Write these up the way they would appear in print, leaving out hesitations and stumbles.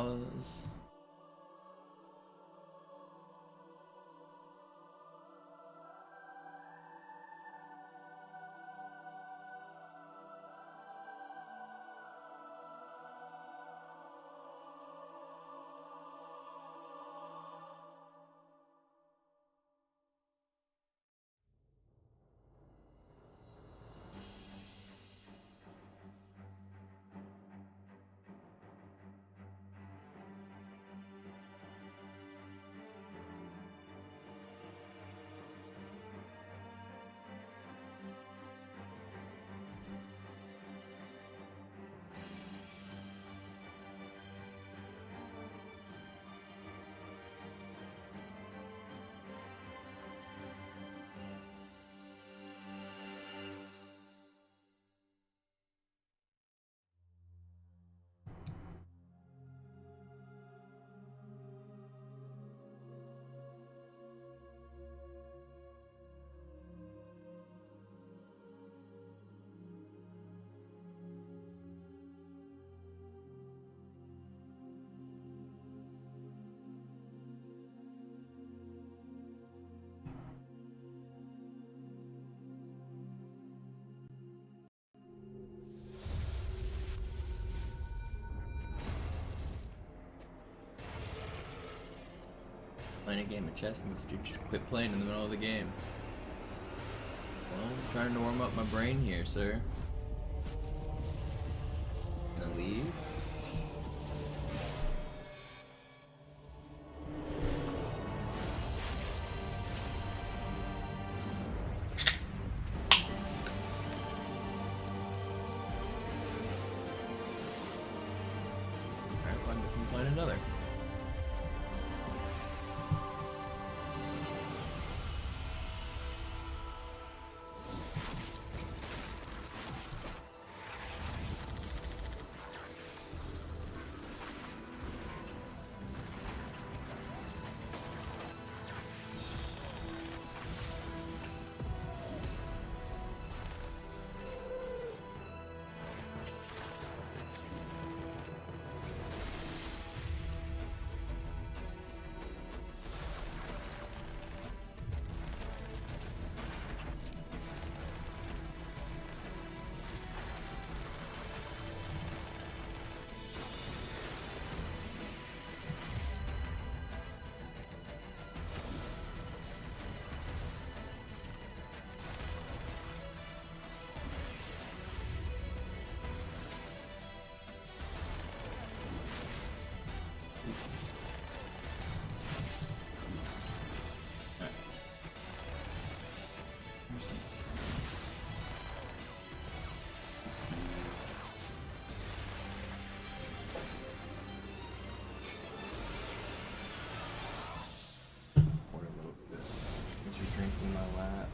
pause. Playing a game of chess and this dude just quit playing in the middle of the game. Well, I'm trying to warm up my brain here, sir. Gonna leave? Alright, well, I guess I'm playing another. Drinking my lap.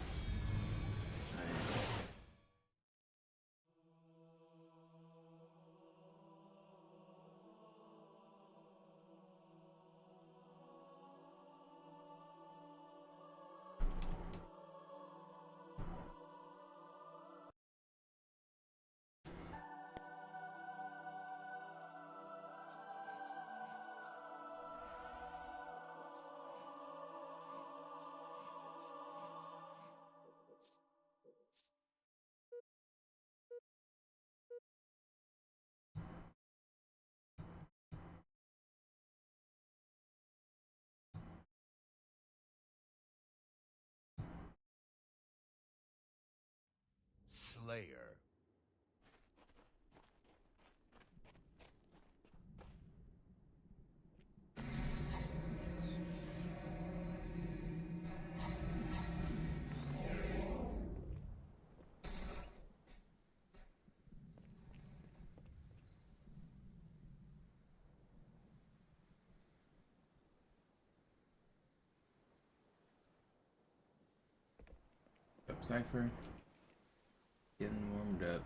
Slayer. Up, Cypher. Getting warmed up.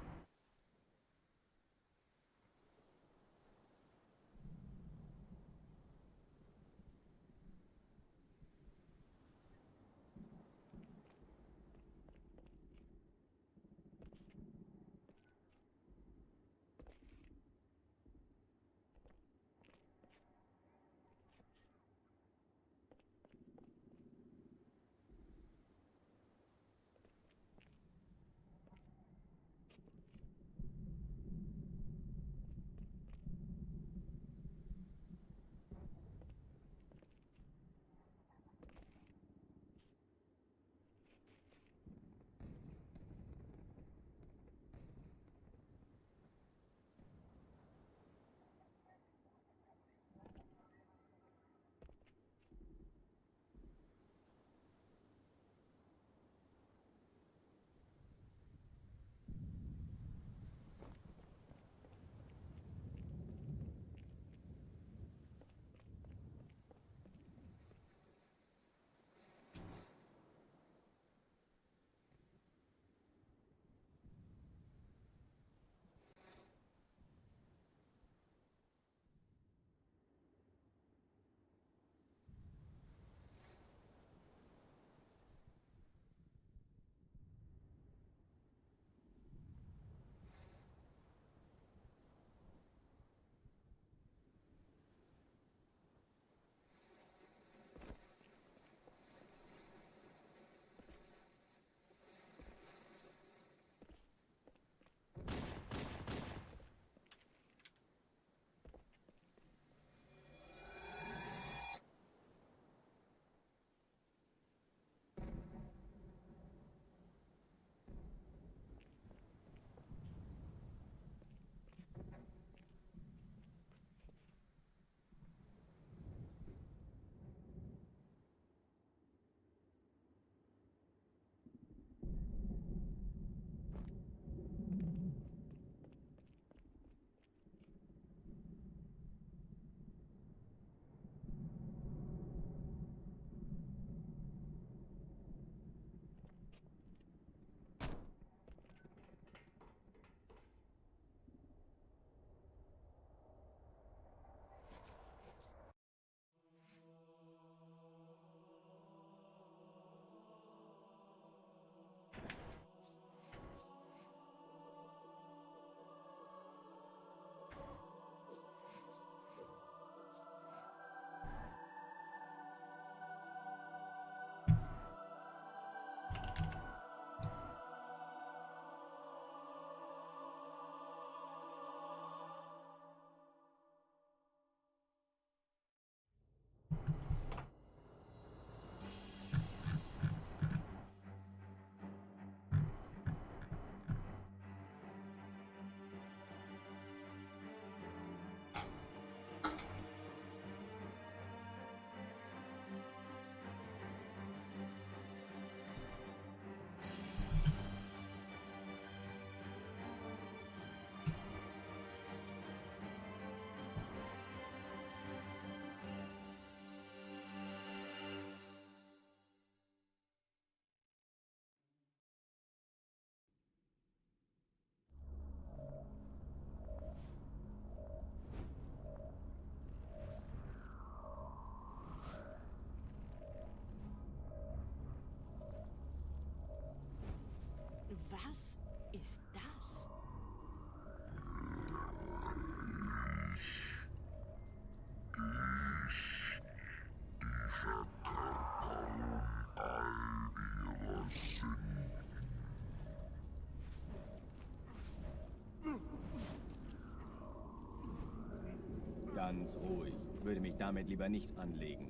Ganz ruhig. Würde mich damit lieber nicht anlegen.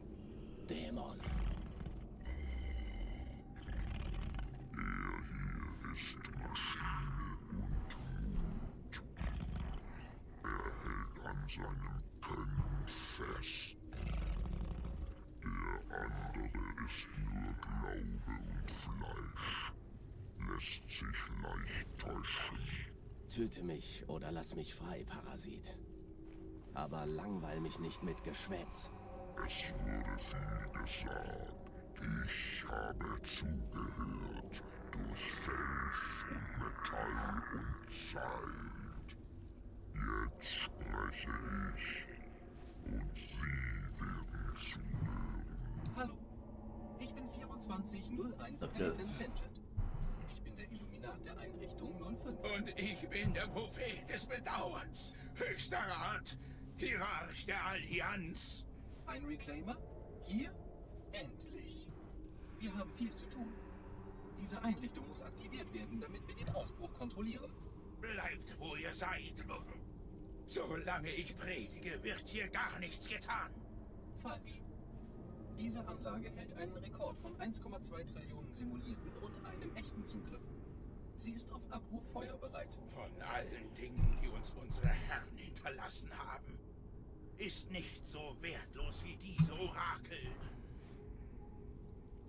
Dämon. Er hier ist Maschine und Mut. Er hält an seinem Können fest. Der andere ist nur Glaube und Fleisch. Lässt sich leicht täuschen. Töte mich oder lass mich frei, Parasit. Aber langweil mich nicht mit Geschwätz. Es wurde viel gesagt. Ich habe zugehört. Durch Fels und Metall und Zeit. Jetzt spreche ich. Und Sie werden zuhören. Hallo, ich bin 2401 Ab Pelican jetzt. Tangent. Ich bin der Illuminat der Einrichtung 05. Und ich bin der Prophet des Bedauerns, höchster Rat, Hierarch der Allianz. Ein Reclaimer? Hier? Endlich. Wir haben viel zu tun. Diese Einrichtung muss aktiviert werden, damit wir den Ausbruch kontrollieren. Bleibt, wo ihr seid. Solange ich predige, wird hier gar nichts getan. Falsch. Diese Anlage hält einen Rekord von 1,2 Trillionen simulierten und einem echten Zugriff. Sie ist auf Abruf feuerbereit. Von allen Dingen, die uns unsere Herren hinterlassen haben, ist nicht so wertlos wie diese Orakel.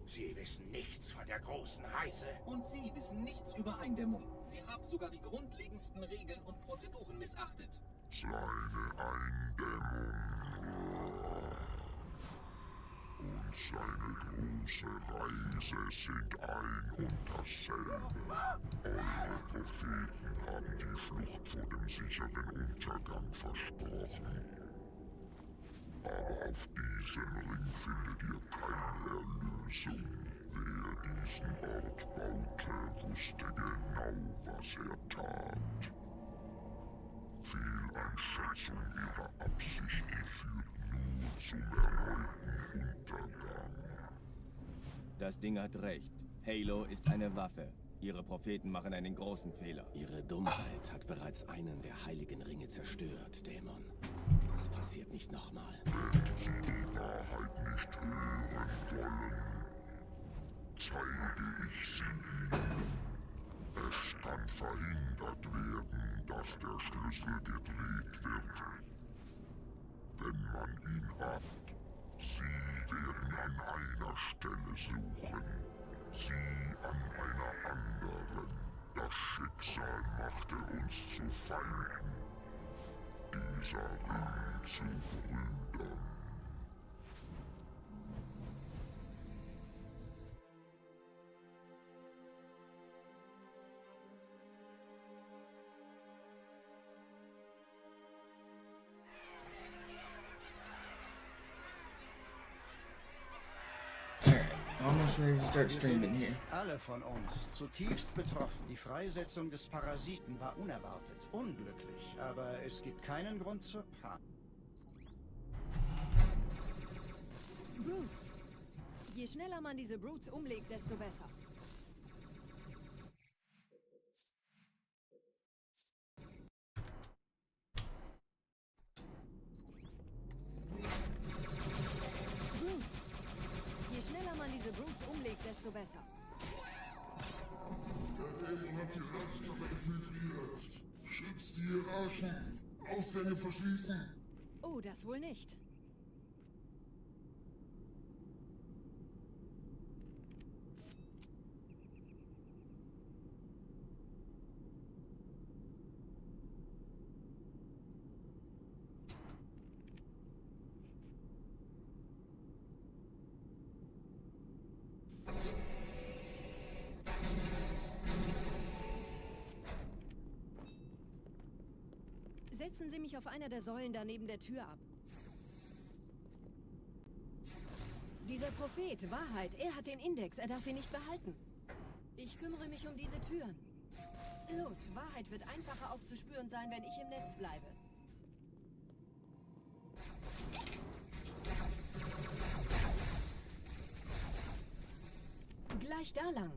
Sie wissen nichts von der großen Reise. Und Sie wissen nichts über Eindämmung. Sie haben sogar die grundlegendsten Regeln und Prozeduren missachtet. Seine Eindämmung. Und seine große Reise sind ein und dasselbe. Eure Propheten haben die Flucht vor dem sicheren Untergang versprochen. Aber auf diesem Ring findet ihr keine Erlösung. Wer diesen Ort baute, wusste genau, was er tat. Fehleinschätzung ihrer Absichten führt nur zum erneuten Untergang. Das Ding hat recht. Halo ist eine Waffe. Ihre Propheten machen einen großen Fehler. Ihre Dummheit hat bereits einen der heiligen Ringe zerstört, Dämon. Das passiert nicht nochmal. Wenn Sie die Wahrheit nicht hören wollen, zeige ich sie Ihnen. Es kann verhindert werden, dass der Schlüssel gedreht wird. Wenn man ihn hat, Sie werden an einer Stelle suchen, Sie an einer anderen. Das Schicksal machte uns zu Feinden. Dieser Ring zu Brüdern. Alright, almost ready to start Wir streaming sind here. alle von uns zutiefst betroffen. Die Freisetzung des Parasiten war unerwartet, unglücklich, aber es gibt keinen Grund zur Panik. Brutes. Je schneller man diese Brutes umlegt, desto besser. Brutes. Je schneller man diese Brutes umlegt, desto besser. Der Dämon hat die Ratskammer infiltriert. Schützt die Hierarchen. Ausgänge verschließen. Oh, das wohl nicht. Setzen Sie mich auf einer der Säulen da neben der Tür ab. Dieser Prophet, Wahrheit, er hat den Index, er darf ihn nicht behalten. Ich kümmere mich um diese Türen. Los, Wahrheit wird einfacher aufzuspüren sein, wenn ich im Netz bleibe. Gleich da lang.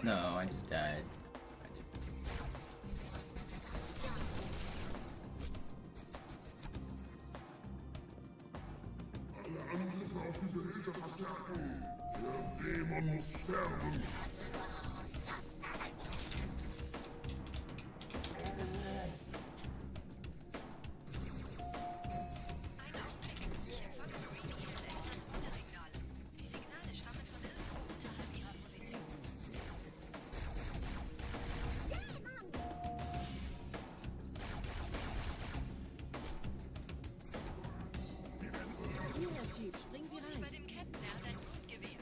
No, I just died. Alle Angriffe auf die Behälter verstärken. Der Dämon muss sterben. Ich empfange Marine ihre Transportersignale. Die Signale stammen von irgendwo unterhalb ihrer Position. Junger Jeep, springen Sie rein. Bei dem Captain, er hat ein Grundgewehr.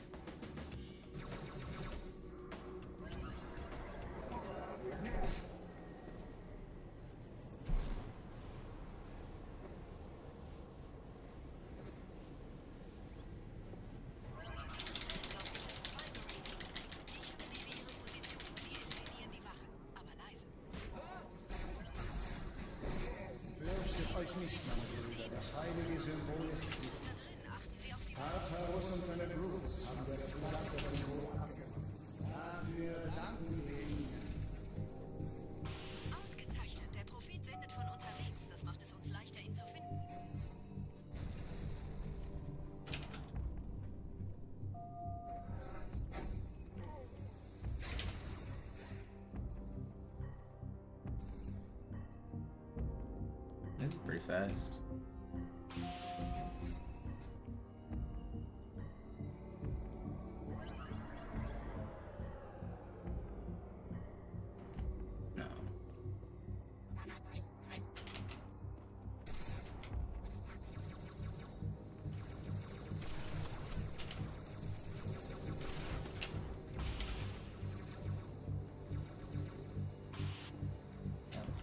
Fürchtet euch nicht, meine Brüder. Das heilige Symbol ist Sieg. Tartarus und seine Brutes haben der Flamme das Symbol abgenommen. Dafür danken wir ihnen. Ausgezeichnet. Der Prophet sendet von unterwegs. Das macht es uns leichter, ihn zu finden. This is pretty fast. No. That was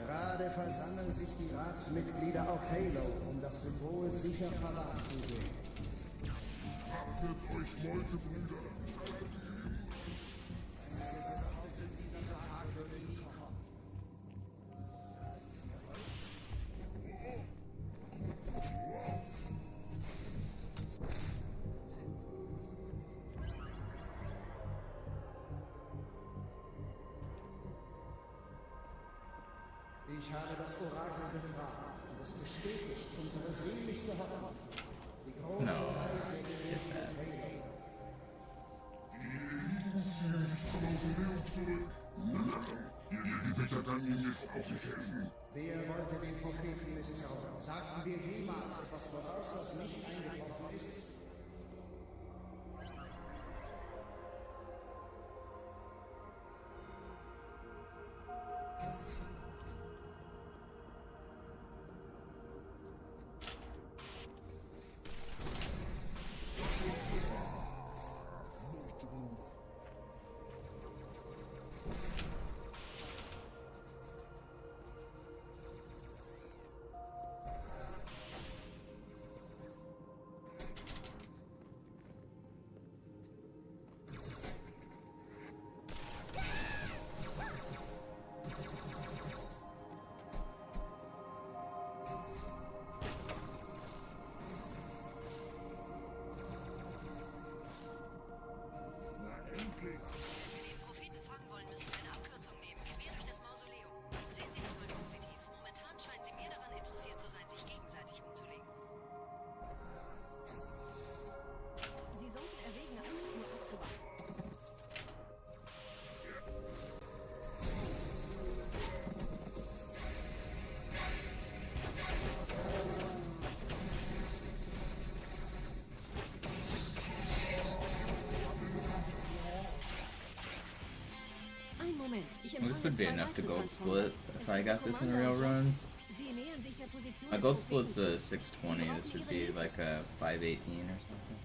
Gerade versammeln sich die Ratsmitglieder auf Halo, um das Symbol sicher parat zu sehen. Achtet euch, Leute, Brüder. Ich habe das Orakel befragt und es bestätigt unsere sehnlichste Hoffnung. Die große No. Reise geht nach Halo. Zum Mausoleum zurück. Ihr Gewitter kann ihm jetzt auch nicht helfen. Wer wollte den Propheten misstrauen? Sagten wir jemals etwas voraus, was nicht eingetroffen ist? Den Propheten fangen wollen, müssen wir eine Abkürzung nehmen, quer durch das Mausoleum. Sehen Sie das mal positiv. Momentan scheinen Sie mehr daran interessiert zu sein, sich gegenseitig umzulegen. Sie sollten erwägen, eine Uhr abzuwarten. Ein Moment, ich Well, this empfange would be zwei enough to gold Leistungstransponder. split Es if ist I der got this in a Kommando real am run. Start. Sie nähern sich der Position My des gold Propheten split's a zu. 620. This would be like a 518 or something.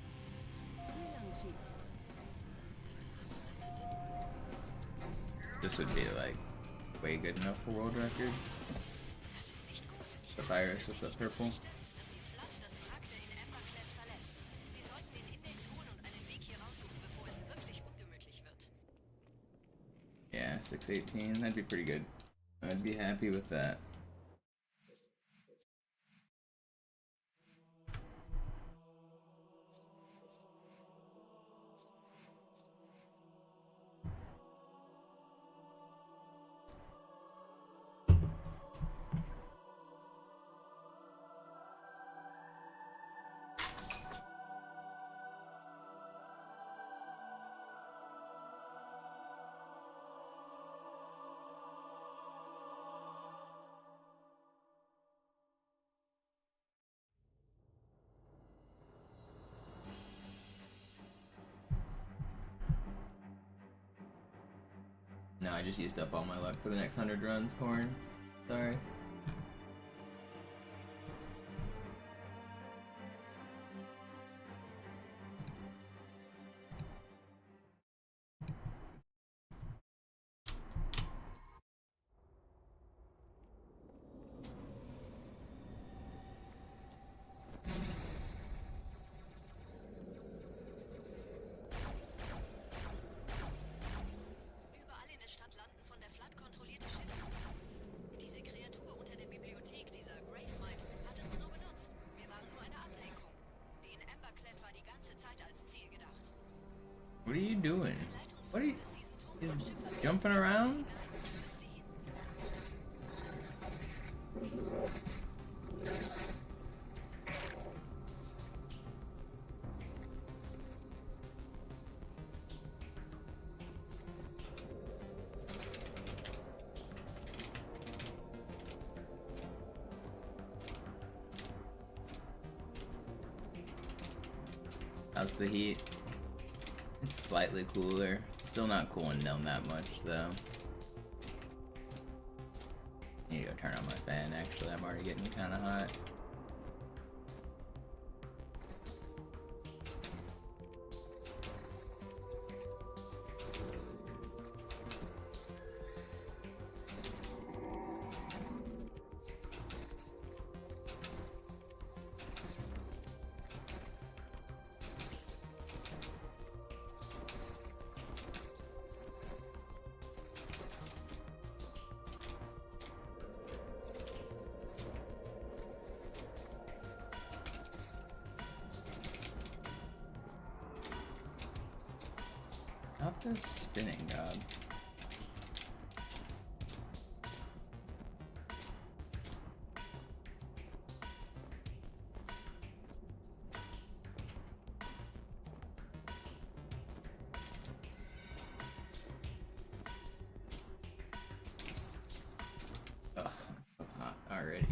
This would be like way good enough for world record. Das ist nicht gut. Ich The erwarte virus, what's up, purple? nicht, dass die Flood das Wrack der in Emberclad verlässt. Wir sollten den Index holen und einen Weg hier raussuchen, bevor es wirklich ungemütlich wird. Yeah, 618. That'd be pretty good. I'd be happy with that. No, I just used up all my luck for the next 100 runs, Corn. Sorry. Überall in der Stadt landen von der Flood kontrollierte Schiffe. Diese Kreatur unter der Bibliothek, dieser Gravemind, hat uns nur benutzt. Wir waren nur eine Ablenkung. Die in Amberclad war die ganze Zeit als Ziel gedacht. What are you doing? What are you... He's jumping around? How's the heat? It's slightly cooler. Still not cooling down that much though. Need to go turn on my fan actually. I'm already getting kinda hot. Not this spinning god. Ugh, so hot already.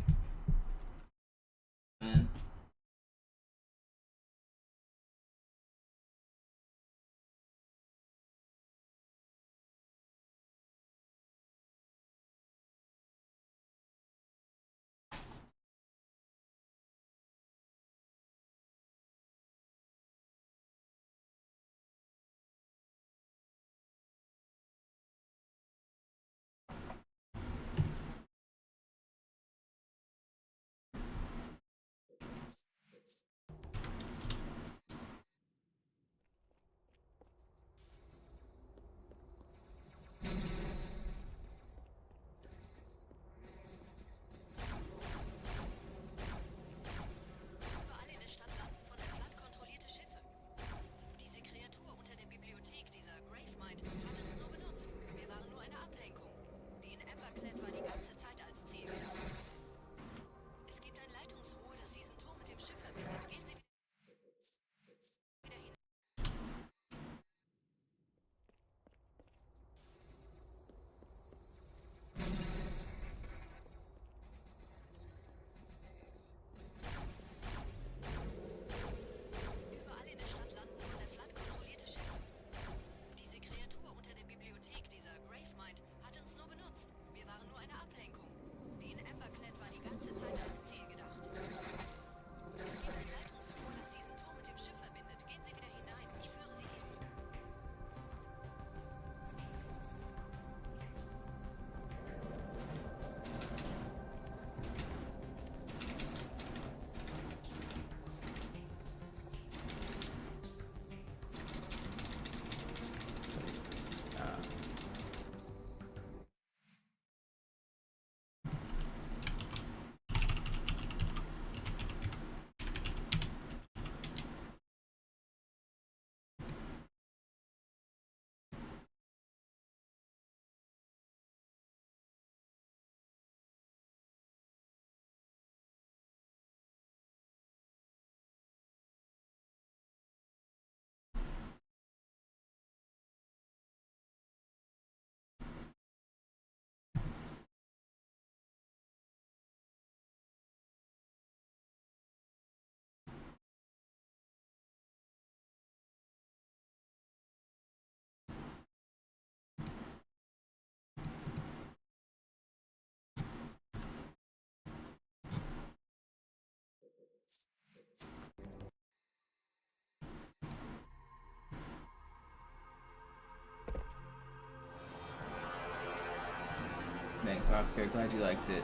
Thanks, Oscar. Glad you liked it.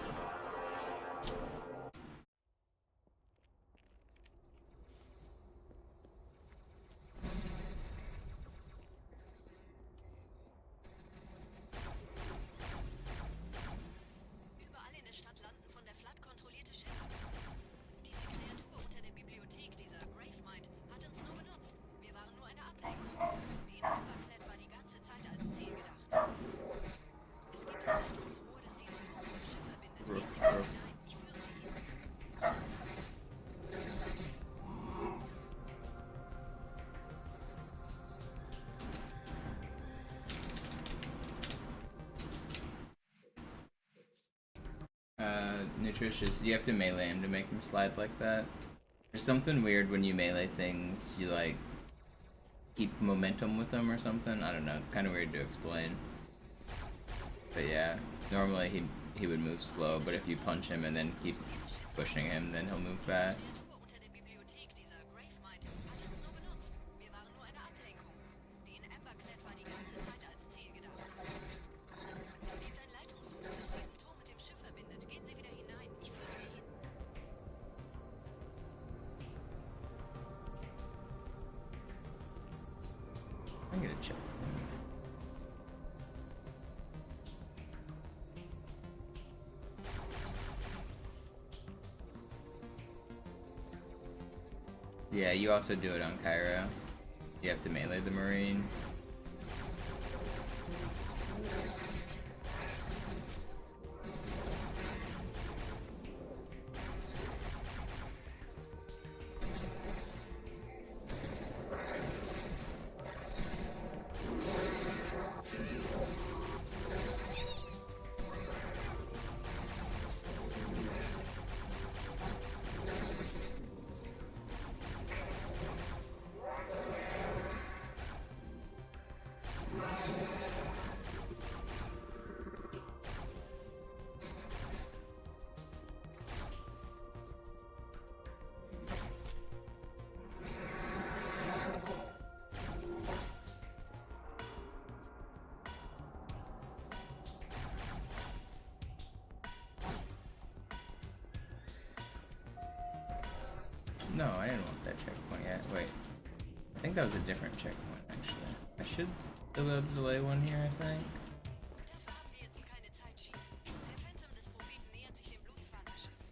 Überall in der Stadt landen von der Flood kontrollierte Schiffe. Diese Kreatur unter der Bibliothek, dieser Gravemind, hat uns nur benutzt. Wir waren nur eine Ablenkung. Die in Amberclad war die ganze Zeit als Ziel gedacht. Es gibt ein Leitungsrohr, das diesen Turm mit dem Schiff verbindet. Gehen Sie gleich hinein. Ich führe Sie hin. Nutritious, you have to melee him to make him slide like that. There's something weird when you melee things, you like keep momentum with them or something. I don't know, it's kind of weird to explain. But yeah, normally he would move slow, but if you punch him and then keep pushing him, then he'll move fast. Kreatur unter der Bibliothek, dieser Gravemind, hat uns nur benutzt. Wir waren nur eine Ablenkung. Die in Amberclad war die ganze Zeit als Ziel gedacht. Es gibt ein Leitungsrohr, das diesen Turm mit dem Schiff verbindet. Gehen Sie wieder hinein. Ich führe Sie hin. I'm gonna check. Yeah, you also do it on Cairo. You have to melee the Marine. No, I didn't want that checkpoint yet. Wait. I think that was a different checkpoint, actually. I should be able to delay one here, I think. Dafür haben wir jetzt keine Zeit, Chief. Der Phantom des Propheten nähert sich dem Blutsvaterschiff.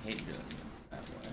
hate doing this that way.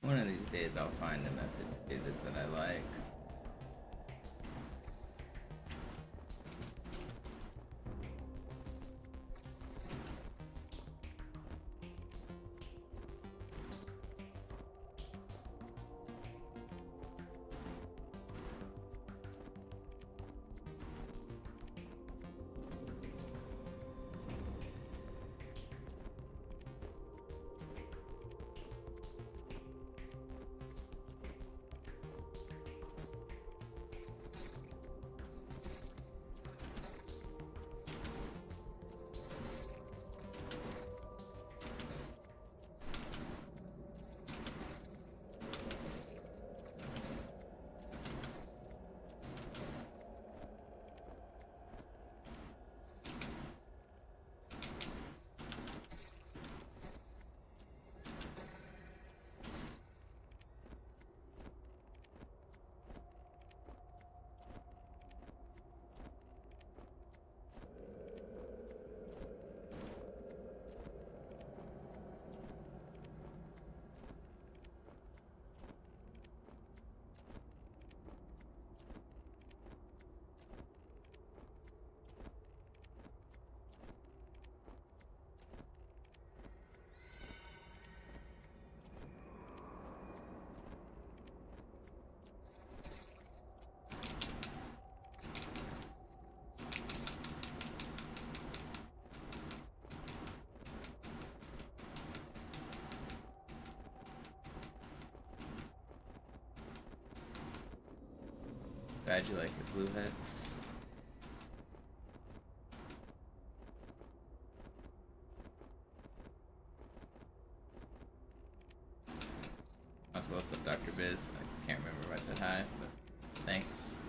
One of these days I'll find a method to do this that I like. Glad you like it, Blue Hex. Also, what's up, Dr. Biz? I can't remember if I said hi, but thanks.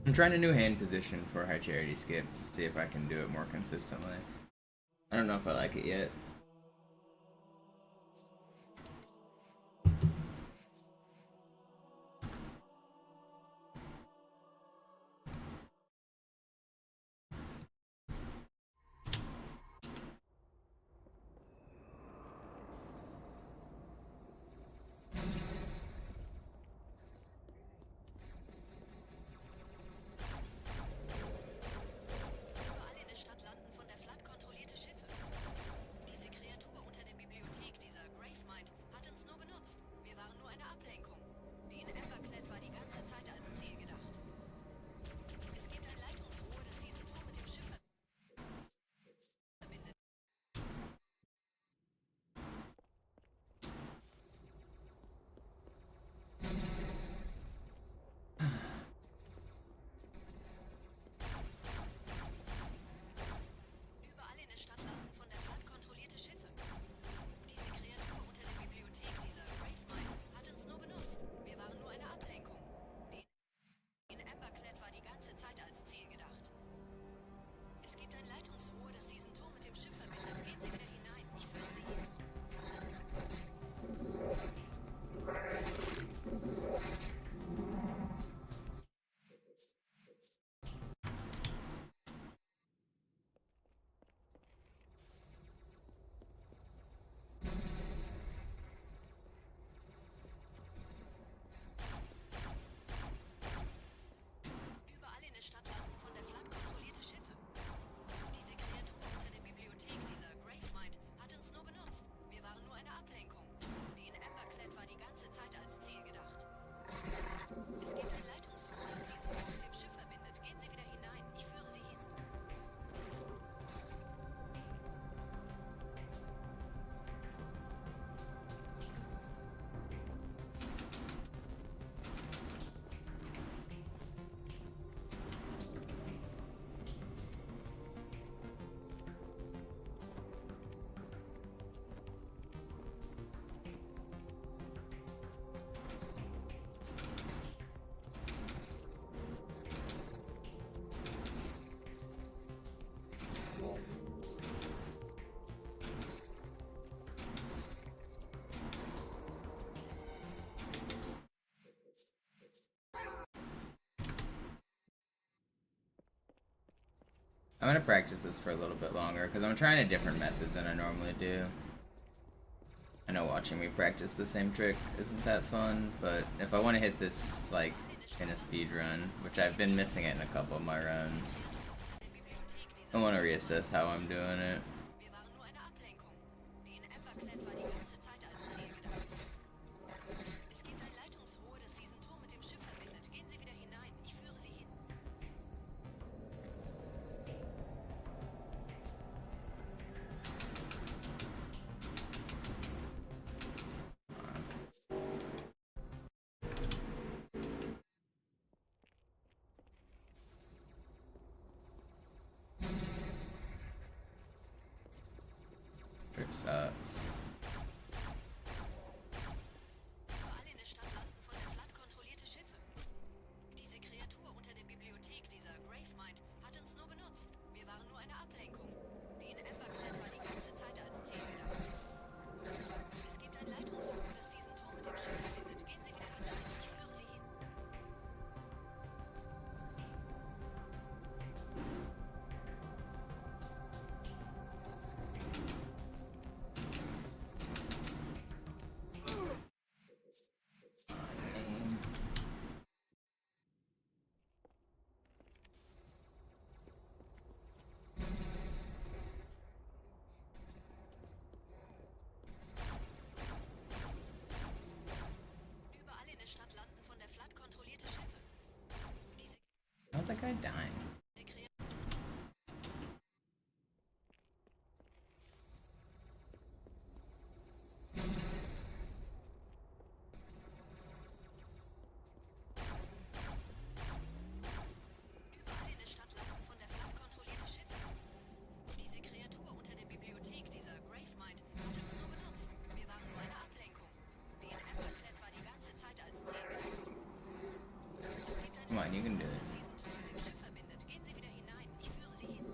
I'm trying a new hand position for high charity skip to see if I can do it more consistently. I don't know if I like it yet. Überall in der Stadt landen von der Flood kontrollierte Schiffe. Diese I'm gonna practice this for a little bit longer because I'm trying a different method than I normally do. I know watching me practice the same trick isn't that fun, but if I want to hit this like in a speed run, which I've been missing it in a couple of my runs, I want to reassess how I'm doing it. Wir waren nur eine Ablenkung. Die in Amberclad war die ganze Zeit als Ziel gedacht. Es gibt ein Leitungsrohr, das diesen Turm mit dem Schiff verbindet. Gehen Sie wieder hinein. Ich führe Sie hin. Trick sucks. Überall in der Stadt landen von der Flood kontrollierte Schiffe. Diese Kreatur unter der Bibliothek, dieser Gravemind, hat uns nur benutzt. Wir waren nur eine Ablenkung. Die in Amberclad war die ganze Zeit als Ziel gedacht. Es gibt ein Leitungsrohr, das diesen Turm mit dem Schiff verbindet. Gehen Sie wieder hinein. Ich führe Sie hin. Überall in der Stadt landen von der Flood kontrollierte Schiffe. Diese How's that guy dying? Kreatur Überall in der Stadt landen von der Flood kontrollierte Schiffe. Diese Kreatur unter der Bibliothek, dieser Gravemind, hat uns nur benutzt. Wir waren nur eine Ablenkung. Die in Amberclad war die ganze Zeit als Ziel gedacht. Es gibt ein Come on, you can do Leitungsrohr, it. das diesen Turm mit dem Schiff verbindet. Gehen Sie wieder hinein. Ich führe Sie hin.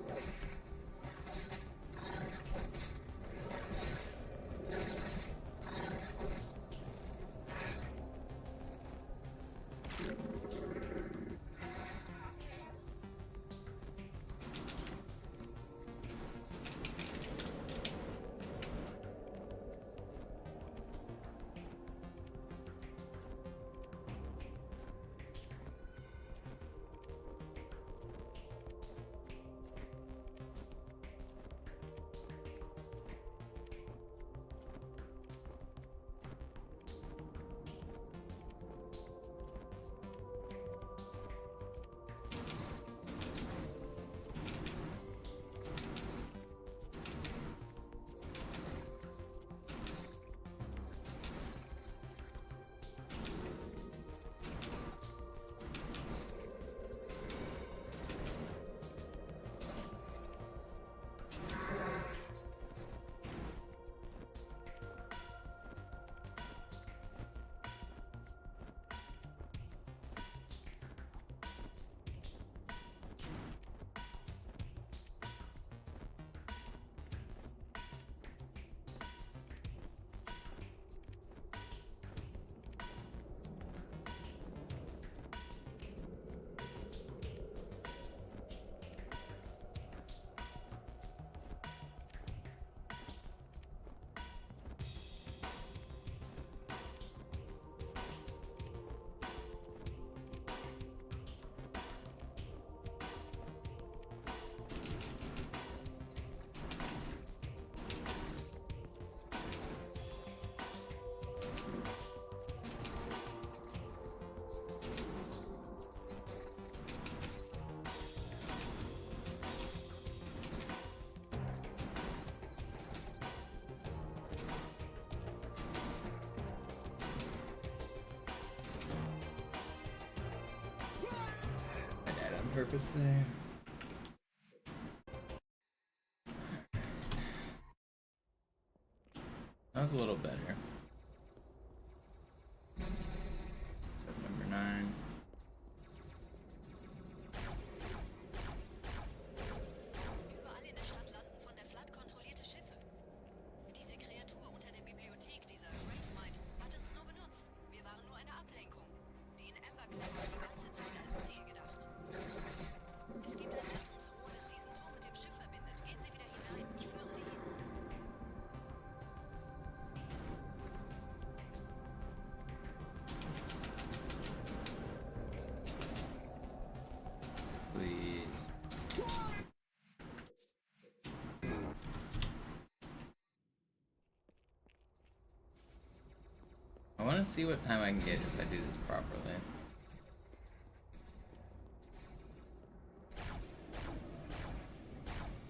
I died on purpose there. That was a little better. Step number 9. Überall in der Stadt landen von der Flood kontrollierte Schiffe. Diese Kreatur unter der Bibliothek, dieser Gravemind, hat uns nur benutzt. Wir waren nur eine Ablenkung. Die in Amberclad war die ganze Zeit als Ziel gedacht. Es gibt ein Leitungsrohr, das diesen Turm mit want to see what time I can get if I do this properly.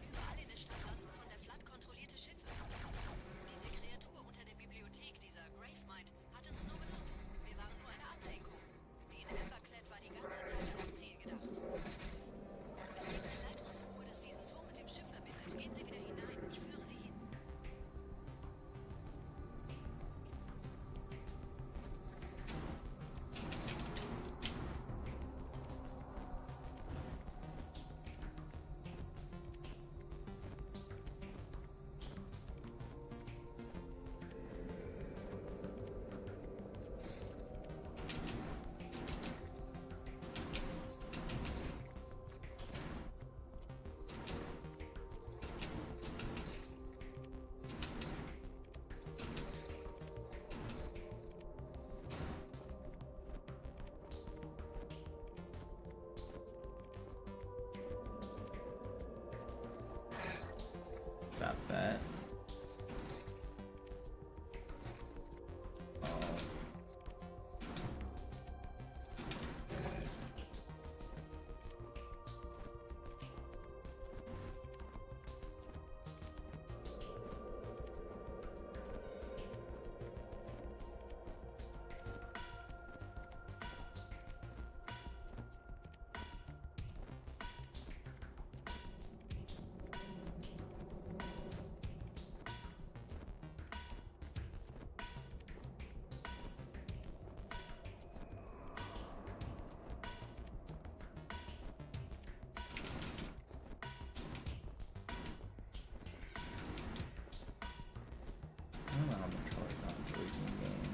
Überall in der Stadt landen von der Flood kontrollierte Schiffe. Diese Kreatur unter der Bibliothek, dieser Gravemind, hat uns nur benutzt. Wir waren nur eine Ablenkung. Die in Amberclad war die ganze Zeit als Ziel gedacht. Es gibt ein Leitungsrohr, das diesen Turm mit dem Schiff verbindet. Gehen Sie wieder hinein. Ich führe Sie hin. Stop that. Oh. I don't know how much horizontal we can gain.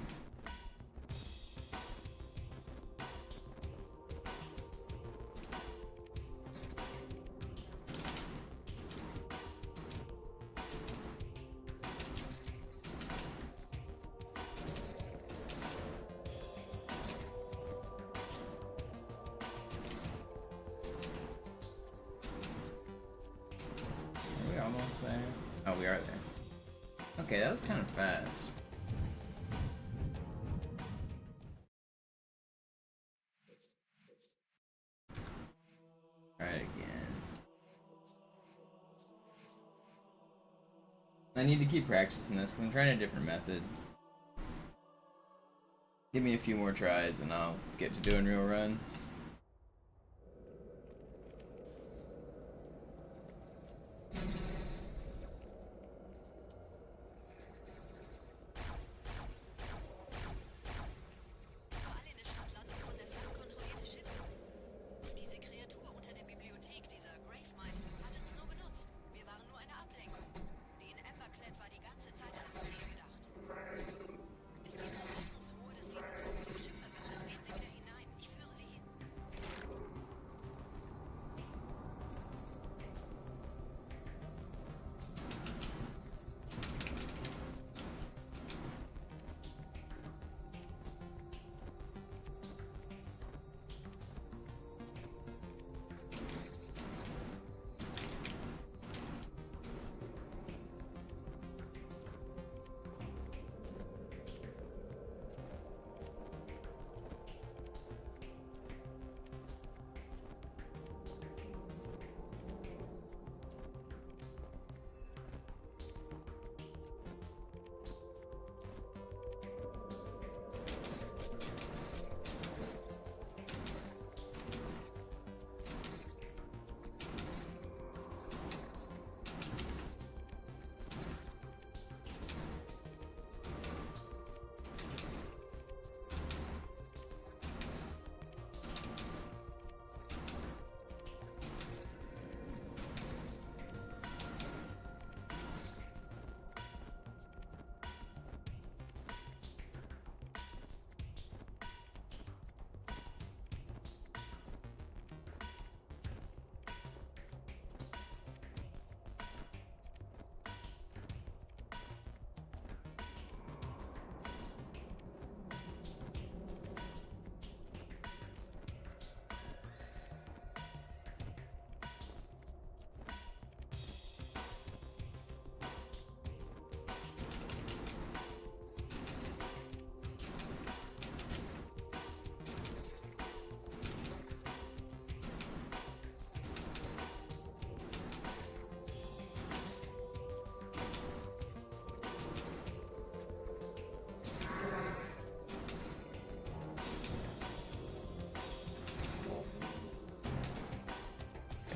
Are we almost there? Oh, we are there. Okay, that was kind of fast. Try it again. I need to keep practicing this because I'm trying a different method. Give me a few more tries and I'll get to doing real runs. Überall in der Stadt landen von der Flood kontrollierte Schiffe. Diese Kreatur unter der Bibliothek, dieser Gravemind, hat uns nur benutzt. Wir waren nur eine Ablenkung. Die in Amberclad war die ganze Zeit als Ziel gedacht. Es gibt ein Leitungsrohr, das diesen Turm mit dem Schiff verbindet. Gehen Sie wieder hinein. Ich führe Sie hin.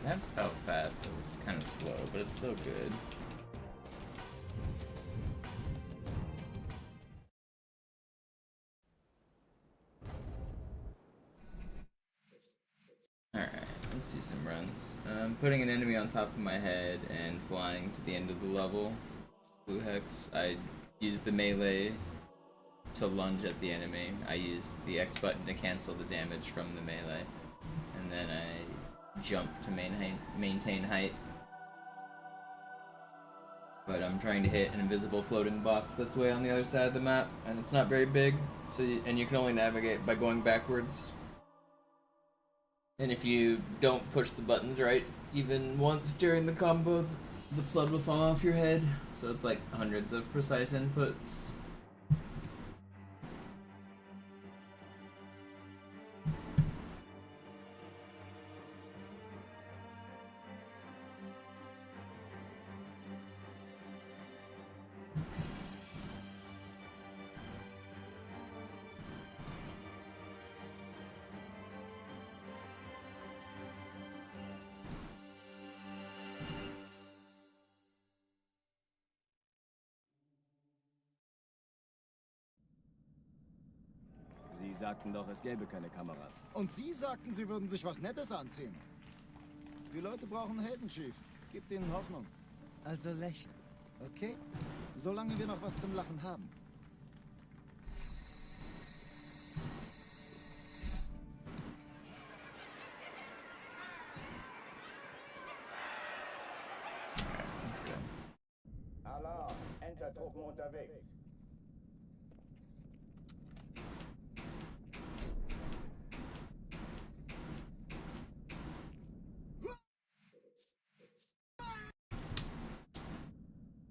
That felt fast, it was kind of slow, but it's still good. Alright, let's do some runs. Putting an enemy on top of my head and flying to the end of the level. Blue Hex, I use the melee to lunge at the enemy. I use the X button to cancel the damage from the melee. And then I jump to maintain height. But I'm trying to hit an invisible floating box that's way on the other side of the map, and it's not very big, so and you can only navigate by going backwards. And if you don't push the buttons right even once during the combo, the flood will fall off your head. So it's like hundreds of precise inputs. Sie sagten doch, es gäbe keine Kameras. Und Sie sagten, Sie würden sich was Nettes anziehen. Die Leute brauchen Helden, Chief. Gebt ihnen Hoffnung. Also lächeln, okay? Solange wir noch was zum Lachen haben. Let's go. Alarm! Enter-Truppen unterwegs.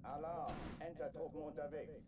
Alarm! Enter-Truppen unterwegs.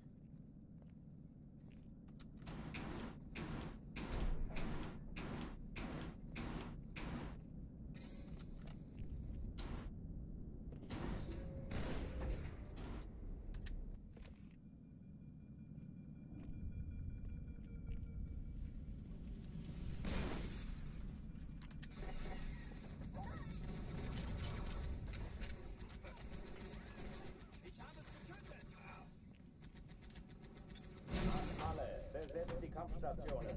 Alle, besetzt die Kampfstationen.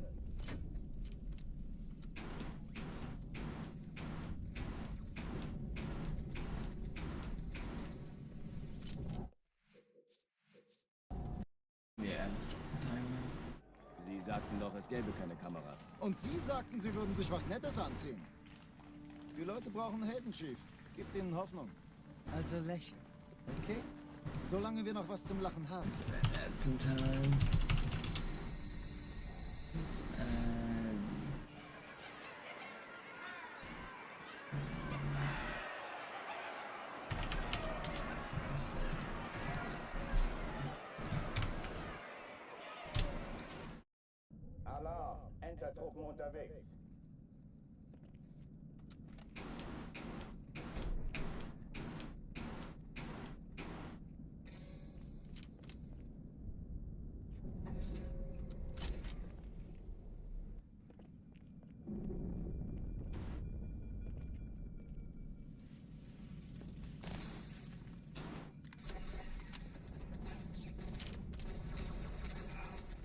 Yeah. Sie sagten doch, es gäbe keine Kameras. Und Sie sagten, Sie würden sich was Nettes anziehen. Die Leute brauchen Helden, Chief. Gebt ihnen Hoffnung. Also lächeln, okay? Solange wir noch was zum Lachen haben. So add some time. Let's add... Alarm! Enter-Truppen unterwegs.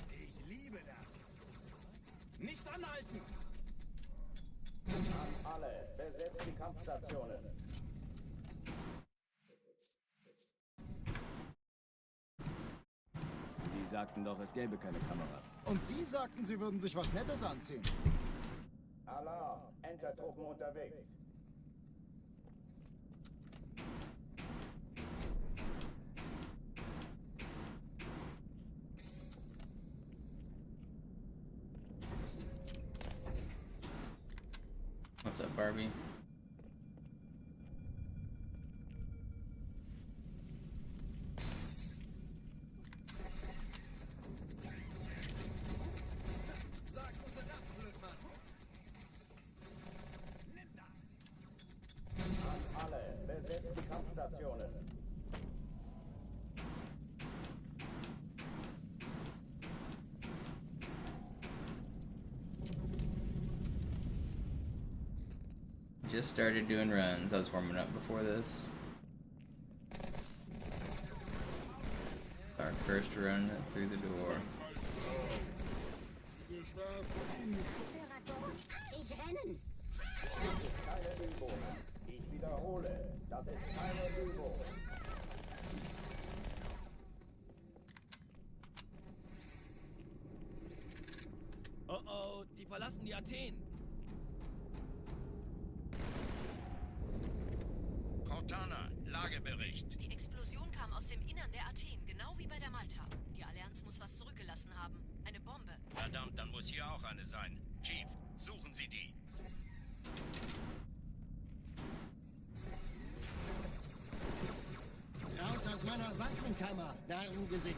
Ich liebe das. Nicht anhalten! An alle, besetzt die Kampfstationen. Sie sagten doch, es gäbe keine Kameras. Und Sie sagten, Sie würden sich was Nettes anziehen. Alarm! Enter-Truppen unterwegs. What's up, Barbie? Sag unser Dachblödmann! Nimm das! An alle, besetzt die Kampfstationen. Just started doing runs. I was warming up before this. Our first run through the door. Ich rennen! Keine Übung. Ich wiederhole, das ist keine Übung. Oh oh, die verlassen die Athen. Cortana, Lagebericht. Die Explosion kam aus dem Innern der Athen, genau wie bei der Malta. Die Allianz muss was zurückgelassen haben. Eine Bombe. Verdammt, dann muss hier auch eine sein. Chief, suchen Sie die. Raus aus meiner Waffenkammer, Narrengesicht.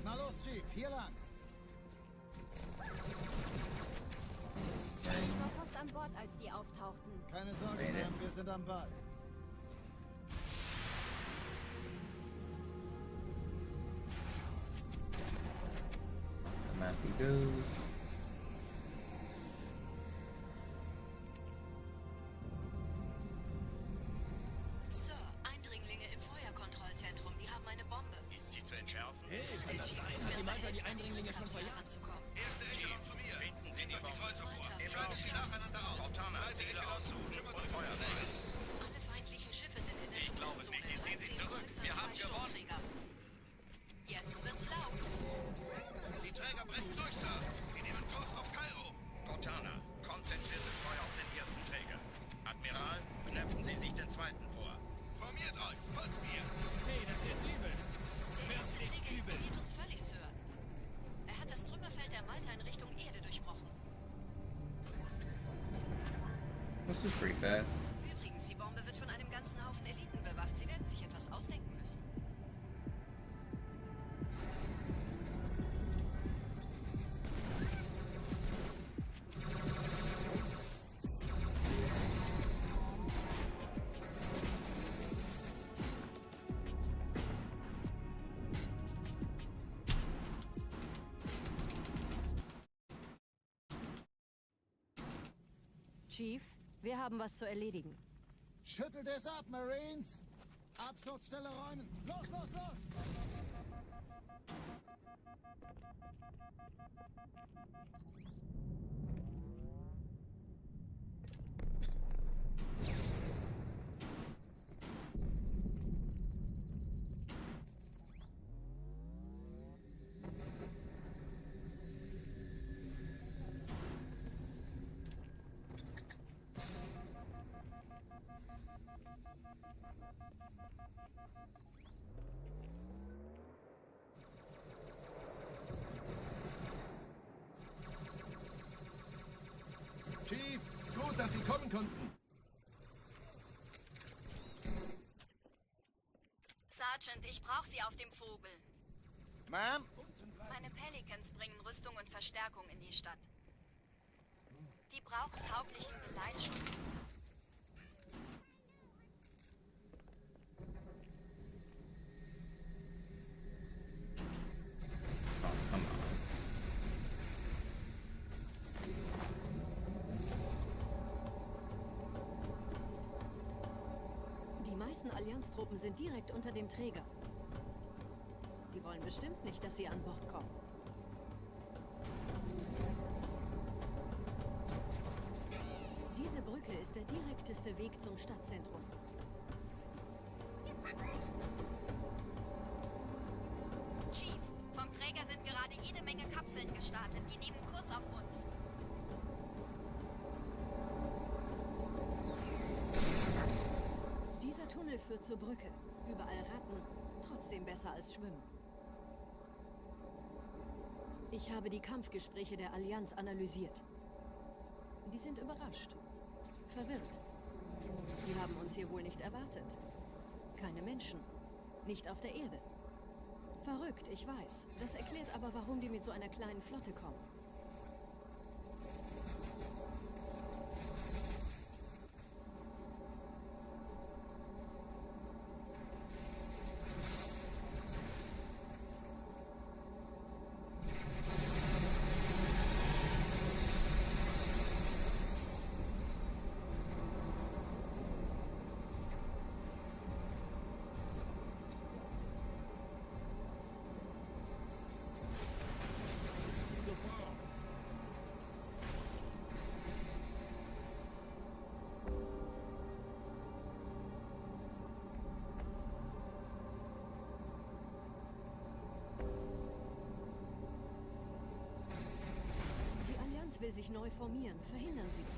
Na los, Chief, hier lang. Ich war fast an Bord, als die auftauchten. Keine Sorge, Rede. Mann, wir sind am Ball. The map we go. Sir, Eindringlinge im Feuerkontrollzentrum. Die haben eine Bombe. Ist sie zu entschärfen? Hey, kann das sein? Hat die Malta die Eindringlinge schon verjagt? Chief, finden Sie die Bombe. Cortana, Ziele aussuchen und Feuer frei. Alle feindlichen Schiffe sind in der Ich glaube es nicht. Jetzt ziehen Sie zurück. Wir haben gewonnen. Jetzt wird's laut. Die Träger brechen durch, Sir. Sie nehmen Kurs auf Kairo. Cortana, konzentriertes Feuer auf den ersten Träger. Admiral, knöpfen Sie sich den zweiten vor. Formiert euch, folgt mir. Hey, das ist übel. Der erste Träger ignoriert uns völlig, Sir. Er hat das Trümmerfeld der Malta in Richtung Erde durchbrochen. This was pretty fast. Übrigens, die Bombe wird von einem ganzen Haufen Eliten bewacht. Sie werden sich etwas ausdenken müssen. Chief, wir haben was zu erledigen. Schüttelt es ab, Marines! Absturzstelle räumen! Los, los, los! Chief, gut, dass Sie kommen konnten. Sergeant, ich brauche Sie auf dem Vogel. Ma'am? Meine Pelicans bringen Rüstung und Verstärkung in die Stadt. Die brauchen tauglichen Geleitschutz. Oh, come on. Die meisten Allianztruppen sind direkt unter dem Träger. Die wollen bestimmt nicht, dass sie an Bord kommen. Diese Brücke ist der direkteste Weg zum Stadtzentrum. Chief, vom Träger sind gerade jede Menge Kapseln gestartet. Die nehmen Kurs auf uns. Dieser Tunnel führt zur Brücke. Überall Ratten, trotzdem besser als Schwimmen. Ich habe die Kampfgespräche der Allianz analysiert. Die sind überrascht. Verwirrt. Die haben uns hier wohl nicht erwartet. Keine Menschen. Nicht auf der Erde. Verrückt, ich weiß. Das erklärt aber, warum die mit so einer kleinen Flotte kommen. will sich neu formieren. Verhindern Sie das.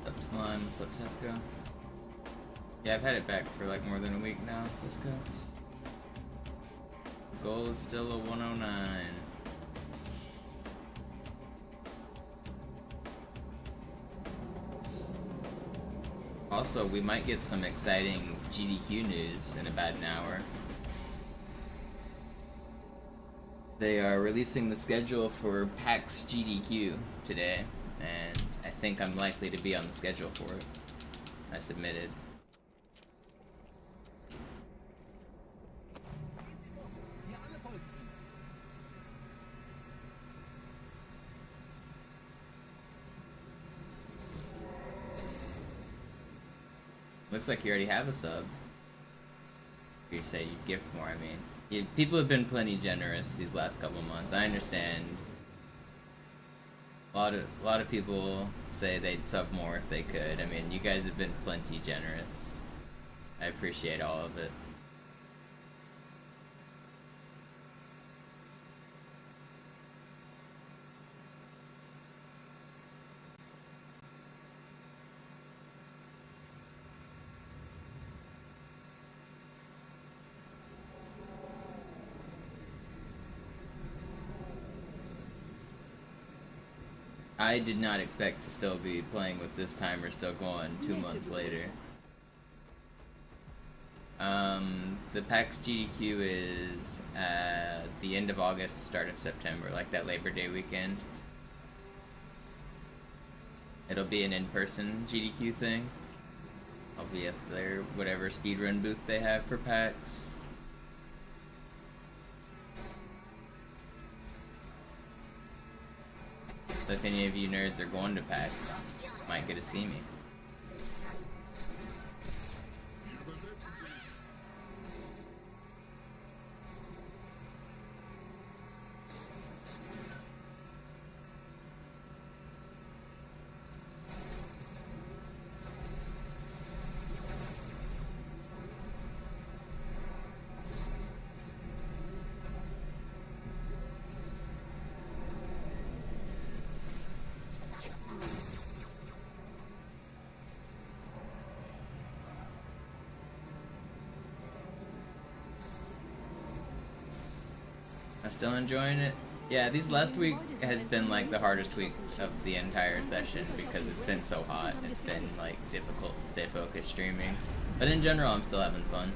What's up, Slime? What's up, Tesco? Yeah, I've had it back for like more than a week now, Tesco. Goal is still a 109. Also, we might get some exciting GDQ news in about an hour. They are releasing the schedule for PAX GDQ today, and I think I'm likely to be on the schedule for it. I submitted. Looks like you already have a sub. You say you'd gift more, I mean. People have been plenty generous these last couple months. I understand. A lot of people say they'd sub more if they could. I mean, you guys have been plenty generous. I appreciate all of it. I did not expect to still be playing with this timer still going 2 months later. The PAX GDQ is at the end of August, start of September, like that Labor Day weekend. It'll be an in-person GDQ thing. I'll be at their whatever speedrun booth they have for PAX. So if any of you nerds are going to PAX, might get to see me. Still enjoying it? Yeah, these last week has been like the hardest week of the entire session because it's been so hot. It's been like difficult to stay focused streaming. But in general, I'm still having fun.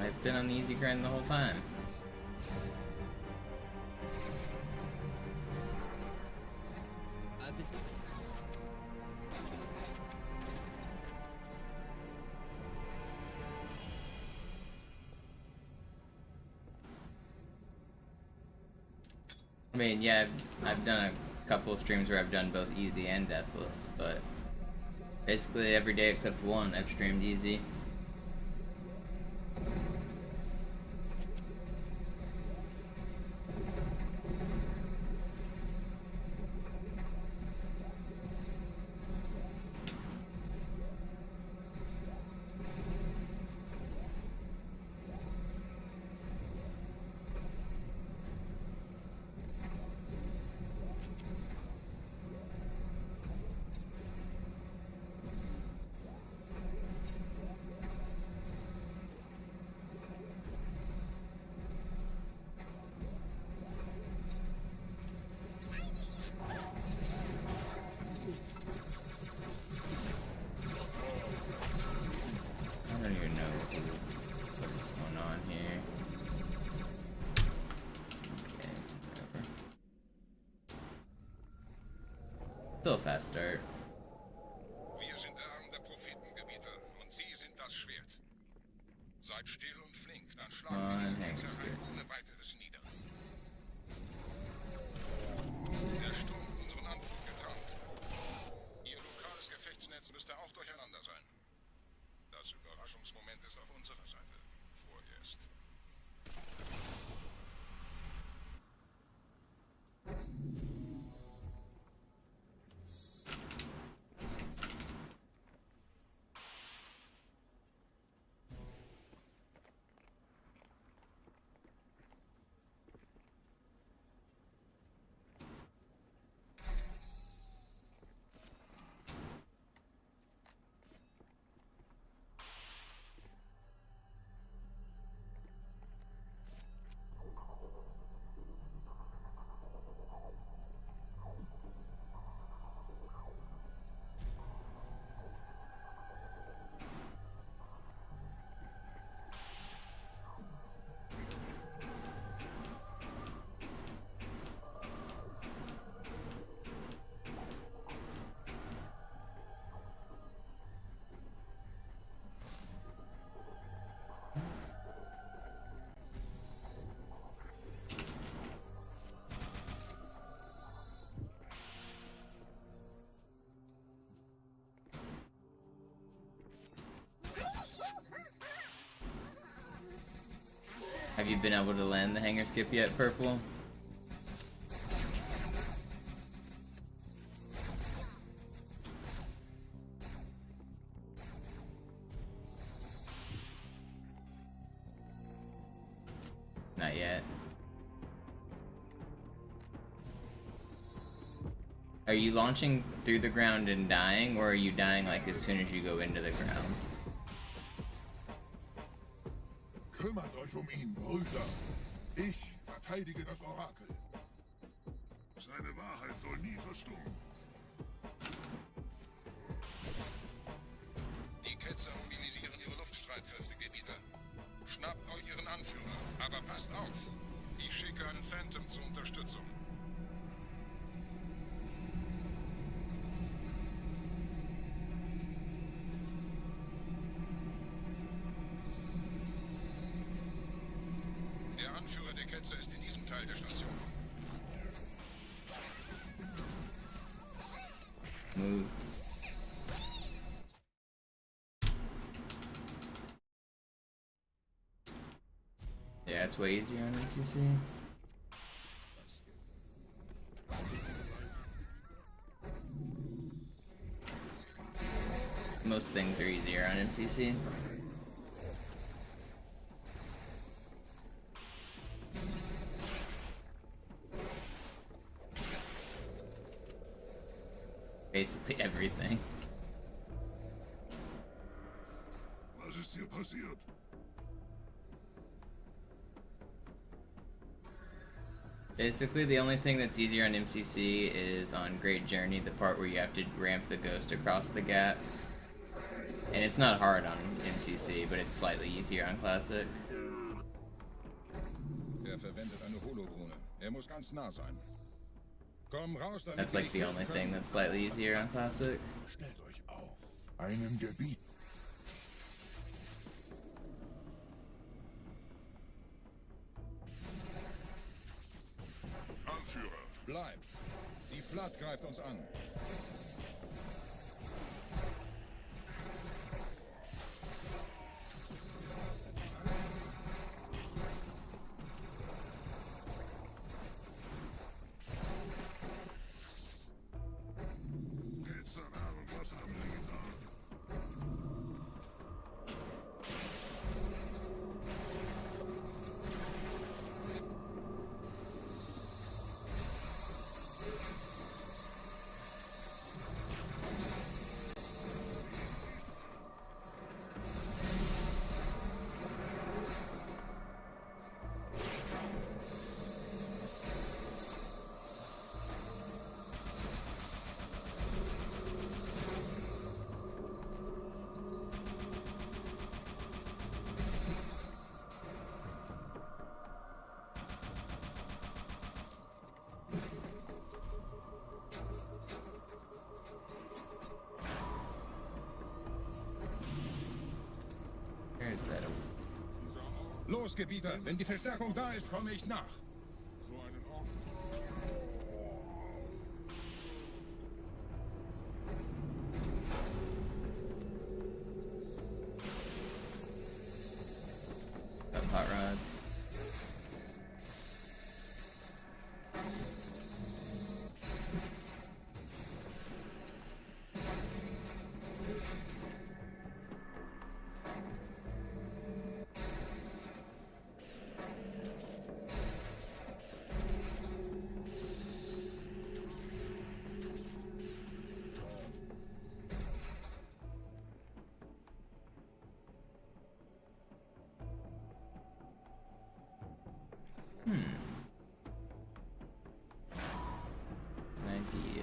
I've been on the easy grind the whole time. I mean, yeah, I've done a couple of streams where I've done both easy and deathless, but basically every day except one I've streamed easy. Still a fast start. Wir sind der Arm der Prophetengebieter und Sie sind das Schwert. Seid still und flink, dann schlagen wir diese Ketzerei ohne weiteres nieder. Der Sturm hat unseren Anflug getarnt. Ihr lokales Gefechtsnetz müsste auch durcheinander sein. Das Überraschungsmoment ist auf unserer Seite. Vorerst. Have you been able to land the hanger skip yet, Purple? Not yet. Are you launching through the ground and dying, or are you dying like as soon as you go into the ground? Kümmert euch ihn, Brüder. Ich verteidige das Orakel. Seine Wahrheit soll nie verstummen. Die Ketzer mobilisieren ihre Luftstreitkräfte, Gebieter. Schnappt euch ihren Anführer, aber passt auf. Ich schicke einen Phantom zur Unterstützung. Der Anführer der Ketzer ist in diesem Teil der Station. Move. Yeah, it's way easier on MCC. Most things are easier on MCC. Basically everything. Was ist hier passiert? Basically, the only thing that's easier on MCC is on Great Journey, the part where you have to ramp the ghost across the gap. And it's not hard on MCC, but it's slightly easier on Classic. Verwendet eine Holodrohne. Muss ganz nah sein. Komm raus, That's like the only thing that's slightly easier on Classic. Stellt euch auf. Einem Gebiet. Anführer. Bleibt. Die Flat greift uns an. Where is that? Los, Gebieter, wenn die Verstärkung da ist, komme ich nach. That hot rod. An idea.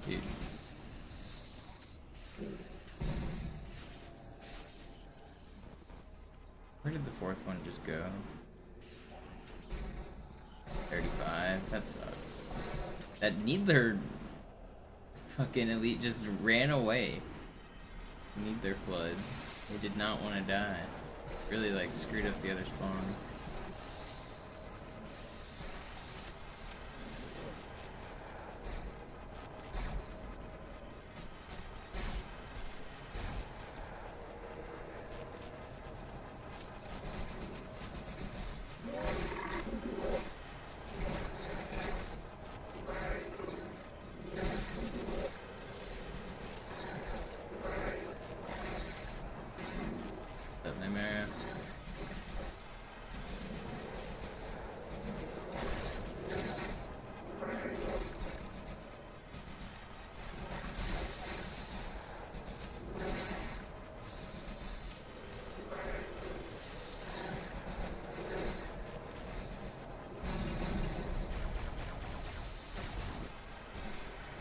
Dude. Where did the fourth one just go? 35? That sucks. That neither fucking elite just ran away. Neither flood. They did not want to die. Really like screwed up the other spawn.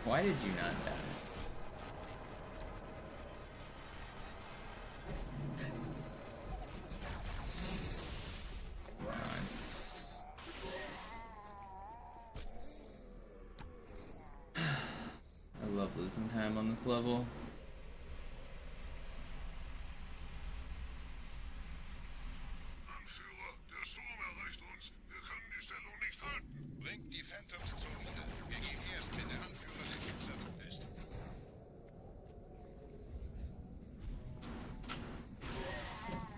Why did you not die? I love losing time on this level. Anführer, der Sturm erreicht uns. Wir können die Stellung nicht halten. Bringt die Phantoms zur Mine. Wir gehen erst, wenn der Anführer der Fixer tot ist.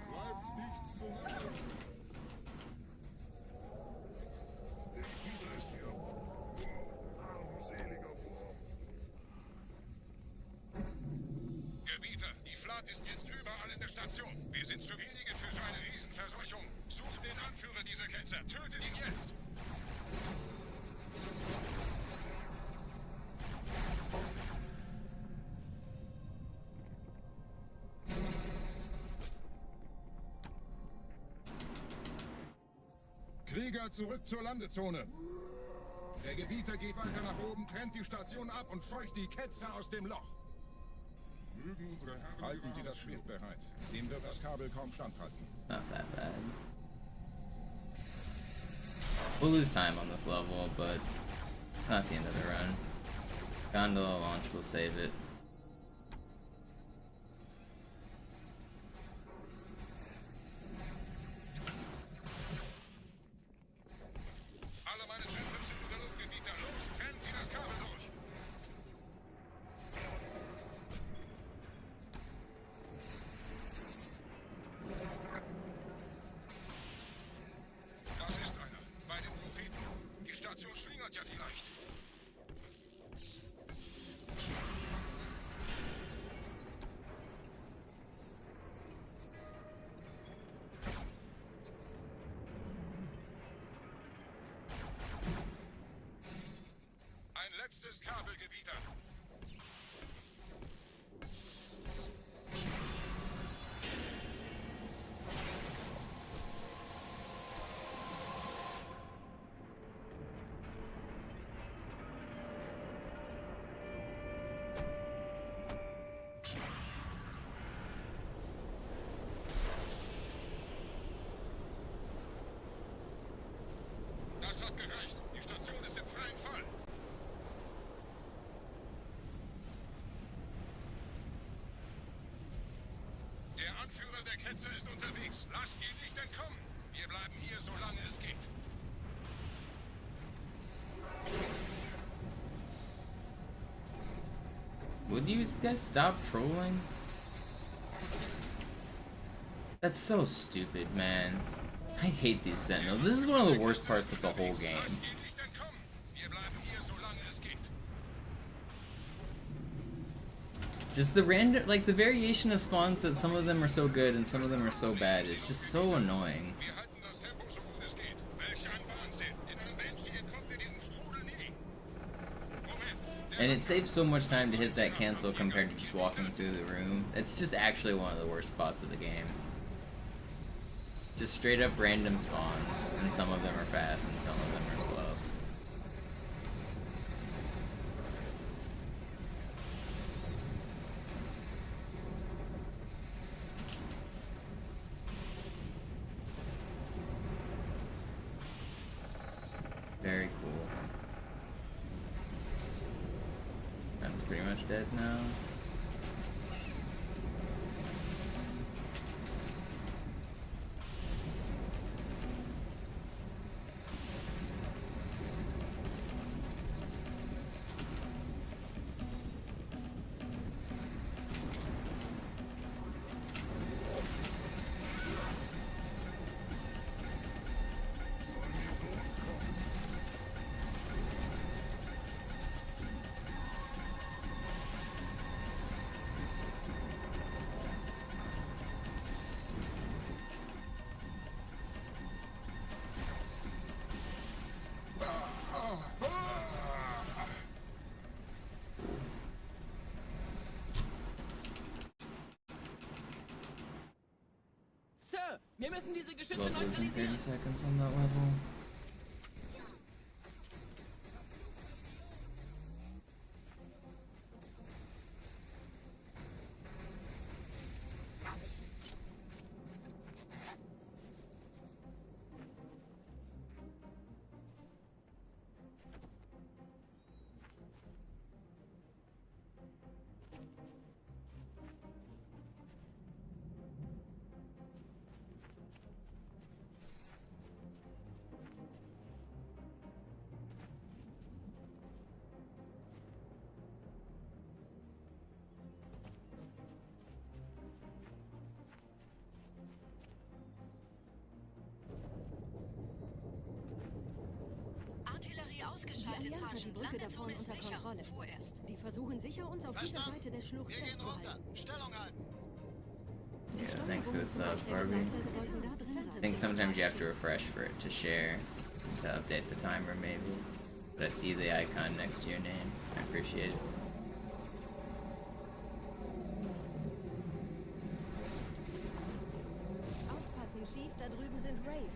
Bleibt nicht Scarab ist jetzt überall in der Station. Wir sind zu wenige für so eine Riesenverseuchung. Sucht den Anführer dieser Ketzer. Tötet ihn jetzt. Krieger, zurück zur Landezone. Der Gebieter geht weiter nach oben, trennt die Station ab und scheucht die Ketzer aus dem Loch. Mögen unsere Herren Halten Sie das Schwert bereit. Dem wird das Kabel kaum standhalten. Not that bad. We'll lose time on this level, but it's not the end of the run. Gondola launch will save it. Alle meine Treffer sind über Luftgebieter. Los, trennen Sie das Kabel durch. Das ist einer. Bei den Propheten. Die Station schlingert ja vielleicht. Ein letztes Kabelgebieter. Das hat gereicht. Die Station ist im freien Fall. Der Anführer der Ketzer ist unterwegs. Lasst ihn nicht entkommen. Wir bleiben hier, solange es geht. Would you guys stop trolling? That's so stupid, man. I hate these sentinels. This is one of the worst parts of the whole game. Lasst ihn nicht entkommen. Wir bleiben hier, solange es geht. Just the random, like the variation of spawns that some of them are so good and some of them are so bad is just so annoying. Wir halten das Tempo so gut es geht. Welch ein Wahnsinn. In einem Banshee entkommt ihr diesem Strudel nie. Moment. And it saves so much time to hit that cancel compared to just walking through the room. It's just actually one of the worst spots of the game. Just straight up random spawns, and some of them are fast and some of them are slow. Very cool. That's pretty much dead now. Sir, wir müssen diese Geschütze Well, losing 30 neutralisieren. seconds on that level. Artillerie Die ausgeschaltet, Allianz hat die Sergeant. Brücke da vorne Landezone ist unter sicher. Kontrolle. Vorerst. Die versuchen sicher, uns auf dieser Seite der Schlucht festzuhalten. Stellung halten. Yeah, thanks for the sub, Barbie. I think sometimes you have to refresh for it to share, to update the timer maybe. But I see the icon next to your name. I appreciate it. Aufpassen, Chief, da drüben sind Wraith.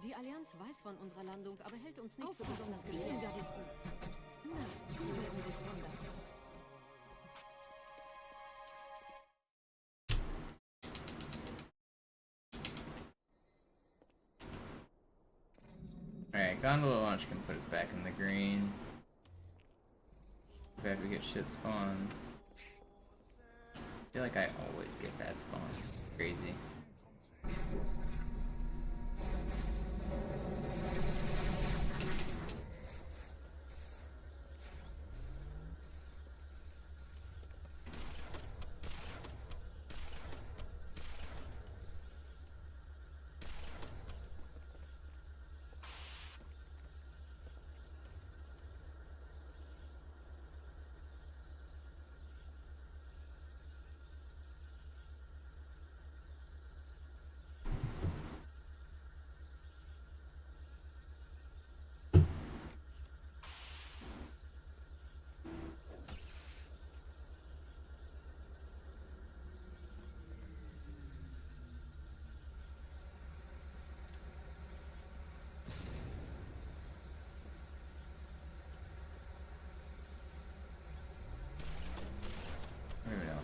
Die Allianz weiß von unserer Landung, aber hält uns nicht für besonders gefährlich. Gardisten. Na, die werden sich wundern. Alright, gondola launch can put us back in the green. Too bad we get shit spawns. I feel like I always get bad spawns. Crazy.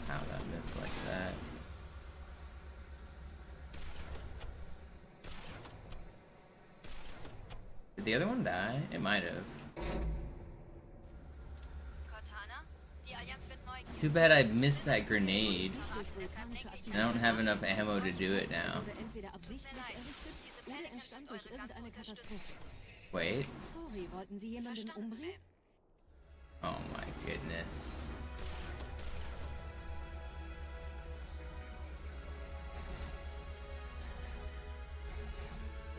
How that missed like that. Did the other one die? It might have. Too bad I missed that grenade. I don't have enough ammo to do it now. Wait. Oh my goodness.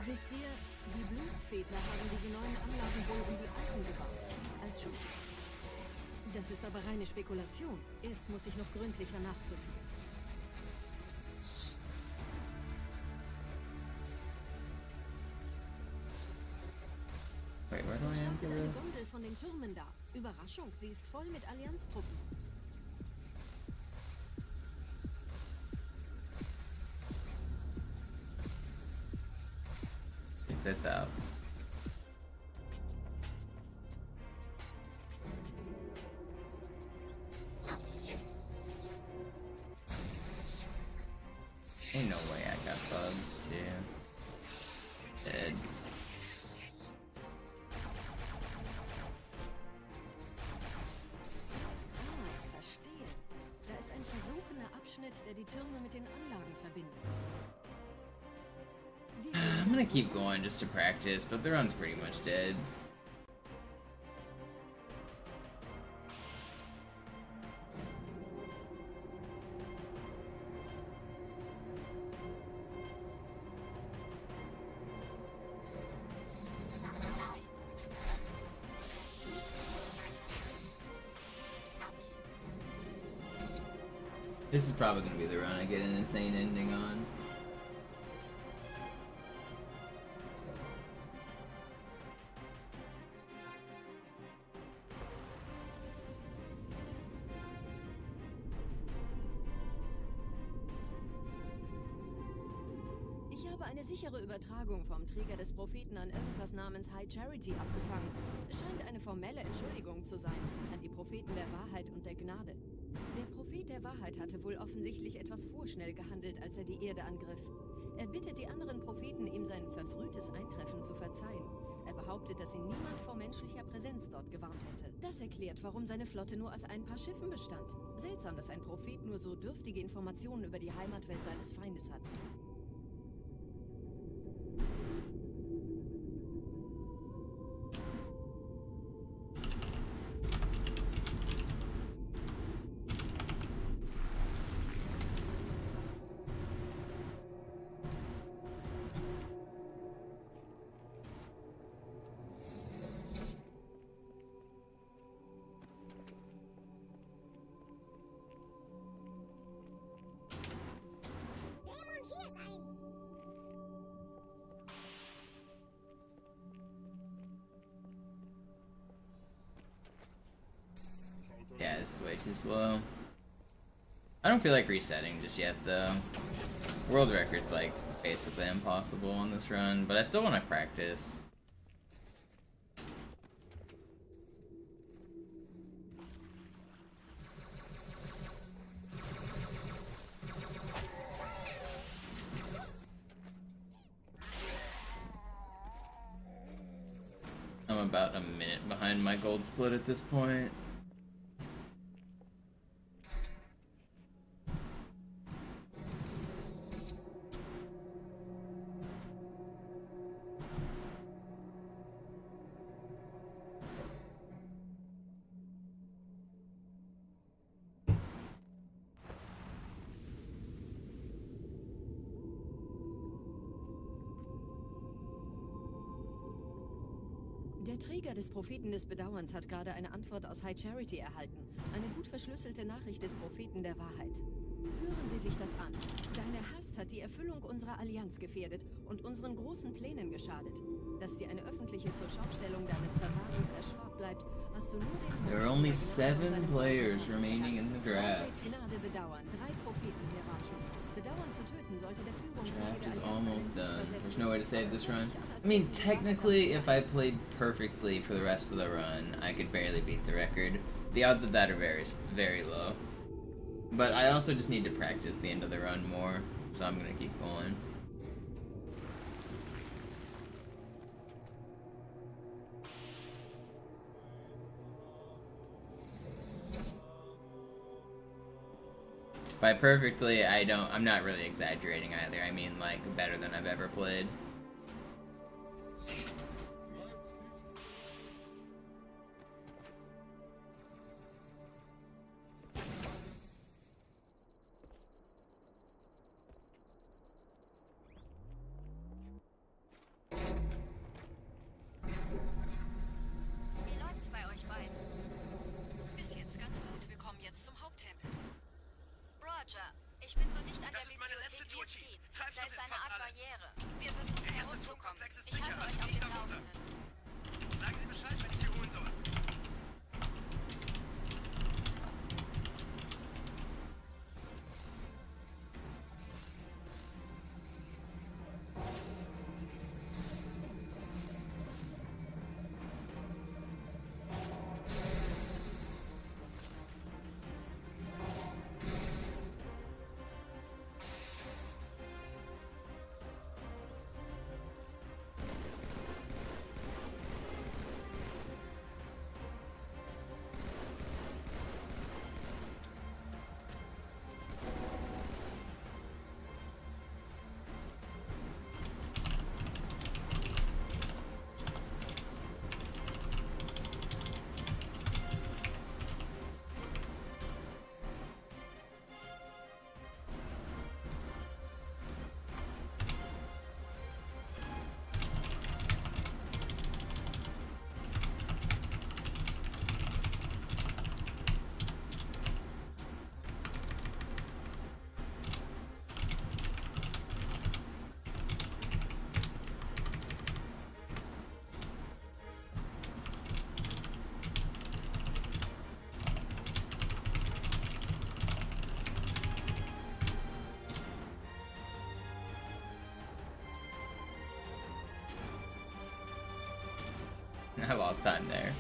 Wisst ihr, die Blutsväter haben diese neuen Anlagen wohl um die Alten gebaut. Als Schutz. Das ist aber reine Spekulation. Erst muss ich noch gründlicher nachprüfen. Wait, where do I enter Eine this? Gondel von den Türmen da. Überraschung, sie ist voll mit Allianztruppen. Check this out. Ain't no way I got bugs too. Dead. Verstehe. Da ist ein versunkener Abschnitt, der die Türme mit den Anlagen verbindet. I'm gonna keep going just to practice, but the run's pretty much dead. This is probably gonna be the run I get an insane ending on. Ich habe eine sichere Übertragung vom Träger des Propheten an irgendwas namens High Charity abgefangen. Es scheint eine formelle Entschuldigung zu sein an die Propheten der Wahrheit und der Gnade. Der Prophet der Wahrheit hatte wohl offensichtlich etwas vorschnell gehandelt, als er die Erde angriff. Er bittet die anderen Propheten, ihm sein verfrühtes Eintreffen zu verzeihen. Er behauptet, dass ihn niemand vor menschlicher Präsenz dort gewarnt hätte. Das erklärt, warum seine Flotte nur aus ein paar Schiffen bestand. Seltsam, dass ein Prophet nur so dürftige Informationen über die Heimatwelt seines Feindes hat. Yeah, this is way too slow. I don't feel like resetting just yet, though. World record's like basically impossible on this run, but I still want to practice. I'm about a minute behind my gold split at this point. Der Träger des Propheten des Bedauerns hat gerade eine Antwort aus High Charity erhalten. Eine gut verschlüsselte Nachricht des Propheten der Wahrheit. Hören Sie sich das an. Deine Hast hat die Erfüllung unserer Allianz gefährdet und unseren großen Plänen geschadet. Dass dir eine öffentliche Zurschaustellung deines Versagens erspart bleibt, hast du nur den... There are only 7 players remaining in the draft. Gnade bedauern. 3 Prophetenhierarchen. Bedauern zu töten sollte der Führungsriege Draft is der Allianz almost einen done. Sieg There's versetzen. no way to save this run. I mean, technically, if I played perfectly for the rest of the run, I could barely beat the record. The odds of that are very, very low. But I also just need to practice the end of the run more, so I'm gonna keep going. By perfectly, I'm not really exaggerating either. I mean, like, better than I've ever played. Wie läuft's bei euch beiden? Bis jetzt ganz gut. Wir kommen jetzt zum Haupttempel. Roger, ich bin so dicht an der Bibliothek, wie es geht. Da ist eine Art Barriere. Wir versuchen herunterzukommen. Ich halte euch auf dem Laufenden. Sagen Sie Bescheid, wenn ich Sie holen soll. I lost time there.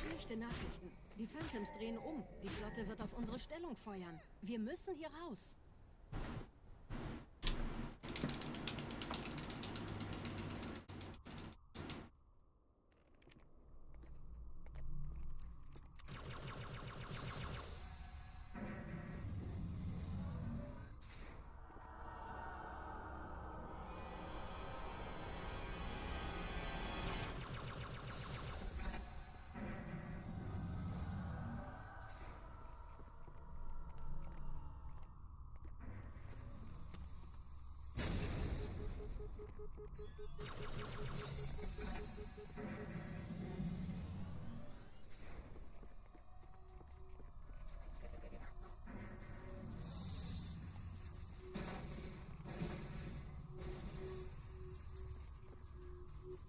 Schlechte Nachrichten. Die Phantoms drehen um. Die Flotte wird auf unsere Stellung feuern. Wir müssen hier raus.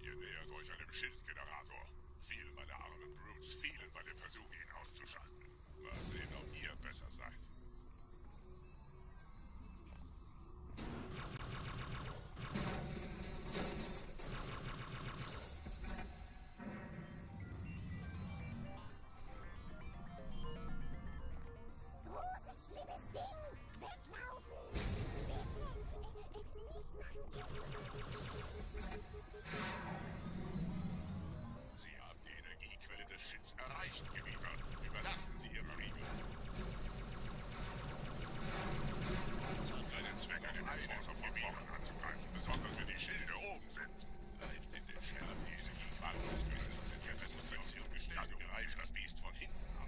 Ihr nähert euch einem Schildgenerator. Viele meiner armen Brutes fielen bei dem Versuch, ihn auszuschalten. Mal sehen, ob ihr besser seid. Sie haben die Energiequelle des Shits erreicht, Gebieter. Überlassen Sie Ihre Riegel. Keinen Zweck, eine Einheit auf Gebieter anzugreifen, besonders wenn die Schilde oben sind. Bleibt in der Scarab diese Gefahren des Gewissens sind Resistenzierung gestellt. Dann greift das Biest von hinten an.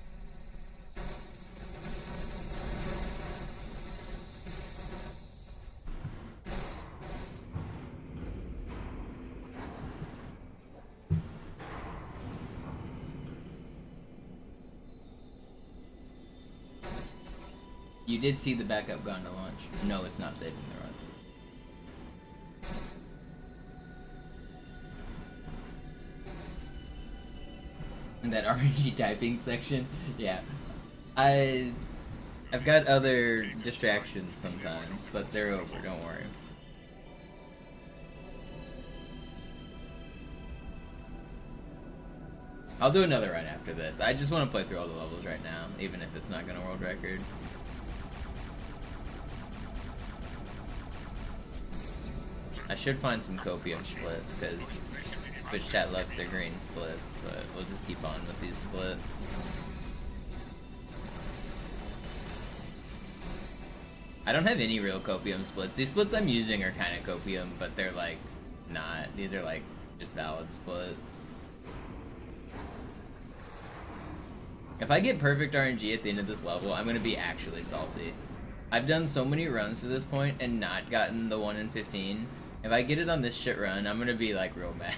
You did see the backup gun to launch. No, it's not saving the run. And that RNG typing section, yeah. I've got other distractions sometimes, but they're over, don't worry. I'll do another run after this. I just want to play through all the levels right now, even if it's not gonna world record. I should find some copium splits, because Twitch chat loves their green splits, but we'll just keep on with these splits. I don't have any real copium splits. These splits I'm using are kind of copium, but they're like not. These are like just valid splits. If I get perfect RNG at the end of this level, I'm gonna be actually salty. I've done so many runs to this point and not gotten the 1 in 15. If I get it on this shit run, I'm gonna be like real mad.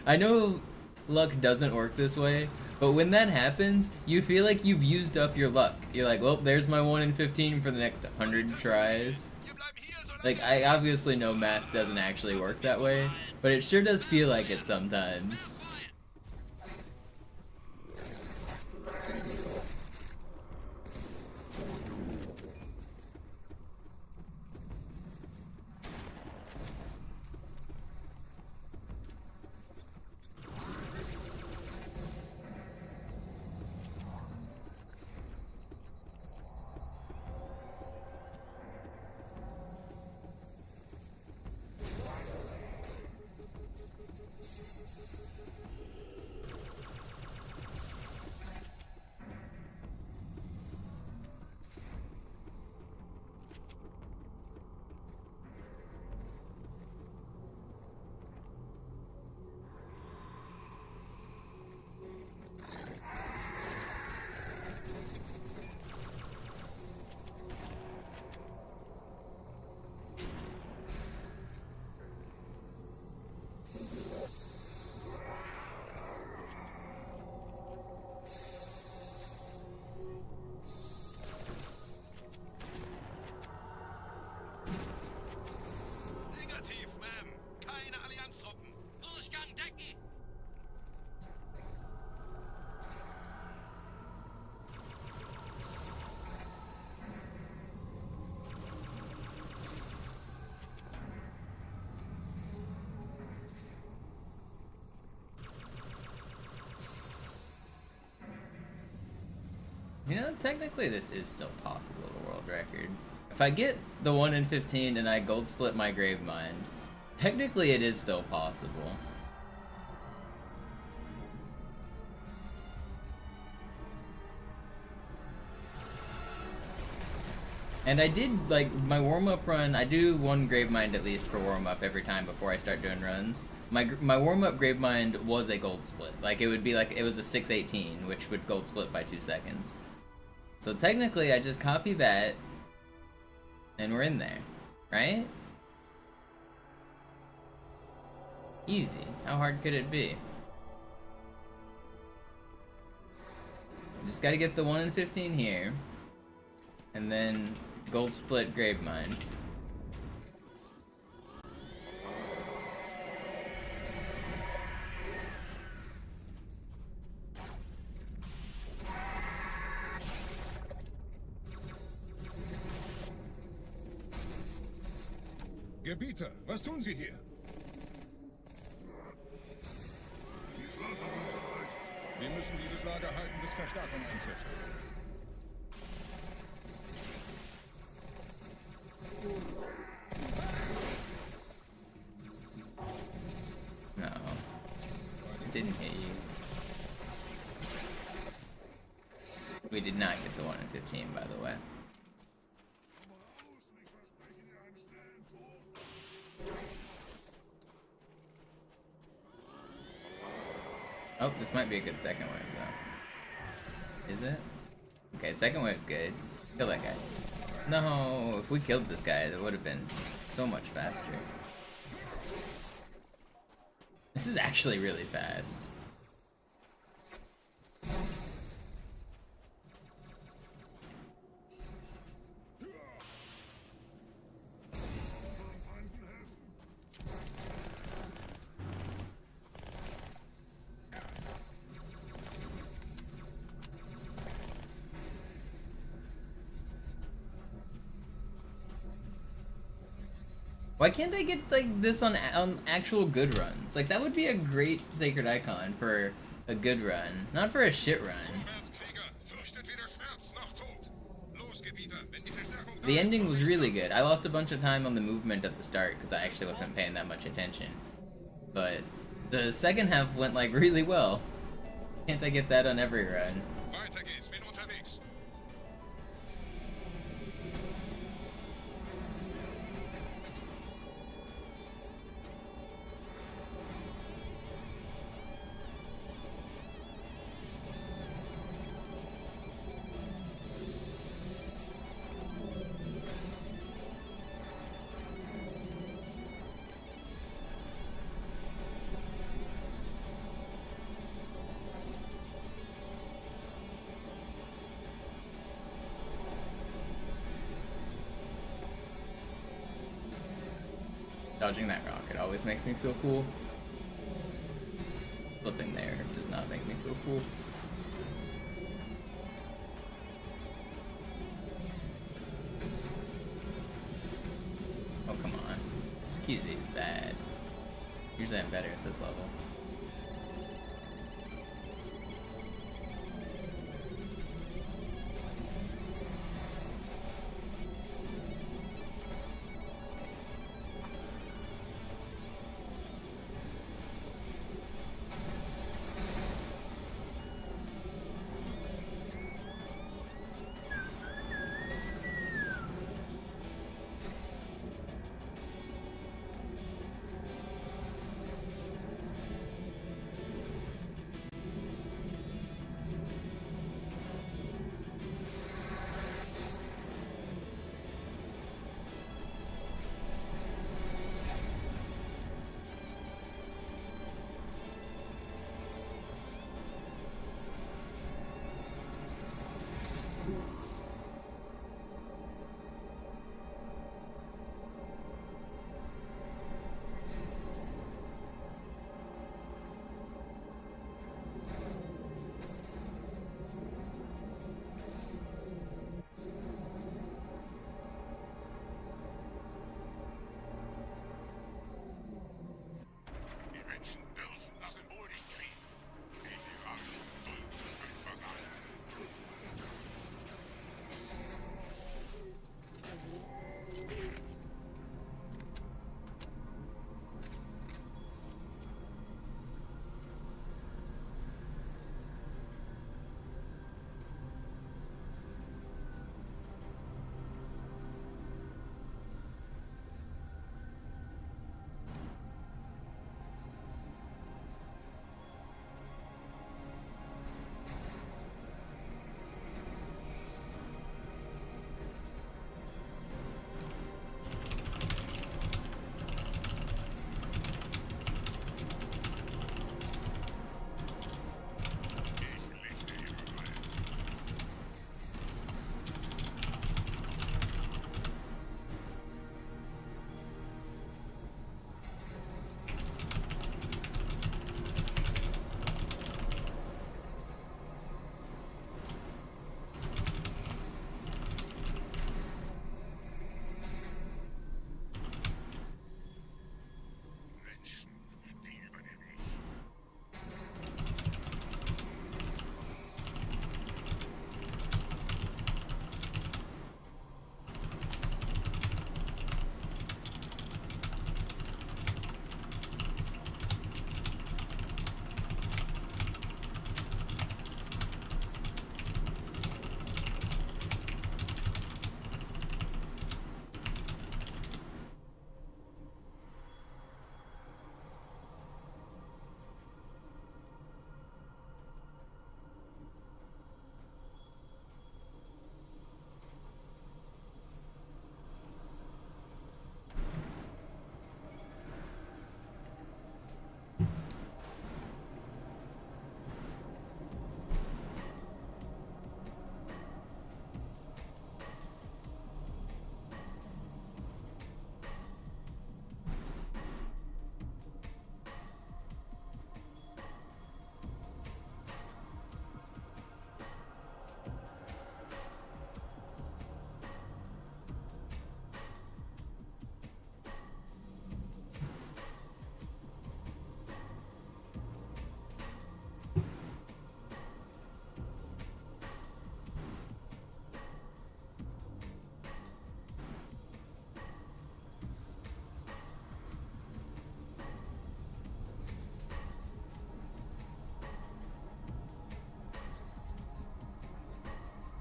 I know luck doesn't work this way, but when that happens, you feel like you've used up your luck. You're like, well, there's my 1 in 15 for the next 100 tries. Like, I obviously know math doesn't actually work that way, but it sure does feel like it sometimes. technically this is still possible, the world record. If I get the 1 in 15 and I gold split my grave mine, technically it is still possible. And I did, like, my warm-up run, I do one grave mine at least for warm-up every time before I start doing runs. My warm-up grave mine was a gold split. Like, it would be like, it was a 618, which would gold split by 2 seconds. So technically, I just copy that, and we're in there, right? Easy. How hard could it be? Just gotta get the 1 in 15 here, and then gold split grave mine. Gebieter, was tun Sie hier? Wir müssen dieses Lager halten, bis Verstärkung eintrifft. No. It didn't hit you. We did not get the 1 in 15, by the way. Oh, this might be a good second wave, though. Is it? Okay, second wave's good. Kill that guy. No, if we killed this guy, that would have been so much faster. This is actually really fast. Why can't I get like this on actual good runs? Like that would be a great sacred icon for a good run, not for a shit run. The ending was really good. I lost a bunch of time on the movement at the start because I actually wasn't paying that much attention. But the second half went like really well. Can't I get that on every run? Dodging that rocket always makes me feel cool. Flipping there does not make me feel cool. Oh, come on. This QZ is bad. Usually I'm better at this level.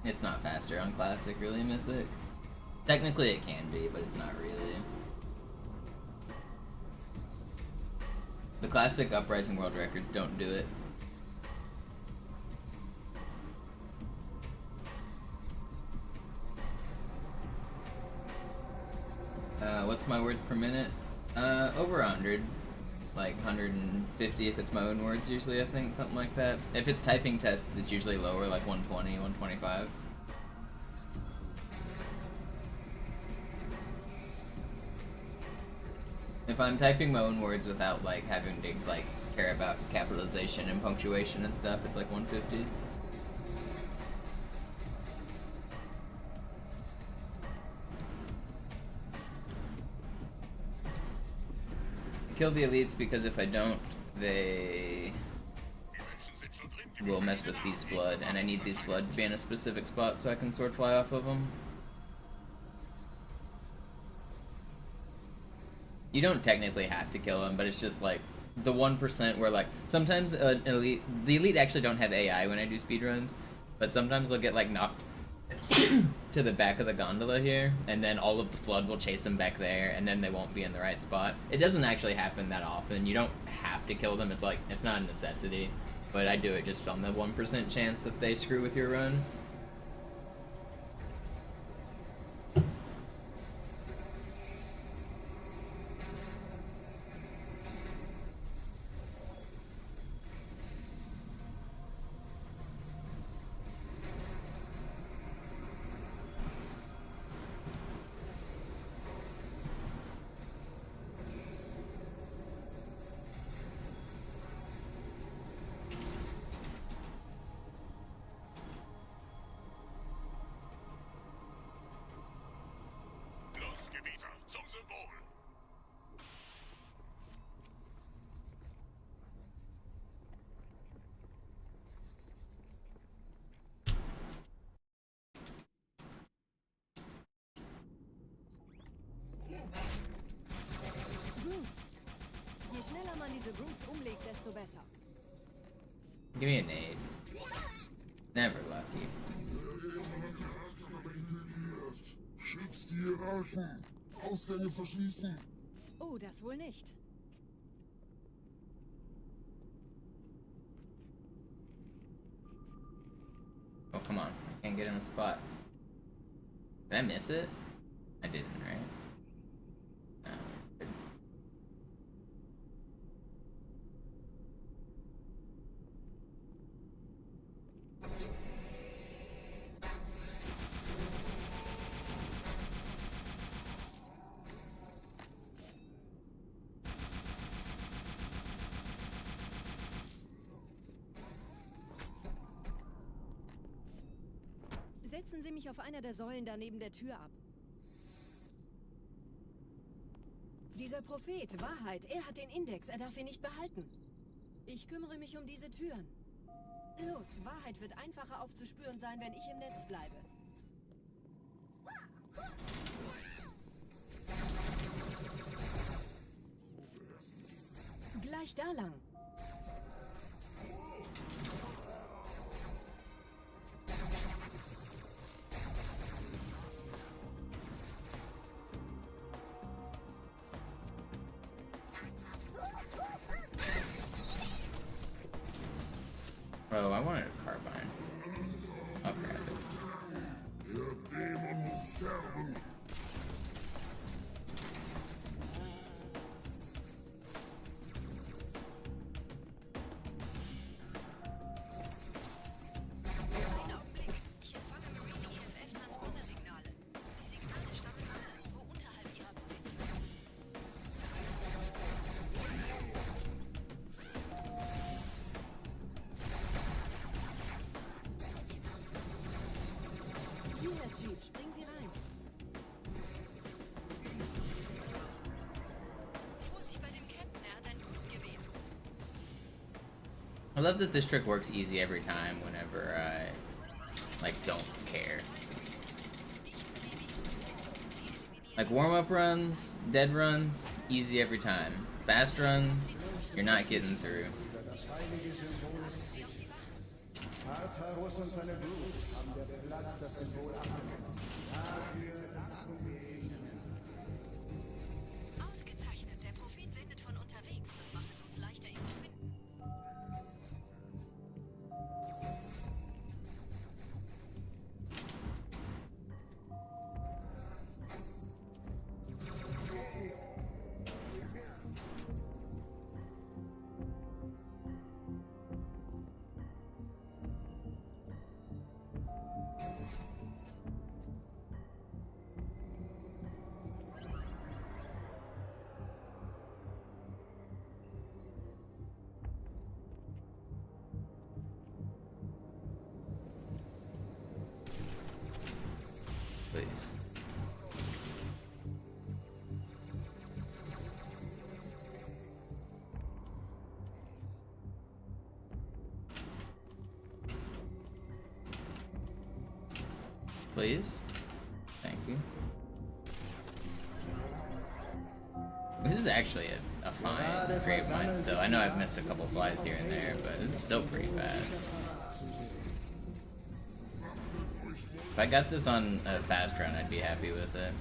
It's not faster on Classic, really, Mythic. Technically it can be, but it's not really. The Classic Uprising World Records don't do it. What's my words per minute? Over 100. Like 150 if it's my own words usually, I think, something like that. If it's typing tests, it's usually lower, like 120, 125. If I'm typing my own words without like having to like care about capitalization and punctuation and stuff, it's like 150. Kill the elites because if I don't, they will mess with Beast Flood, and I need Beast Flood to be in a specific spot so I can sword fly off of them. You don't technically have to kill them, but it's just like the 1% where like sometimes the elite actually don't have AI when I do speedruns, but sometimes they'll get like knocked to the back of the gondola here, and then all of the flood will chase them back there, and then they won't be in the right spot. It doesn't actually happen that often. You don't have to kill them. It's like, it's not a necessity, but I do it just on the 1% chance that they screw with your run. Zum Symbol. Je schneller man diese Roots umlegt, desto besser. Give me a nade. Never lucky. Schützt die Hierarchen! Ausgänge verschließen! Oh, das wohl nicht. Oh, come on. I can't get in the spot. Did I miss it? I didn't, right? No. Setzen Sie mich auf einer der Säulen da neben der Tür ab. Dieser Prophet, Wahrheit, er hat den Index, er darf ihn nicht behalten. Ich kümmere mich um diese Türen. Los, Wahrheit wird einfacher aufzuspüren sein, wenn ich im Netz bleibe. Gleich da lang. Oh, I wanted a carbine. I'll grab it. Einen Augenblick. Ich empfange Marine EFF-Transponder-Signale. Die Signale stammen von irgendwo unterhalb ihrer Position. Hier, Herr Chief, springen Sie rein. Vorsicht bei dem Captain, er hat ein Blutgewehr. I love that this trick works easy every time whenever I, like, don't care. Like, warm-up runs, dead runs, easy every time. Fast runs, you're not getting through. Tartarus und seine Brutes haben der Platt das Symbol abgenommen. Dafür danken wir ihnen. Ausgezeichnet. Der Prophet sendet von unterwegs. Das macht es uns leichter, ihn zu finden. Please. Please? Thank you. This is actually a fine grave mine still. I know I've missed a couple flies here and there, but this is still pretty fast. If I got this on a fast run, I'd be happy with it.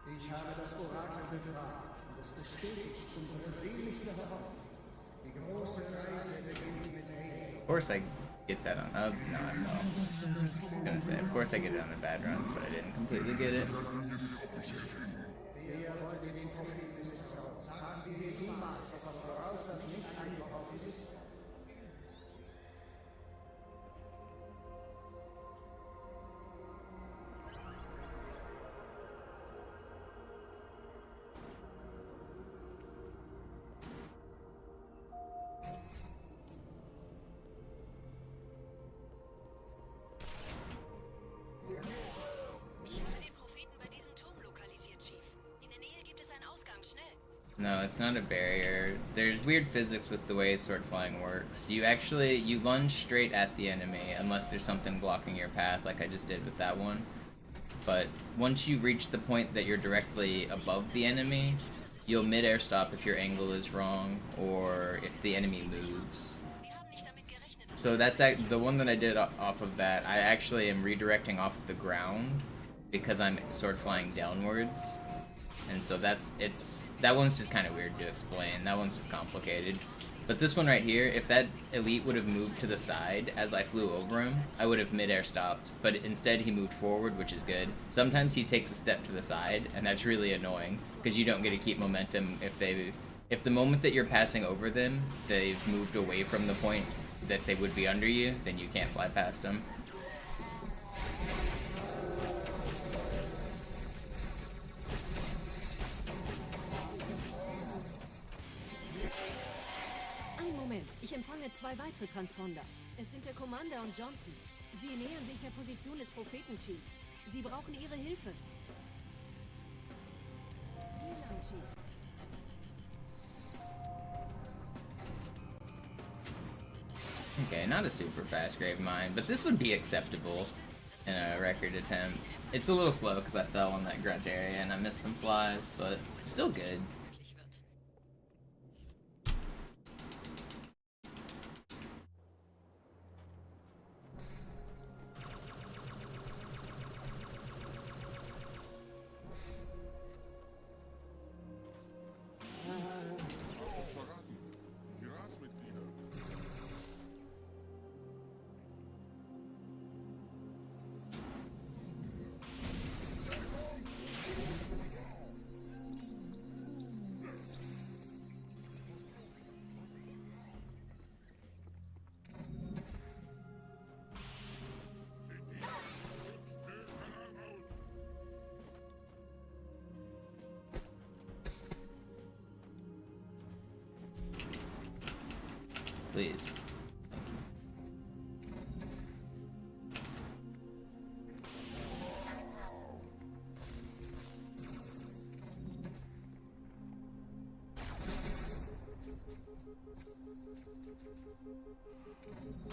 Ich habe das Orakel befragt und es bestätigt unsere sehnlichste Hoffnung. Die große Reise beginnt mit Halo. Of course I get that on. Oh, no, I was gonna say, of course I get it on a bad run, but I didn't completely get it. Wir wollten den Propheten misstrauen. Haben wir jemals etwas voraus, das nicht eingebaut ist? Ich habe den Propheten bei diesem Turm lokalisiert, Chief. In der Nähe gibt es einen Ausgang. Schnell. No, it's not a barrier. There's weird physics with the way sword flying works. You lunge straight at the enemy unless there's something blocking your path, like I just did with that one. But once you reach the point that you're directly above the enemy, you'll mid-air stop if your angle is wrong or if the enemy moves. So that's the one that I did off of that. I actually am redirecting off of the ground because I'm sword flying downwards. And so that one's just kind of weird to explain. That one's just complicated. But this one right here, if that elite would have moved to the side as I flew over him, I would have mid-air stopped. But instead he moved forward, which is good. Sometimes he takes a step to the side, and that's really annoying, because you don't get to keep momentum if the moment that you're passing over them, they've moved away from the point that they would be under you, then you can't fly past them. Moment, ich empfange 2 weitere Transponder. Es sind der Commander und Johnson. Sie nähern sich der Position des Propheten, Chief. Sie brauchen Ihre Hilfe. Wie lang, Chief? Okay, not a super fast grave mine, but this would be acceptable in a record attempt. It's a little slow because I fell on that grunt area and I missed some flies, but still good. Please. Thank you.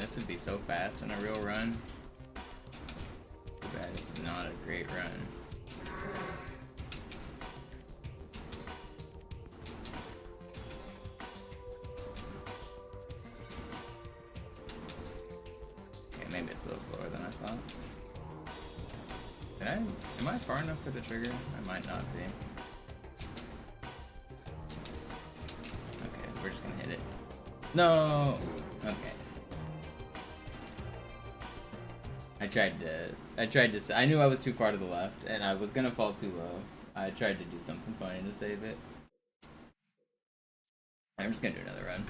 this would be so fast in a real run. Too bad it's not a great run. Okay, maybe it's a little slower than I thought. Am I far enough for the trigger? I might not be. Okay, we're just gonna hit it. No! Okay. I knew I was too far to the left, and I was gonna fall too low. I tried to do something funny to save it. I'm just gonna do another run.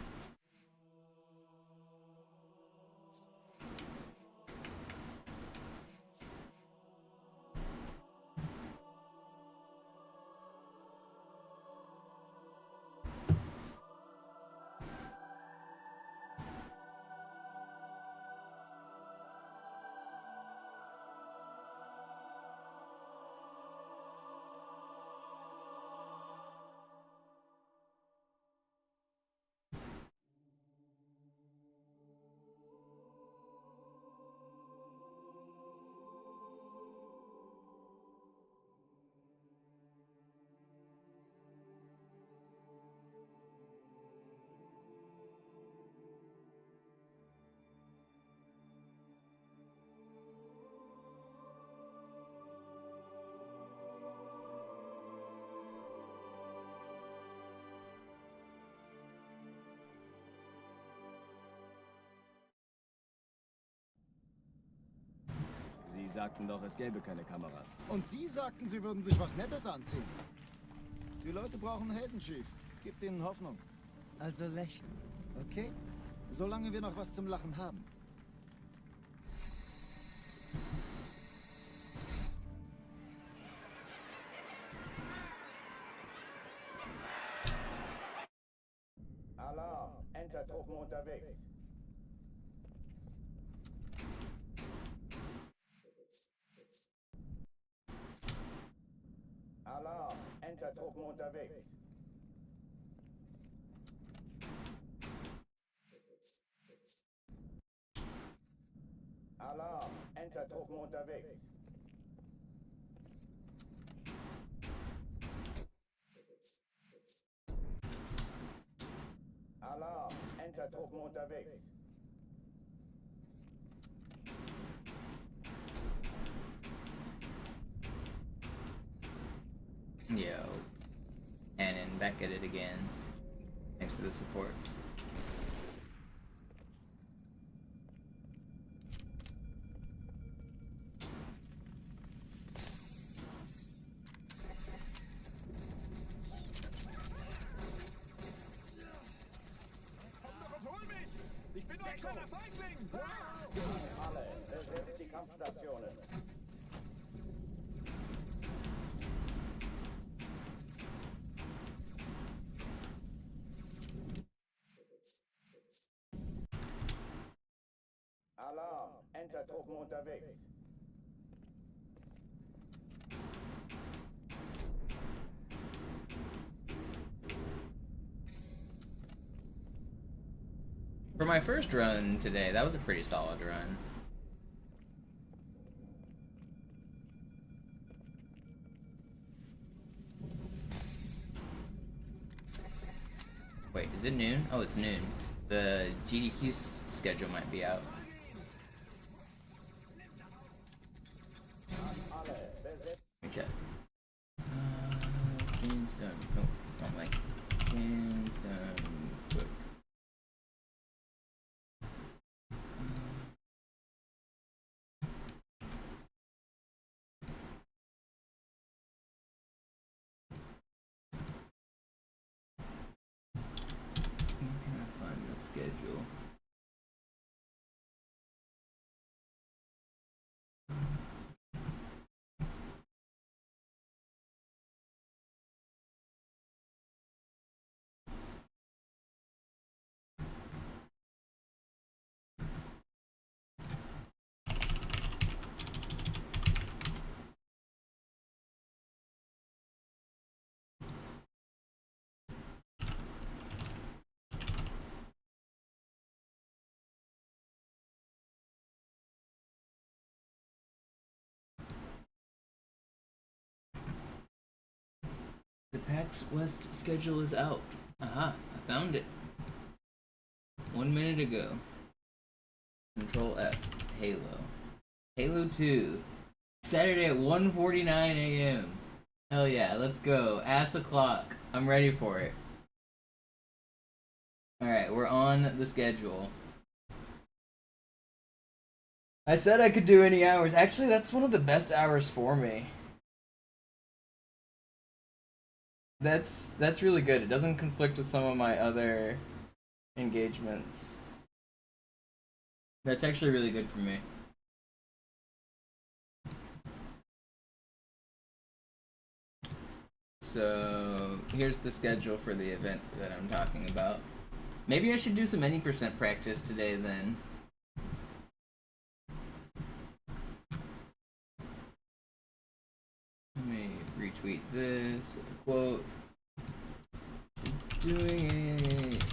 Sie sagten doch, es gäbe keine Kameras. Und Sie sagten, Sie würden sich was Nettes anziehen. Die Leute brauchen Helden, Chief. Gebt ihnen Hoffnung. Also lächeln, okay? Solange wir noch was zum Lachen haben. Alarm! Entertruppen unterwegs. Alarm! Entertruppen unterwegs. Alarm! Entertruppen unterwegs. Alarm! Entertruppen unterwegs. Yo. Cannon, back at it again. Thanks for the support. Ich bin nur ein kleiner Feigling! Alle, besetzt die Kampfstationen. Alarm! Entertruppen unterwegs. For my first run today, that was a pretty solid run. Wait, is it noon? Oh, it's noon. The GDQ schedule might be out. Let me check. Game's done. Oh, wrong way. Game's done. Quick. Where can I find the schedule? The PAX West schedule is out. Aha, I found it. 1 minute ago. Control F. Halo. Halo 2. Saturday at 1:49 a.m. Hell yeah, let's go. Ass o'clock. I'm ready for it. Alright, we're on the schedule. I said I could do any hours. Actually, that's one of the best hours for me. That's really good. It doesn't conflict with some of my other engagements. That's actually really good for me. So here's the schedule for the event that I'm talking about. Maybe I should do some any percent practice today then. Let me retweet this with a quote. Doing it.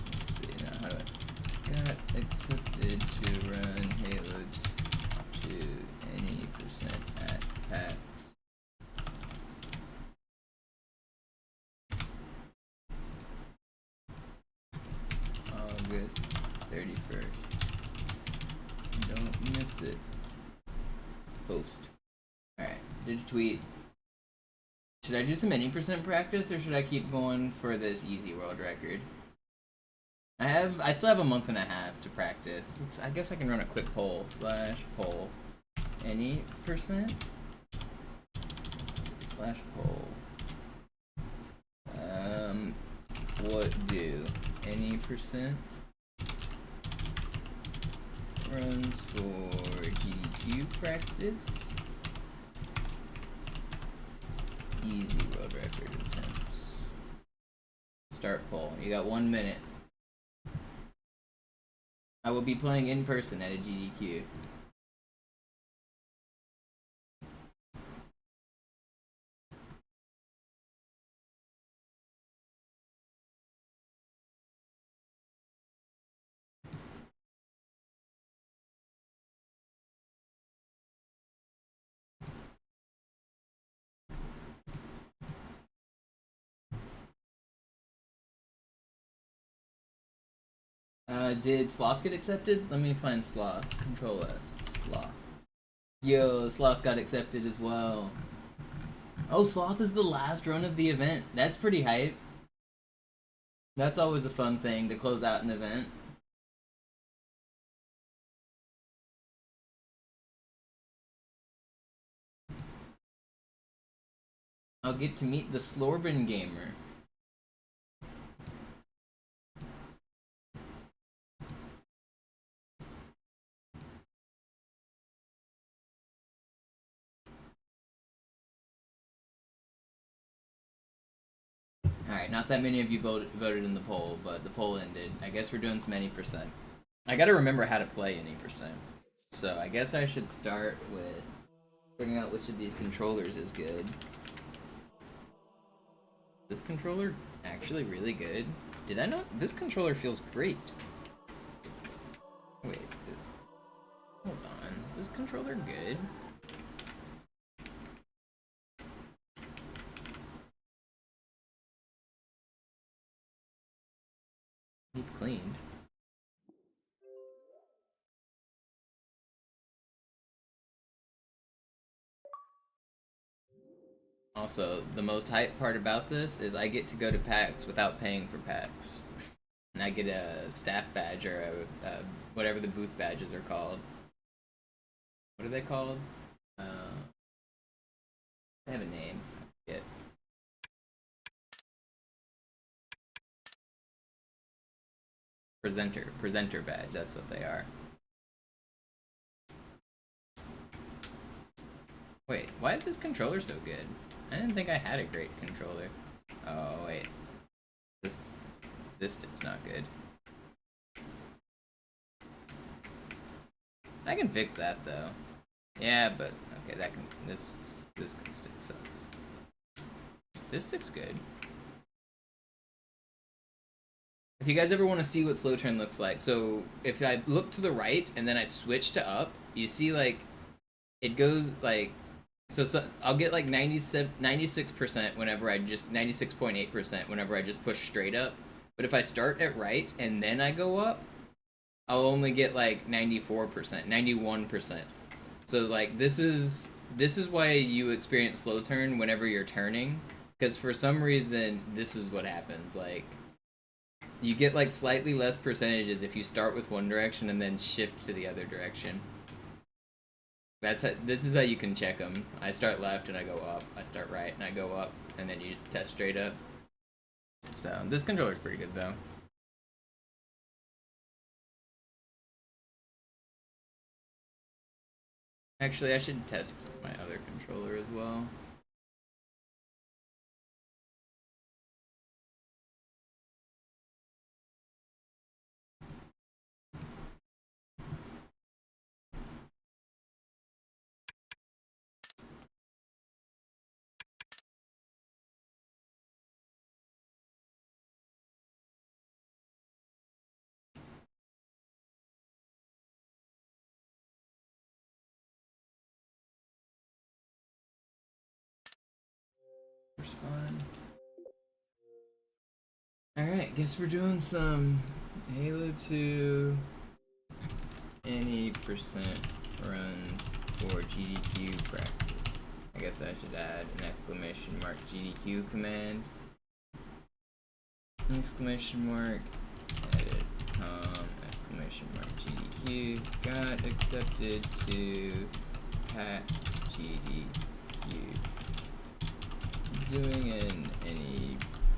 Let's see now. How do I got accepted to run Halo to any percent at PAX. August 31st. Don't miss it. Post. Alright, did a tweet. Should I do some any percent practice or should I keep going for this easy world record? I still have a month and a half to practice. I guess I can run a quick poll. /poll. Any percent? Let's see, /poll. What do any percent runs for GDQ practice? Easy world record attempts. Start poll. You got 1 minute. I will be playing in person at a GDQ. Did Sloth get accepted? Let me find Sloth. Control F. Sloth. Yo, Sloth got accepted as well. Oh, Sloth is the last run of the event. That's pretty hype. That's always a fun thing to close out an event. I'll get to meet the Slorben gamer. Alright, not that many of you voted in the poll, but the poll ended. I guess we're doing some any percent. I gotta remember how to play any percent. So I guess I should start with figuring out which of these controllers is good. This controller actually really good. Did I not? This controller feels great. Wait, hold on. Is this controller good? It's cleaned. Also, the most hype part about this is I get to go to PAX without paying for PAX. And I get a staff badge or whatever the booth badges are called. What are they called? They have a name. I forget. Presenter badge, that's what they are. Wait, why is this controller so good? I didn't think I had a great controller. Oh, wait. This stick's not good. I can fix that, though. Yeah, but, okay, this stick sucks. This stick's good. If you guys ever want to see what slow turn looks like, so if I look to the right and then I switch to up, you see, like, it goes, like, So I'll get like 96% whenever I just 96.8% whenever I just push straight up. But if I start at right and then I go up, I'll only get like 94%, 91%. So like this is why you experience slow turn whenever you're turning, because for some reason this is what happens. Like you get like slightly less percentages if you start with one direction and then shift to the other direction. This is how you can check them. I start left and I go up. I start right and I go up, and then you test straight up. So this controller's pretty good though. Actually, I should test my other controller as well. It's fine. Alright, guess we're doing some Halo 2 any percent runs for GDQ practice. I guess I should add an exclamation mark GDQ command. Exclamation mark edit exclamation mark GDQ got accepted to pat GDQ. Doing an any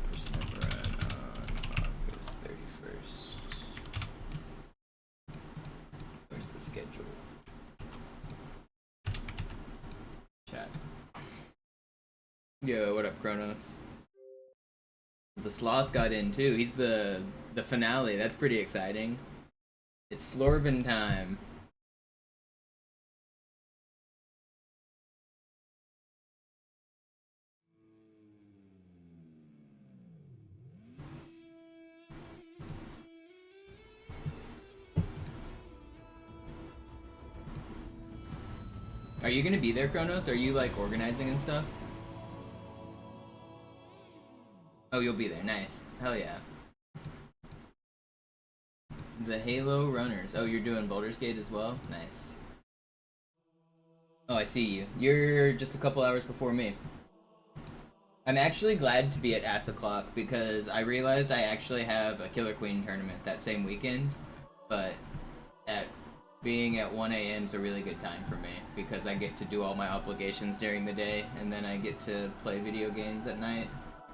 percent run on August 31st. Where's the schedule? Chat. Yo, what up, Kronos? The sloth got in too. He's the finale. That's pretty exciting. It's Slorbin time. Are you gonna be there, Kronos? Are you like organizing and stuff? Oh, you'll be there. Nice. Hell yeah. The Halo runners. Oh, you're doing Baldur's Gate as well? Nice. Oh, I see you. You're just a couple hours before me. I'm actually glad to be at ass o'clock because I realized I actually have a Killer Queen tournament that same weekend, but being at 1 a.m. is a really good time for me because I get to do all my obligations during the day and then I get to play video games at night.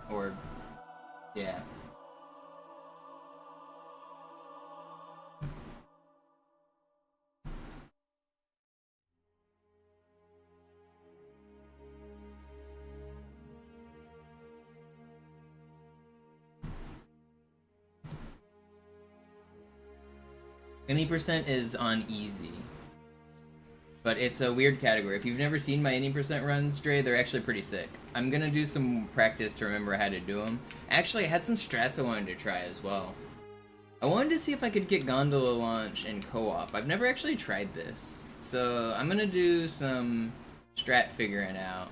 Or, yeah. Any percent is on easy, but it's a weird category. If you've never seen my any percent runs, Dre, they're actually pretty sick. I'm gonna do some practice to remember how to do them. Actually, I had some strats I wanted to try as well. I wanted to see if I could get gondola launch in co-op. I've never actually tried this, so I'm gonna do some strat figuring out.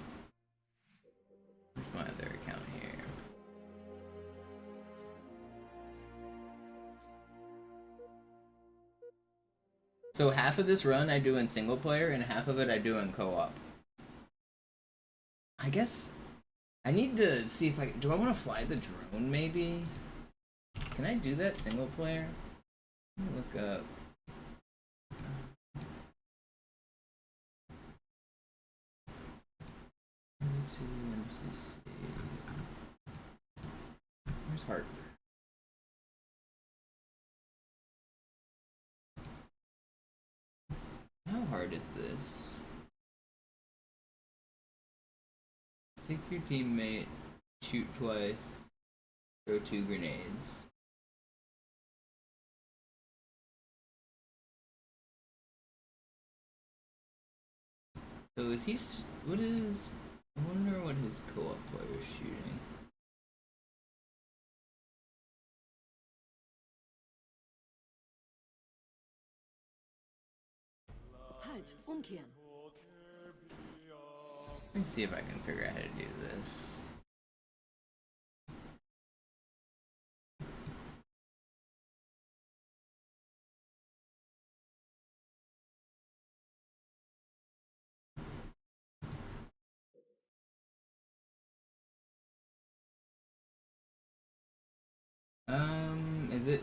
Where's my other account here? So half of this run I do in single player and half of it I do in co-op. I guess I need to see if do I want to fly the drone maybe? Can I do that single player? Let me look up. Where's Hart? How hard is this? Take your teammate, shoot twice, throw 2 grenades. So is he? What is? I wonder what his co-op player is shooting. Halt, umkehren. Let me see if I can figure out how to do this.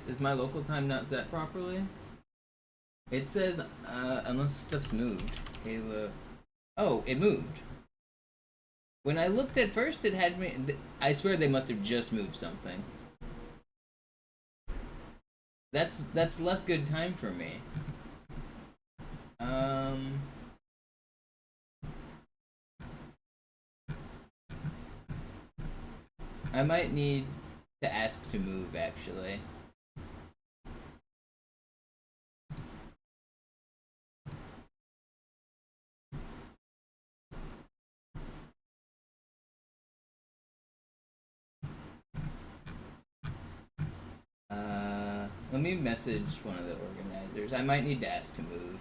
Is my local time not set properly? It says, unless stuff's moved. Halo. Oh, it moved. When I looked at first, it had me. I swear they must have just moved something. That's less good time for me. I might need to ask to move, actually. Let me message one of the organizers. I might need to ask to move.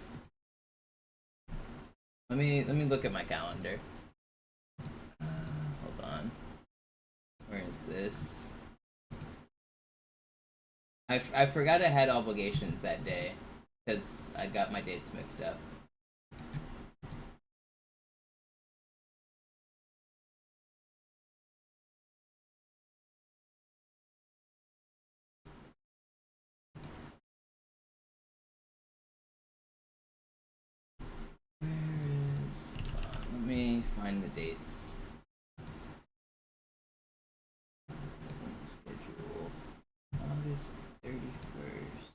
Let me look at my calendar. Hold on. Where is this? I forgot I had obligations that day because I got my dates mixed up. Let me find the dates. Schedule August 31st.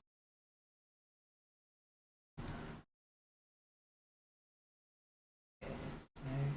Okay, Saturday.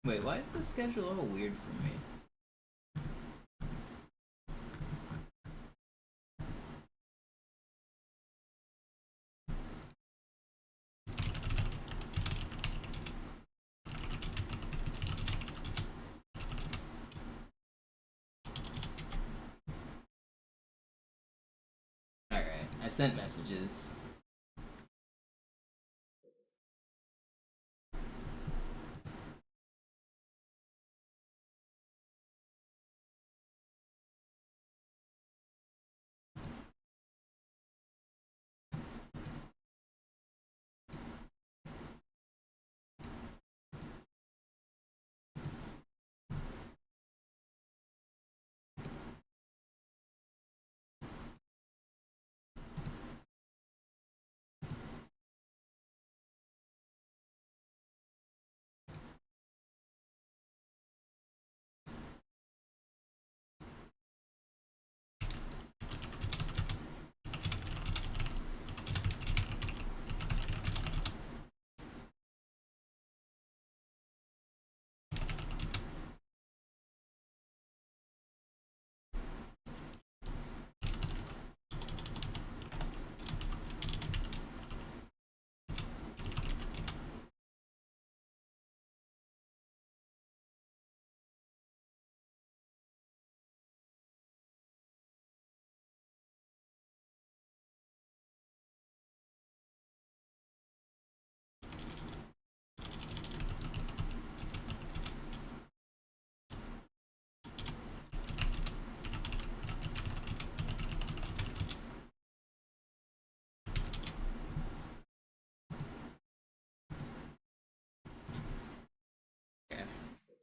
Wait, why is the schedule all weird for me? Alright, I sent messages.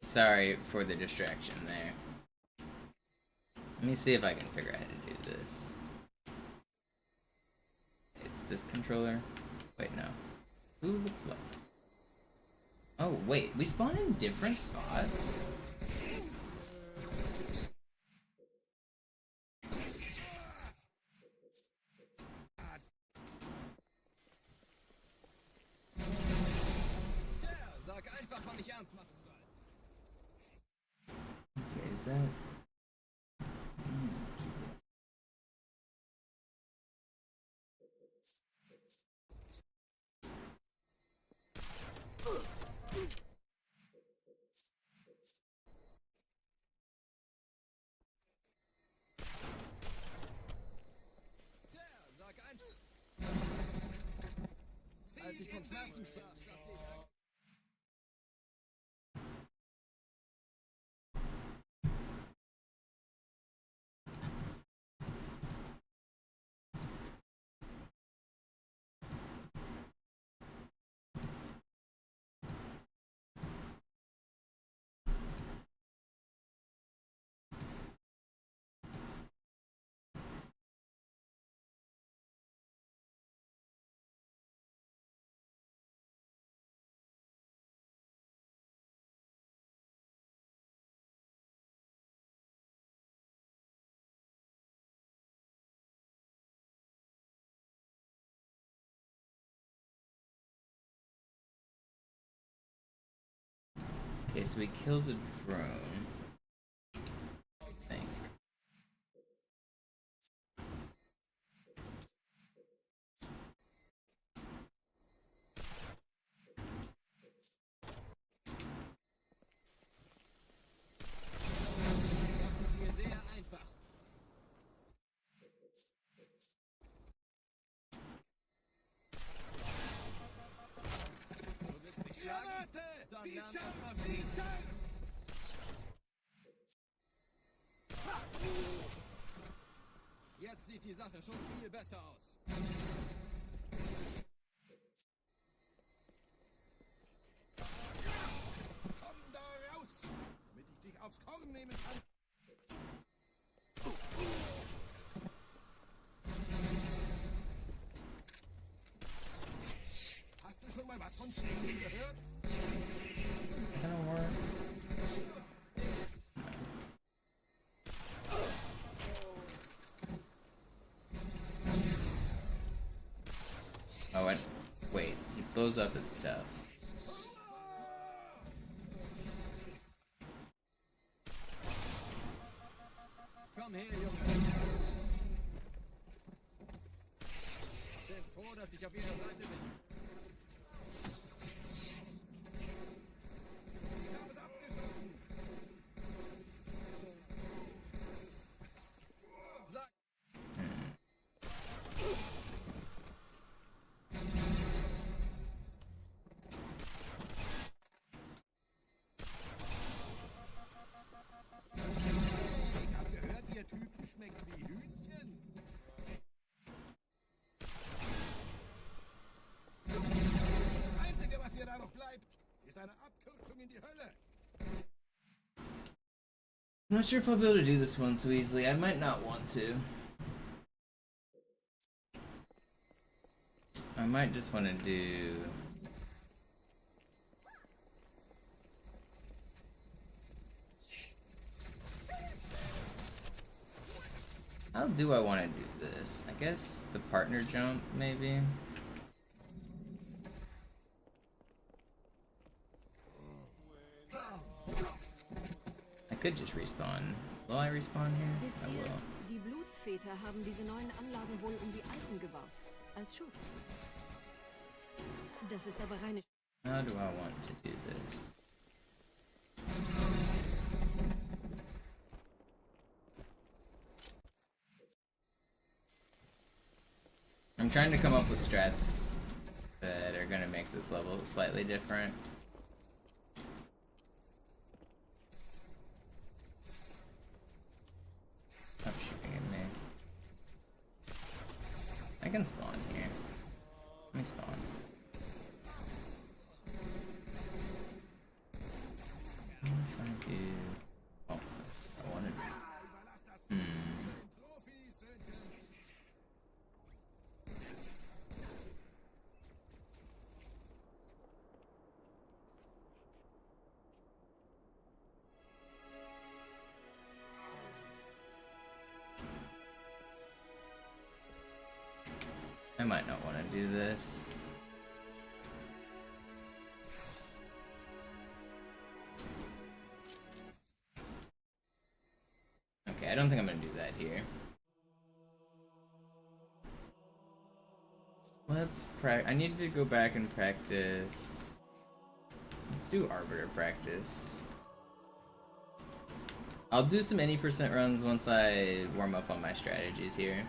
Sorry for the distraction there. Let me see if I can figure out how to do this. It's this controller. Wait, no. Who looks like? Oh, wait. We spawn in different spots? Okay, is that... Als ich vom Schmerzen sprach, dachte ich... Okay, so he kills a drone. I think. Jetzt sieht die Sache schon viel besser aus. Komm da raus, damit ich dich aufs Korn nehmen kann. Hast du schon mal was von Schlägen gehört? Kinda work. Oh, and wait, he blows up his stuff. da noch bleibt, ist eine Abkürzung in die Hölle. I'm not sure if I'll be able to do this one so easily. I might not want to. I might just want to do... How do I want to do this? I guess the partner jump, maybe? I could just respawn. Will I respawn here? Wisst I ihr, will. die Blutsväter haben diese neuen Anlagen wohl um die alten gebaut. Als Schutz. Das ist aber reine... How do I want to do this? I'm trying to come up with strats that are gonna make this level slightly different. Stop shooting at me. I can spawn here. Let me spawn. What if I do... Oh, I wanted... I might not want to do this. Okay, I don't think I'm gonna do that here. I need to go back and practice. Let's do Arbiter practice. I'll do some any percent runs once I warm up on my strategies here.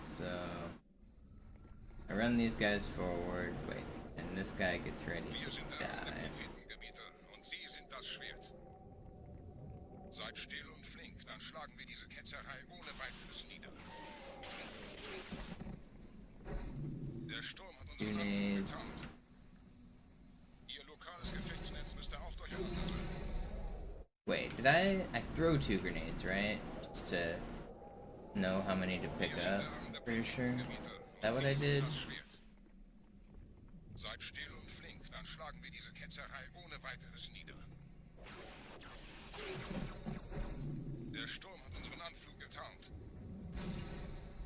So I run these guys forward, wait, and this guy gets ready to die. Und Sie sind das Schwert. Seid still und flink, dann schlagen wir diese Ketzerei ohne weiteres nieder. Der Sturm hat unseren Anflug getarnt. Ihr lokales Gefechtsnetz müsste auch durcheinander sein. Wait, did I throw 2 grenades, right? Just to know how many to pick up, pretty sure. Is that what I did? Seid still und flink, dann schlagen wir diese Ketzerei ohne weiteres nieder. Der Sturm hat unseren Anflug getarnt.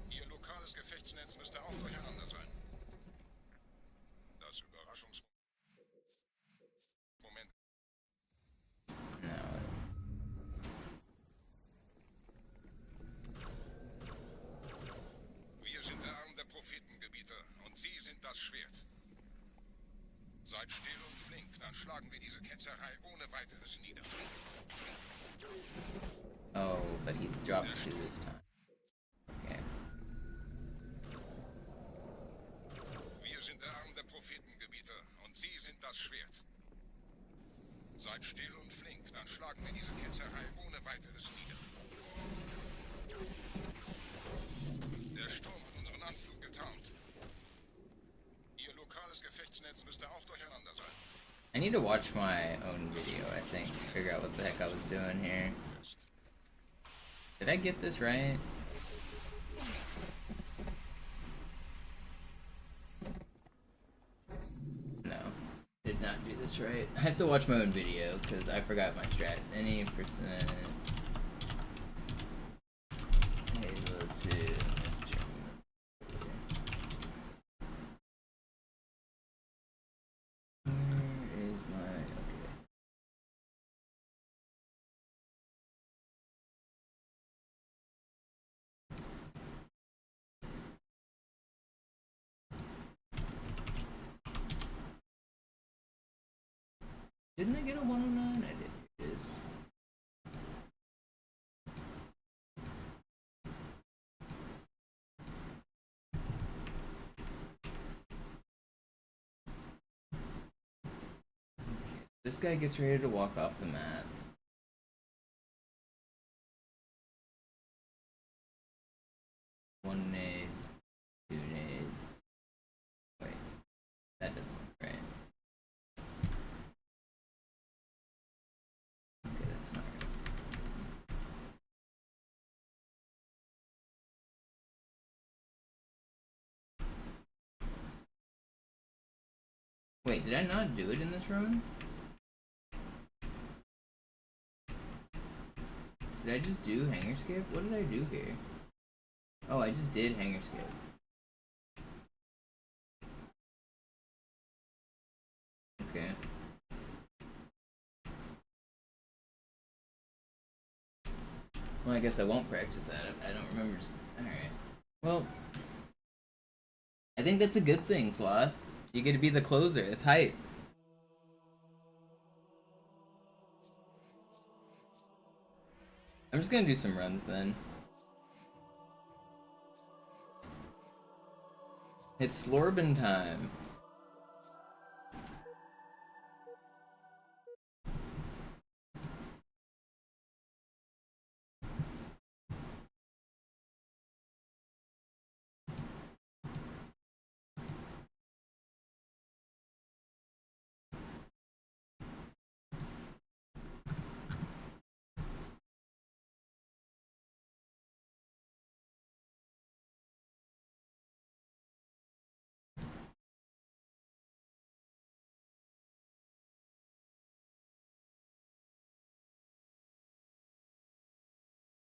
Ihr lokales Gefechtsnetz müsste auch durcheinander sein. Das Überraschungsmoment. Wir sind der Arm der Prophetengebieter und Sie sind das Schwert. Seid still und flink, dann schlagen wir diese Ketzerei ohne weiteres nieder. Oh, but he dropped 2 this time. Okay. Wir sind der Arm der Prophetengebieter und Sie sind das Schwert. Seid still und flink, dann schlagen wir diese Ketzerei ohne weiteres nieder. Der Sturm hat unseren Anflug getarnt. Ihr lokales Gefechtsnetz müsste auch durcheinander sein. I need to watch my own video, I think, to figure out what the heck I was doing here. Did I get this right? No, did not do this right. I have to watch my own video because I forgot my strats. Any percent Halo 2 Mr. Didn't I get a 109? I did. It is. This guy gets ready to walk off the map. One nade, two nades. Wait, that doesn't look right. Okay, that's not right. Wait, did I not do it in this run? Did I just do hanger skip? What did I do here? Oh, I just did hanger skip. Okay. Well, I guess I won't practice that. I don't remember. Alright. Well, I think that's a good thing, Sloth. You get to be the closer. It's hype. I'm just gonna do some runs then. It's Slorbin time.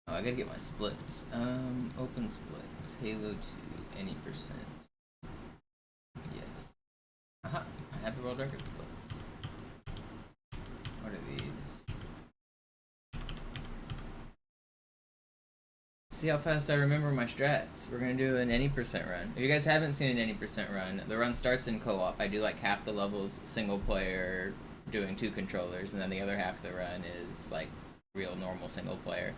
Oh, I gotta get my splits. Open splits. Halo 2, any percent. Yes. Aha, I have the world record splits. What are these? See how fast I remember my strats. We're gonna do an any percent run. If you guys haven't seen an any percent run, the run starts in co-op. I do like half the levels single player, doing 2 controllers, and then the other half of the run is like real normal single player.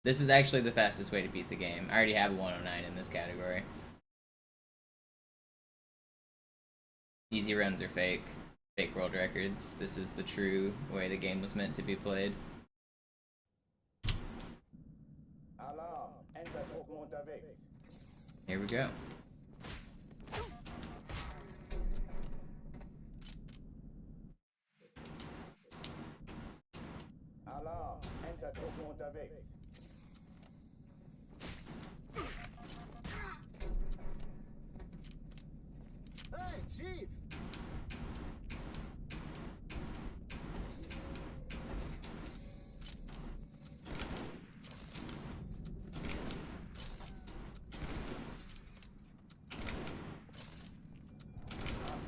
This is actually the fastest way to beat the game. I already have a 109 in this category. Easy runs are fake. Fake world records. This is the true way the game was meant to be played. Here we go. Alarm, Enter-Truppen unterwegs. Hey, Chief!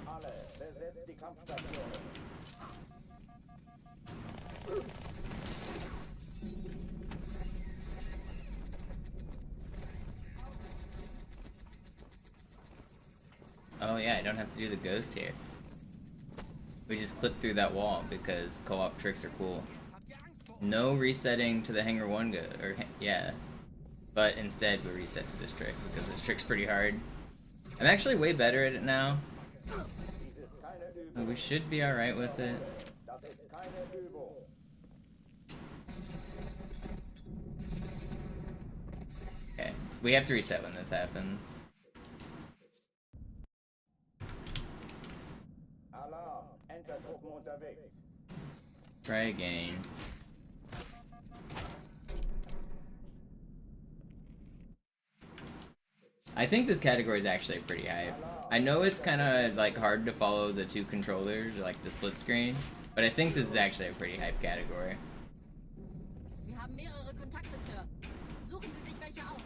Alle, besetzt die Kampfstation. Oh yeah, I don't have to do the ghost here. We just clip through that wall because co-op tricks are cool. No resetting to the Hanger 1 go, or yeah. But instead we reset to this trick because this trick's pretty hard. I'm actually way better at it now. But we should be alright with it. Okay, we have to reset when this happens. Alarm, Enter-Truppen unterwegs. Try again. I think this category is actually pretty hype. I know it's kind of like hard to follow the 2 controllers, or like the split screen, but I think this is actually a pretty hype category. Wir haben mehrere Kontakte, Sir. Suchen Sie sich welche aus.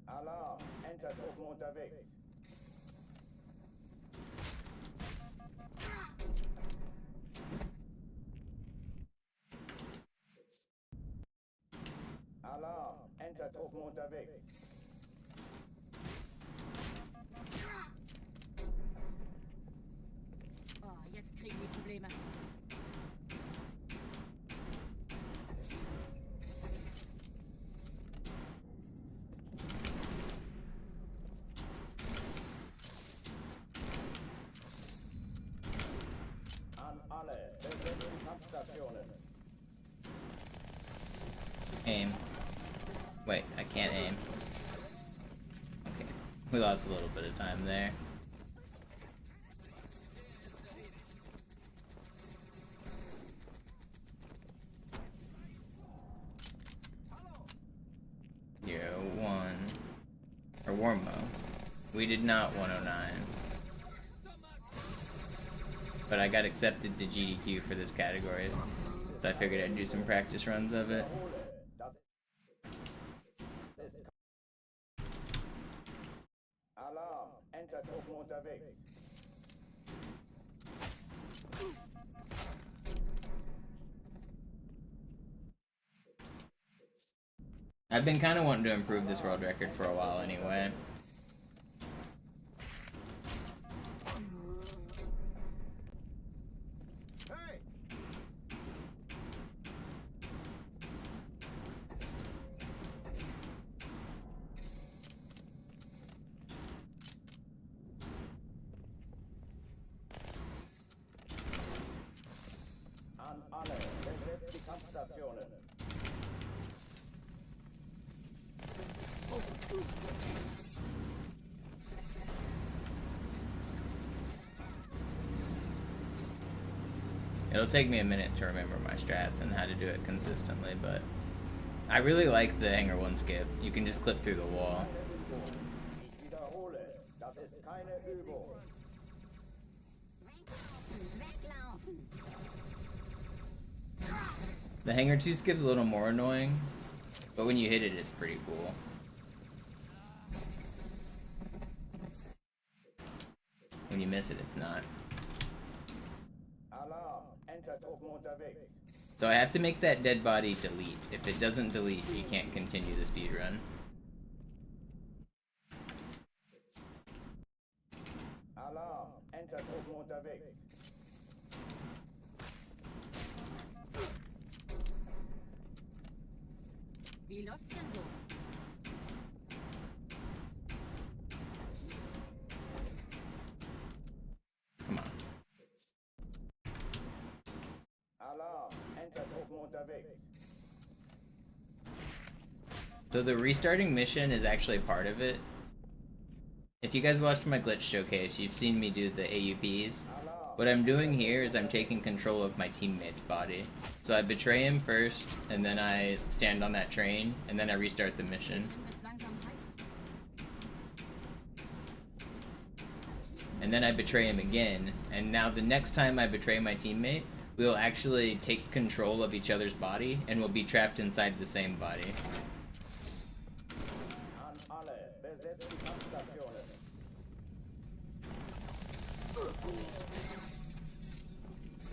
Alarm, Enter-Truppen unterwegs. Alarm, Truppen unterwegs. Oh, jetzt kriegen wir Probleme. An alle, besetzt die Kampfstationen. Aim. Wait, I can't aim. Okay, we lost a little bit of time there. Zero, one, or Warmo. We did not 109. But I got accepted to GDQ for this category, so I figured I'd do some practice runs of it. Alarm, Enter-Truppen unterwegs. I've been kind of wanting to improve this world record for a while anyway. An alle, besetzt die Kampfstationen. It'll take me a minute to remember my strats and how to do it consistently, but I really like the Hanger 1 skip. You can just clip through the wall. Ich wiederhole, das ist keine Übung. The Hanger 2 skip's a little more annoying, but when you hit it, it's pretty cool. When you miss it, it's not. Alarm, Enter-Truppen unterwegs. So I have to make that dead body delete. If it doesn't delete, you can't continue the speedrun. Alarm, Enter-Truppen unterwegs. Wie läuft's denn so? Come on. Alarm, Enter-Truppen unterwegs. So the restarting mission is actually part of it. If you guys watched my glitch showcase, you've seen me do the AUPs. What I'm doing here is I'm taking control of my teammate's body. So I betray him first, and then I stand on that train, and then I restart the mission. And then I betray him again, and now the next time I betray my teammate, we'll actually take control of each other's body, and we'll be trapped inside the same body. An alle, besetzt die Kampfstationen.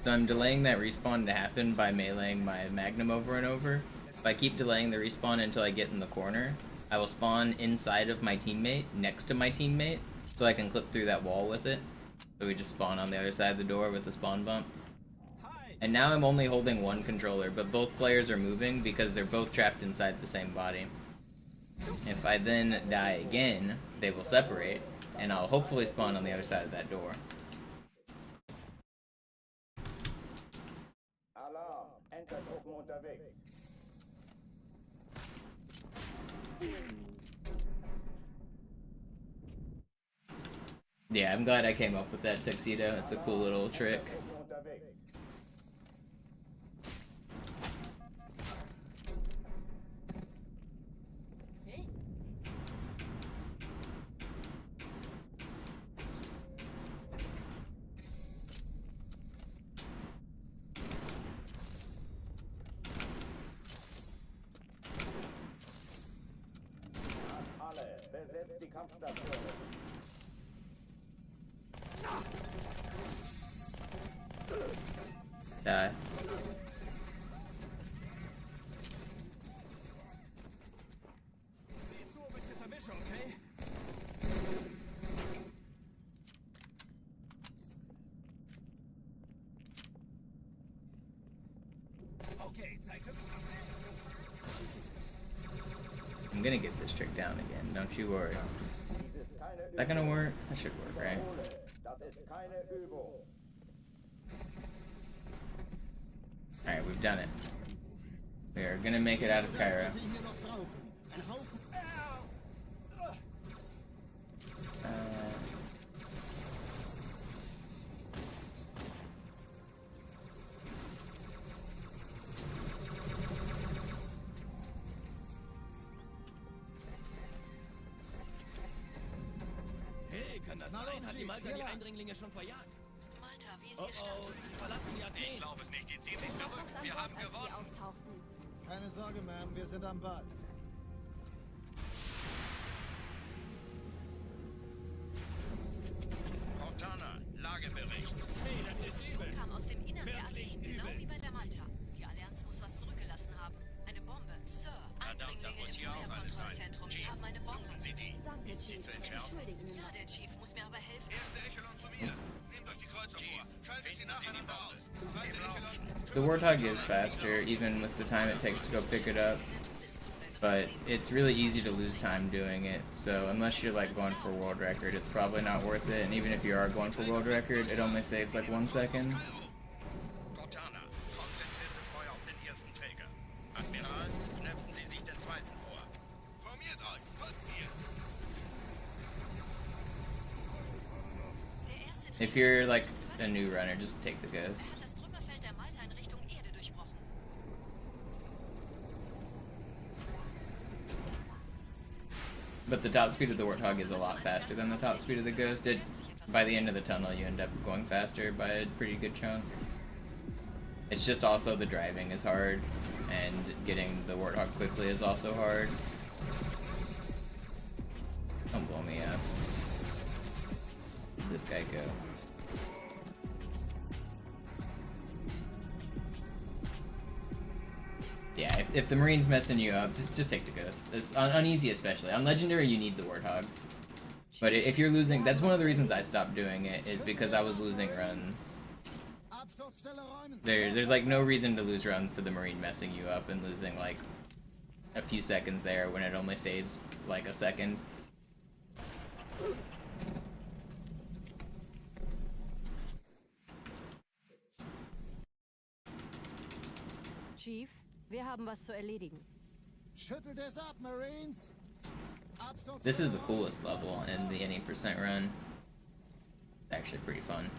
So I'm delaying that respawn to happen by meleeing my Magnum over and over. If I keep delaying the respawn until I get in the corner, I will spawn inside of my teammate, next to my teammate, so I can clip through that wall with it. So we just spawn on the other side of the door with the spawn bump. And now I'm only holding one controller, but both players are moving because they're both trapped inside the same body. If I then die again, they will separate, and I'll hopefully spawn on the other side of that door. Alarm, Enter-Truppen unterwegs. Yeah, I'm glad I came up with that tuxedo. It's a cool little trick. Truppen unterwegs. An alle, besetzt die Kampfstationen. Die. I'm gonna get this trick down again, don't you worry. Is that gonna work? That should work, right? Alright, we've done it. We are gonna make it out of Cairo. Hey, kann das sein? Hat die Malta die Eindringlinge schon verjagt? Malta, wie ist Ihr Status? Sie verlassen die Athen. Ich glaube es nicht, die ziehen sich zurück. Wir haben gewonnen. Keine Sorge, Ma'am, wir sind am Ball. Cortana, Lagebericht. Hey, das ist übel. Kam aus dem Innern der Wirklich Athen, genau übel. wie bei der Malta. Die Allianz muss was zurückgelassen haben. Eine Bombe. Sir, Verdammt, da Eindringlinge muss im hier auch alles sein. Feuerkontrollzentrum. Die Chief, haben eine Bombe. suchen Sie die. Ist sie zu entschärfen? Ja, der Chief muss mir aber helfen. Erste Echelon zu mir. Nehmt euch die Kreuzer vor. Schaltet sie nacheinander aus. Zweite Echelon. The Warthog is faster, even with the time it takes to go pick it up. But it's really easy to lose time doing it, so unless you're like going for world record, it's probably not worth it. And even if you are going for world record, it only saves like 1 second. Cortana, konzentriertes Feuer auf den ersten Träger. Admiral, knöpfen Sie sich den zweiten vor. Formiert euch, folgt mir. If you're like a new runner, just take the ghost. Hat das Trümmerfeld der Malta in Richtung Erde durchbrochen. But the top speed of the Warthog is a lot faster than the top speed of the Ghost. By the end of the tunnel, you end up going faster by a pretty good chunk. It's just also the driving is hard, and getting the Warthog quickly is also hard. Don't blow me up. Where'd this guy go? Yeah, if the Marine's messing you up, just take the Ghost. It's on easy especially. On Legendary, you need the Warthog. But if you're losing, that's one of the reasons I stopped doing it, is because I was losing runs. There's like no reason to lose runs to the Marine messing you up and losing like a few seconds there when it only saves like a second. Chief, wir haben was zu erledigen. Schüttelt es ab, Marines! This is the coolest level in the any percent run. It's actually pretty fun.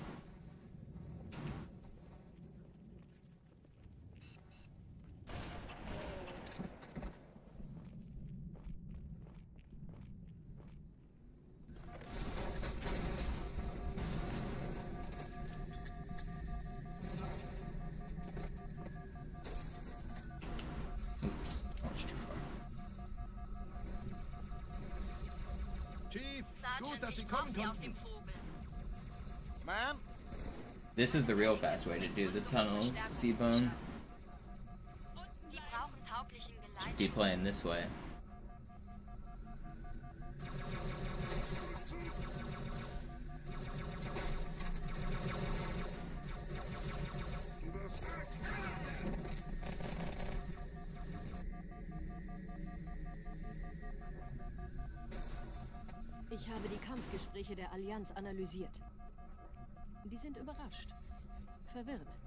Sergeant, ich brauche Sie auf dem Vogel. Ma'am? This is the real fast way to do the tunnels, Seabone. Die brauchen tauglichen Should be playing this way. Ich habe die Kampfgespräche der Allianz analysiert. Die sind überrascht. Verwirrt.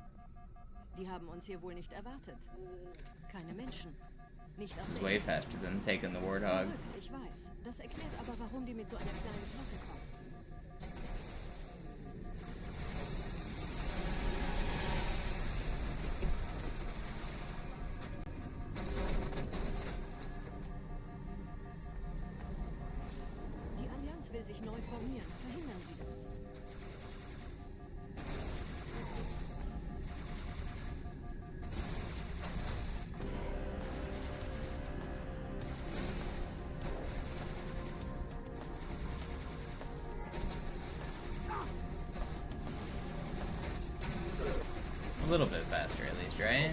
Die haben uns hier wohl nicht erwartet. Keine Menschen. Nicht This is way faster than taking the Warthog. Verrückt, ich weiß. Das erklärt aber, warum die mit so einer kleinen Flotte kommen. Die Allianz will sich neu formieren. Verhindern Sie das. A little bit faster at least, right?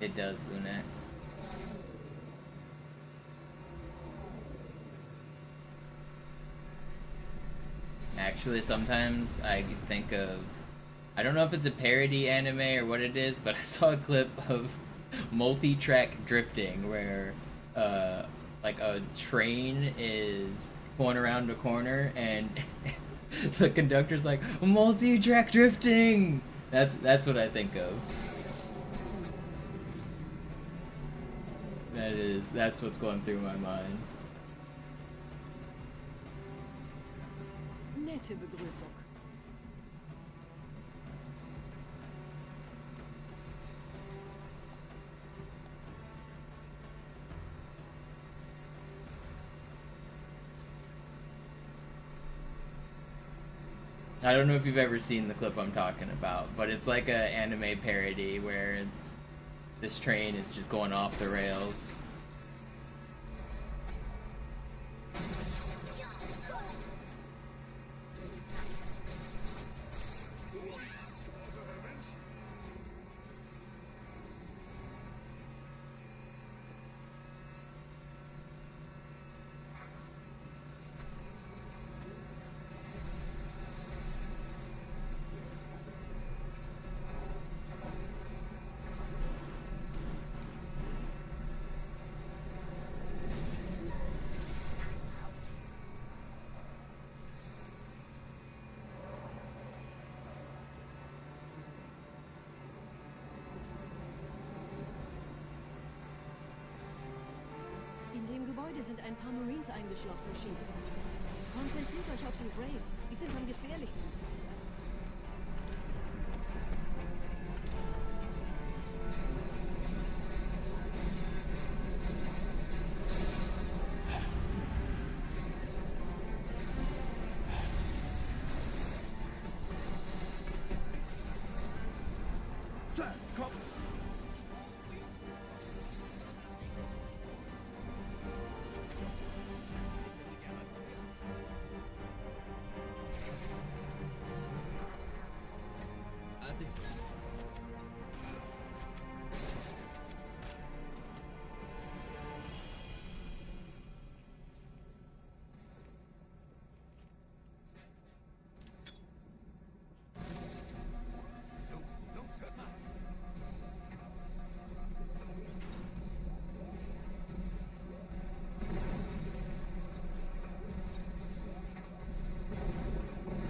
It does, Lunex. Actually, sometimes I think of, I don't know if it's a parody anime or what it is, but I saw a clip of multi-track drifting where like a train is going around a corner and the conductor's like, multi-track drifting! That's what I think of. That's what's going through my mind. Nette Begrüßung. I don't know if you've ever seen the clip I'm talking about, but it's like an anime parody where this train is just going off the rails. Gebäude sind ein paar Marines eingeschlossen, Chief. Konzentriert euch auf die Grays. Die sind am gefährlichsten. Sir, komm!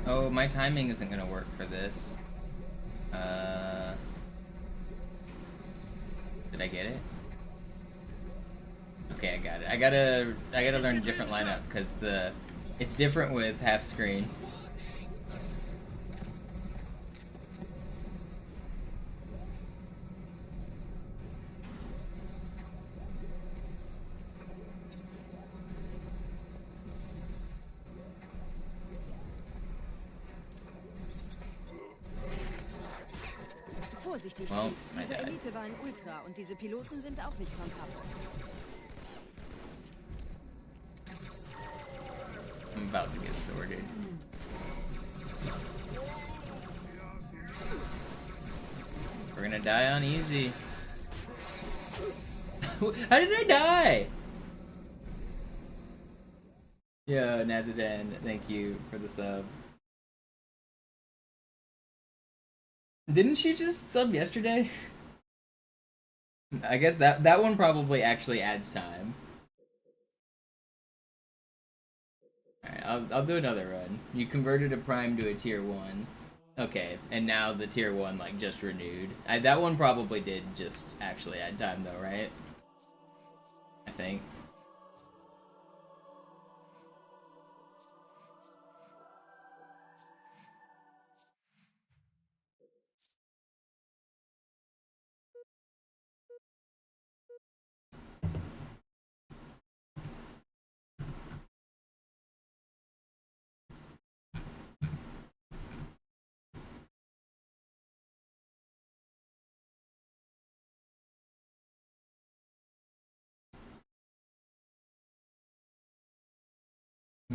Oh, my timing isn't gonna work for this. Did I get it? Okay, I got it. I gotta learn a different lineup because it's different with half screen. Vorsichtig, Well, Chief. Diese Elite war ein Ultra und diese Piloten sind auch nicht von Pappe. I'm about to get sorted. We're gonna die on easy. How did I die? Yo, Nazadan, thank you for the sub. Didn't she just sub yesterday? I guess that one probably actually adds time. Alright, I'll do another run. You converted a prime to a tier 1. Okay, and now the tier 1 like just renewed. That one probably did just actually add time though, right? I think.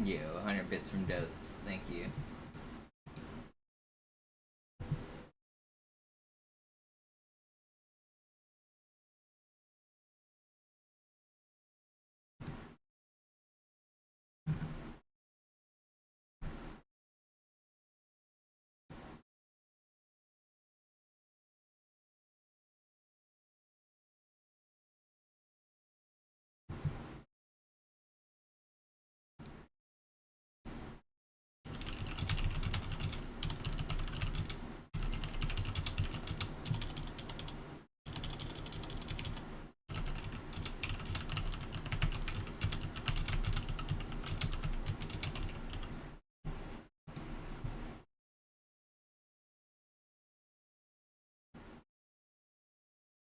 Yo, 100 bits from Dotes. Thank you.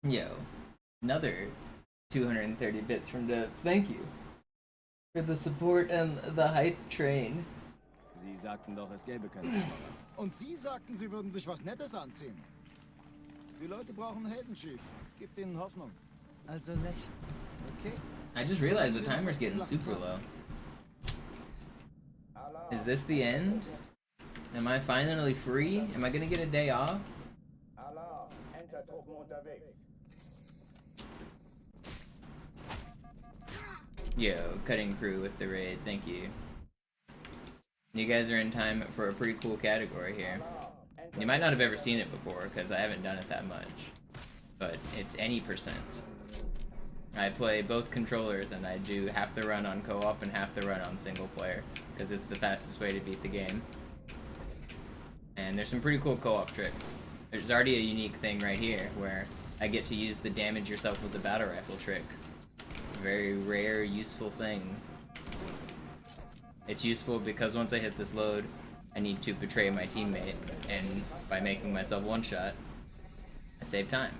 Yo, another 230 bits from Dotes. Thank you for the support and the hype train. Sie sagten doch, es gäbe keine Kameras. Und Sie sagten, Sie würden sich was Nettes anziehen. Die Leute brauchen Helden, Chief. Gibt ihnen Hoffnung. Also lächeln, okay? I just realized the timer's getting super low. Is this the end? Am I finally free? Am I gonna get a day off? Alarm, Enter-Truppen unterwegs. Yo, cutting crew with the raid, thank you. You guys are in time for a pretty cool category here. You might not have ever seen it before, because I haven't done it that much. But it's any percent. I play both controllers, and I do half the run on co-op and half the run on single player, because it's the fastest way to beat the game. And there's some pretty cool co-op tricks. There's already a unique thing right here, where I get to use the damage yourself with the battle rifle trick. Very rare, useful thing. It's useful because once I hit this load, I need to betray my teammate, and by making myself one shot, I save time.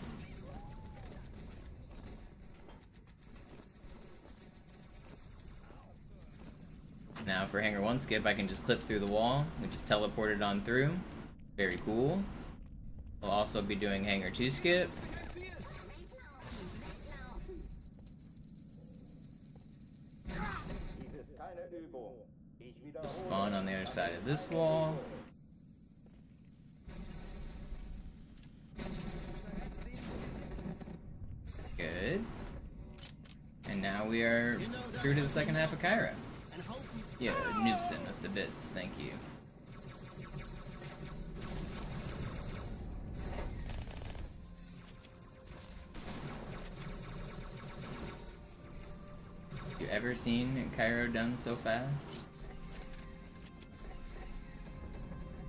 Now for Hangar 1 skip, I can just clip through the wall, we just teleport it on through. Very cool. We'll also be doing Hangar 2 skip. Just spawn on the other side of this wall. Good. And now we are through to the second half of Cairo. Yo, Noobson with the bits, thank you. You ever seen Cairo done so fast?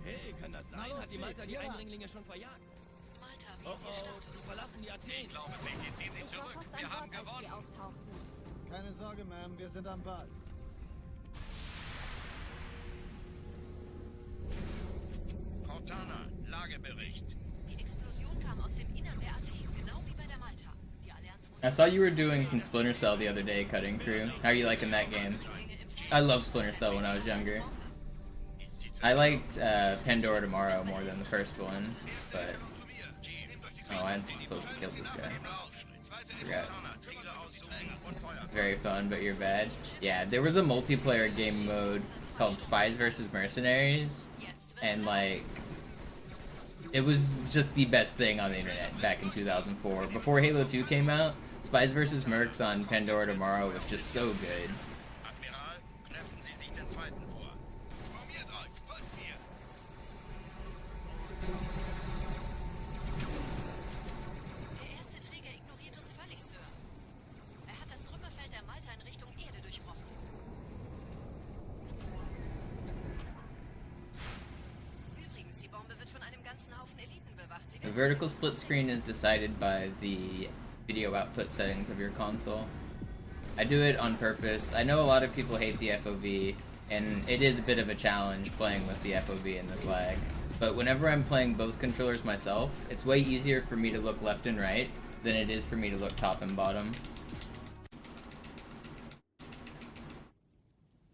Hey, kann das sein? Hat die Malta die Eindringlinge schon verjagt? Malta, wie ist Ihr Status? Verlassen die Athen. Ich glaube es nicht. Jetzt ziehen Sie zurück. Wir haben gewonnen. Keine Sorge, Ma'am, wir sind am Ball. Cortana, Lagebericht. Die Explosion kam aus dem Innern der Athen, genau wie bei der Malta. Die Allianz muss... I saw you were doing some Splinter Cell the other day, Cutting Crew. How are you liking that game? I loved Splinter Cell when I was younger. I liked Pandora Tomorrow more than the first one, but... Oh, I'm supposed to kill this guy. Forgot. Very fun, but you're bad. Yeah, there was a multiplayer game mode called Spies vs. Mercenaries, and like... It was just the best thing on the internet back in 2004. Before Halo 2 came out, Spies vs. Mercs on Pandora Tomorrow was just so good. Admiral, knöpfen Sie sich den zweiten vor. Formiert euch, folgt mir. Der erste Träger ignoriert uns völlig, Sir. Er hat das Trümmerfeld der Malta in Richtung Erde durchbrochen. Übrigens, die Bombe wird von einem ganzen Haufen Eliten bewacht. Sie The werden vertical split screen is decided by the video output settings of your console. I do it on purpose. I know a lot of people hate the FOV, and it is a bit of a challenge playing with the FOV in this lag. But whenever I'm playing both controllers myself, it's way easier for me to look left and right than it is for me to look top and bottom.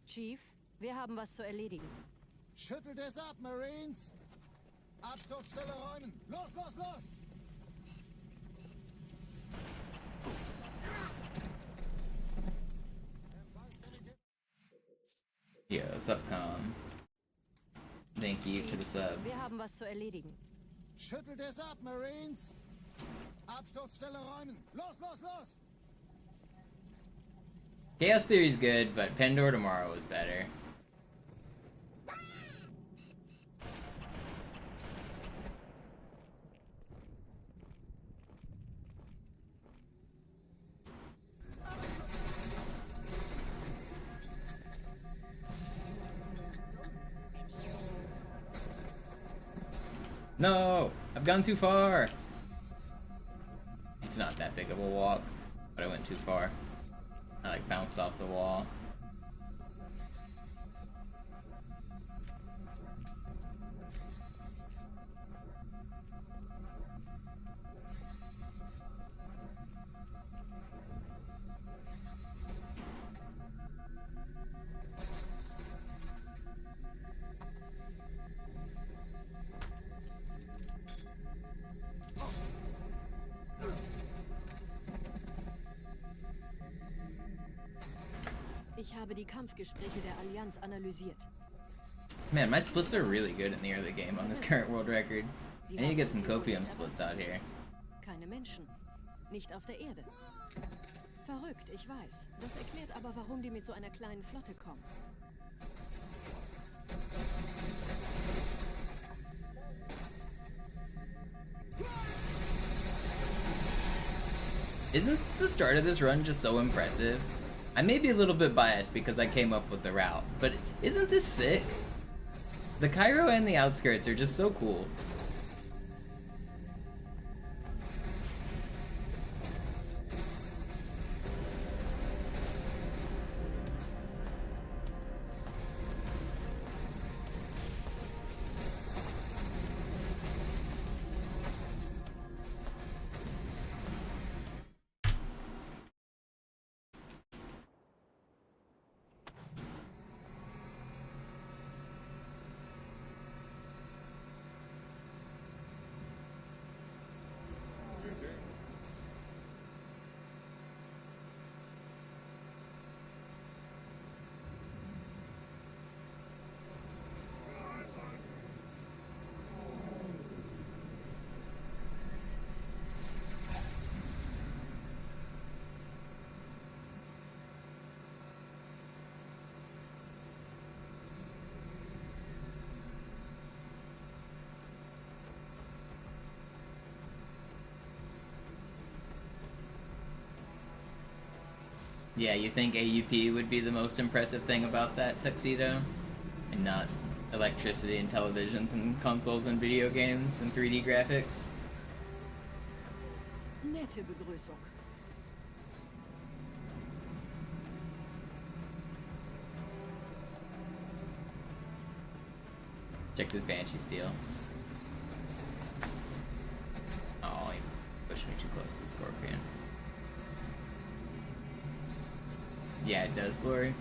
Chief, wir haben was zu erledigen. Schüttelt es ab, Marines! Absturzstelle räumen! Los, los, los! Yo, subcom. Thank you for the sub. Wir haben was zu erledigen. Schüttelt es ab, Marines! Absturzstelle räumen! Los, los, los! Chaos Theory's good, but Pandora Tomorrow is better. No! I've gone too far! It's not that big of a walk, but I went too far. I like bounced off the wall. habe die Kampfgespräche der Allianz analysiert. Man, my splits are really good in the early game on this current world record. I need to get some copium splits out here. Keine Menschen. Nicht auf der Erde. Verrückt, ich weiß. Das erklärt aber, warum die mit so einer kleinen Flotte kommen. Isn't the start of this run just so impressive? I may be a little bit biased because I came up with the route, but isn't this sick? The Cairo and the outskirts are just so cool. Yeah, you think AUP would be the most impressive thing about that tuxedo? And not electricity and televisions and consoles and video games and 3D graphics? Nette Begrüßung. Check this Banshee steel. Oh, he pushed me too close to the Scorpion. Yeah, it does, Glory.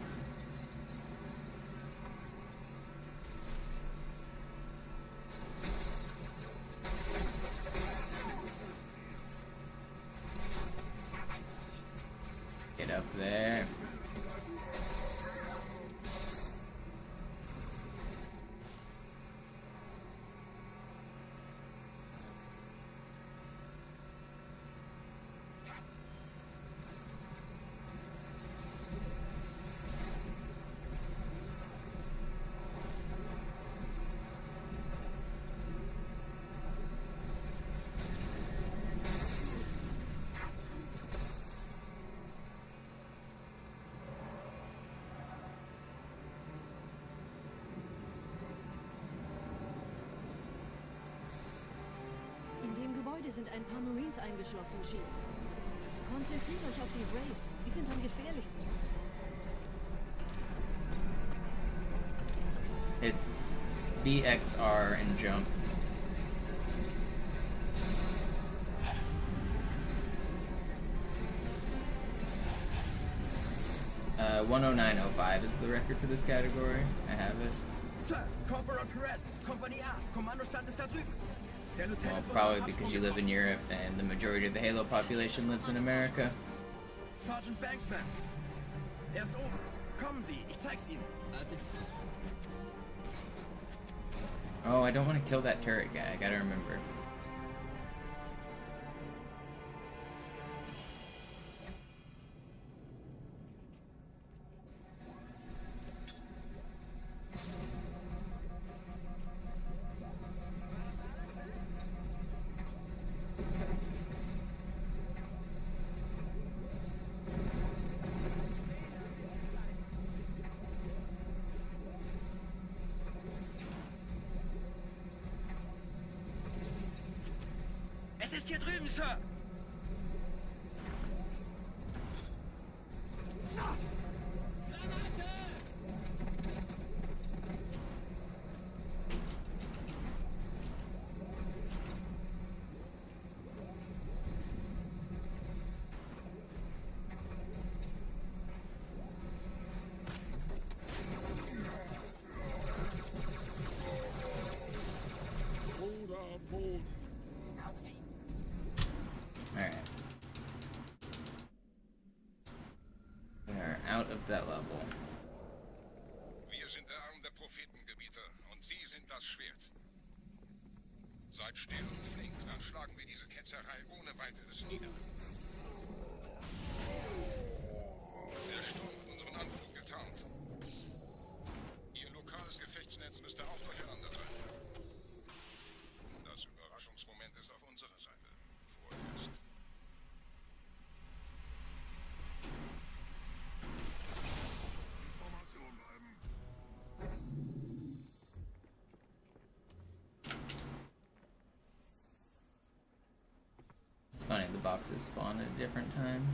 Get up there. Sind ein paar Marines eingeschlossen, Chief. Konzentriert euch auf die Race. Die sind am gefährlichsten. It's BXR and jump. 109.05 is the record for this category. I have it. Sir, Corporal Perez, Kompanie A, Kommandostand ist da drüben. Well, probably because you live in Europe and the majority of the Halo population lives in America. Sergeant Banksman. Er ist oben. Kommen Sie, ich zeig's Ihnen. Oh, I don't want to kill that turret guy. I gotta remember. Es ist hier drüben, Sir! Alright. We are out of that level. das Schwert. Seid still und flink, dann schlagen wir diese Ketzerei ohne weiteres nieder. Der Sturm hat unseren Anflug getarnt. Ihr lokales Gefechtsnetz müsste auch durcheinander sein. Das Überraschungsmoment ist auf unserer Seite. Vorerst. Information bleiben. It's funny, the boxes spawn at a different time.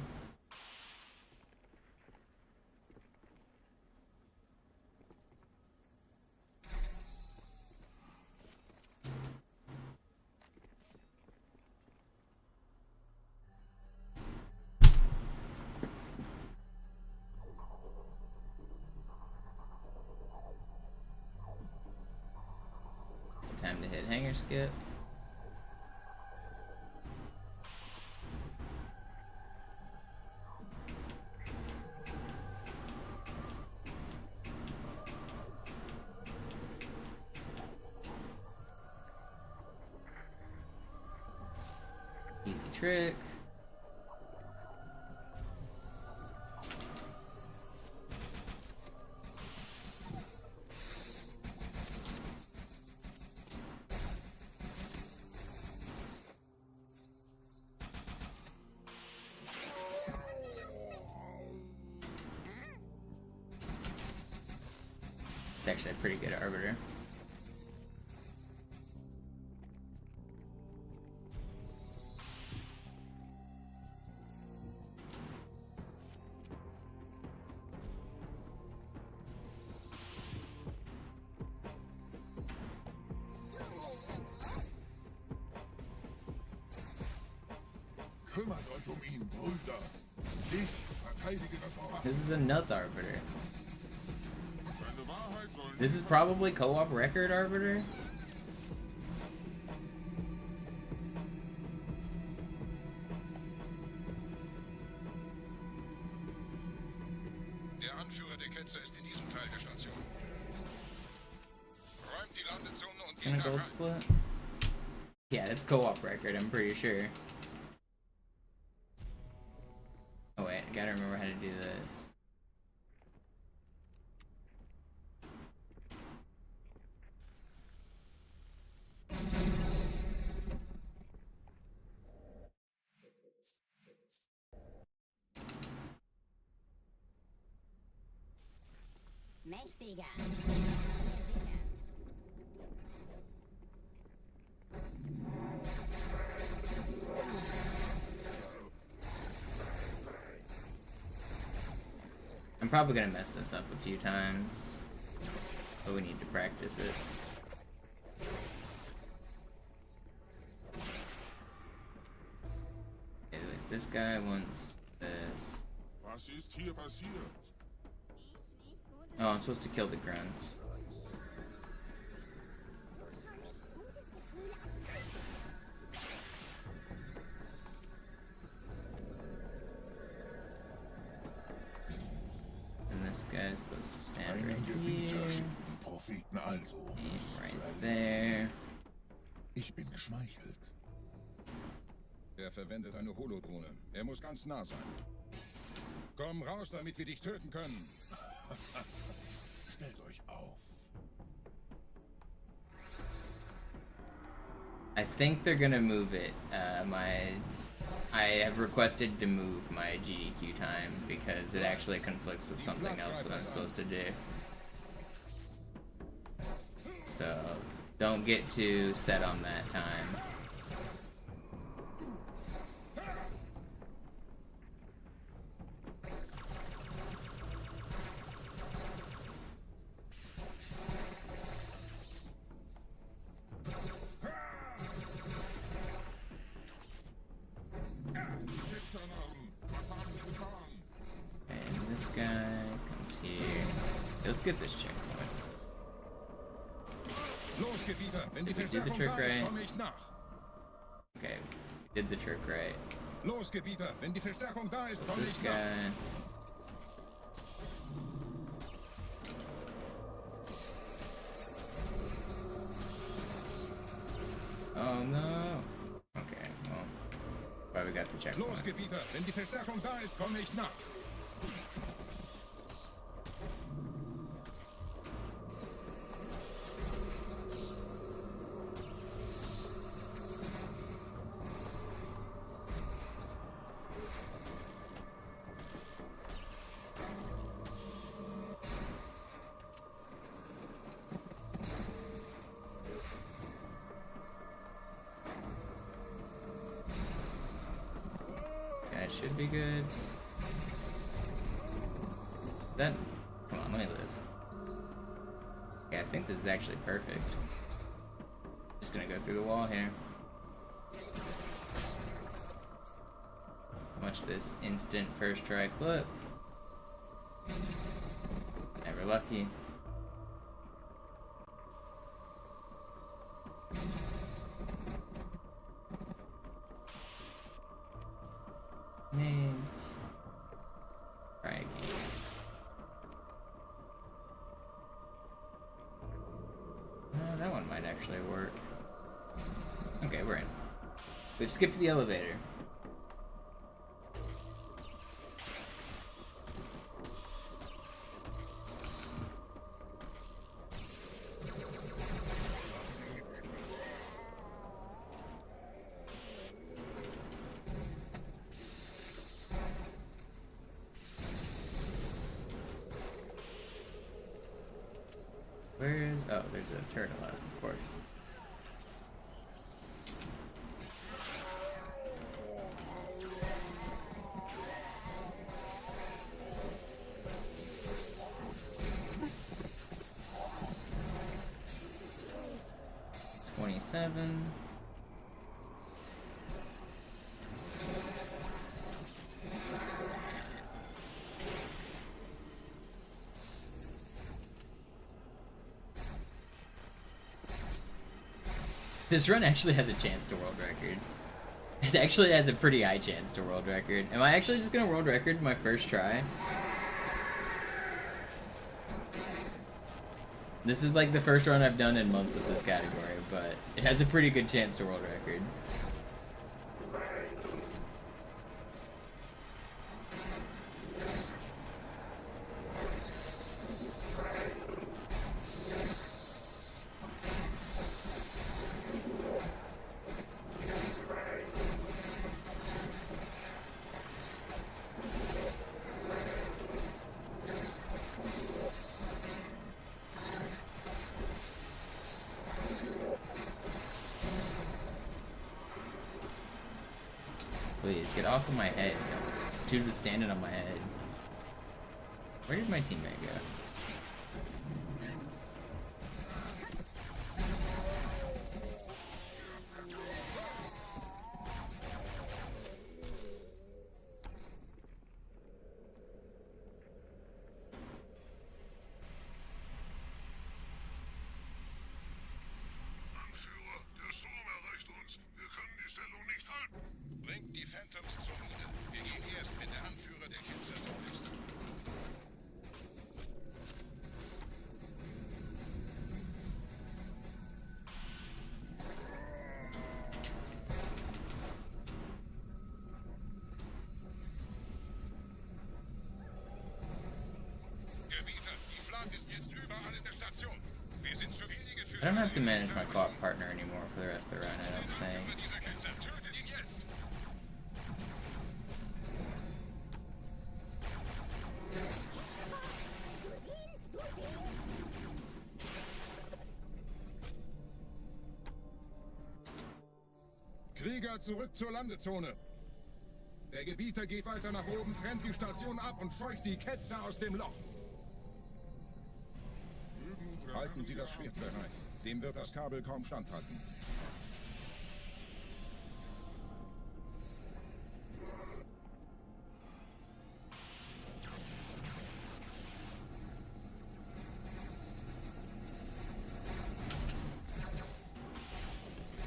Time to hit hanger skip. Easy trick. It's actually a pretty good arbiter. Kümmert euch ihn, Brüder. Ich verteidige das Ort. This is a nuts arbiter. Seine Wahrheit soll This is probably co-op record arbiter. Der Anführer der Ketzer ist in diesem Teil der Station. Räumt die Landezone und And geht a gold da rein. split. Yeah, it's co-op record, I'm pretty sure. Oh wait, I gotta remember how to do this. Mächtiger. I'm probably gonna mess this up a few times, but we need to practice it. Okay, like this guy wants this. Was ist hier passiert? Oh, I'm supposed to kill the grunts. And this guy's supposed to stand right Gebieter here. schicken die Propheten also. And right there. Ich bin geschmeichelt. Er verwendet eine Holodrohne. Er muss ganz nah sein. Komm raus, damit wir dich töten können. Stellt euch auf. I think they're gonna move it. I have requested to move my GDQ time because it actually conflicts with something else that I'm supposed to do. So don't get too set on that time. And this guy comes here. Let's get this checkpoint. Los, Gebieter, wenn die Did we do the Verstärkung trick da ist, right? komme ich nach. Okay, we did the trick right. Los, Gebieter, wenn die Verstärkung da ist, komme This ich nach. guy. Oh no. Okay, well, but we got the checkpoint. Los, Gebieter, wenn die Verstärkung da ist, komme ich nach. That should be good. Then, come on, let me live. Okay, I think this is actually perfect. Just gonna go through the wall here. Watch this instant first try flip. Never lucky. Nades. Try again. That one might actually work. Okay, we're in. We've skipped the elevator. Where's... oh, there's a turtle house, of course. $27. This run actually has a chance to world record. It actually has a pretty high chance to world record. Am I actually just gonna world record my first try? This is like the first run I've done in months of this category, but it has a pretty good chance to world record. Please, get off of my head. Dude was standing on my head. Where did my teammate go? Bringt die Phantoms zur Mine. Wir gehen erst, wenn der Anführer der Ketzer tot ist. Gebieter, die Flat ist jetzt überall in der Station. Wir sind zu wenige für... I don't have to manage my co-op partner anymore for the rest of the run, I don't think. Krieger, zurück zur Landezone. Der Gebieter geht weiter nach oben, trennt die Station ab und scheucht die Ketzer aus dem Loch. Halten Sie das Schwert bereit. Dem wird das Kabel kaum standhalten.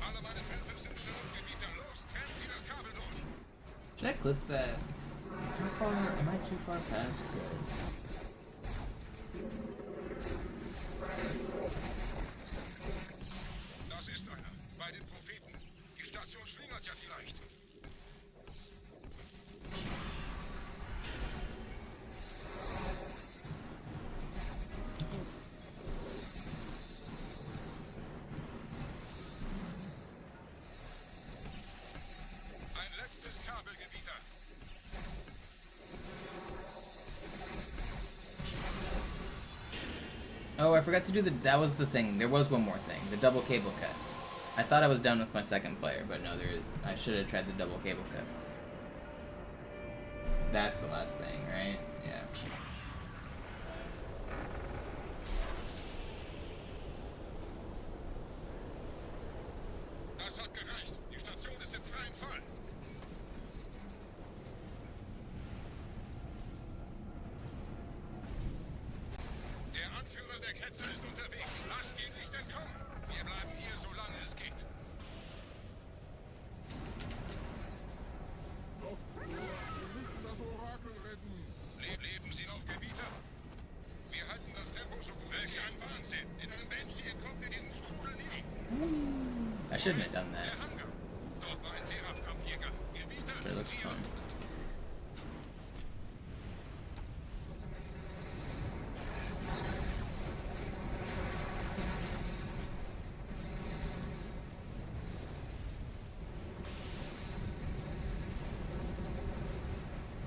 Alle meine Phantoms sind in der Luft, Gebieter. Los, trennen Sie das Kabel durch. Should I clip that? How far am I too far past it? Das ist einer. Bei den Propheten forgot to do that was the thing. There was one more thing. The double cable cut. I thought I was done with my second player, but no, I should have tried the double cable cut. That's the last thing, right? Yeah. Das hat gereicht. Die Station ist im freien Fall. Der Anführer der Ketzer ist unterwegs. Lasst ihn nicht entkommen. Wir bleiben hier, solange es geht. Wir müssen das Orakel retten. Leben Sie noch, Gebieter? Wir halten das Tempo so gut. Welch ein Wahnsinn. In einem Banshee entkommt ihr diesen Strudel nie. I shouldn't have done that. Dort war ein Seraph-Kampfjäger. Gebieter, But it looks fun.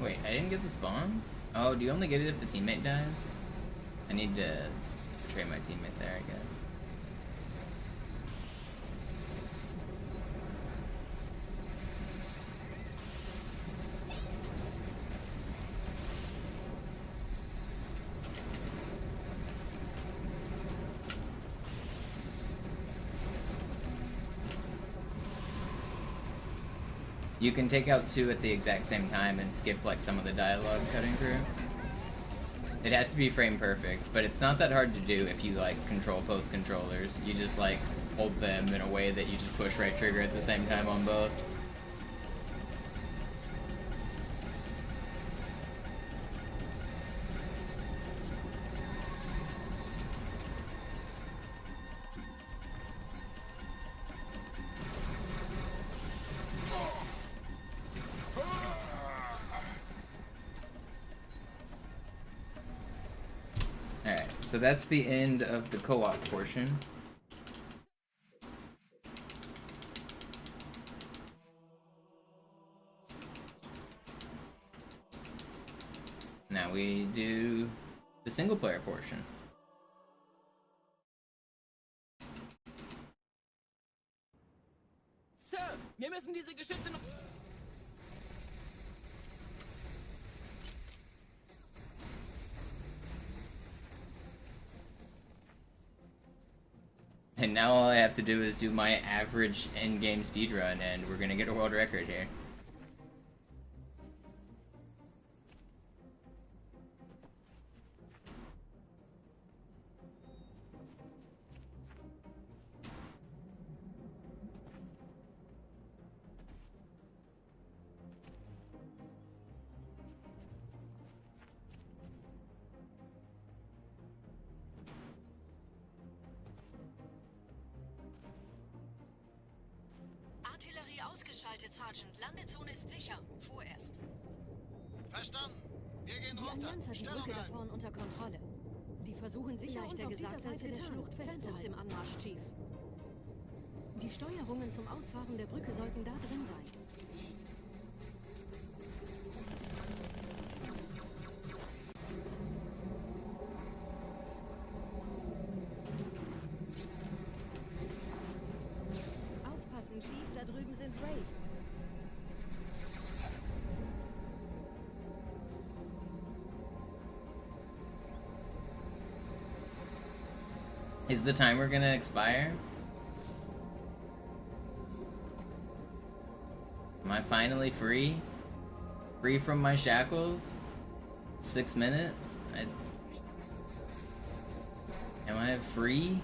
Wait, I didn't get the spawn? Oh, do you only get it if the teammate dies? I need to betray my teammate there, I guess. You can take out two at the exact same time and skip like some of the dialogue cutting through. It has to be frame perfect, but it's not that hard to do if you like control both controllers. You just like hold them in a way that you just push right trigger at the same time on both. So that's the end of the co-op portion. Now we do the single player portion. Sir, wir müssen diese Geschütze noch... And now all I have to do is do my average endgame speedrun, and we're gonna get a world record here. Artillerie ausgeschaltet, Sergeant. Landezone ist sicher. Vorerst. Verstanden. Wir gehen Die runter. Allianz hat die Brücke da vorn unter Kontrolle. Die versuchen sicher, uns auf dieser Seite der Schlucht festzuhalten. Im Anmarsch, Chief. Die Steuerungen zum Ausfahren der Brücke sollten da drin sein. Aufpassen, Chief, da drüben sind Raid. Is the timer gonna expire? Am I finally free? Free from my shackles? 6 minutes? Am I free?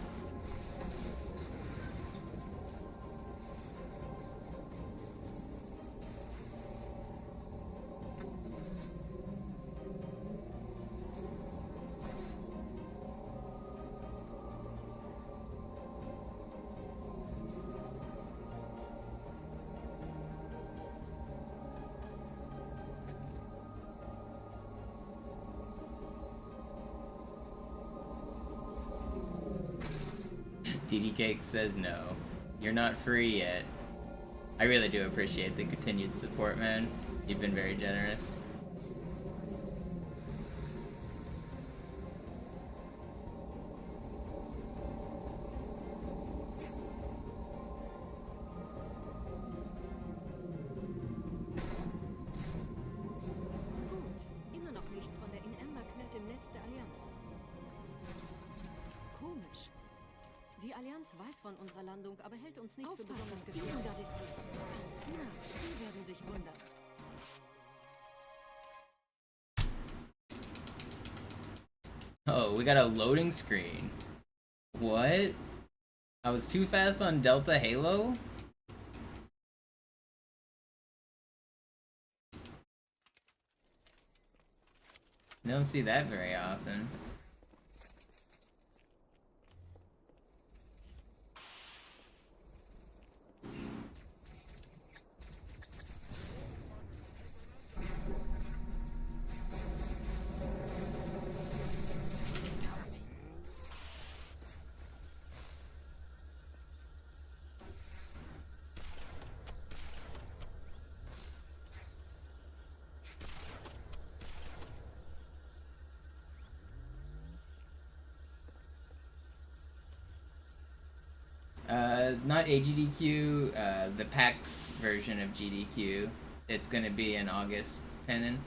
DD Cake says no. You're not free yet. I really do appreciate the continued support, man. You've been very generous. Allianz weiß von unserer Landung, aber hält uns nicht für besonders gefährlich. Gardisten. Na, die werden sich wundern. Oh, we got a loading screen. What? I was too fast on Delta Halo? You don't see that very often. Not AGDQ, the PAX version of GDQ. It's gonna be in August, Pennon.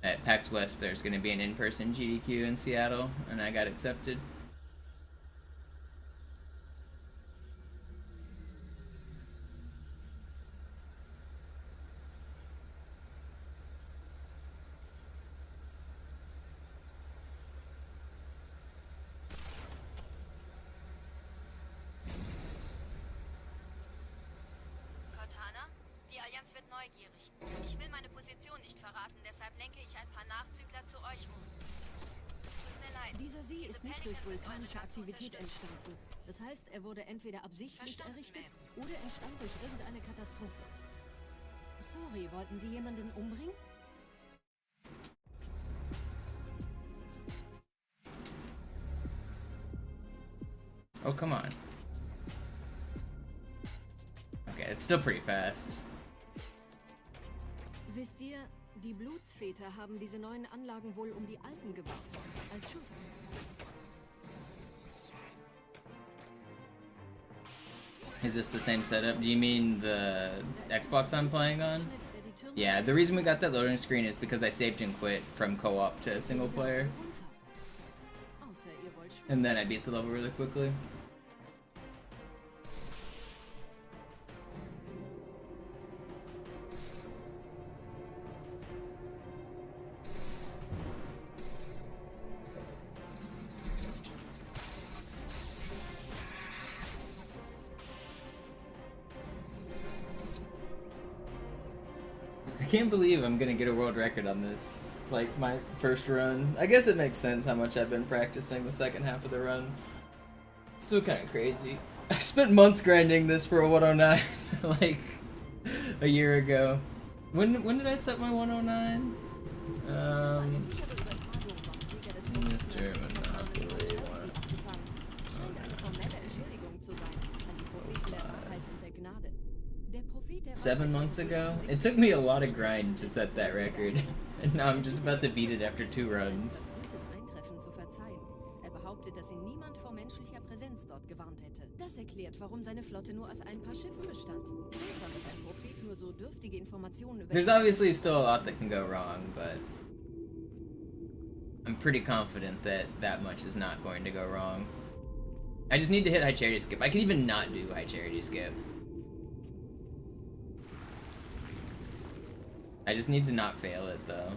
At PAX West, there's gonna be an in-person GDQ in Seattle, and I got accepted. Cortana, die Allianz wird neugierig. Ich will meine Position nicht verraten, deshalb lenke ich ein paar Nachzügler zu euch um. Tut mir leid. Dieser See diese ist nicht Pelicans durch sind eure vulkanische ganze Aktivität Unterstützung. entstanden. Das heißt, er wurde entweder absichtlich Verstanden, errichtet oder entstand durch irgendeine Katastrophe. Sorry, wollten Sie jemanden umbringen? Oh, come on. Okay, it's still pretty fast. Wisst ihr, die Blutsväter haben diese neuen Anlagen wohl um die alten gebaut. Als Schutz. Is this the same setup? Do you mean the Xbox I'm playing on? Yeah, the reason we got that loading screen is because I saved and quit from co-op to single player. And then I beat the level really quickly. I can't believe I'm gonna get a world record on this, like my first run. I guess it makes sense how much I've been practicing the second half of the run. Still kind of crazy. I spent months grinding this for a 109, like a year ago. When did I set my 109? MisterMonopoli 7 months ago? It took me a lot of grind to set that record, and now I'm just about to beat it after 2 runs. Er behauptet, dass ihn niemand vor menschlicher Präsenz dort gewarnt hätte. Das erklärt, warum seine Flotte nur aus ein paar Schiffen bestand. Seltsam, dass ein Prophet nur so dürftige Informationen über... There's obviously still a lot that can go wrong, but I'm pretty confident that that much is not going to go wrong. I just need to hit high charity skip. I can even not do high charity skip. I just need to not fail it, though.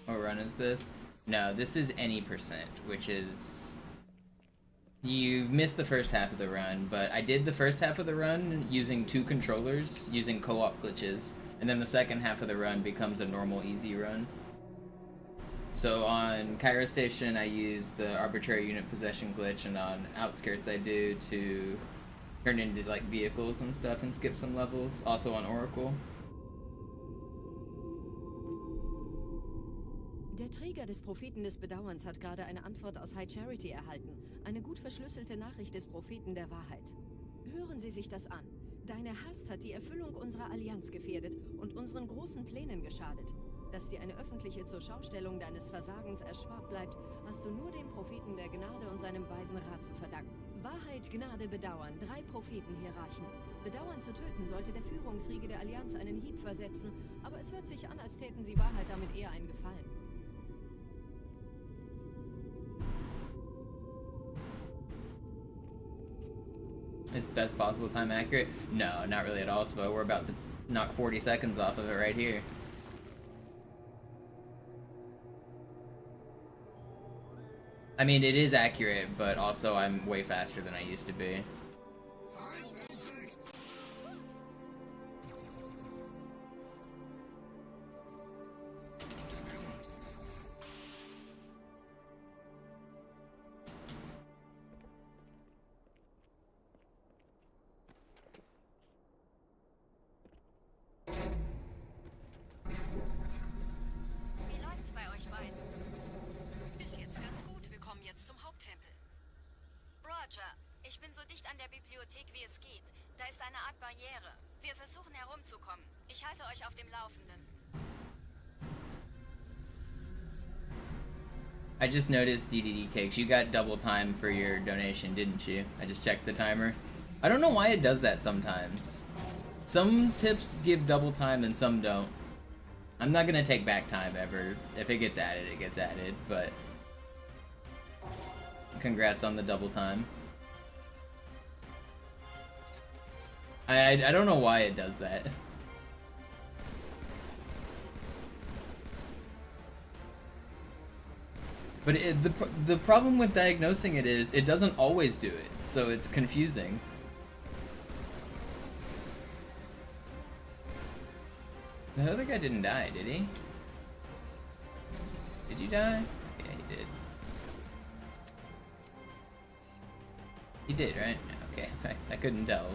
What run is this? No, this is any percent, which is... You missed the first half of the run, but I did the first half of the run using 2 controllers, using co-op glitches, and then the second half of the run becomes a normal easy run. So on Cairo Station, I use the arbitrary unit possession glitch, and on Outskirts, I do to turn into like vehicles and stuff and skip some levels. Also on Oracle. Der Träger des Propheten des Bedauerns hat gerade eine Antwort aus High Charity erhalten. Eine gut verschlüsselte Nachricht des Propheten der Wahrheit. Hören Sie sich das an. Deine Hast hat die Erfüllung unserer Allianz gefährdet und unseren großen Plänen geschadet. Dass dir eine öffentliche Zurschaustellung deines Versagens erspart bleibt, hast du nur dem Propheten der Gnade und seinem weisen Rat zu verdanken. Wahrheit, Gnade, Bedauern, 3 Prophetenhierarchen. Bedauern zu töten sollte der Führungsriege der Allianz einen Hieb versetzen, aber es hört sich an, als täten sie Wahrheit damit eher einen Gefallen. Is the best possible time accurate? No, not really at all, Spo. We're about to knock 40 seconds off of it right here. I mean, it is accurate, but also I'm way faster than I used to be. Wie läuft's bei euch beiden? Bis jetzt ganz gut. Wir kommen jetzt zum Haupttempel. Roger, ich bin so dicht an der Bibliothek, wie es geht. Da ist eine Art Barriere. Wir versuchen herumzukommen. Ich halte euch auf dem Laufenden. I just noticed DDD Cakes, you got double time for your donation, didn't you? I just checked the timer. I don't know why it does that sometimes. Some tips give double time and some don't. I'm not gonna take back time ever. If it gets added, it gets added, but congrats on the double time. I don't know why it does that. But the problem with diagnosing it is it doesn't always do it, so it's confusing. The other guy didn't die, did he? Did you die? Yeah, he did. He did, right? Okay, I couldn't tell.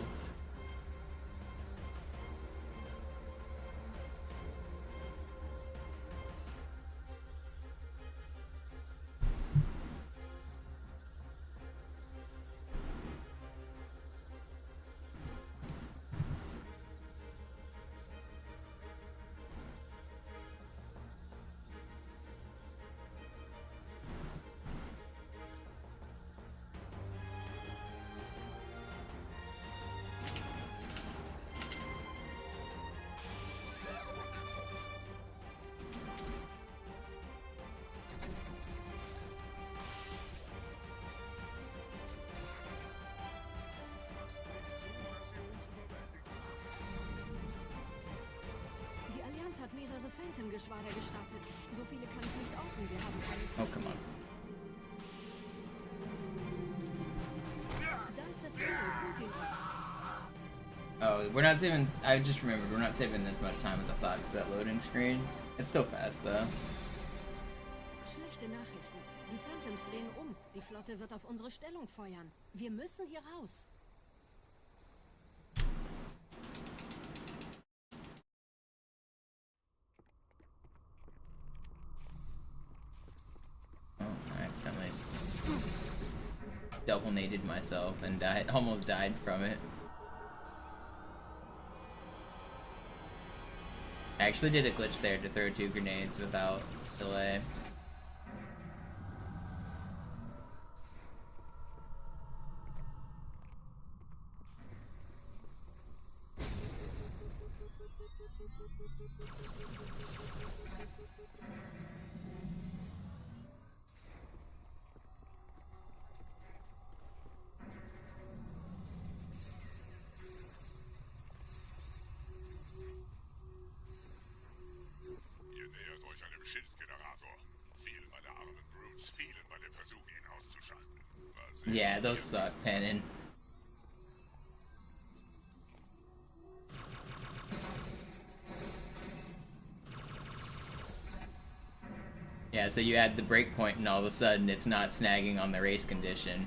Hat mehrere Phantom-Geschwader gestartet. So viele kann ich nicht orten. Wir haben keine Zeit. Oh, come on. Da ist das Ziel. Holt ihn euch. Oh, we're not saving. I just remembered we're not saving as much time as I thought because that loading screen. It's still fast though. Schlechte Nachrichten. Die Phantoms drehen um. Die Flotte wird auf unsere Stellung feuern. Wir müssen hier raus. I accidentally double naded myself and died, almost died from it. I actually did a glitch there to throw 2 grenades without delay. Ihr nähert euch einem Schildgenerator. Viele meiner armen Brutes fielen bei dem Versuch, ihn auszuschalten. Yeah, those suck, Pannin. Yeah, so you add the breakpoint and all of a sudden it's not snagging on the race condition.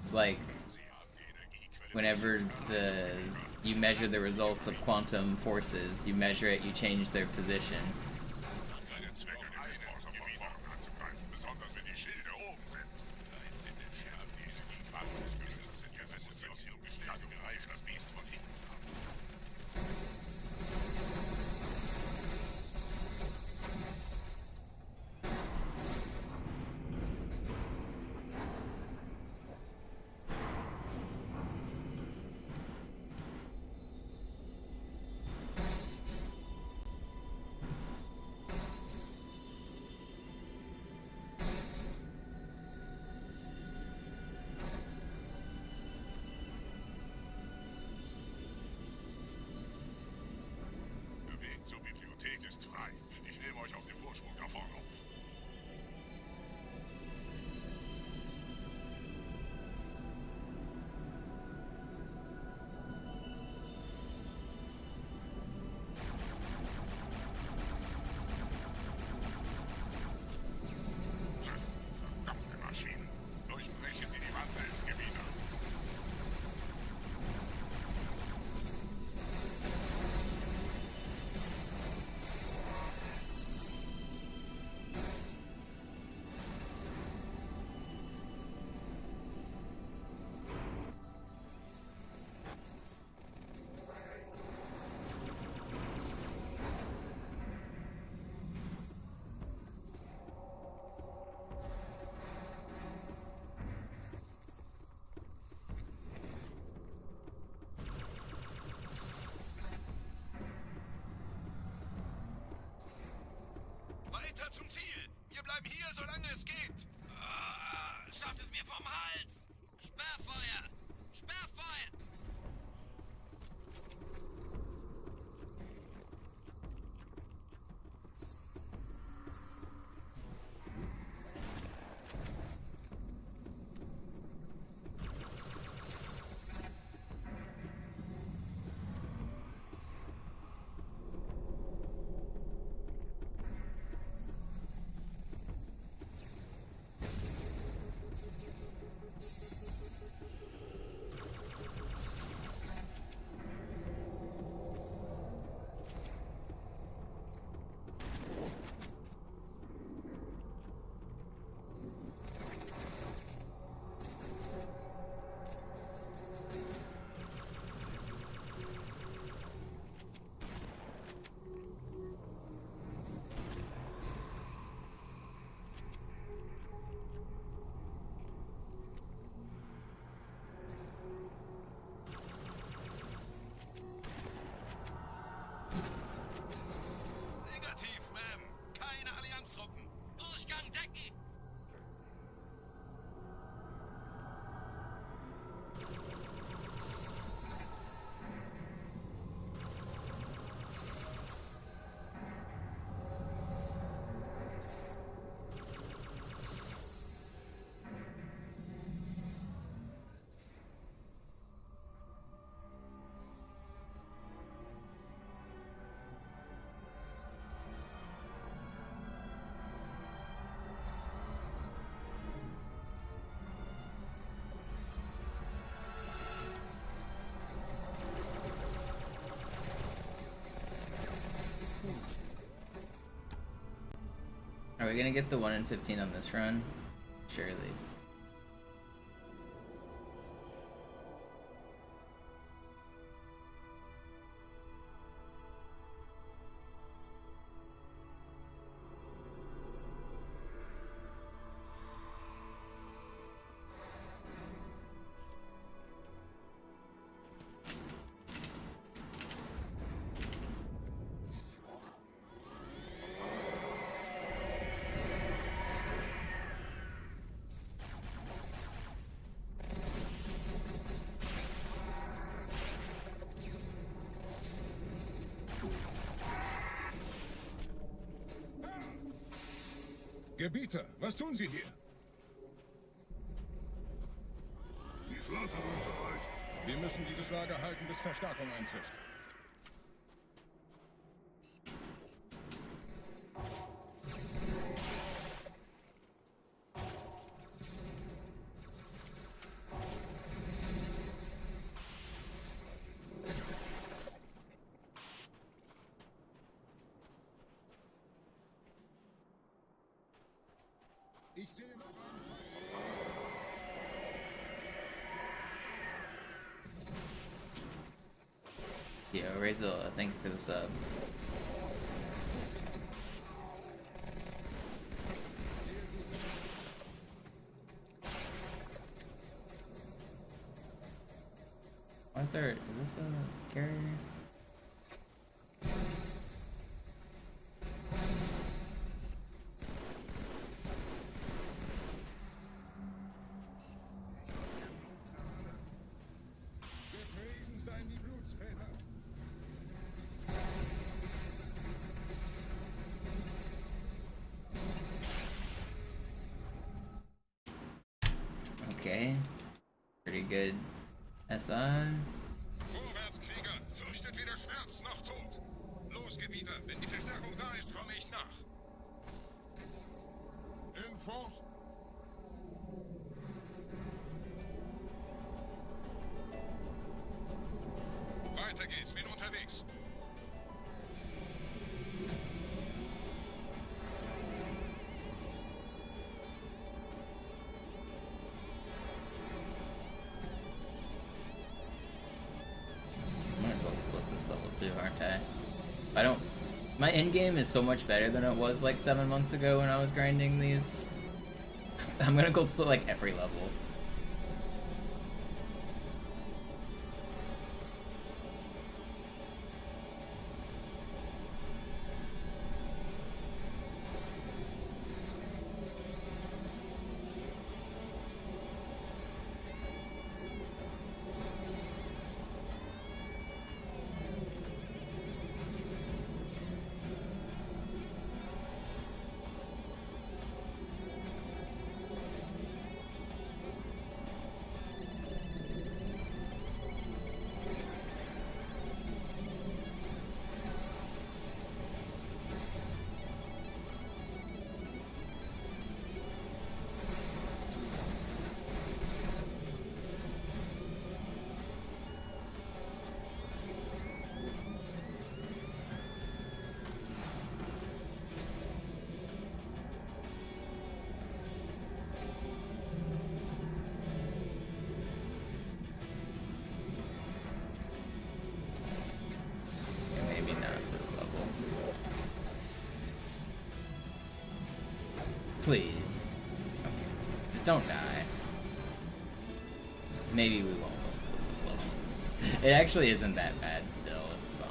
It's like whenever you measure the results of quantum forces, you measure it, you change their position. Zur Bibliothek ist frei. Ich nehme euch auf den Vorsprung da vorne auf. Verdammte Maschinen. Durchbrechen Sie die Wand selbst, Gebieter. Weiter zum Ziel! Wir bleiben hier, solange es geht! Schafft es mir vom Hals! Sperrfeuer! Sperrfeuer! Negativ, Ma'am. Keine Allianztruppen. Durchgang decken! Are we gonna get the 1 in 15 on this run? Surely. Gebieter, was tun Sie hier? Die Flotte hat uns erreicht. Wir müssen dieses Lager halten, bis Verstärkung eintrifft. Ich sehe noch einen Yo, Razel, thank you for the sub. Why is there? Is this a carrier? Gepriesen seien die Blutsväter. Okay. Pretty good SI. Vorwärts, Krieger! Fürchtet weder Schmerz noch Tod! Los, Gebieter! Wenn die Verstärkung da ist, komme ich nach! Infos. Weiter geht's, bin unterwegs! I'm gonna go split this level too, aren't I? I don't. My end game is so much better than it was like 7 months ago when I was grinding these. I'm gonna go split like every level. Please. Okay. Just don't die. Maybe we won't let's split this level. It actually isn't that bad still, it's fine.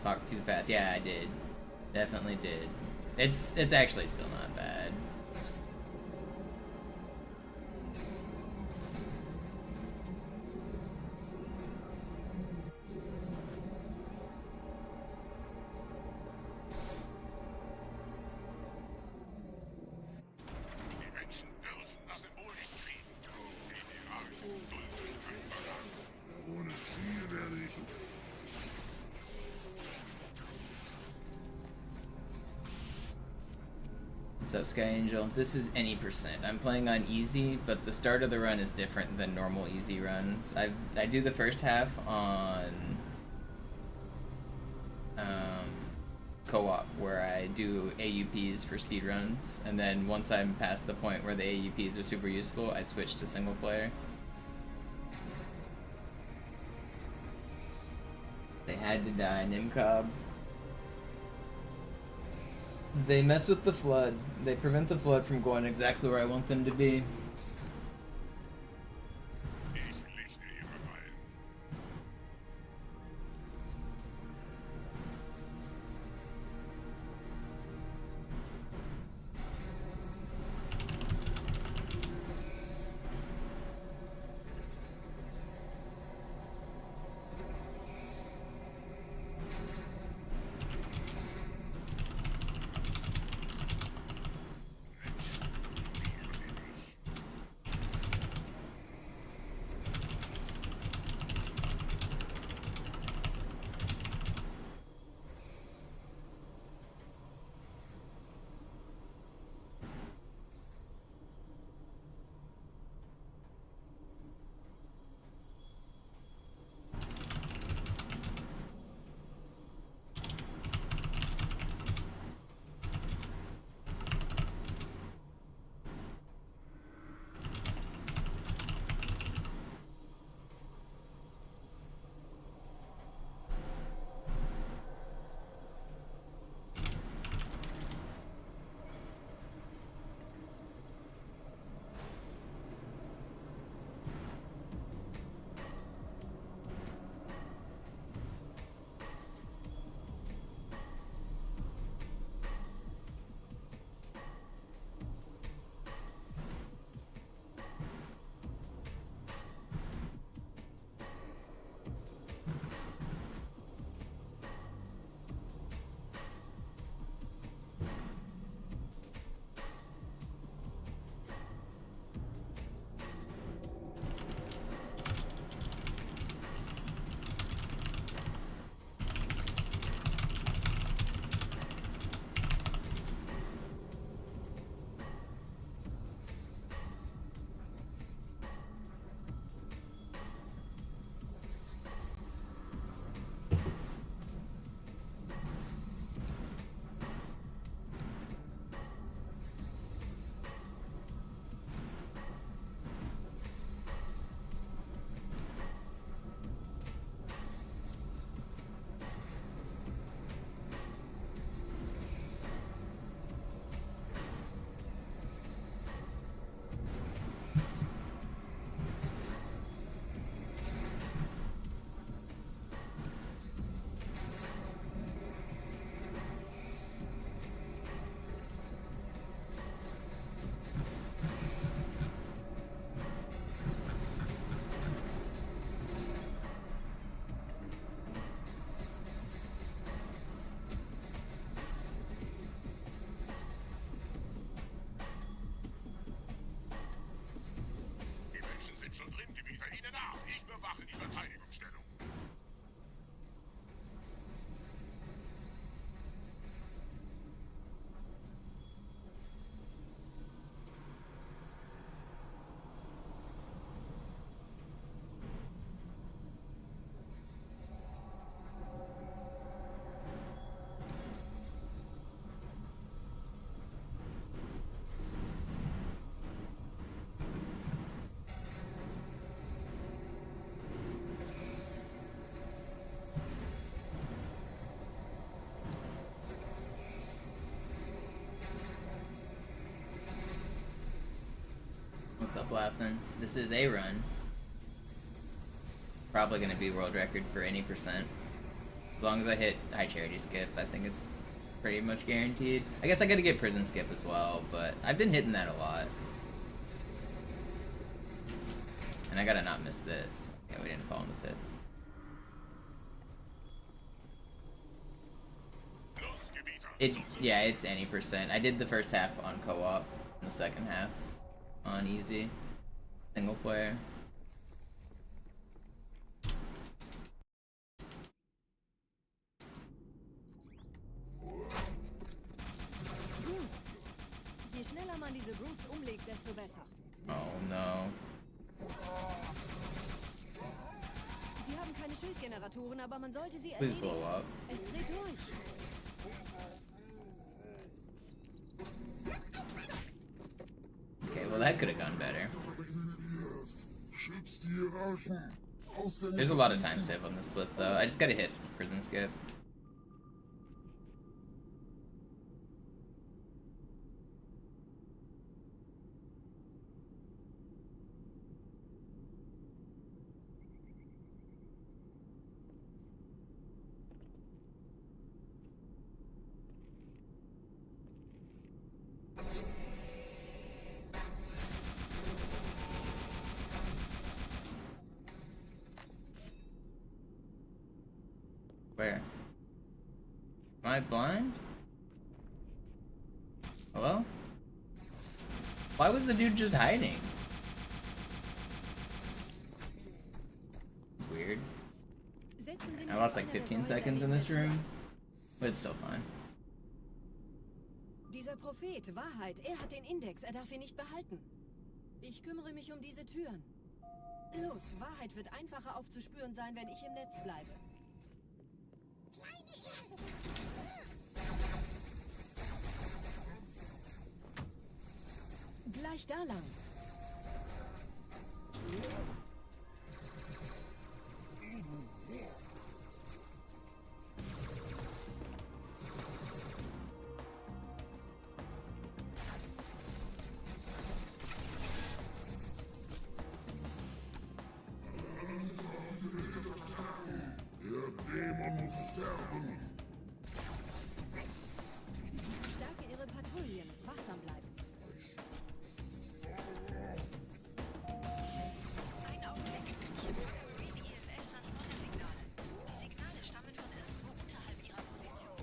Talk too fast. Yeah, I did. Definitely did. It's actually still not bad. Die Menschen dürfen das Symbol nicht kriegen. Die Hierarchen dulden kein Versagen. Ohne Ziel werde ich... What's up, Sky Angel? This is any percent. I'm playing on easy, but the start of the run is different than normal easy runs. I do the first half on co-op, where I do AUPs for speedruns, and then once I'm past the point where the AUPs are super useful, I switch to single player. They had to die, Nimcob. They mess with the flood. They prevent the flood from going exactly where I want them to be. Bewache die Verteidigungsstellung. What's up, laughing? This is a run. Probably gonna be world record for any percent. As long as I hit high charity skip, I think it's pretty much guaranteed. I guess I gotta get prison skip as well, but I've been hitting that a lot. And I gotta not miss this. Yeah, we didn't fall in the pit. Yeah, it's any percent. I did the first half on co-op, and the second half on easy, single player. Je schneller man diese Brutes umlegt, desto besser. Oh no. Sie haben keine Schildgeneratoren, aber man sollte sie Please erledigen. blow up. Es dreht durch. Okay, well that could have gone better. There's a lot of time save on the split though. I just gotta hit prison skip. Where? Am I blind? Hello? Why was the dude just hiding? It's weird. I lost like 15 seconds in this room, but it's still fine. Dieser Prophet, Wahrheit, hat den Index, darf ihn nicht behalten. Ich kümmere mich diese Türen. Los, Wahrheit wird einfacher aufzuspüren sein, wenn ich im Netz bleibe. Gleich da lang. Dämon muss sterben. Stärke Ihre Patrouillen. Wachsam bleiben. Ein Augenblick. Ich empfange Marine EFF-Transportersignale. Die Signale stammen von irgendwo unterhalb Ihrer Position.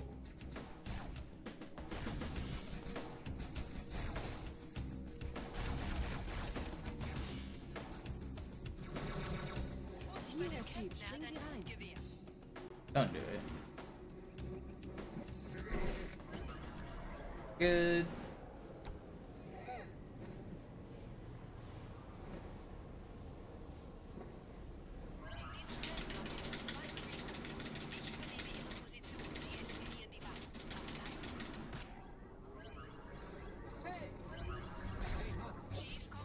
Vorsicht bei dem Camp, springen Sie rein. Gewehr. Don't do it. Good.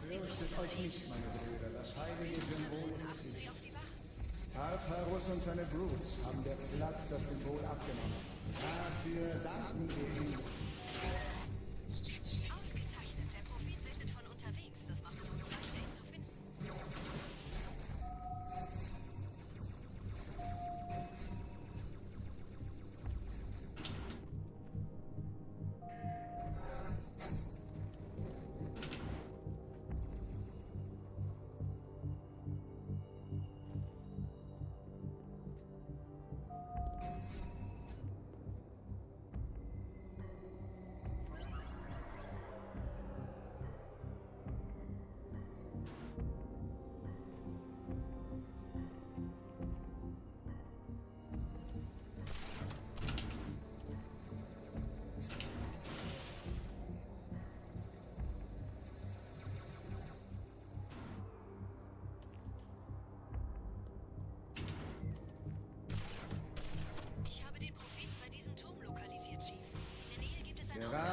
Fürchtet euch nicht, meine Brüder. Das heilige Symbol ist sicher. Tartarus und seine Brutes haben der Platt das Symbol abgenommen. Dafür danken wir ihnen. Ausgezeichnet. Der Prophet sendet von unterwegs. Das macht es uns leichter, ihn zu finden.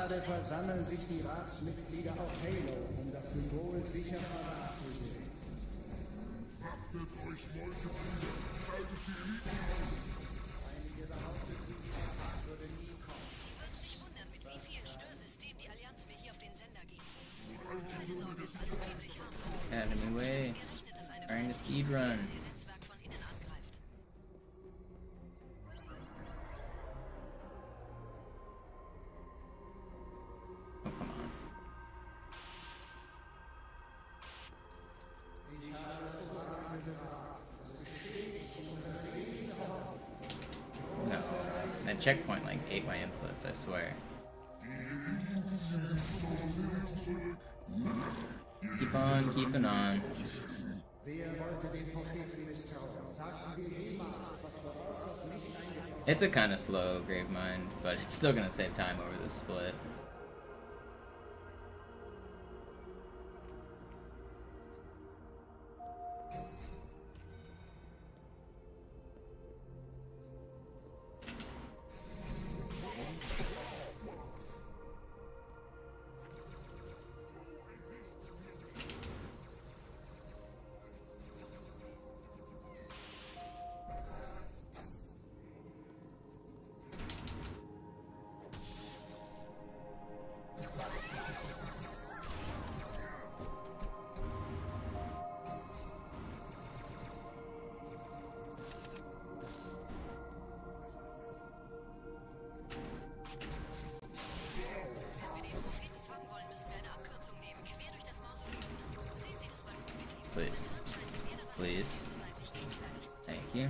Gerade versammeln sich die Ratsmitglieder auf Halo, um das Symbol sicher parat zu sehen. Wappnet euch, Meutebrüder! Schaltet die Eliten an! Einige behaupten, dieser Tag würde nie kommen. Sie würden sich wundern, mit wie vielen Störsystemen die Allianz mir hier auf den Sender geht. Keine Sorge, ist alles ziemlich harmlos. Academy way. Trying to speedrun. Ihr Netzwerk von innen angreift. Oh, come on. No, that checkpoint like ate my inputs, I swear. Keep on keeping on. It's a kind of slow Gravemind, but it's still gonna save time over this split. Please. Please. Thank you.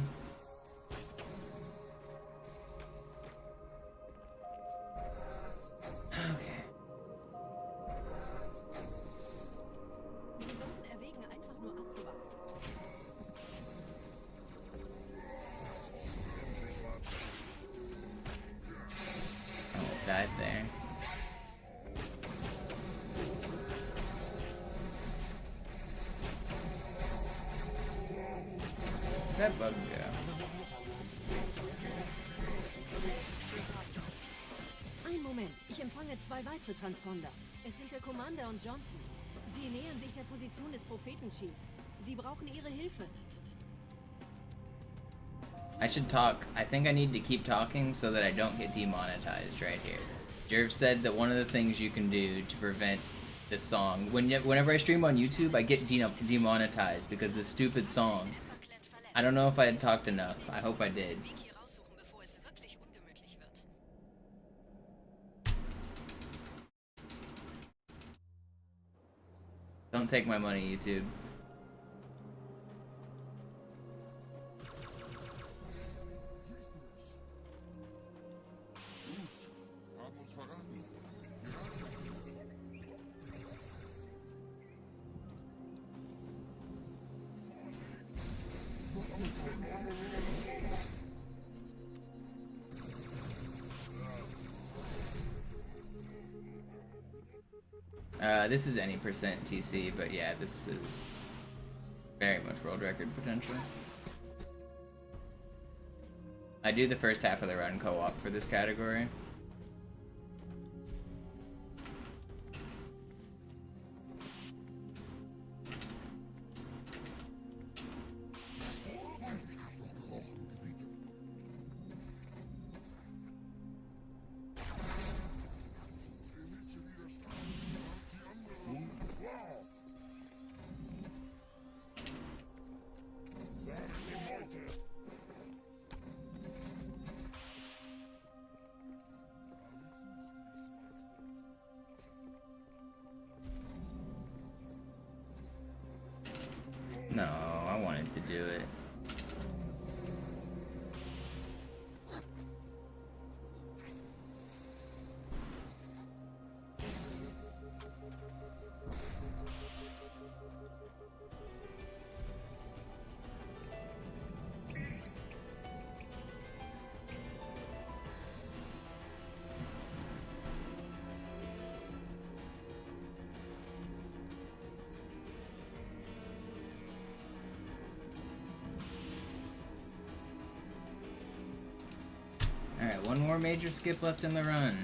Okay. Sie sollten erwägen, einfach nur abzuwarten. Almost died there. That bug go? Ein Moment, ich empfange 2 weitere Transponder. Es sind der Commander und Johnson. Sie nähern sich der Position des Propheten-Chief. Sie brauchen ihre Hilfe. I should talk. I think I need to keep talking so that I don't get demonetized right here. Jerv said that one of the things you can do to prevent this song, whenever I stream on YouTube, I get demonetized because this stupid song. I don't know if I had talked enough. I hope I did. Don't take my money, YouTube. This is any percent TC, but yeah, this is very much world record potential. I do the first half of the run co-op for this category. No, I wanted to do it. Alright, one more major skip left in the run.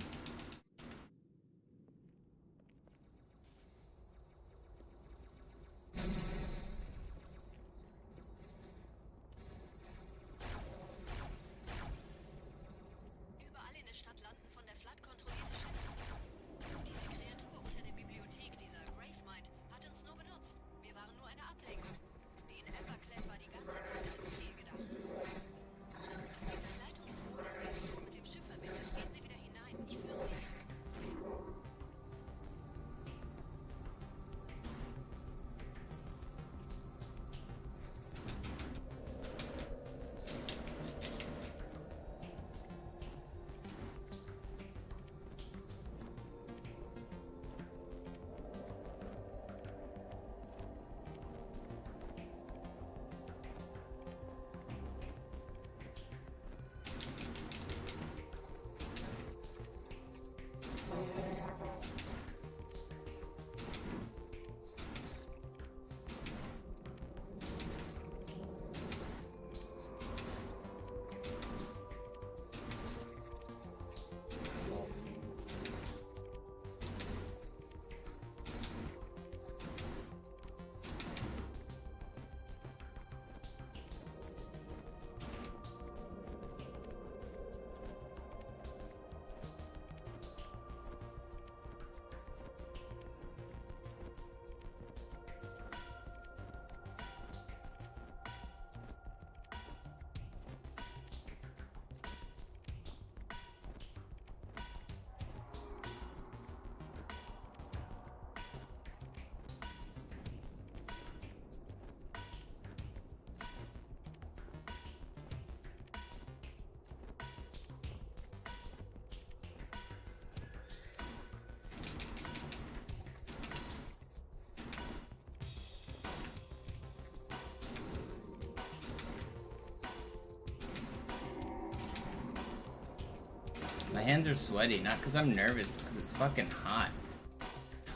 hands are sweaty, not because I'm nervous, because it's fucking hot.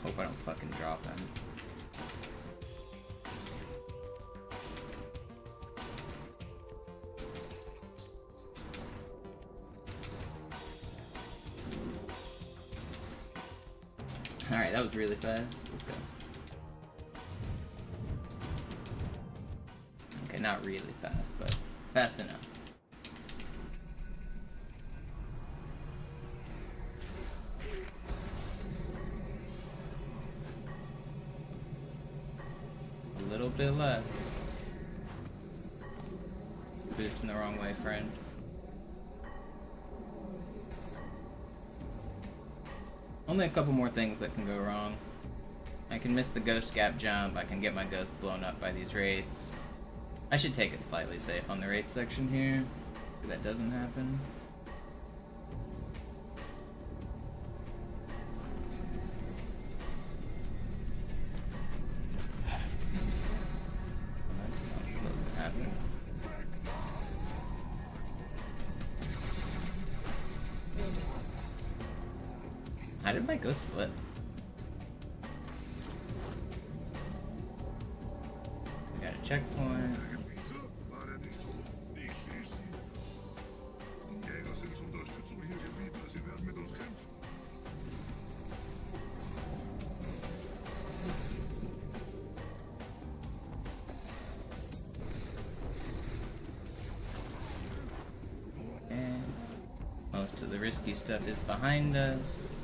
Hope I don't fucking drop him. Alright, that was really fast. Let's go. Okay, not really fast, but fast enough. A little bit left. Boosting the wrong way, friend. Only a couple more things that can go wrong. I can miss the ghost gap jump, I can get my ghost blown up by these wraiths. I should take it slightly safe on the wraith section here, if that doesn't happen. That's not supposed to happen. How did my ghost flip? We got a checkpoint. And most of the risky stuff is behind us.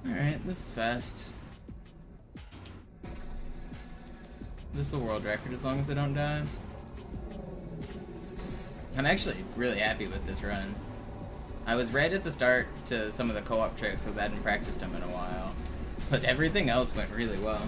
Alright, this is fast. This will world record as long as I don't die. I'm actually really happy with this run. I was right at the start to some of the co-op tricks because I hadn't practiced them in a while. But everything else went really well.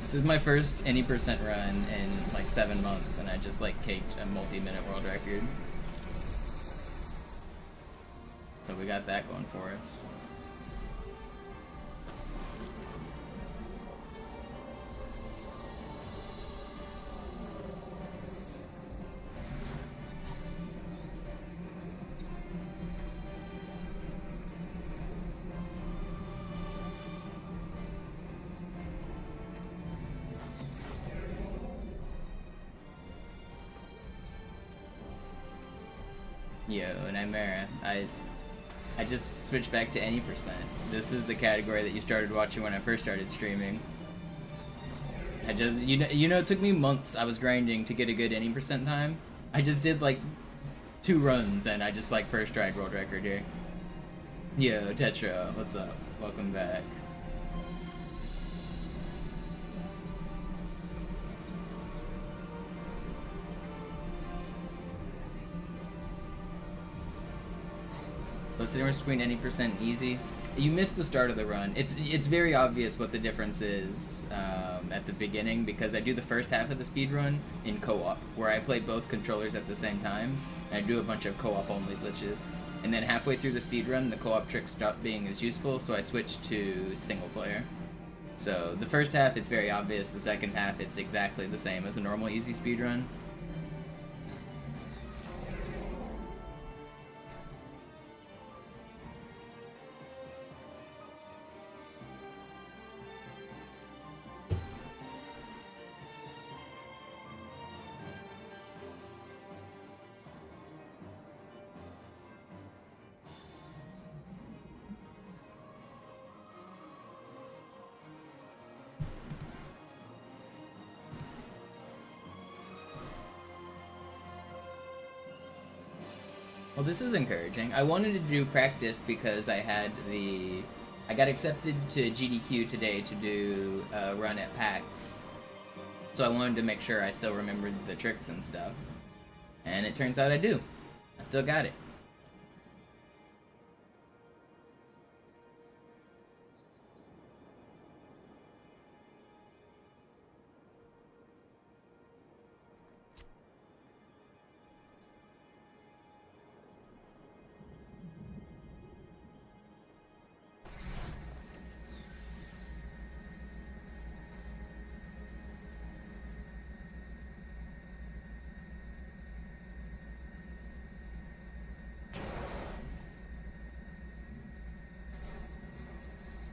This is my first any percent run in like 7 months, and I just like caked a multi-minute world record. So we got that going for us. Yo, Nightmare, I just switched back to any percent. This is the category that you started watching when I first started streaming. I just, you know, it took me months. I was grinding to get a good any percent time. I just did like 2 runs and I just like first tried world record here. Yo, Tetra, what's up? Welcome back. What's the difference between any percent and easy? You missed the start of the run. It's very obvious what the difference is at the beginning, because I do the first half of the speedrun in co-op, where I play both controllers at the same time, and I do a bunch of co-op only glitches. And then halfway through the speedrun, the co-op tricks stop being as useful, so I switched to single player. So the first half, it's very obvious. The second half, it's exactly the same as a normal easy speedrun. Well, this is encouraging. I wanted to do practice because I got accepted to GDQ today to do a run at PAX. So I wanted to make sure I still remembered the tricks and stuff. And it turns out I do. I still got it.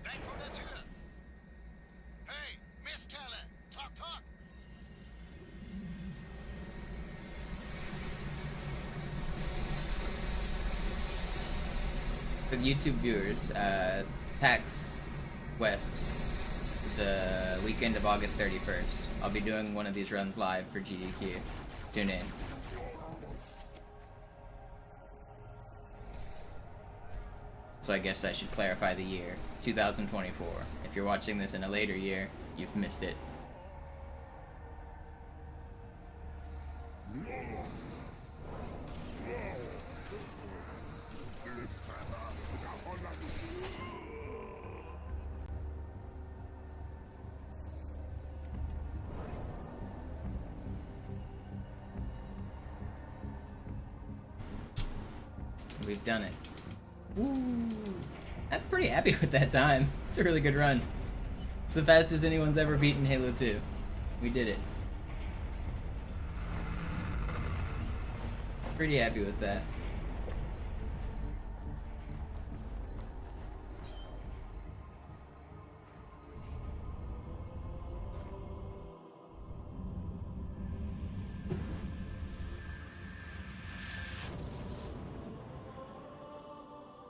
Weg von der Tür! Hey, Mistkerle! Talk, talk! For the YouTube viewers, PAX West, the weekend of August 31st. I'll be doing one of these runs live for GDQ. Tune in. So I guess I should clarify the year. 2024. If you're watching this in a later year, you've missed it. We've done it. Woo! I'm pretty happy with that time. It's a really good run. It's the fastest anyone's ever beaten Halo 2. We did it. Pretty happy with that.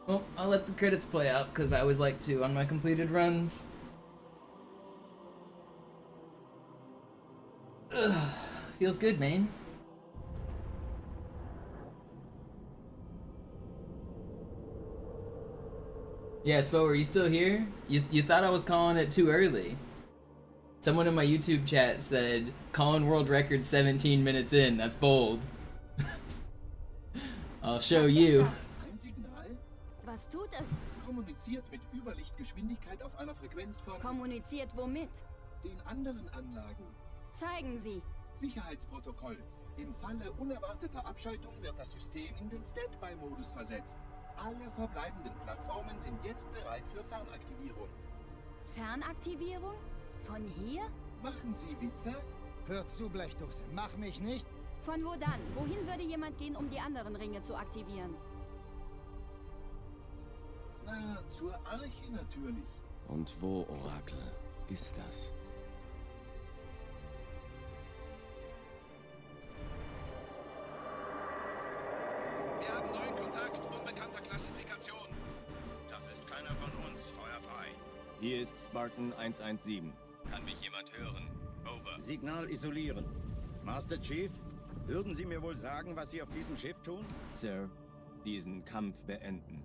Well, I'll let the credits play out, because I always like to on my completed runs. Ugh, feels good, man. Yeah, Spo, are you still here? You thought I was calling it too early. Someone in my YouTube chat said, calling world record 17 minutes in, that's bold. I'll show you. Ein Signal? Was tut es? Kommuniziert mit Überlichtgeschwindigkeit auf einer Frequenz von... Kommuniziert womit? Den anderen Anlagen. Zeigen Sie. Sicherheitsprotokoll. Im Falle unerwarteter Abschaltung wird das System in den Standby-Modus versetzt. Alle verbleibenden Plattformen sind jetzt bereit für Fernaktivierung. Fernaktivierung? Von hier? Machen Sie Witze? Hör zu, Blechdose. Mach mich nicht. Von wo dann? Wohin würde jemand gehen, um die anderen Ringe zu aktivieren? Na, zur Arche natürlich. Und wo, Orakel, ist das? Wir haben neuen Kontakt, unbekannter Klassifikation. Das ist keiner von uns, Feuer frei. Hier ist Spartan 117. Kann mich jemand hören? Over. Signal isolieren. Master Chief, würden Sie mir wohl sagen, was Sie auf diesem Schiff tun? Sir, diesen Kampf beenden.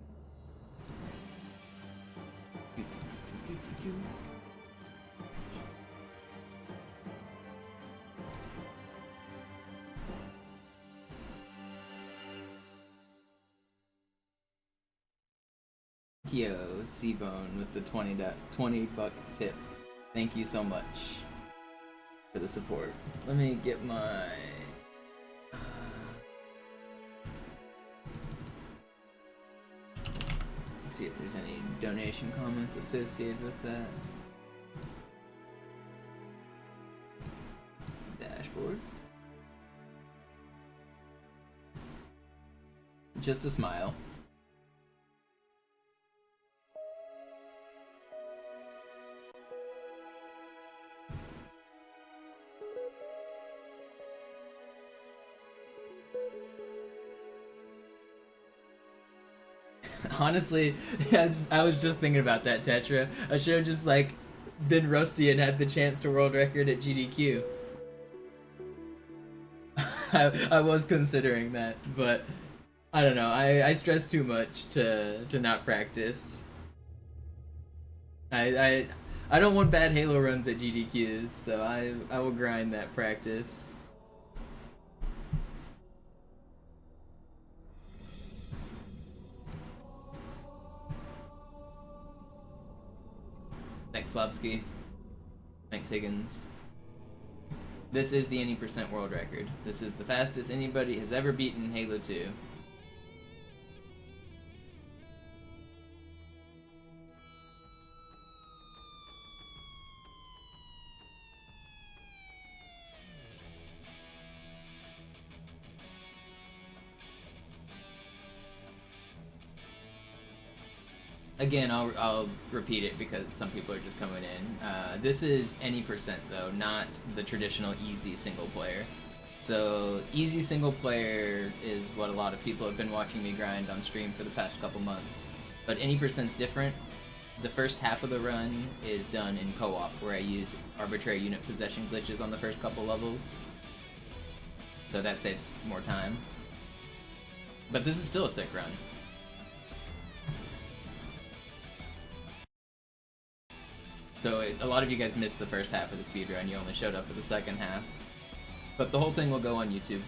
Yo, C-Bone with the 20 buck tip. Thank you so much for the support. Let me get my... see if there's any donation comments associated with that. Dashboard. Just a smile. Honestly, I was just thinking about that, Tetra. I should have just, like, been rusty and had the chance to world record at GDQ. I was considering that, but I don't know. I stress too much to not practice. I don't want bad Halo runs at GDQs, so I will grind that practice. Thanks, Slobsky. Thanks, Higgins. This is the any percent world record. This is the fastest anybody has ever beaten Halo 2. Again, I'll repeat it because some people are just coming in. This is any percent though, not the traditional easy single player. So easy single player is what a lot of people have been watching me grind on stream for the past couple months. But any percent's different. The first half of the run is done in co-op, where I use arbitrary unit possession glitches on the first couple levels. So that saves more time. But this is still a sick run. So a lot of you guys missed the first half of the speedrun, you only showed up for the second half. But the whole thing will go on YouTube.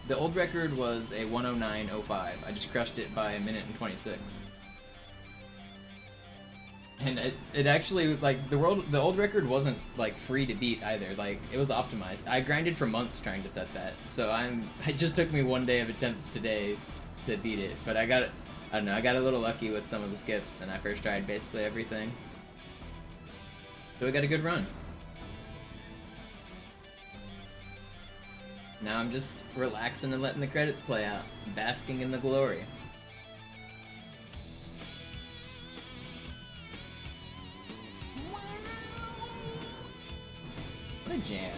The old record was a 109.05. I just crushed it by 1 minute and 26. And it actually, like, the old record wasn't, like, free to beat either. Like, it was optimized. I grinded for months trying to set that. So it just took me 1 day of attempts today to beat it. But I don't know, I got a little lucky with some of the skips, and I first tried basically everything. So we got a good run. Now I'm just relaxing and letting the credits play out, basking in the glory. What a jam.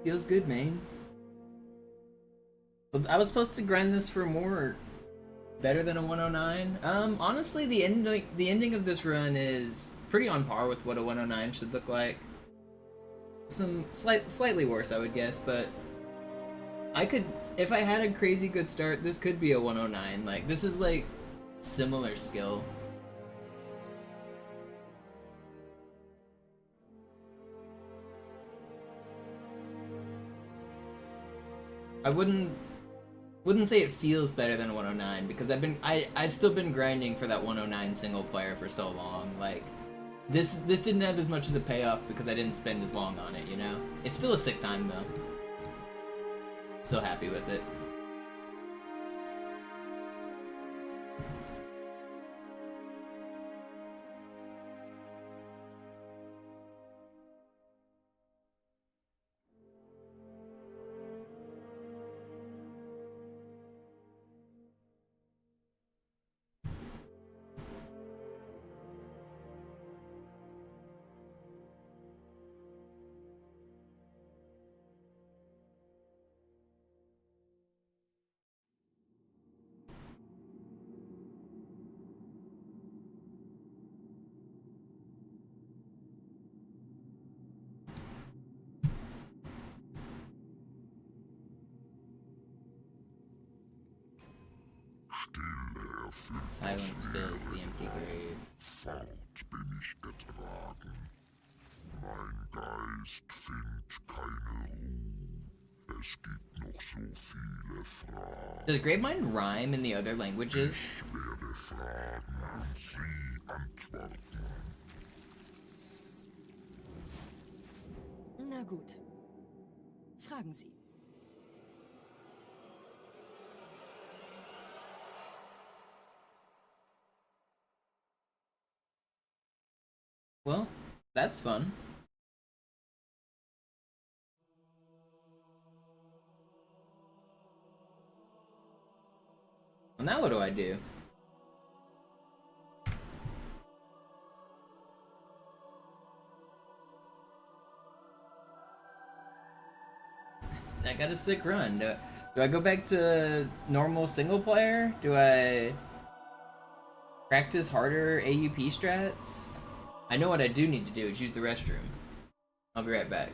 Feels good, man. I was supposed to grind this for more, better than a 109. Honestly, the ending of this run is pretty on par with what a 109 should look like. Slightly worse, I would guess, but if I had a crazy good start, this could be a 109. Like, this is like similar skill. I wouldn't say it feels better than 109 because I've still been grinding for that 109 single player for so long. Like, this didn't have as much as a payoff because I didn't spend as long on it, you know? It's still a sick time though. Still happy with it. Silence fills the empty grave. Fort bin ich getragen. Mein Geist findet keine Ruhe. Es gibt noch so viele Fragen. Does Gravemind rhyme in the other languages? Ich werde fragen und Sie antworten. Na gut. Fragen Sie. Well, that's fun. Well, now what do I do? I got a sick run. Do I go back to normal single player? Do I practice harder AUP strats? I know what I do need to do is use the restroom. I'll be right back.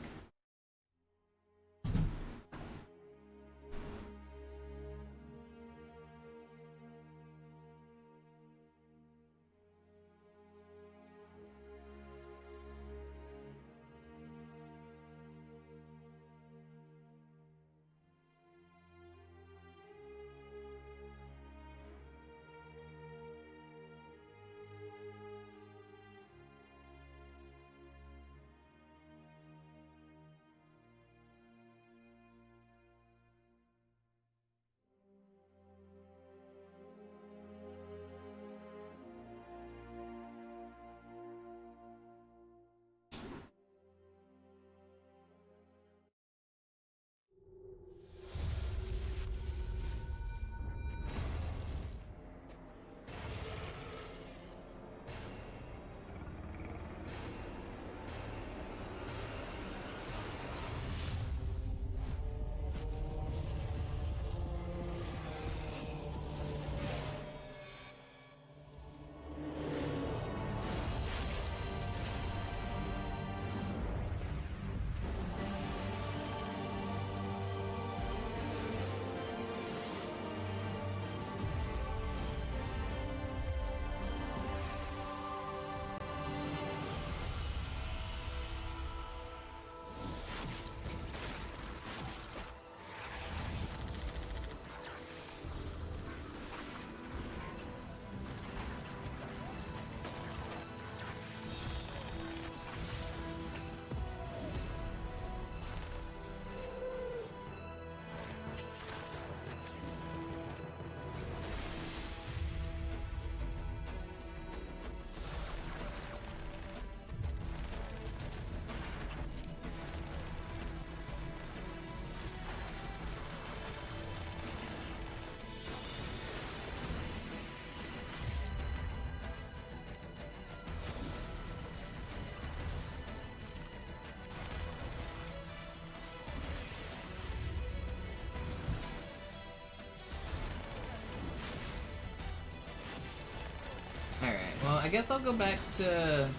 Alright, well, I guess I'll go back to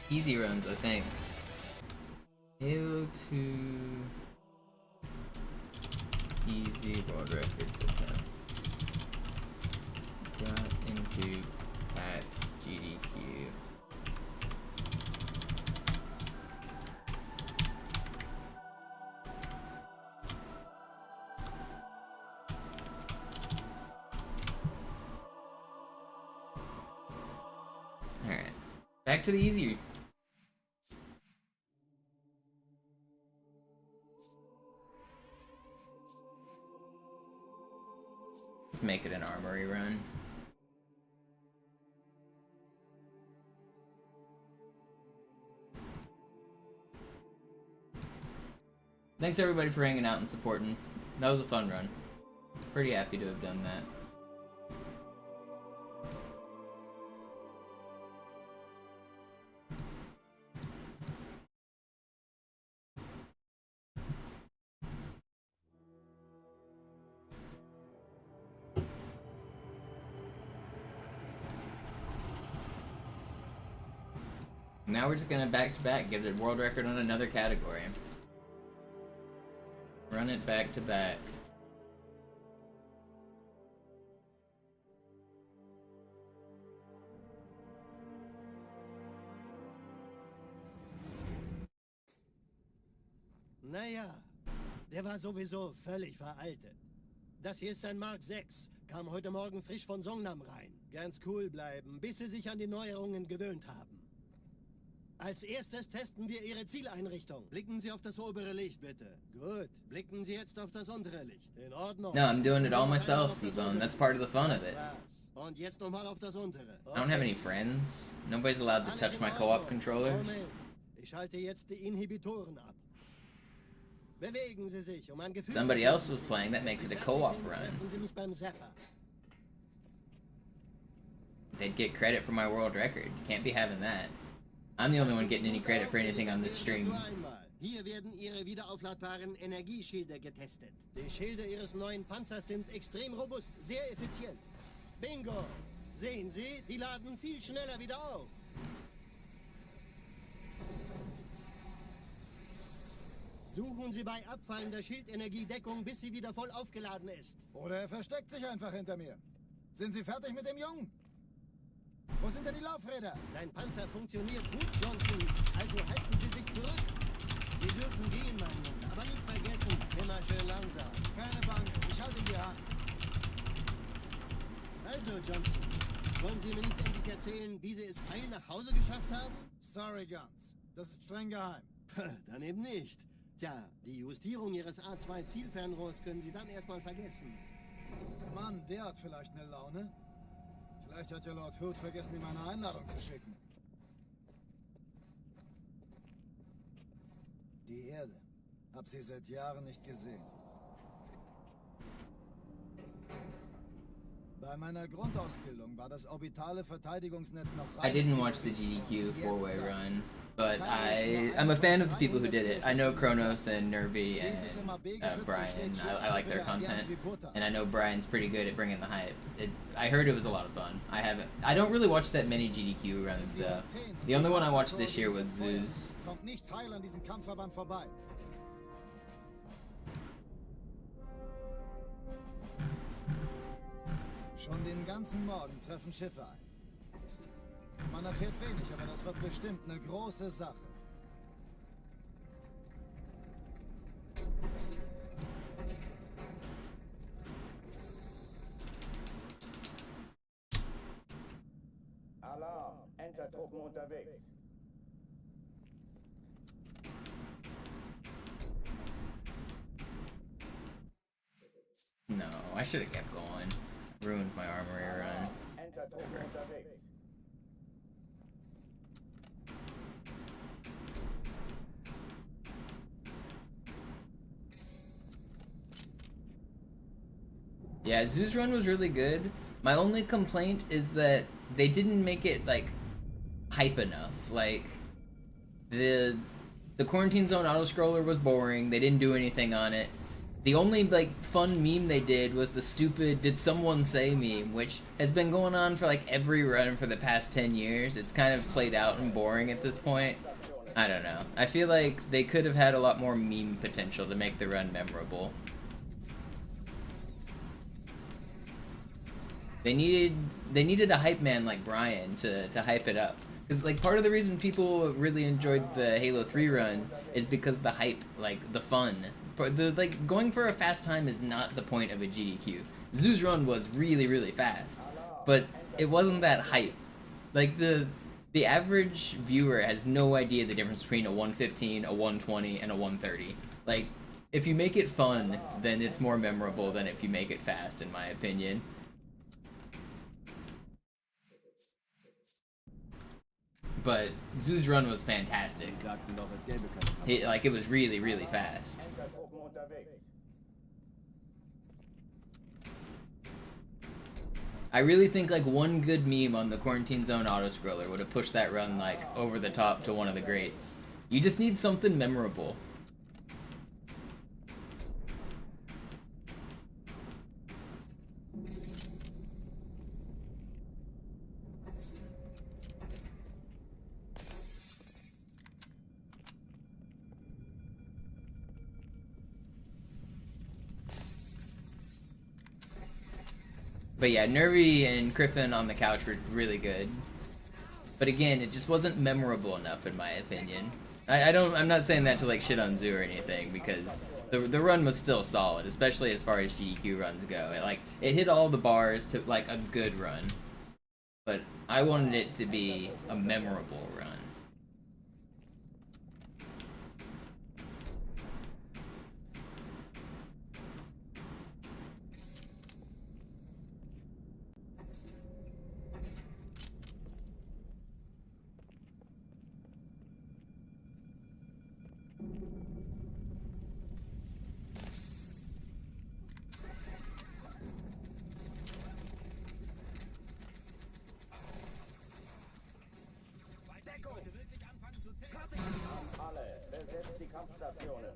easy runs, I think. Halo 2 easy world record attempts. Got into Pat's GDQ. Alright, back to the easy. Let's make it an armory run. Thanks everybody for hanging out and supporting. That was a fun run. Pretty happy to have done that. Now we're just gonna back to back get a world record on another category. Run it back to back. Der war sowieso völlig veraltet. Das hier ist ein Mark 6. Kam heute Morgen frisch von Songnam rein. Ganz cool bleiben, bis Sie sich an die Neuerungen gewöhnt haben. Als erstes testen wir Ihre Zieleinrichtung. Blicken Sie auf das obere Licht, bitte. Gut. Blicken Sie jetzt auf das untere Licht. In Ordnung. No, I'm doing it all myself, Seabone. That's part of the fun of it. Und jetzt nochmal auf das untere. I don't have any friends. Nobody's allowed to touch my co-op controllers. Ich schalte jetzt die Inhibitoren ab. Bewegen Sie sich, um ein Gefühl. Somebody else was playing, that makes it a co-op run. Treffen Sie mich beim Zapper. They'd get credit for my world record. Can't be having that. I'm the only one getting any credit for anything on this stream. Hier werden Ihre wiederaufladbaren Energieschilde getestet. Die Schilde Ihres neuen Panzers sind extrem robust, sehr effizient. Bingo! Sehen Sie, die laden viel schneller wieder auf. Suchen Sie bei abfallender Schildenergiedeckung, bis sie wieder voll aufgeladen ist. Oder er versteckt sich einfach hinter mir. Sind Sie fertig mit dem Jungen? Wo sind denn die Laufräder? Sein Panzer funktioniert gut, Johnson. Also halten Sie sich zurück. Sie dürfen gehen, mein Junge. Aber nicht vergessen, immer schön langsam. Keine Bank, ich halte die Hand. Also, Johnson, wollen Sie mir nicht endlich erzählen, wie Sie es heil nach Hause geschafft haben? Sorry, Guns. Das ist streng geheim. Dann eben nicht. Tja, die Justierung Ihres A2-Zielfernrohrs können Sie dann erstmal vergessen. Mann, der hat vielleicht eine Laune. Vielleicht hat ja Lord Hood vergessen, ihm eine Einladung zu schicken. Die Erde. Hab sie seit Jahren nicht gesehen. Bei meiner Grundausbildung war das orbitale Verteidigungsnetz noch I didn't watch the GDQ four-way run, but I'm a fan of the people who did it. I know Kronos and Nervy and Brian. I like their content, and I know Brian's pretty good at bringing the hype. I heard it was a lot of fun. I don't really watch that many GDQ runs though. The only one I watched this year was Zeus. Kommt nichts heil an diesem Kampfverband vorbei. Schon den ganzen Morgen treffen Schiffe ein. Man erfährt wenig, aber das wird bestimmt eine große Sache. Alarm! Entertruppen unterwegs. No, I should have kept going. Ruined my armory run. Entertruppen unterwegs. Yeah, Zeus run was really good. My only complaint is that they didn't make it like hype enough. Like the quarantine zone auto scroller was boring. They didn't do anything on it. The only like fun meme they did was the stupid "Did someone say" meme, which has been going on for like every run for the past 10 years. It's kind of played out and boring at this point. I don't know. I feel like they could have had a lot more meme potential to make the run memorable. They needed a hype man like Brian to hype it up. Because like part of the reason people really enjoyed the Halo 3 run is because the hype, like the fun. Like going for a fast time is not the point of a GDQ. Zeus run was really, really fast, but it wasn't that hype. Like the average viewer has no idea the difference between a 115, a 120, and a 130. Like if you make it fun, then it's more memorable than if you make it fast, in my opinion. But Zeus run was fantastic. It was really, really fast. I really think like one good meme on the quarantine zone auto scroller would have pushed that run like over the top to one of the greats. You just need something memorable. But yeah, Nervy and Griffin on the couch were really good. But again, it just wasn't memorable enough in my opinion. I'm not saying that to like shit on Zoo or anything, because The run was still solid, especially as far as GDQ runs go. It hit all the bars to like a good run, but I wanted it to be a memorable run. Alle, besetzt die Kampfstationen.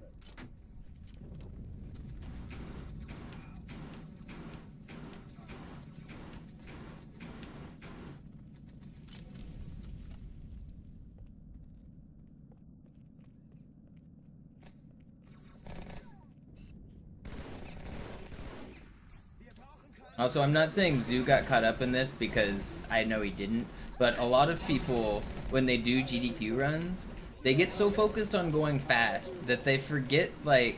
Also, I'm not saying Zoo got caught up in this because I know he didn't, but a lot of people, when they do GDQ runs, they get so focused on going fast that they forget, like,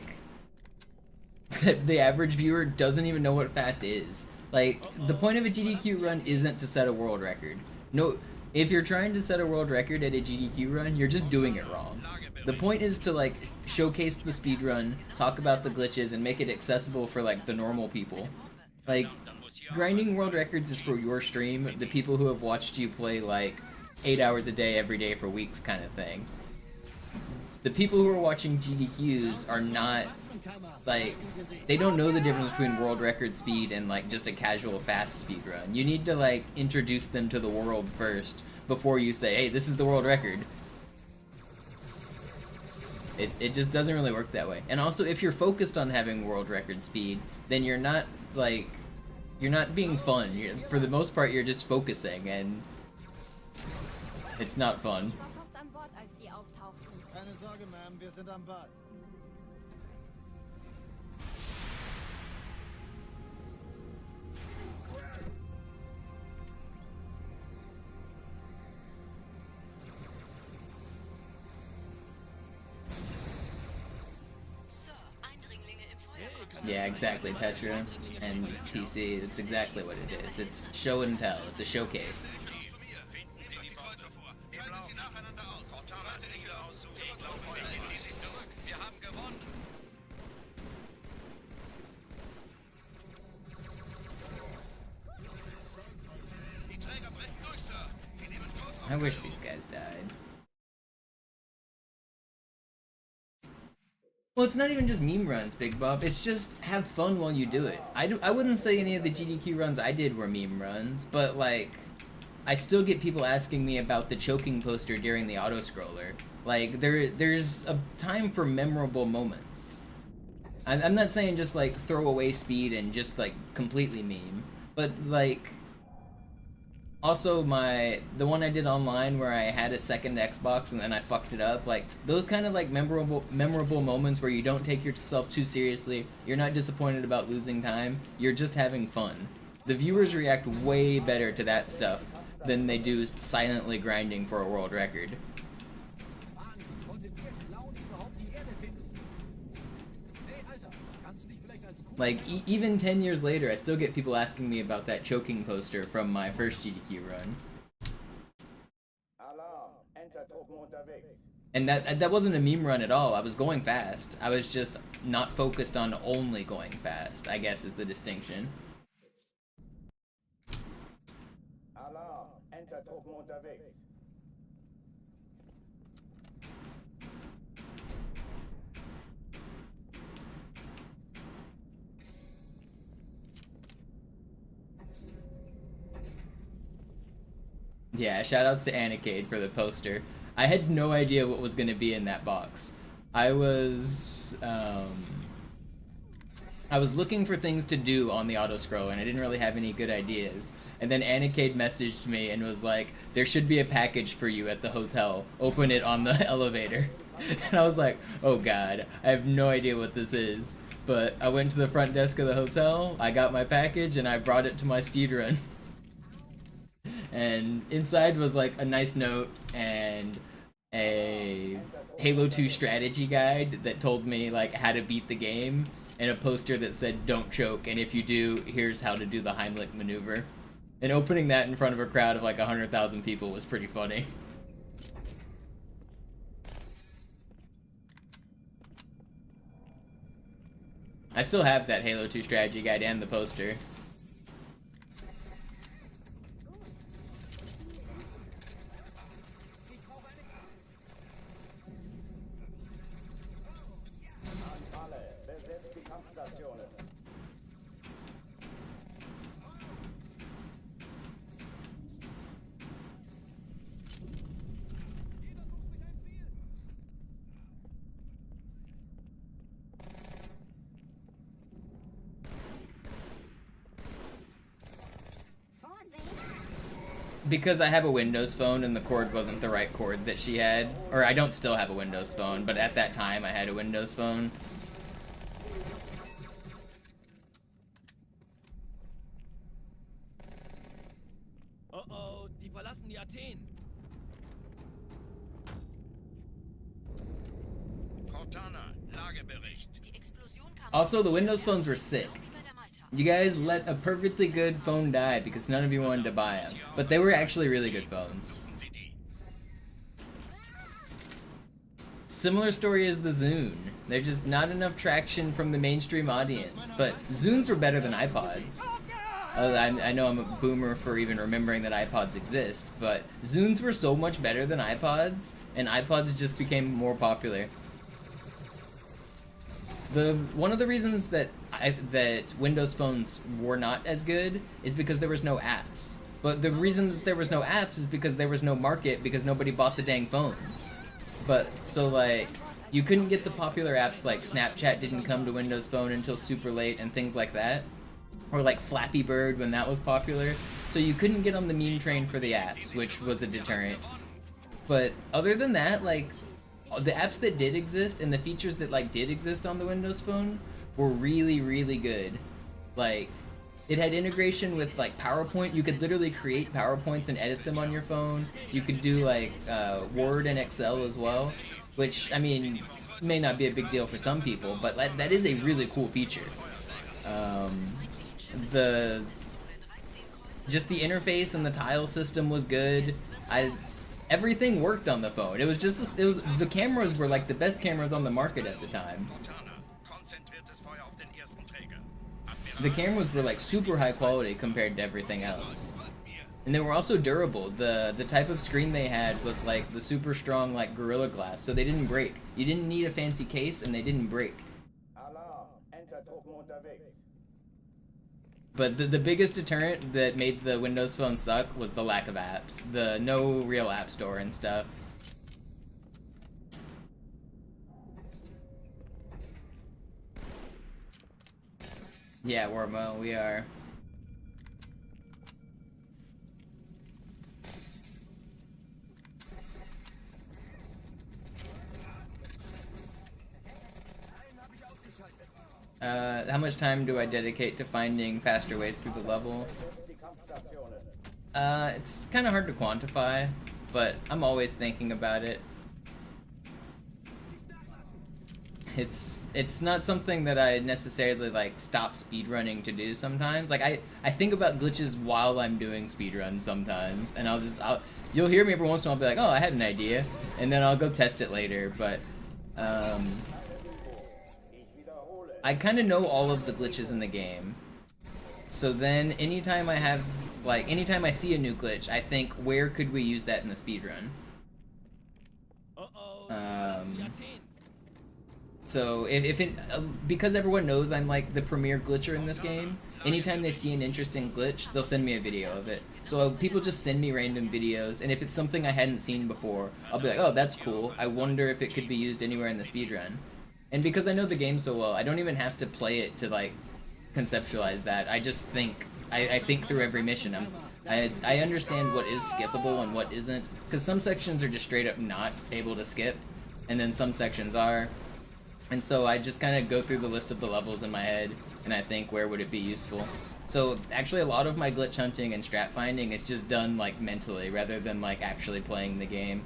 that the average viewer doesn't even know what fast is. Like, the point of a GDQ run isn't to set a world record. No, if you're trying to set a world record at a GDQ run, you're just doing it wrong. The point is to, like, showcase the speedrun, talk about the glitches, and make it accessible for, like, the normal people. Like, grinding world records is for your stream, the people who have watched you play, like, 8 hours a day, every day for weeks kind of thing. The people who are watching GDQs are not, like, they don't know the difference between world record speed and, like, just a casual fast speed run. You need to, like, introduce them to the world first before you say, hey, this is the world record. It just doesn't really work that way. And also, if you're focused on having world record speed, then you're not, like, you're not being fun. For the most part, you're just focusing, and it's not fun. Keine Sorge, Ma'am, wir sind am Ball. Yeah, exactly, Tetra and TC. That's exactly what it is. It's show and tell. It's a showcase. I wish these guys died. Well, it's not even just meme runs, Big Bob. It's just have fun while you do it. I wouldn't say any of the GDQ runs I did were meme runs, but, like, I still get people asking me about the choking poster during the auto-scroller. Like, there's a time for memorable moments. I'm not saying just, like, throw away speed and just, like, completely meme, but, like, also the one I did online where I had a second Xbox and then I fucked it up, like, those kind of, like, memorable moments where you don't take yourself too seriously, you're not disappointed about losing time, you're just having fun. The viewers react way better to that stuff than they do silently grinding for a world record. Like, even 10 years later, I still get people asking me about that choking poster from my first GDQ run. And that wasn't a meme run at all. I was going fast. I was just not focused on only going fast, I guess is the distinction. Alarm, Entertruppen unterwegs. Yeah, shoutouts to Anikade for the poster. I had no idea what was going to be in that box. I was looking for things to do on the auto-scroller, and I didn't really have any good ideas. And then Anikade messaged me and was like, there should be a package for you at the hotel. Open it on the elevator. And I was like, oh god, I have no idea what this is. But I went to the front desk of the hotel, I got my package, and I brought it to my speedrun. And inside was like a nice note and a Halo 2 strategy guide that told me like how to beat the game, and a poster that said don't choke, and if you do, here's how to do the Heimlich maneuver. And opening that in front of a crowd of like 100,000 people was pretty funny. I still have that Halo 2 strategy guide and the poster. Because I have a Windows phone and the cord wasn't the right cord that she had, or I don't still have a Windows phone, but at that time I had a Windows phone. Oh, die verlassen die Athen. Cortana, Lagebericht. Also, the Windows phones were sick. You guys let a perfectly good phone die because none of you wanted to buy them. But they were actually really good phones. Similar story as the Zune. There's just not enough traction from the mainstream audience. But Zunes were better than iPods. I know I'm a boomer for even remembering that iPods exist, but Zunes were so much better than iPods, and iPods just became more popular. One of the reasons that Windows phones were not as good is because there was no apps. But the reason that there was no apps is because there was no market, because nobody bought the dang phones. But, so like, you couldn't get the popular apps like Snapchat didn't come to Windows Phone until super late and things like that. Or like Flappy Bird when that was popular. So you couldn't get on the meme train for the apps, which was a deterrent. But other than that, like, the apps that did exist and the features that like did exist on the Windows Phone were really, really good. Like, it had integration with like PowerPoint. You could literally create PowerPoints and edit them on your phone. You could do like Word and Excel as well, which, I mean, may not be a big deal for some people, but that is a really cool feature. Just the interface and the tile system was good. Everything worked on the phone. It was just the cameras were like the best cameras on the market at the time. The cameras were like super high quality compared to everything else. And they were also durable. The type of screen they had was like the super strong like Gorilla Glass, so they didn't break. You didn't need a fancy case and they didn't break. But the biggest deterrent that made the Windows Phone suck was the lack of apps. The no real app store and stuff. Yeah, Wormo, we are. How much time do I dedicate to finding faster ways through the level? It's kind of hard to quantify, but I'm always thinking about it. It's not something that I necessarily like stop speedrunning to do sometimes. Like I think about glitches while I'm doing speedruns sometimes, and you'll hear me every once in a while be like, oh, I had an idea, and then I'll go test it later. But I kind of know all of the glitches in the game, so then anytime I see a new glitch, I think, where could we use that in the speedrun? So because everyone knows I'm like the premier glitcher in this game, anytime they see an interesting glitch, they'll send me a video of it. So people just send me random videos, and if it's something I hadn't seen before, I'll be like, oh, that's cool. I wonder if it could be used anywhere in the speedrun. And because I know the game so well, I don't even have to play it to like conceptualize that. I just think. I think through every mission. I understand what is skippable and what isn't, because some sections are just straight up not able to skip, and then some sections are. And so I just kind of go through the list of the levels in my head, and I think, where would it be useful? So actually a lot of my glitch hunting and strat finding is just done like mentally, rather than like actually playing the game.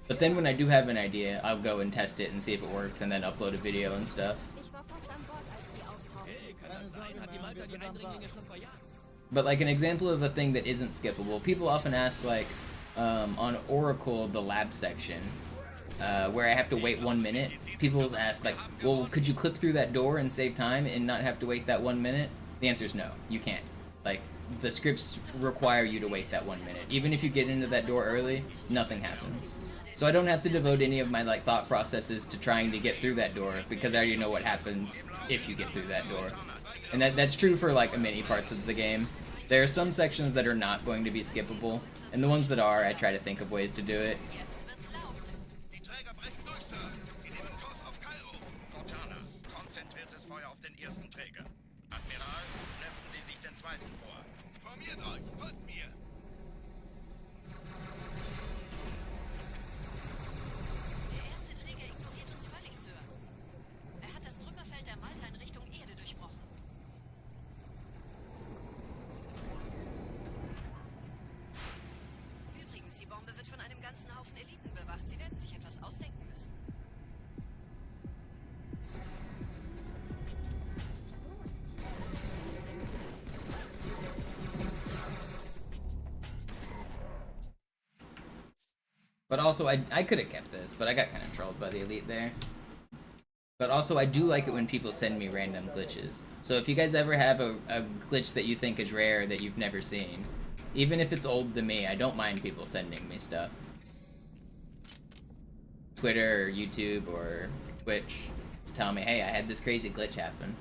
But then when I do have an idea, I'll go and test it and see if it works, and then upload a video and stuff. But like an example of a thing that isn't skippable, people often ask like, on Oracle, the lab section, where I have to wait 1 minute, people ask like, well, could you clip through that door and save time and not have to wait that 1 minute? The answer is no, you can't. Like, the scripts require you to wait that 1 minute. Even if you get into that door early, nothing happens. So I don't have to devote any of my like thought processes to trying to get through that door, because I already know what happens if you get through that door. And that's true for like many parts of the game. There are some sections that are not going to be skippable, and the ones that are, I try to think of ways to do it. Die Träger brechen durch, Sir. Sie nehmen Kurs auf Kairo. Cortana, konzentriertes Feuer auf den ersten Träger. Admiral, knöpfen Sie sich den zweiten vor. Formiert euch, folgt mir. Der erste Träger ignoriert uns völlig, Sir. Er hat das Trümmerfeld der Malta in Richtung Erde durchbrochen. Übrigens, die Bombe wird von einem ganzen Haufen Eliten bewacht. Sie werden sich etwas ausdenken müssen. But also, I could have kept this, but I got kind of trolled by the elite there. But also, I do like it when people send me random glitches. So if you guys ever have a glitch that you think is rare that you've never seen, even if it's old to me, I don't mind people sending me stuff. Twitter or YouTube or Twitch, just tell me, hey, I had this crazy glitch happen.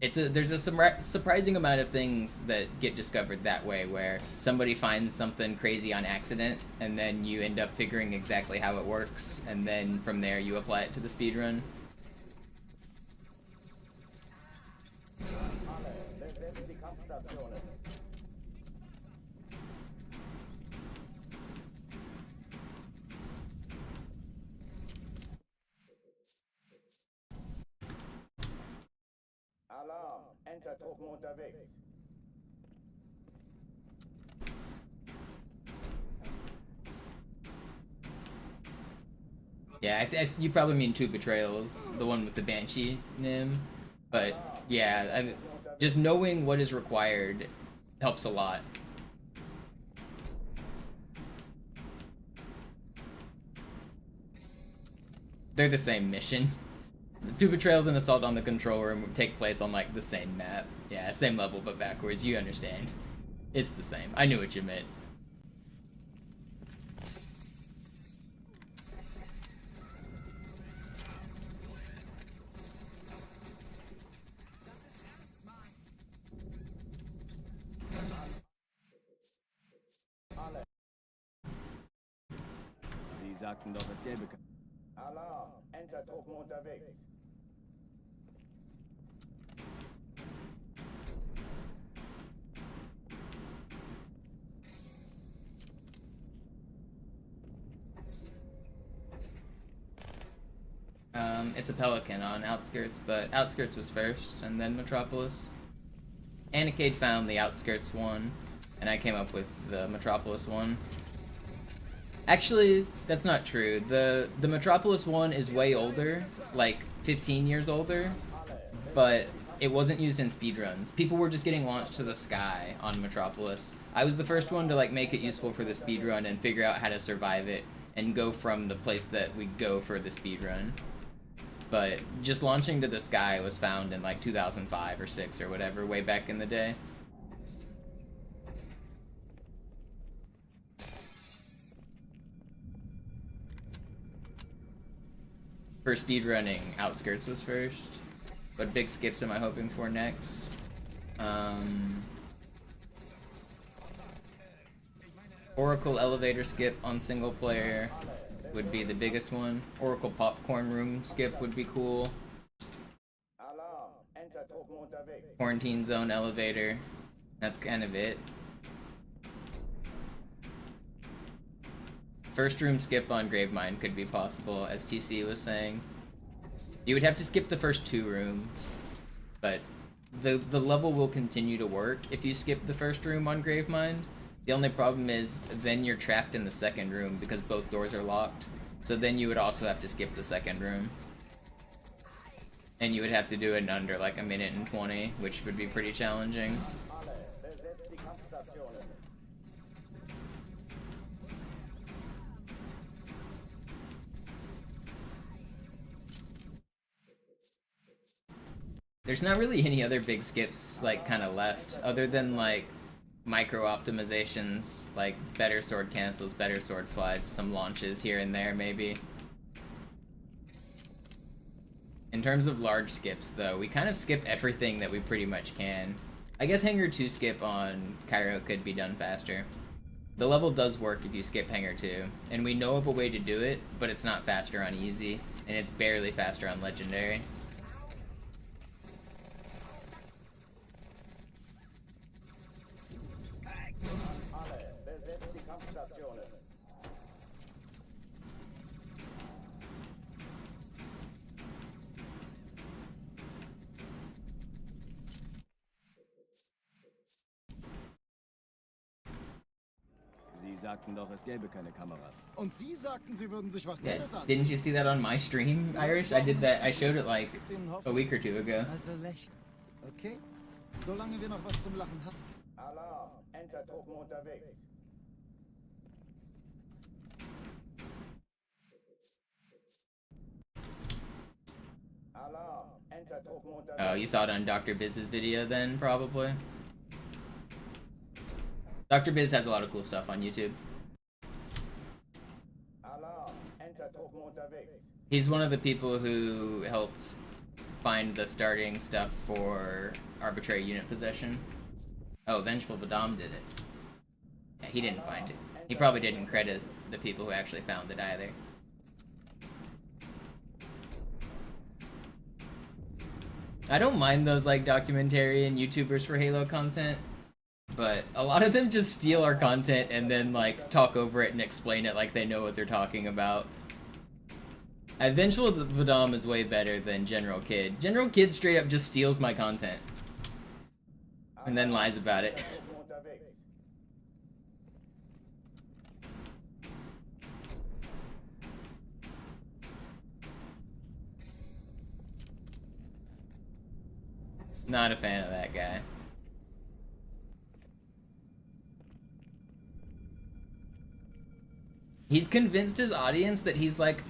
There's a surprising amount of things that get discovered that way, where somebody finds something crazy on accident, and then you end up figuring exactly how it works, and then from there you apply it to the speedrun. Alarm! Entertruppen unterwegs. Yeah, you probably mean Two Betrayals, the one with the Banshee Nim. But yeah, just knowing what is required helps a lot. They're the same mission. The Two Betrayals and Assault on the Control Room take place on like the same map. Yeah, same level but backwards, you understand. It's the same. I knew what you meant. Sie sagten doch, es gäbe Alarm! Entertruppen unterwegs. It's a Pelican on Outskirts, but Outskirts was first, and then Metropolis. Anikade found the Outskirts one, and I came up with the Metropolis one. Actually, that's not true. The Metropolis one is way older, like 15 years older, but it wasn't used in speedruns. People were just getting launched to the sky on Metropolis. I was the first one to like make it useful for the speedrun and figure out how to survive it and go from the place that we go for the speedrun. But just launching to the sky was found in like 2005 or 6 or whatever, way back in the day. For speedrunning, Outskirts was first. What big skips am I hoping for next? Oracle elevator skip on single player would be the biggest one. Oracle popcorn room skip would be cool. Alarm! Entertruppen unterwegs. Quarantine zone elevator. That's kind of it. First room skip on Gravemind could be possible, as TC was saying. You would have to skip the first 2 rooms, but the level will continue to work if you skip the first room on Gravemind, The only problem is then you're trapped in the second room because both doors are locked. So then you would also have to skip the second room. And you would have to do it in under like 1:20, which would be pretty challenging. There's not really any other big skips like kind of left other than like micro optimizations, like better sword cancels, better sword flies, some launches here and there maybe. In terms of large skips though, we kind of skip everything that we pretty much can. I guess Hangar 2 skip on Cairo could be done faster. The level does work if you skip Hangar 2, and we know of a way to do it, but it's not faster on easy, and it's barely faster on legendary. Sie sagten doch, es gäbe keine Kameras. Und Sie sagten, Sie würden sich was Yeah, Nettes ansehen. didn't you see that on my stream, Irish? I did that, I showed it like a week or two ago. Also lächeln, okay? Solange wir noch was zum Lachen haben. Alarm! Entertruppen unterwegs. Alarm! Entertruppen unterwegs. Oh, you saw it on Dr. Biz's video then, probably? Dr. Biz has a lot of cool stuff on YouTube. Alarm! Entertruppen unterwegs. He's one of the people who helped find the starting stuff for arbitrary unit possession. Oh, Vengeful Vadam did it. Yeah, he didn't find it. He probably didn't credit the people who actually found it either. I don't mind those like documentary and YouTubers for Halo content, but a lot of them just steal our content and then like talk over it and explain it like they know what they're talking about. Vengeful Vadam is way better than General Kid. General Kid straight up just steals my content and then lies about it. Not a fan of that guy. He's convinced his audience that he's like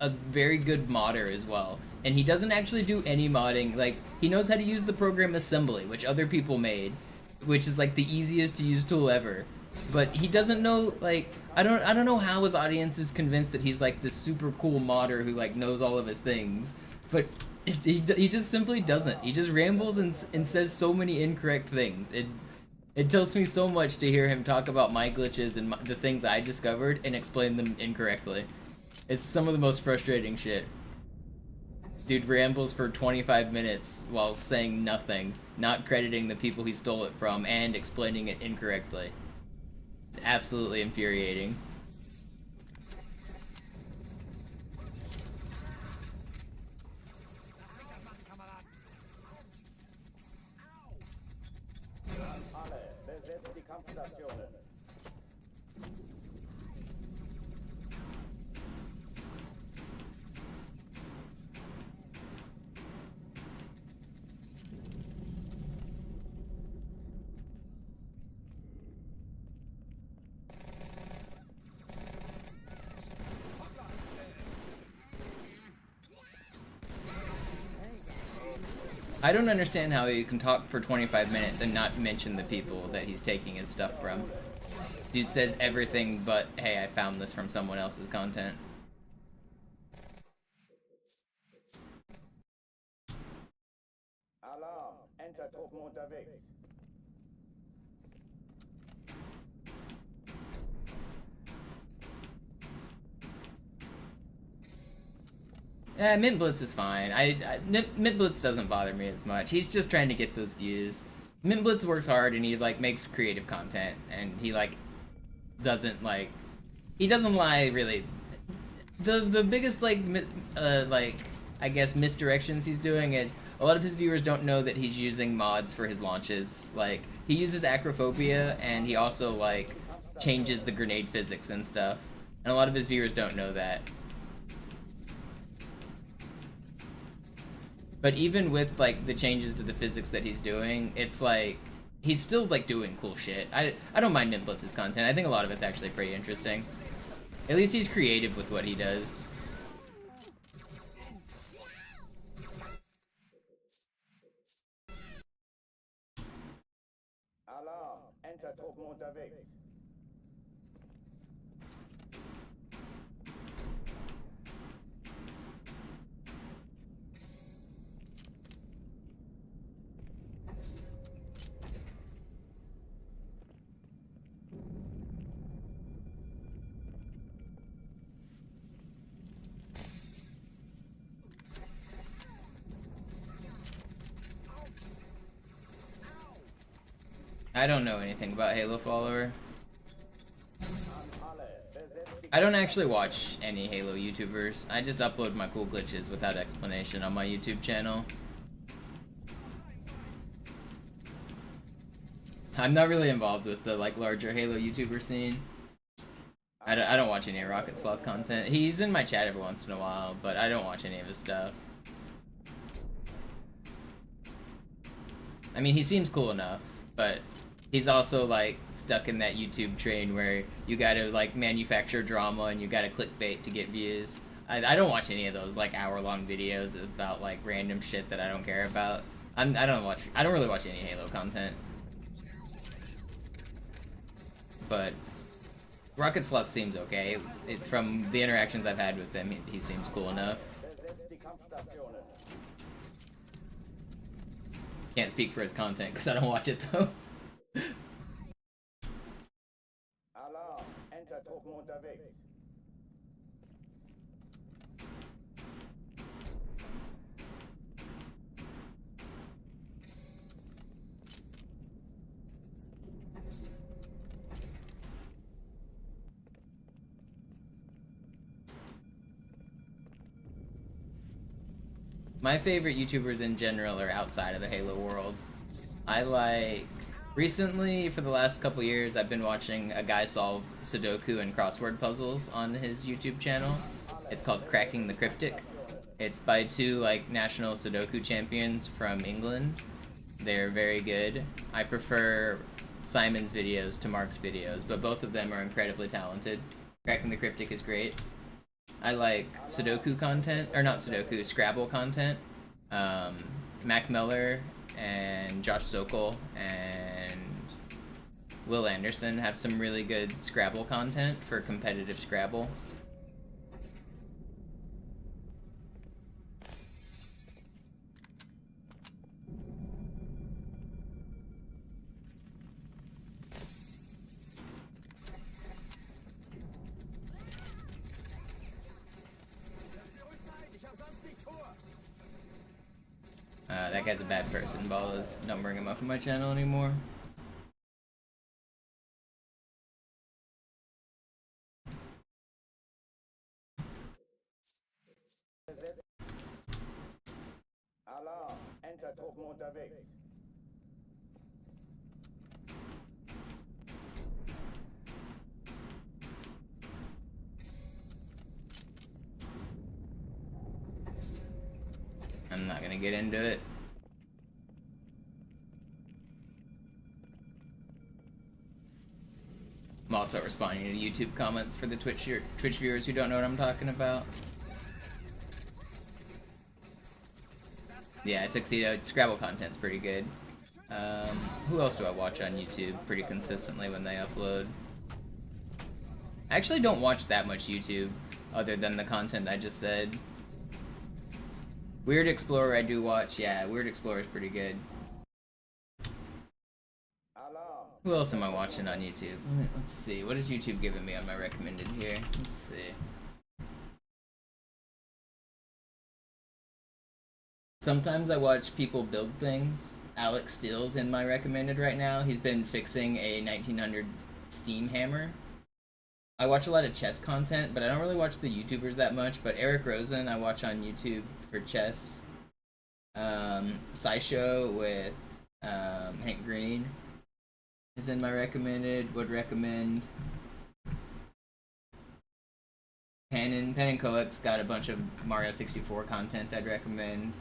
a very good modder as well. And he doesn't actually do any modding. Like, he knows how to use the program Assembly, which other people made, which is like the easiest to use tool ever. But he doesn't know, like, I don't know how his audience is convinced that he's like this super cool modder who like knows all of his things. But he just simply doesn't. He just rambles and says so many incorrect things. It tilts me so much to hear him talk about my glitches and the things I discovered and explain them incorrectly. It's some of the most frustrating shit. Dude rambles for 25 minutes while saying nothing, not crediting the people he stole it from, and explaining it incorrectly. It's absolutely infuriating. Besetzt die Kampfstationen. I don't understand how you can talk for 25 minutes and not mention the people that he's taking his stuff from. Dude says everything but, hey, I found this from someone else's content. Alarm! Entertruppen unterwegs. Yeah, Mint Blitz is fine. Mint Blitz doesn't bother me as much. He's just trying to get those views. Mint Blitz works hard and he like makes creative content and he like doesn't lie really. The biggest like I guess misdirections he's doing is a lot of his viewers don't know that he's using mods for his launches. Like he uses Acrophobia and he also like changes the grenade physics and stuff. And a lot of his viewers don't know that. But even with like the changes to the physics that he's doing, it's like he's still like doing cool shit. I don't mind Nimblitz's content. I think a lot of it's actually pretty interesting. At least he's creative with what he does. Alarm! Enter-Truppen unterwegs. I don't know anything about Halo Follower. I don't actually watch any Halo YouTubers. I just upload my cool glitches without explanation on my YouTube channel. I'm not really involved with the like larger Halo YouTuber scene. I don't watch any Rocket Sloth content. He's in my chat every once in a while, but I don't watch any of his stuff. I mean, he seems cool enough, but he's also like stuck in that YouTube train where you gotta like manufacture drama and you gotta clickbait to get views. I don't watch any of those like hour-long videos about like random shit that I don't care about. I don't really watch any Halo content. But Rocket Sloth seems okay. From the interactions I've had with him, he seems cool enough. Can't speak for his content because I don't watch it though. Alarm! Enter-Truppen unterwegs. My favorite YouTubers in general are outside of the Halo world. Recently, for the last couple years, I've been watching a guy solve Sudoku and crossword puzzles on his YouTube channel. It's called Cracking the Cryptic. It's by two like national Sudoku champions from England. They're very good. I prefer Simon's videos to Mark's videos, but both of them are incredibly talented. Cracking the Cryptic is great. I like Sudoku content, or not Sudoku, Scrabble content. Mac Miller and Josh Sokol and Will Anderson have some really good Scrabble content for competitive Scrabble. That guy's a bad person, Ballas. Don't bring him up on my channel anymore. Alarm! Enter-Truppen unterwegs. I'm not gonna get into it. I'm also responding to YouTube comments for the Twitch viewers who don't know what I'm talking about. Yeah, Tuxedo Scrabble content's pretty good. Who else do I watch on YouTube pretty consistently when they upload? I actually don't watch that much YouTube other than the content I just said. Weird Explorer I do watch. Yeah, Weird Explorer is pretty good. Who else am I watching on YouTube? Let's see. What is YouTube giving me on my recommended here? Let's see. Sometimes I watch people build things. Alex Steele's in my recommended right now. He's been fixing a 1900 steam hammer. I watch a lot of chess content, but I don't really watch the YouTubers that much. But Eric Rosen I watch on YouTube for chess. SciShow with Hank Green. is in my recommended. Would recommend. Pen and Coax got a bunch of Mario 64 content I'd recommend.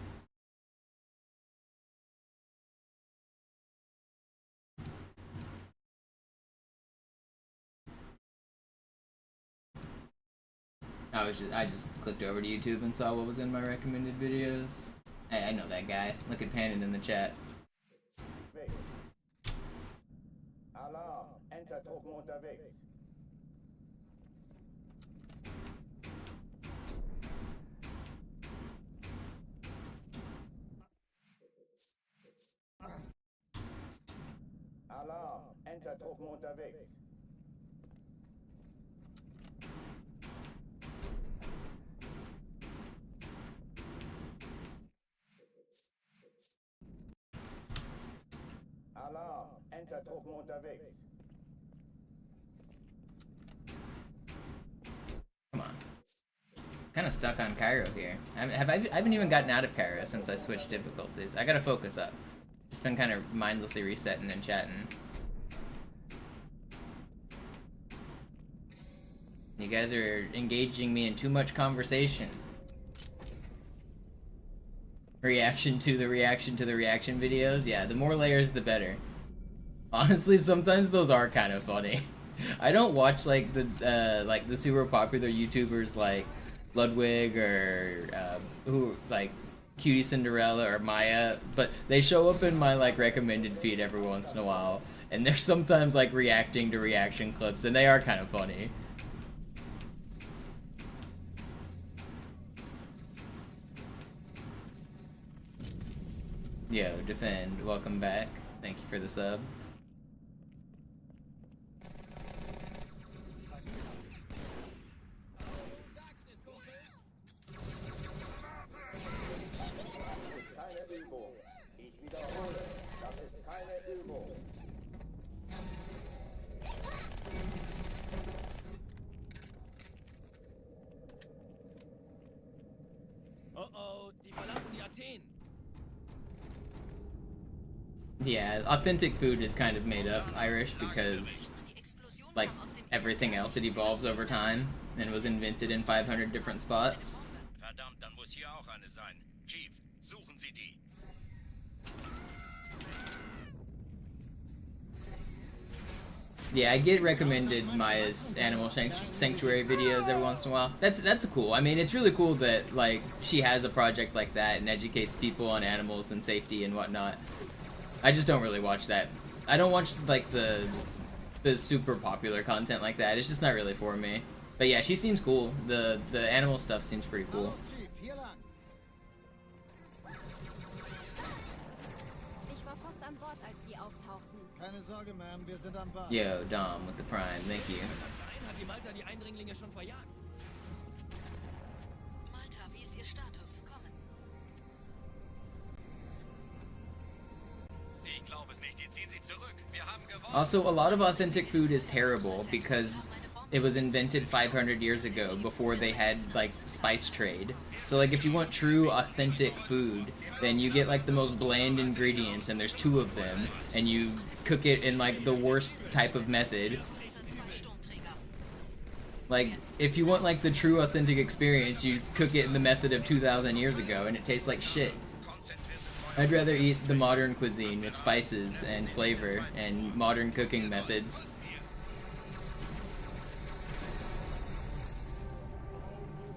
I just clicked over to YouTube and saw what was in my recommended videos. Hey, I know that guy. Look at Panin in the chat. Alarm! Enter-Truppen unterwegs. Alarm! Enter-Truppen unterwegs. Alarm! Enter-Truppen unterwegs. Come on. Kind of stuck on Cairo here. I haven't even gotten out of Cairo since I switched difficulties. I gotta focus up. Just been kind of mindlessly resetting and chatting. You guys are engaging me in too much conversation. Reaction to the reaction videos? Yeah, the more layers the better. Honestly, sometimes those are kind of funny. I don't watch like the super popular YouTubers like Ludwig or who like Cutie Cinderella or Maya, but they show up in my like recommended feed every once in a while, and they're sometimes like reacting to reaction clips, and they are kind of funny. Yo, Defend, welcome back. Thank you for the sub. Keine Übung. Ich wiederhole, das ist keine Übung. Oh oh, die verlassen die Athen. Yeah, authentic food is kind of made up Irish because, like, everything else it evolves over time and was invented in 500 different spots. Verdammt, dann muss hier auch eine sein. Chief, suchen Sie die. Yeah, I get recommended Maya's Animal Sanctuary videos every once in a while. That's cool. I mean, it's really cool that, like, she has a project like that and educates people on animals and safety and whatnot. I just don't really watch that. I don't watch like the super popular content like that. It's just not really for me. But yeah, she seems cool. The animal stuff seems pretty cool. Ich war fast an Bord, als die auftauchten. Keine Sorge, Ma'am, wir sind am Bord. Yo, Dom with the Prime, thank you. Hat die Malta die Eindringlinge schon verjagt? Malta, wie ist Ihr Status? Kommen. Ich glaube es nicht, die ziehen sich zurück. Wir haben gewonnen. Also, a lot of authentic food is terrible because it was invented 500 years ago before they had, like, spice trade. So, like, if you want true, authentic food, then you get, like, the most bland ingredients, and there's 2 of them, and you cook it in, like, the worst type of method. Like, if you want, like, the true, authentic experience, you cook it in the method of 2,000 years ago, and it tastes like shit. I'd rather eat the modern cuisine with spices and flavor and modern cooking methods.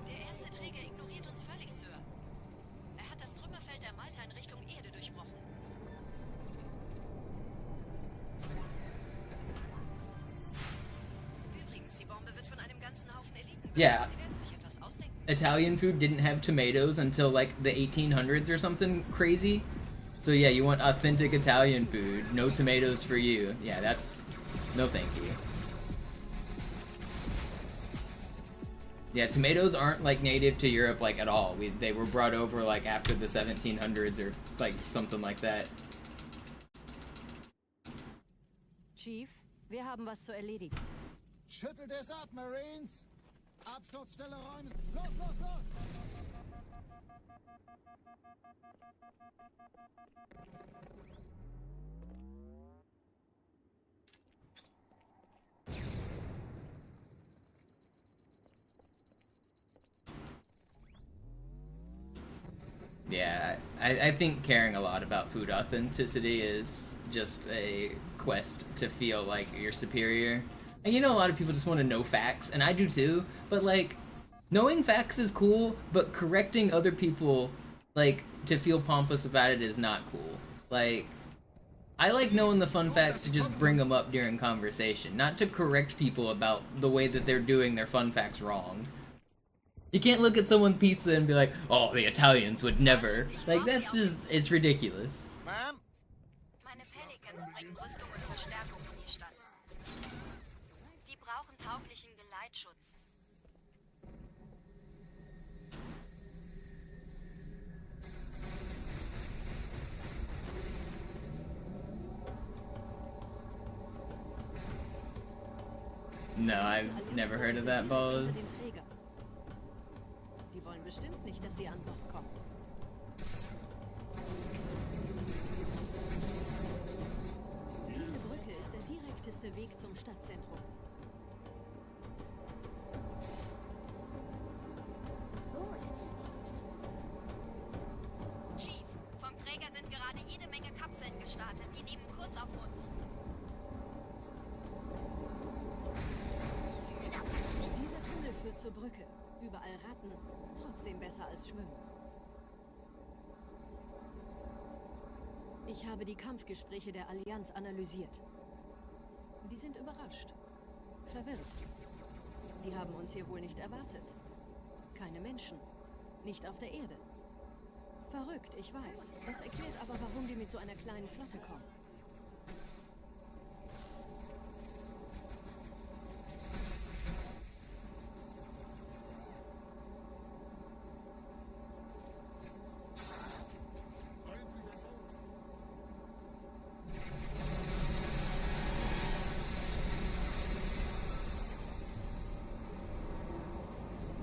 Der erste Träger ignoriert uns völlig, Sir. Er hat das Trümmerfeld der Malta in Richtung Erde durchbrochen. Übrigens, die Bombe wird von einem ganzen Haufen Eliten. Yeah. Sie werden sich etwas ausdenken. Italian food didn't have tomatoes until like the 1800s or something crazy. So yeah, you want authentic Italian food, no tomatoes for you. Yeah, that's no thank you. Yeah, tomatoes aren't like native to Europe like at all. They were brought over like after the 1700s or like something like that. Chief, wir haben was zu erledigen. Schüttelt es ab, Marines! Absturzstelle räumen! Los, los, los! Yeah, I think caring a lot about food authenticity is just a quest to feel like you're superior. And you know, a lot of people just want to know facts, and I do too, but like, knowing facts is cool, but correcting other people, like, to feel pompous about it is not cool. Like, I like knowing the fun facts to just bring them up during conversation, not to correct people about the way that they're doing their fun facts wrong. You can't look at someone's pizza and be like, oh, the Italians would never. Like, that's just, it's ridiculous. Ma'am? Meine Pelicans bringen Rüstung und Verstärkung in die Stadt. Die brauchen tauglichen Geleitschutz. No, I've never heard of that, Balls. Die wollen bestimmt nicht, dass sie an Bord kommen. Diese Brücke ist der direkteste Weg zum Stadtzentrum. Chief, vom Träger sind gerade jede Menge Kapseln gestartet. Die nehmen Kurs auf uns. Dieser Tunnel führt zur Brücke. Überall Ratten, trotzdem besser als schwimmen. Ich habe die Kampfgespräche der Allianz analysiert. Die sind überrascht. Verwirrt. Die haben uns hier wohl nicht erwartet. Keine Menschen. Nicht auf der Erde. Verrückt, ich weiß. Das erklärt aber, warum die mit so einer kleinen Flotte kommen.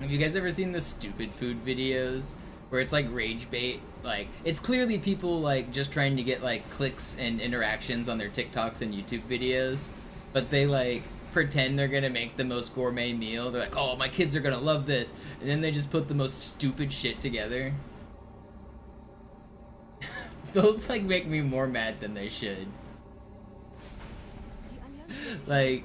Have you guys ever seen the stupid food videos where it's like rage bait? Like, it's clearly people like just trying to get like clicks and interactions on their TikToks and YouTube videos, but they like pretend they're gonna make the most gourmet meal. They're like, oh, my kids are gonna love this, and then they just put the most stupid shit together. Those like make me more mad than they should. Like,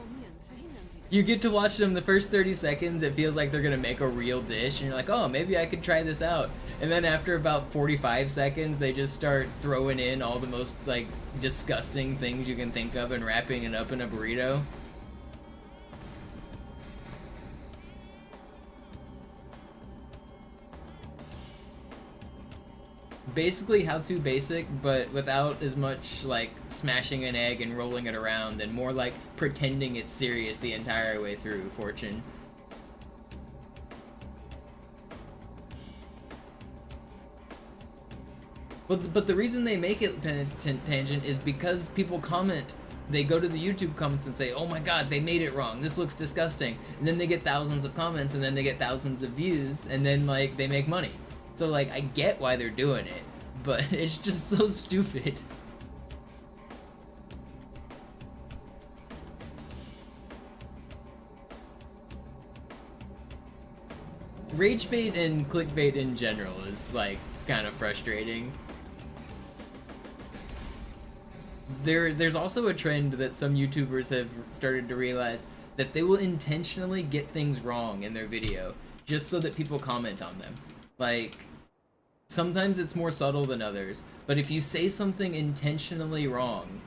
you get to watch them the first 30 seconds, it feels like they're gonna make a real dish, and you're like, oh, maybe I could try this out. And then after about 45 seconds, they just start throwing in all the most, like, disgusting things you can think of and wrapping it up in a burrito. Basically How To Basic, but without as much like smashing an egg and rolling it around, and more like pretending it's serious the entire way through, Fortune. But the reason they make it tangent is because people comment. They go to the YouTube comments and say, oh my god, they made it wrong, this looks disgusting. And then they get thousands of comments, and then they get thousands of views, and then like they make money. So like, I get why they're doing it, but it's just so stupid. Rage bait and clickbait in general is like kind of frustrating. There's also a trend that some YouTubers have started to realize that they will intentionally get things wrong in their video just so that people comment on them. Like, sometimes it's more subtle than others, but if you say something intentionally wrong,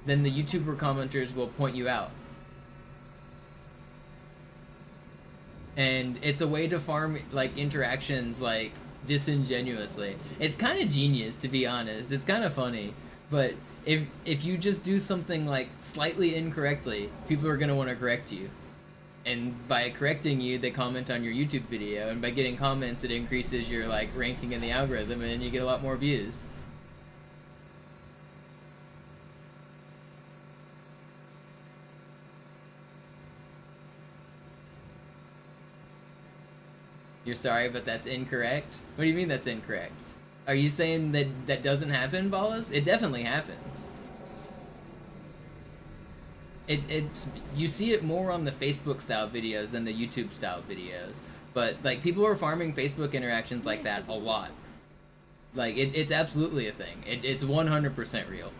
then the YouTuber commenters will point you out. And it's a way to farm, like, interactions, like, disingenuously. It's kind of genius, to be honest. It's kind of funny, but if you just do something, like, slightly incorrectly, people are gonna want to correct you. And by correcting you, they comment on your YouTube video, and by getting comments, it increases your, like, ranking in the algorithm, and you get a lot more views. You're sorry, but that's incorrect? What do you mean that's incorrect? Are you saying that that doesn't happen, Ballas? It definitely happens. It's you see it more on the Facebook style videos than the YouTube style videos, but like people are farming Facebook interactions like that a lot. Like, it's absolutely a thing. It's 100% real.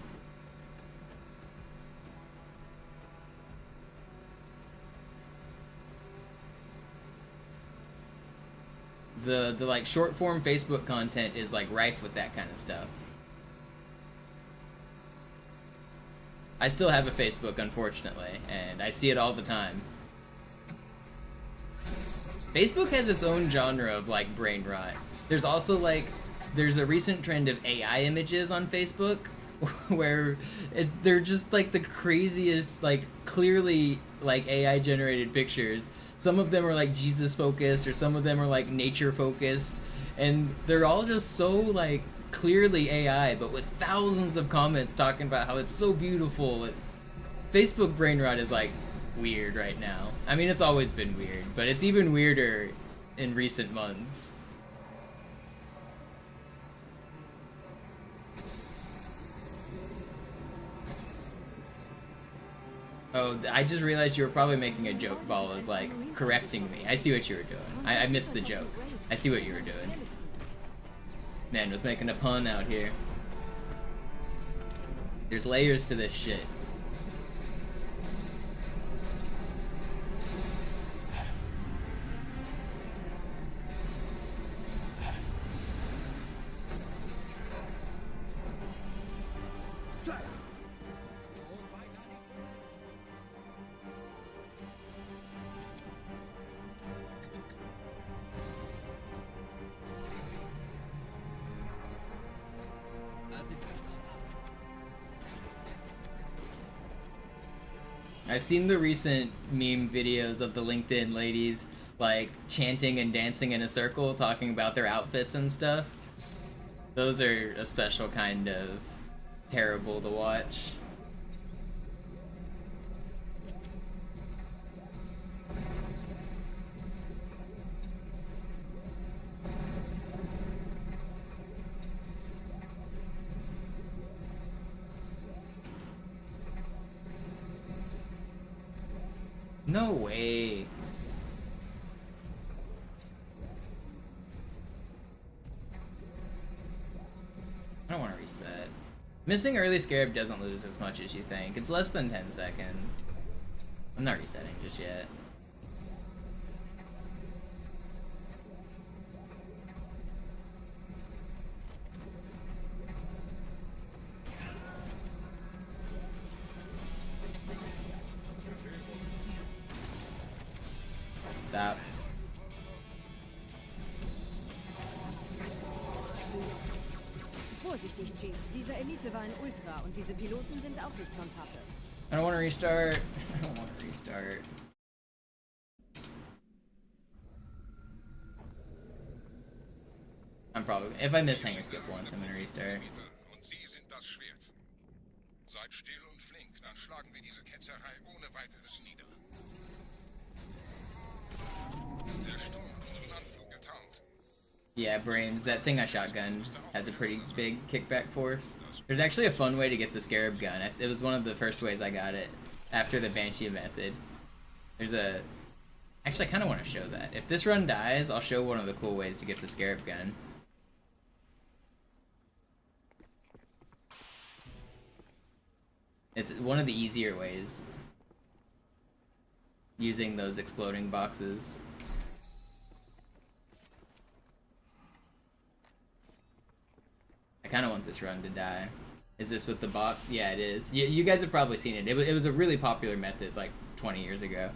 The like short form Facebook content is like rife with that kind of stuff. I still have a Facebook, unfortunately, and I see it all the time. Facebook has its own genre of like brain rot. There's also like, there's a recent trend of AI images on Facebook where they're just like the craziest, like clearly like AI generated pictures. Some of them are like Jesus focused, or some of them are like nature focused, and they're all just so like clearly AI, but with thousands of comments talking about how it's so beautiful. Facebook brain rot is like weird right now. I mean, it's always been weird, but it's even weirder in recent months. Oh, I just realized you were probably making a joke while I was like correcting me. I see what you were doing. I missed the joke. I see what you were doing. Man, was making a pun out here. There's layers to this shit. I've seen the recent meme videos of the LinkedIn ladies like chanting and dancing in a circle talking about their outfits and stuff. Those are a special kind of terrible to watch. No way. I don't want to reset. Missing early Scarab doesn't lose as much as you think. It's less than 10 seconds. I'm not resetting just yet. Stop. Vorsichtig, Chief. Dieser Elite war ein Ultra und diese Piloten sind auch nicht von Pappe. I don't want to restart. I don't want to restart. I'm probably, if I miss Hanger Skip once, I'm gonna restart. Und Sie sind das Schwert. Seid still und flink, dann schlagen wir diese Ketzerei ohne weiteres nieder. Der Sturm hat unseren Anflug getarnt. Yeah, Brains, that thing I shotgunned has a pretty big kickback force. There's actually a fun way to get the Scarab gun. It was one of the first ways I got it after the Banshee method. There's a... Actually, I kind of want to show that. If this run dies, I'll show one of the cool ways to get the Scarab gun. It's one of the easier ways. Using those exploding boxes. I kind of want this run to die. Is this with the bots? Yeah, it is. You guys have probably seen it. It was a really popular method like 20 years ago.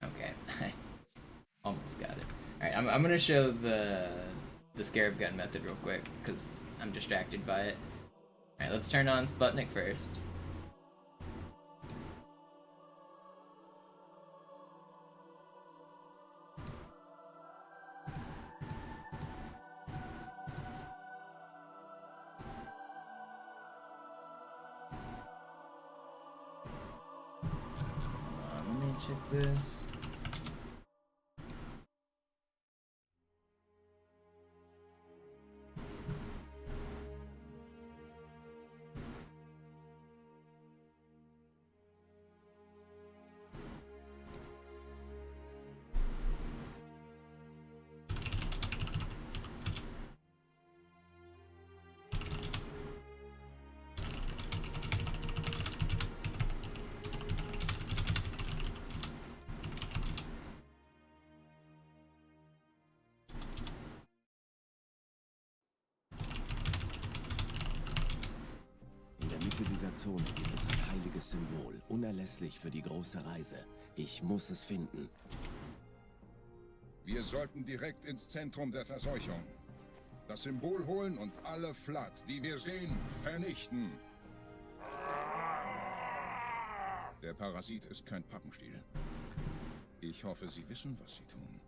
Okay. Almost got it. Alright, I'm gonna show the Scarab gun method real quick, because I'm distracted by it. Alright, let's turn on Sputnik first. Let me check this. Zone gibt es ein heiliges Symbol, unerlässlich für die große Reise. Ich muss es finden. Wir sollten direkt ins Zentrum der Verseuchung. Das Symbol holen und alle Flat, die wir sehen, vernichten. Der Parasit ist kein Pappenstiel. Ich hoffe, Sie wissen, was Sie tun.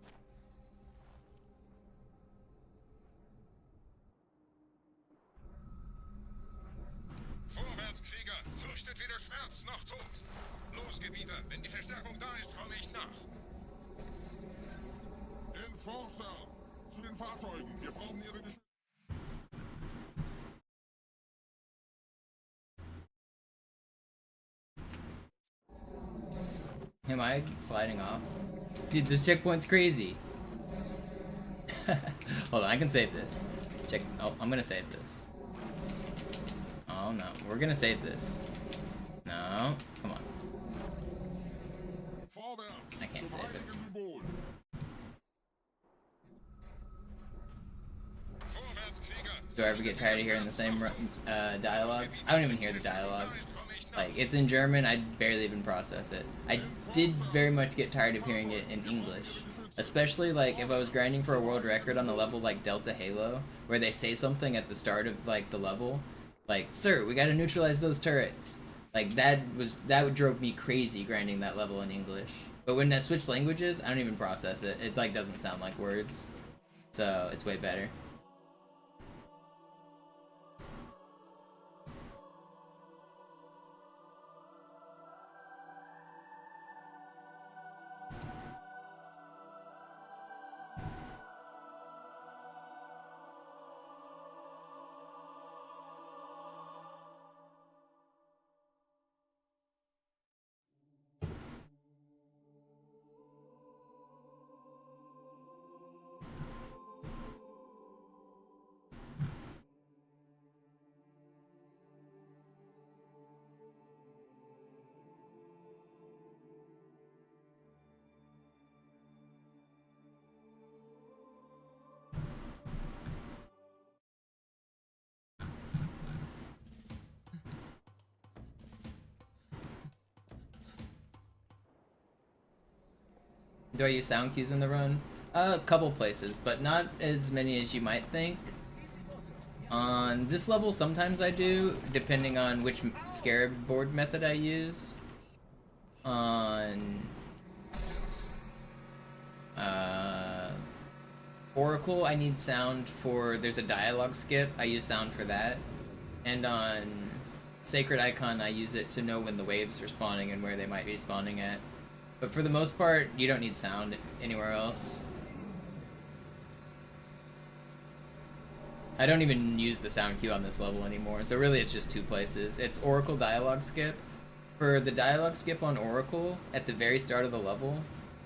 Vorwärts, Krieger! Fürchtet weder Schmerz noch Tod! Los, Gebieter! Wenn die Verstärkung da ist, komme ich nach! Enforcer! Zu den Fahrzeugen! Wir brauchen Ihre Geschwindigkeit! Am I sliding off? Dude, this checkpoint's crazy. Hold on, I can save this. Oh, I'm gonna save this. Oh no, we're gonna save this. No, come on. I can't save it. Do I ever get tired of hearing the same dialogue? I don't even hear the dialogue. Like, it's in German, I barely even process it. I did very much get tired of hearing it in English. Especially, like, if I was grinding for a world record on a level like Delta Halo, where they say something at the start of, like, the level. Like, sir, we gotta neutralize those turrets. Like, that drove me crazy grinding that level in English. But when I switch languages, I don't even process it. It, like, doesn't sound like words. So, it's way better. Do I use sound cues in the run? A couple places, but not as many as you might think. On this level, sometimes I do, depending on which Scarab board method I use. On Oracle, I need sound for, there's a dialogue skip, I use sound for that. And on Sacred Icon, I use it to know when the waves are spawning and where they might be spawning at. But for the most part, you don't need sound anywhere else. I don't even use the sound cue on this level anymore, so really it's just two places. It's Oracle dialogue skip. For the dialogue skip on Oracle, at the very start of the level,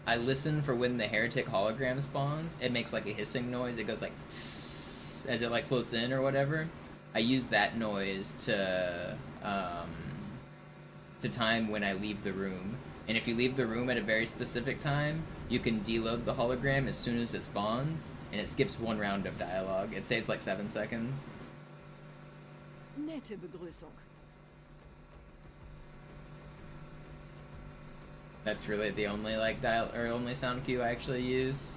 I listen for when the heretic hologram spawns. It makes like a hissing noise. It goes like sss, as it like floats in or whatever. I use that noise to time when I leave the room. And if you leave the room at a very specific time, you can deload the hologram as soon as it spawns, and it skips one round of dialogue. It saves like 7 seconds. Nette Begrüßung. That's really the only like only sound cue I actually use.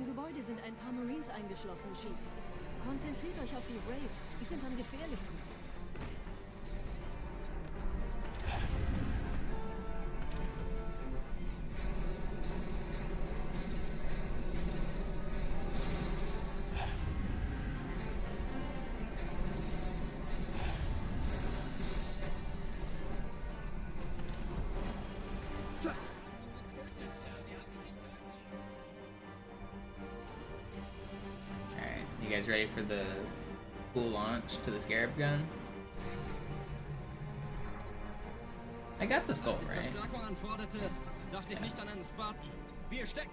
Gebäude sind ein paar Marines eingeschlossen, Chief. Konzentriert euch auf die Wraiths. Die sind am gefährlichsten. guys ready for the cool launch to the Scarab gun? I got the skull, right?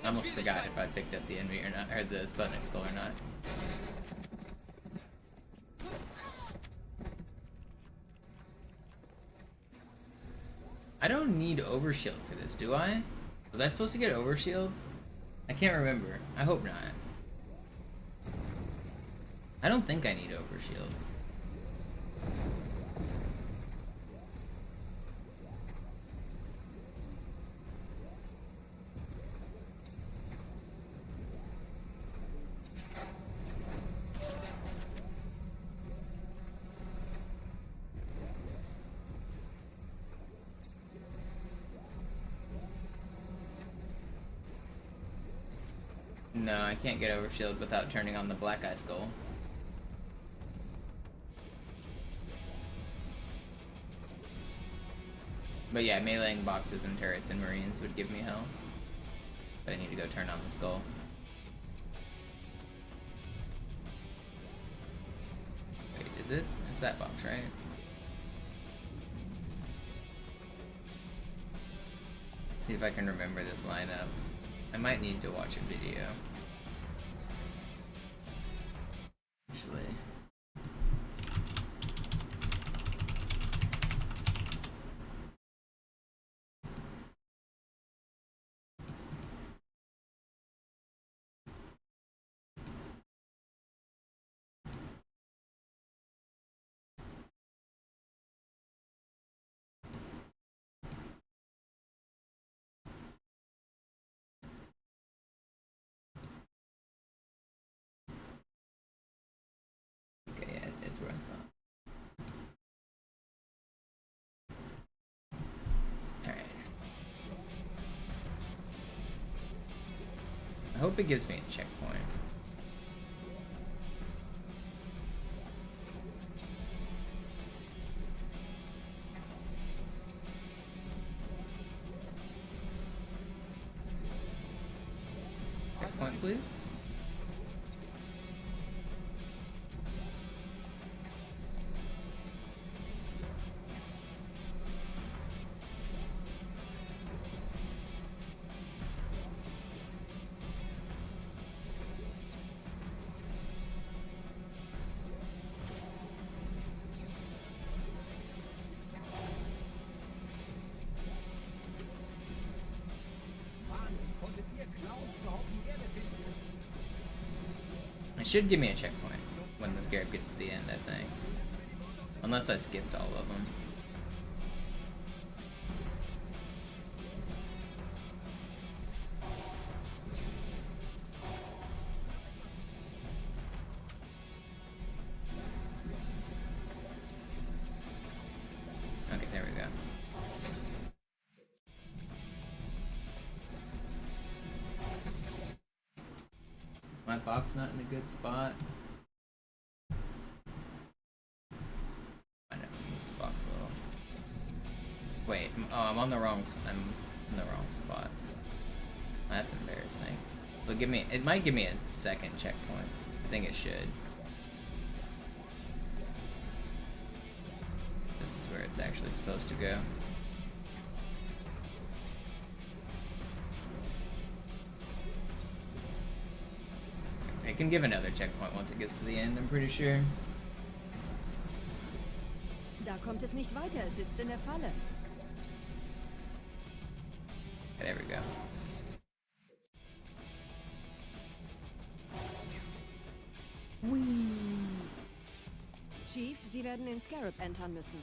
I almost forgot if I picked up the enemy or not, or the Sputnik skull or not. I don't need overshield for this, do I? Was I supposed to get overshield? I can't remember. I hope not. I don't think I need overshield. No, I can't get overshield without turning on the black eye skull. But yeah, meleeing boxes and turrets and marines would give me health. But I need to go turn on the skull. Wait, is it? It's that box, right? Let's see if I can remember this lineup. I might need to watch a video. Actually. Okay, yeah, it's where I thought. Alright. I hope it gives me a checkpoint. Checkpoint, please. It should give me a checkpoint when the Scarab gets to the end, I think. Unless I skipped all of them. Okay, there we go. My box not in a good spot. I know, move the box a little. Wait, I'm on the wrong. I'm in the wrong spot. That's embarrassing. But it might give me a second checkpoint. I think it should. This is where it's actually supposed to go. It can give another checkpoint once it gets to the end, I'm pretty sure. Da kommt es nicht weiter, es sitzt in der Falle. Okay, there we go. Chief, Sie werden in Scarab entern müssen.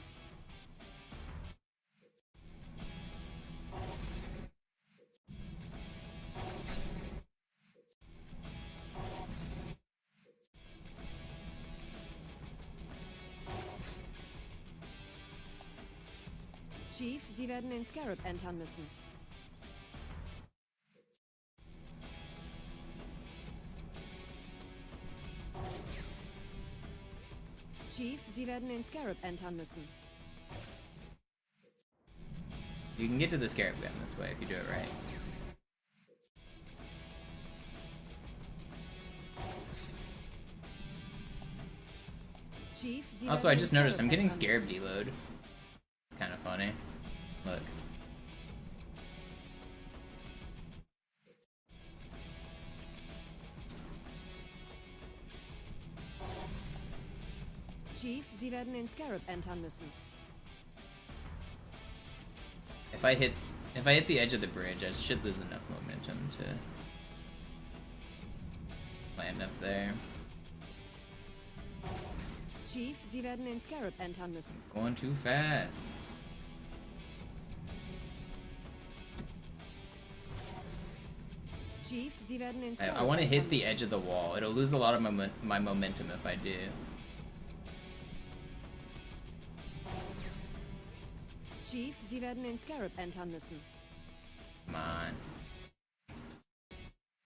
Chief, Sie werden in Scarab entern müssen. Chief, Sie werden in Scarab entern müssen. You can get to the Scarab gun this way if you do it right. Chief, Sie Also, werden I den just noticed I'm Scarab getting entern Scarab müssen. deload. It's kind of funny. Look. Chief, Sie werden den Scarab entern müssen. If I hit the edge of the bridge, I should lose enough momentum to land up there. Chief, Sie werden den Scarab entern müssen. Going too fast. Chief, Sie werden den Scarab I want to hit entern the müssen. edge of the wall. It'll lose a lot of my momentum if I do. Chief, Sie werden den Scarab entern müssen. Come on.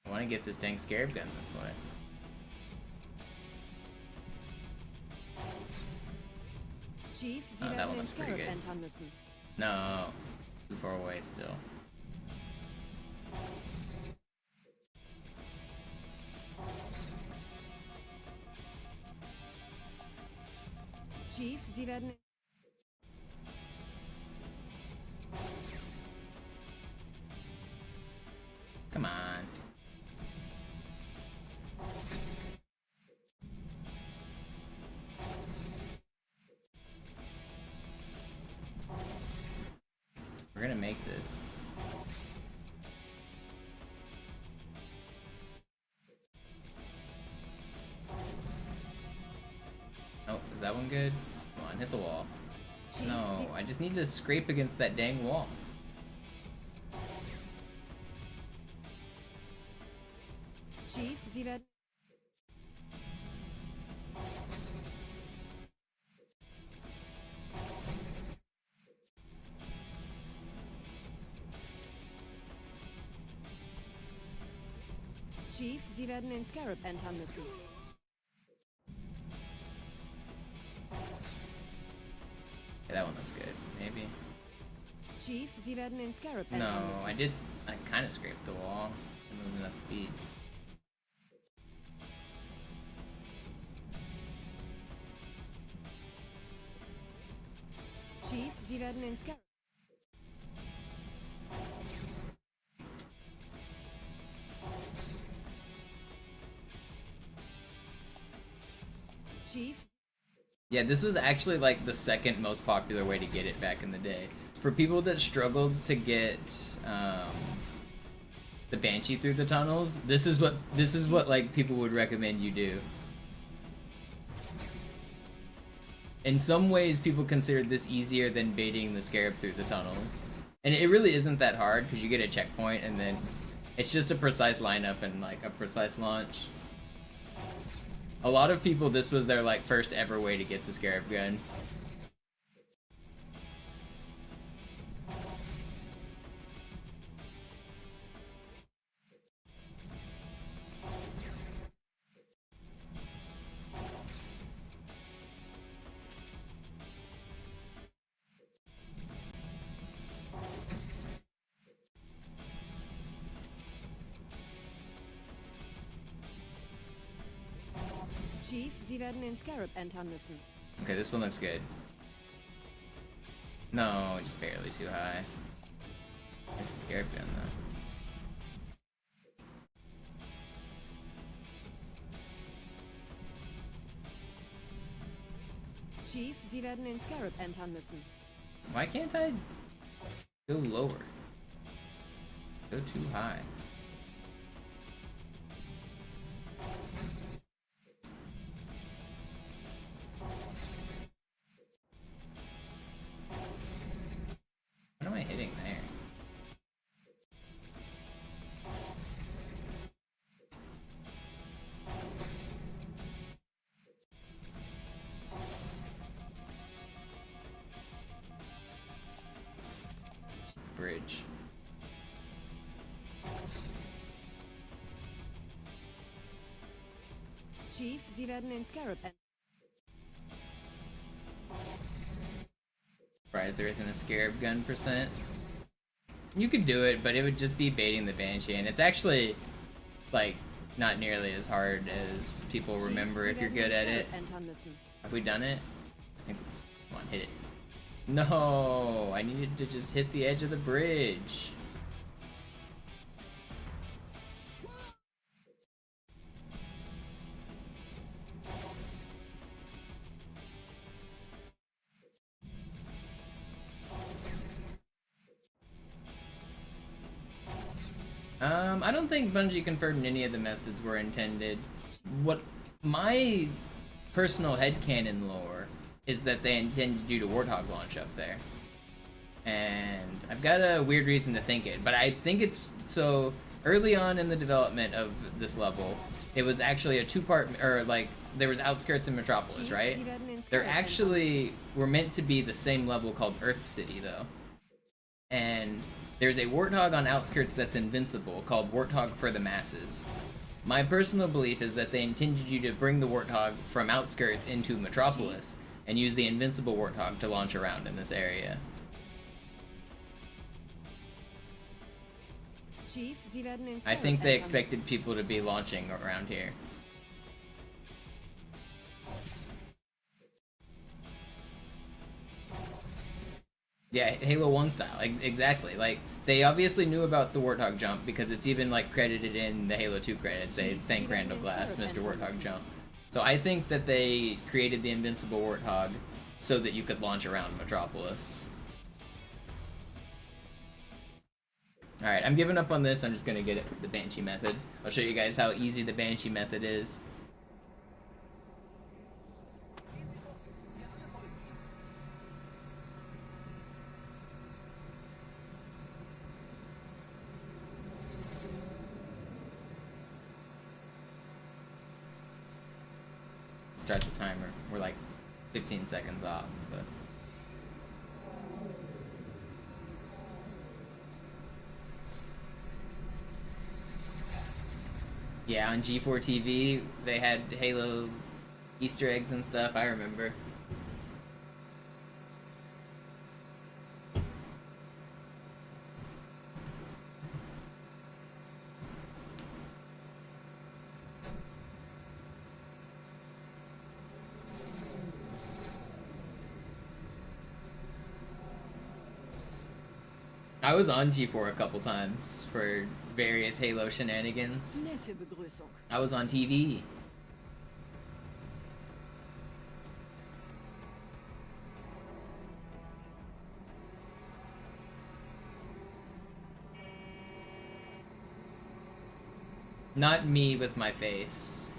I want to get this dang Scarab gun this way. Chief, Sie Oh, that werden one den looks pretty Scarab good. entern müssen. No. Too far away still. Chief, Sie werden... Come on. We're gonna make this. Oh, is that one good? Come on, hit the wall. No, I just need to scrape against that dang wall. Chief, Sie werden... Chief, Sie werden den Scarab entern müssen. Okay, that one looks good. Maybe. Chief, Sie werden den Scarab entern No, müssen. I kind of scraped the wall. There wasn't enough speed. Chief, Sie werden den Scarab... Chief, Yeah, this was actually like the second most popular way to get it back in the day. For people that struggled to get the Banshee through the tunnels, this is what like people would recommend you do. In some ways, people considered this easier than baiting the Scarab through the tunnels. And it really isn't that hard, because you get a checkpoint, and then it's just a precise lineup and like a precise launch. A lot of people, this was their like first ever way to get the Scarab gun. Chief, Sie werden den Scarab entern müssen. Okay, this one looks good. No, just barely too high. There's the Scarab gun though. Chief, Sie werden den Scarab entern müssen. Why can't I go lower? Go too high. What am I hitting there? Bridge. Chief, Sie werden den Scarab entern. Surprised there isn't a Scarab gun percent. You could do it, but it would just be baiting the Banshee, and it's actually, like, not nearly as hard as people remember if you're good at it. Have we done it? I think. Come on, hit it. No, I needed to just hit the edge of the bridge. I don't think Bungie confirmed any of the methods were intended. What my personal headcanon lore is that they intended you to Warthog launch up there. And I've got a weird reason to think it, but I think it's so early on in the development of this level, it was actually a two-part, or like, there was Outskirts and Metropolis, right? They're actually were meant to be the same level called Earth City, though. And there's a Warthog on Outskirts that's invincible, called Warthog for the Masses. My personal belief is that they intended you to bring the Warthog from Outskirts into Metropolis, and use the invincible Warthog to launch around in this area. Chief, Sie werden in I think they expected people to be launching around here. Yeah, Halo 1 style, exactly. Like, they obviously knew about the Warthog jump because it's even like credited in the Halo 2 credits. They thank Randall Glass, Mr. Warthog jump. So I think that they created the invincible Warthog so that you could launch around Metropolis. Alright, I'm giving up on this. I'm just gonna get it the Banshee method. I'll show you guys how easy the Banshee method is. Start the timer. We're like 15 seconds off, but yeah, on G4 TV they had Halo Easter eggs and stuff, I remember. I was on G4 a couple times for various Halo shenanigans. Nette Begrüßung. I was on TV. Not me with my face.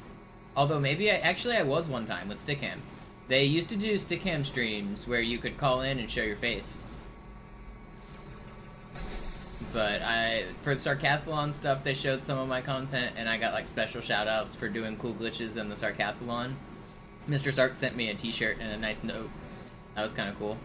Although maybe I was one time with Stickam. They used to do Stickam streams where you could call in and show your face. But for the Sarcathlon stuff, they showed some of my content, and I got like special shoutouts for doing cool glitches in the Sarcathlon. Mr. Sark sent me a t-shirt and a nice note. That was kind of cool.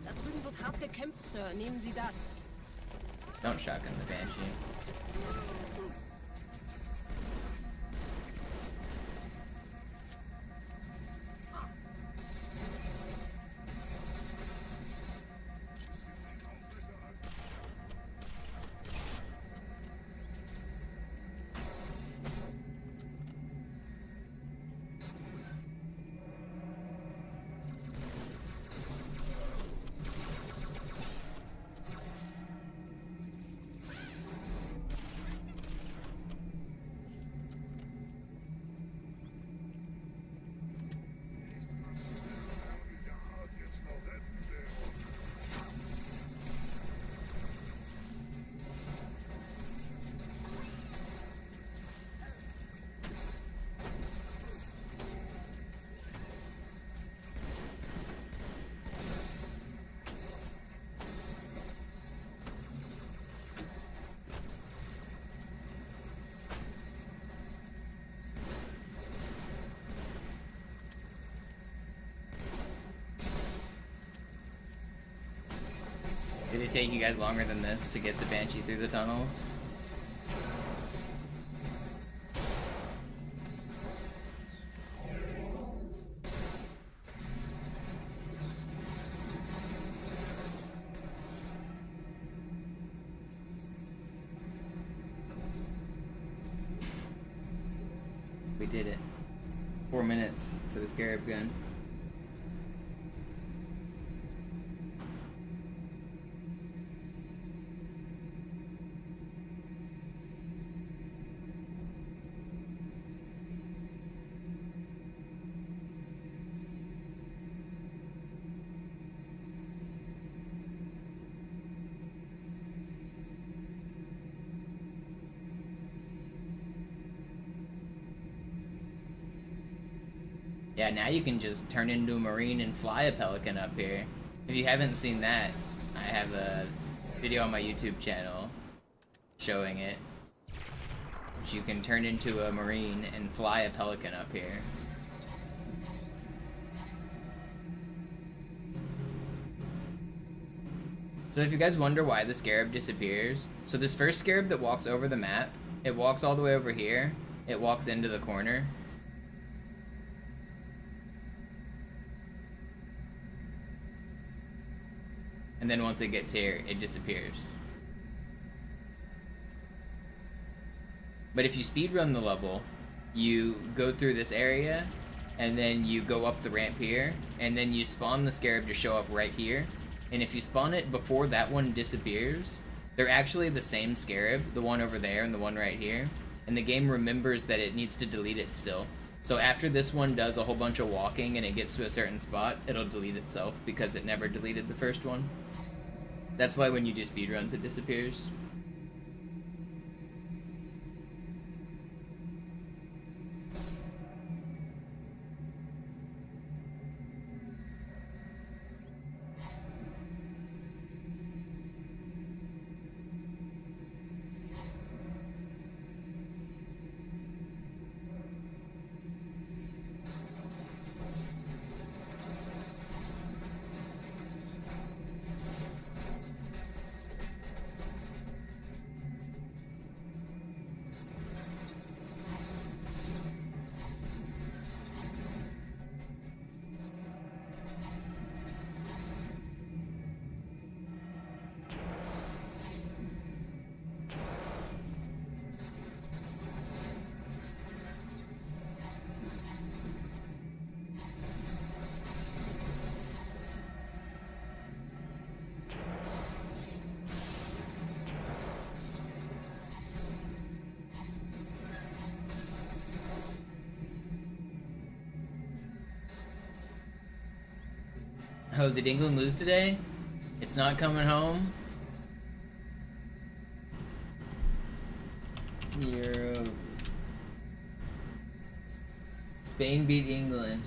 Da drüben wird hart gekämpft, Sir. Nehmen Sie das. Don't shotgun the Banshee. Did it take you guys longer than this to get the Banshee through the tunnels? did it. 4 minutes for the Scarab gun. Yeah, now you can just turn into a marine and fly a pelican up here. If you haven't seen that, I have a video on my YouTube channel showing it. Which you can turn into a marine and fly a pelican up here. So if you guys wonder why the Scarab disappears, so this first Scarab that walks over the map, it walks all the way over here, it walks into the corner. And then once it gets here, it disappears. But if you speedrun the level, you go through this area, and then you go up the ramp here, and then you spawn the Scarab to show up right here. And if you spawn it before that one disappears, they're actually the same Scarab, the one over there and the one right here. And the game remembers that it needs to delete it still. So after this one does a whole bunch of walking and it gets to a certain spot, it'll delete itself because it never deleted the first one. That's why when you do speedruns, it disappears. Oh, did England lose today? It's not coming home? Europe. Spain beat England.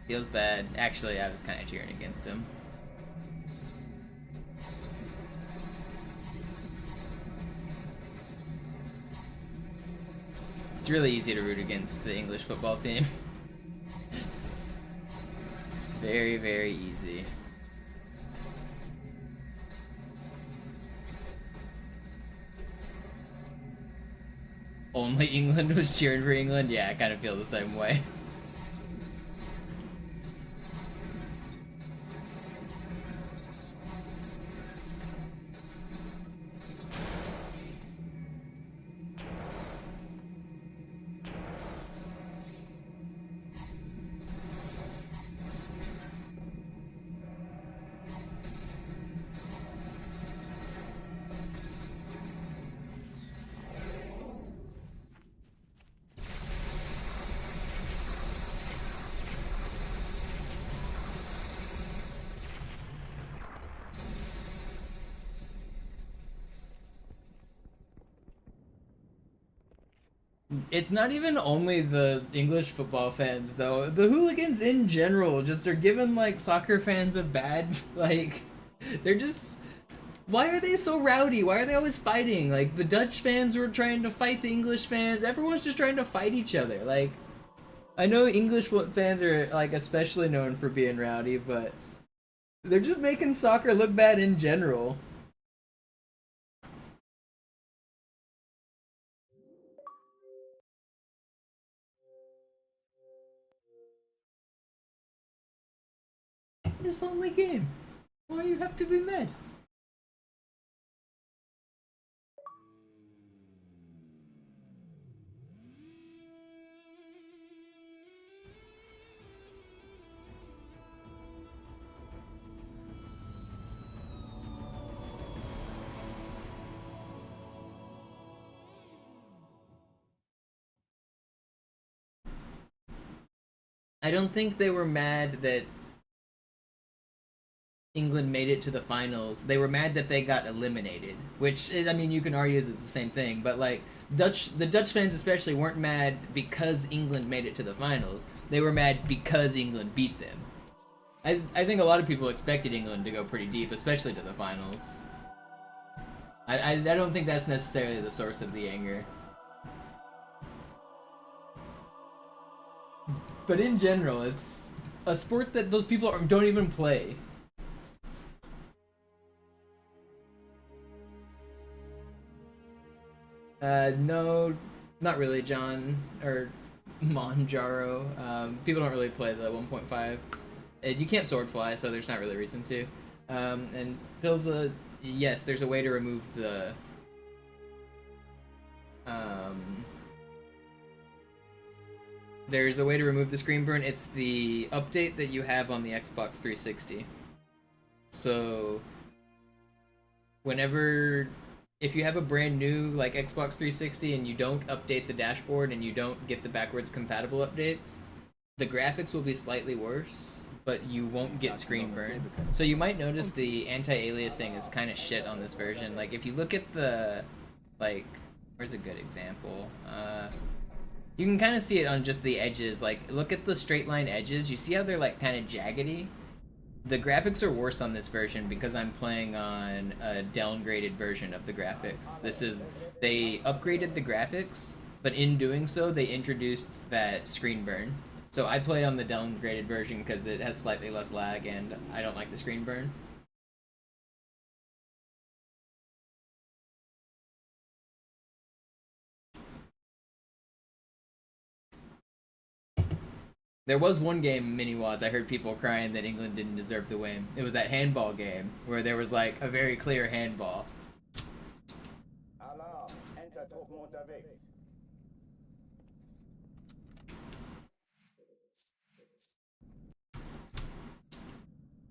Feels bad. Actually, I was kind of cheering against him. It's really easy to root against the English football team. Very, very easy. Only England was cheering for England? Yeah, I kind of feel the same way. It's not even only the English football fans, though. The hooligans in general just are giving, like, soccer fans a bad, like... They're just... Why are they so rowdy? Why are they always fighting? Like, the Dutch fans were trying to fight the English fans. Everyone's just trying to fight each other. Like, I know English fans are, like, especially known for being rowdy, but... They're just making soccer look bad in general. It's only game. Why you have to be mad? I don't think they were mad that England made it to the finals. They were mad that they got eliminated, which is, I mean, you can argue is it's the same thing, but like the Dutch fans especially weren't mad because England made it to the finals. They were mad because England beat them. I think a lot of people expected England to go pretty deep, especially to the finals. I don't think that's necessarily the source of the anger. But in general, it's a sport that those people don't even play. No, not really, John, or Monjaro. People don't really play the 1.5. You can't sword fly, so there's not really a reason to. And Phil's yes, there's a way to remove the there's a way to remove the screen burn. It's the update that you have on the Xbox 360. So whenever, if you have a brand new like Xbox 360 and you don't update the dashboard and you don't get the backwards compatible updates, the graphics will be slightly worse, but you won't get screen burn. So you might notice the anti-aliasing is kind of shit on this version. Like if you look at the, like, where's a good example? You can kind of see it on just the edges. Like look at the straight line edges. You see how they're like kind of jaggedy? The graphics are worse on this version because I'm playing on a downgraded version of the graphics. They upgraded the graphics, but in doing so, they introduced that screen burn. So I play on the downgraded version because it has slightly less lag and I don't like the screen burn. There was one game, Mini-Waz, I heard people crying that England didn't deserve the win. It was that handball game, where there was like a very clear handball. Alarm, Entertruppen unterwegs.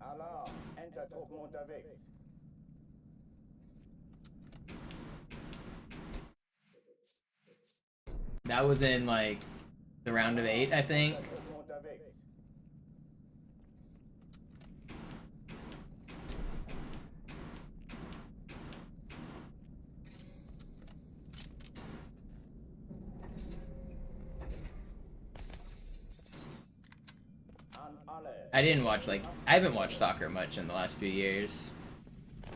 Alarm, Entertruppen unterwegs. That was in like the round of 8, I think. I haven't watched soccer much in the last few years,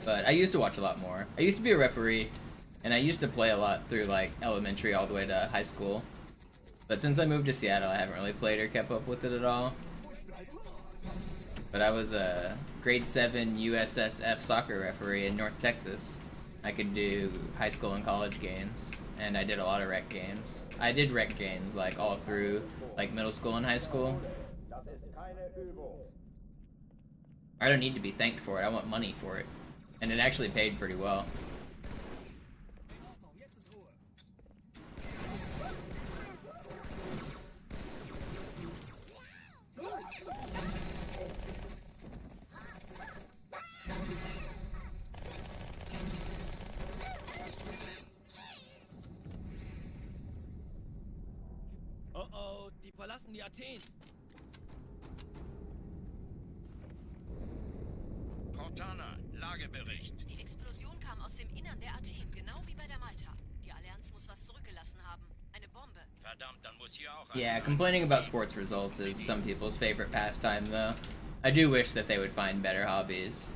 but I used to watch a lot more. I used to be a referee, and I used to play a lot through like elementary all the way to high school. But since I moved to Seattle, I haven't really played or kept up with it at all. But I was a grade 7 USSF soccer referee in North Texas. I could do high school and college games, and I did a lot of rec games. I did rec games like all through like middle school and high school. I don't need to be thanked for it, I want money for it. And it actually paid pretty well. Oh, die verlassen die Athen. Cortana, Lagebericht. Die Explosion kam aus dem Innern der Athen, genau wie bei der Malta. Die Allianz muss was zurückgelassen haben. Eine Bombe. Verdammt, dann muss hier auch Yeah, complaining about sports results is some people's favorite pastime, though. I do wish that they would find better hobbies.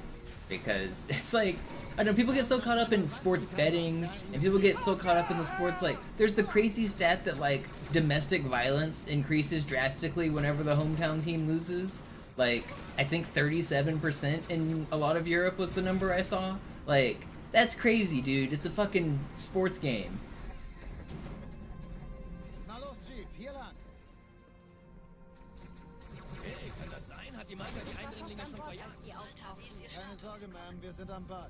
Because it's like, I don't know, people get so caught up in sports betting, and people get so caught up in the sports, like, there's the crazy stat that, like, domestic violence increases drastically whenever the hometown team loses. Like, I think 37% in a lot of Europe was the number I saw. Like, that's crazy, dude. It's a fucking sports game. Na los, Chief, hier lang. Hey, kann das sein? Hat die Malta die Eindringlinge schon verjagt? Malta, wie ist ihr Keine Status? Sorge, Ma'am, wir sind am Bad.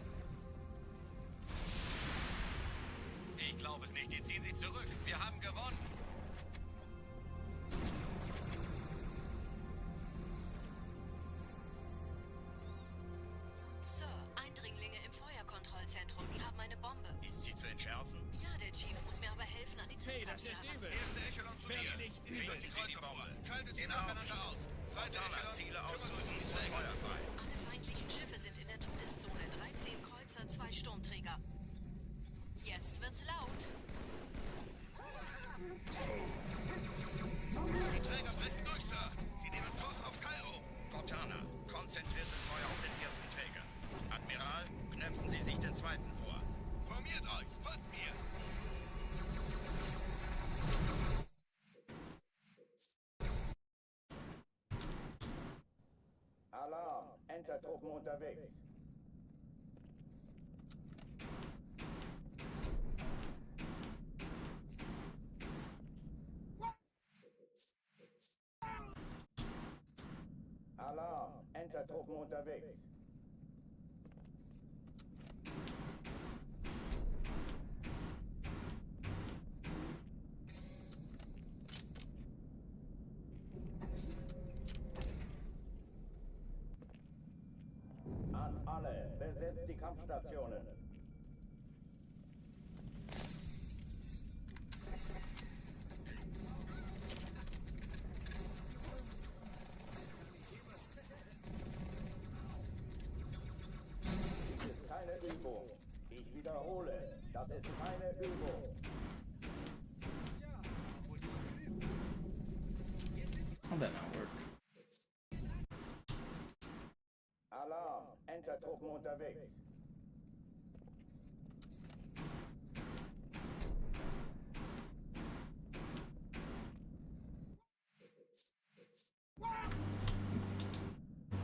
Ich glaube es nicht, die ziehen sich zurück. Wir haben gewonnen. Sir, Eindringlinge im Feuerkontrollzentrum, die haben eine Bombe. Ist sie zu entschärfen? Ja, der Chief muss mir aber helfen, an die Hey, das Zündkapsel ist der Stäbe. heranzukommen. Erste Echelon zu dir. Nehmt euch die Kreuzer vor. Schaltet sie nacheinander aus. Zweite Echelon, Ziele kümmert euch aussuchen um die und Träger. Feuer frei. Alle feindlichen Schiffe sind in der Todeszone. 13 Kreuzer, 2 Sturmträger. Jetzt wird's laut. Die Träger brechen durch, Sir. Sie nehmen Kurs auf Kairo. Cortana, konzentriertes Feuer auf den ersten Träger. Admiral, knöpfen Sie sich den zweiten vor. Formiert euch, folgt mir. Alarm! Enter-Truppen unterwegs. Alarm! Enter-Truppen unterwegs. An alle, besetzt die Kampfstationen. Dies ist keine Übung. Ich wiederhole, das ist keine Übung. How'd that not work? Alarm! Enter-Truppen unterwegs.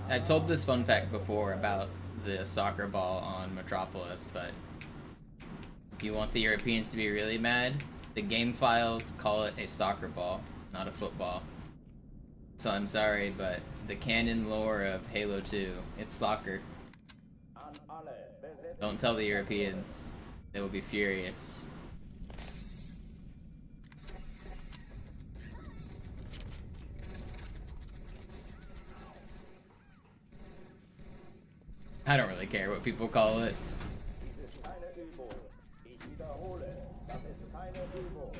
I've told this fun fact before about the soccer ball on Metropolis, but if you want the Europeans to be really mad, the game files call it a soccer ball, not a football. So I'm sorry, but the canon lore of Halo 2, it's soccer. An alle, besetzt. Don't tell the Europeans. They will be furious. I don't really care what people call it. Dies ist keine Übung. Ich wiederhole, das ist keine Übung.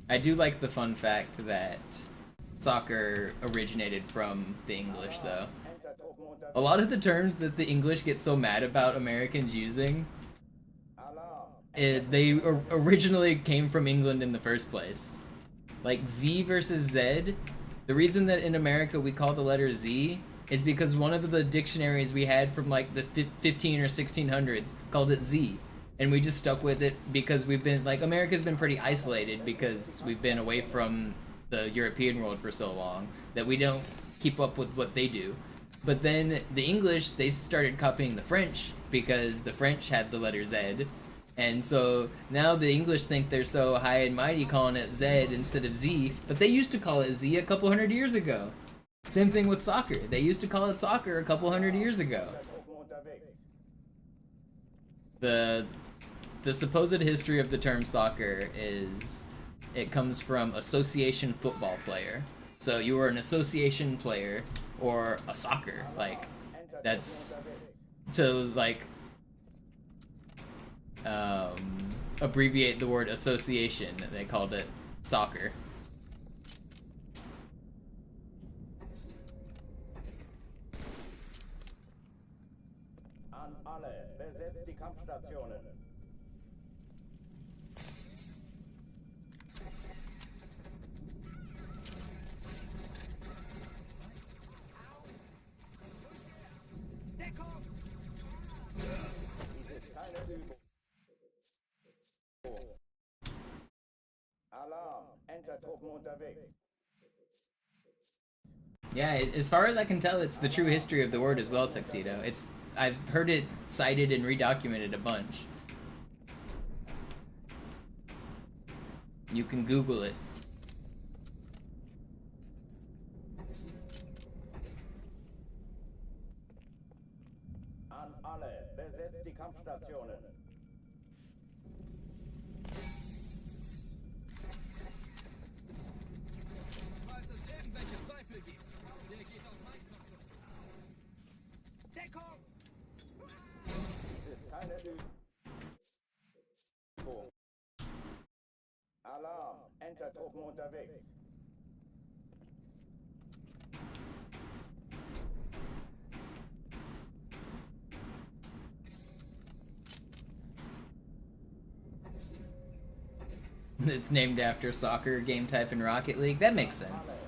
I do like the fun fact that soccer originated from the English, though. Enter-Truppen unterwegs. A lot of the terms that the English get so mad about Americans using, Alarm! they originally came from England in the first place. Like Z versus Z, the reason that in America we call the letter Z is because one of the dictionaries we had from like the 15 or 1600s called it Z. And we just stuck with it because we've been, like, America's been pretty isolated because we've been away from the European world for so long that we don't keep up with what they do. But then the English, they started copying the French because the French had the letter Z. And so now the English think they're so high and mighty calling it Z instead of Z, but they used to call it Z a couple hundred years ago. Same thing with soccer. They used to call it soccer a couple hundred years ago. The supposed history of the term soccer is it comes from association football player. So you were an association player or a soccer, like that's to like abbreviate the word association. They called it soccer. An alle, besetzt die Kampfstationen. Dies ist keine Übung. Alarm! Enter-Truppen unterwegs. Yeah, as far as I can tell, it's the true history of the word as well, Tuxedo. I've heard it cited and redocumented a bunch. You can Google it. An alle, besetzt die Kampfstationen. Falls es irgendwelche Zweifel gibt, der geht auf mein Konto. Deckung! Dies ist keine Übung. Alarm! Entertruppen unterwegs. It's named after soccer game type in Rocket League. That makes sense.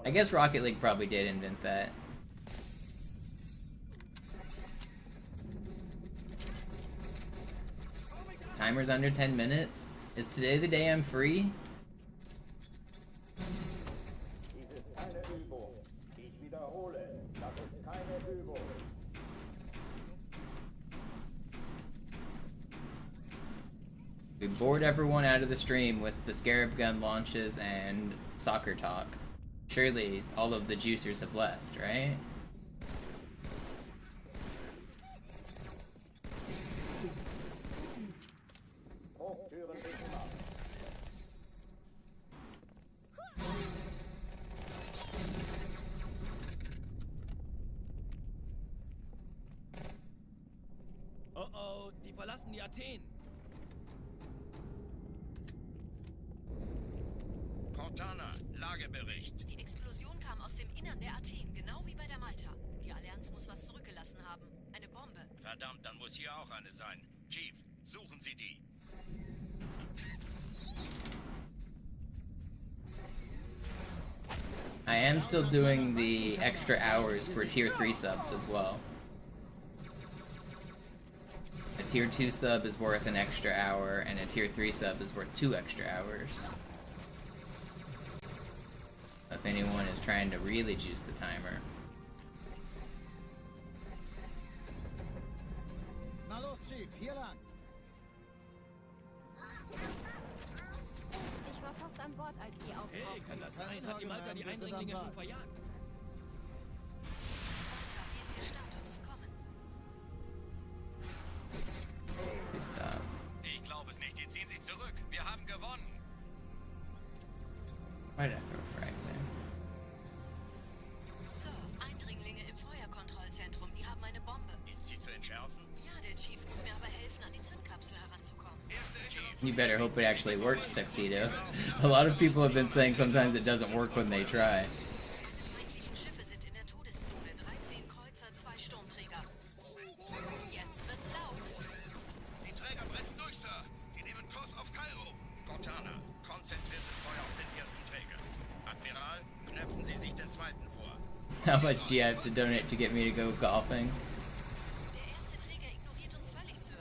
I guess Rocket League probably did invent that. Timer's under 10 minutes? Is today the day I'm free? Dies ist keine Übung. Ich wiederhole, das ist keine Übung. We bored everyone out of the stream with the Scarab gun launches and soccer talk. Surely all of the juicers have left, right? Oh oh, die verlassen die Athen. Cortana, Lagebericht. Die Explosion kam aus dem Innern der Athen, genau wie bei der Malta. Die Allianz muss was zurückgelassen haben. Eine Bombe. Verdammt, dann muss hier auch eine sein. Chief, suchen Sie die. I am still doing the extra hours for tier 3 subs as well. A tier 2 sub is worth an extra hour, and a tier 3 sub is worth 2 extra hours. If anyone is trying to really juice the timer. Na los, Chief, hier lang. Ich war fast an Bord, als die auftauchten. Hey, kann das sein? Hat die Malta die Eindringlinge schon verjagt? Malta, wie ist Ihr Status? Kommen. Stop. Ich glaube es nicht, die ziehen sie zurück. Wir haben gewonnen. Why did I throw a frag there? Sir, Eindringlinge im Feuerkontrollzentrum, die haben eine Bombe. Ist sie zu entschärfen? Ja, der Chief muss mir aber helfen, an die Zündkapsel heranzukommen. You better hope it actually works, Tuxedo. A lot of people have been saying sometimes it doesn't work when they try. Die feindlichen Schiffe sind in der Todeszone. 13 Kreuzer, 2 Sturmträger. Jetzt wird's laut. Die Träger brechen durch, Sir. Sie nehmen Kurs auf Kairo. Cortana, konzentriertes Feuer auf den ersten Träger. Admiral, knöpfen Sie sich den zweiten vor. How much do you have to donate to get me to go golfing? Der erste Träger ignoriert uns völlig, Sir.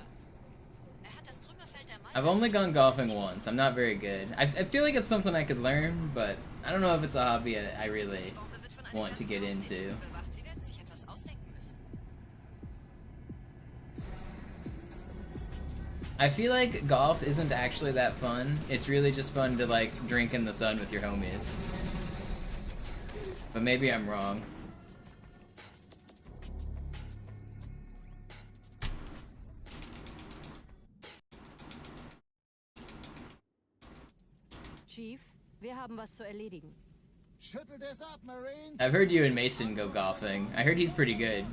Er hat das Trümmerfeld der Malta. I've only gone golfing once. I'm not very good. I feel like it's something I could learn, but I don't know if it's a hobby I really want to get into. Bewacht. Sie werden sich etwas ausdenken müssen. I feel like golf isn't actually that fun. It's really just fun to like drink in the sun with your homies. But maybe I'm wrong. Chief, wir haben was zu erledigen. Schüttelt es ab, Marines. I've heard you and Mason go golfing. I heard he's pretty good.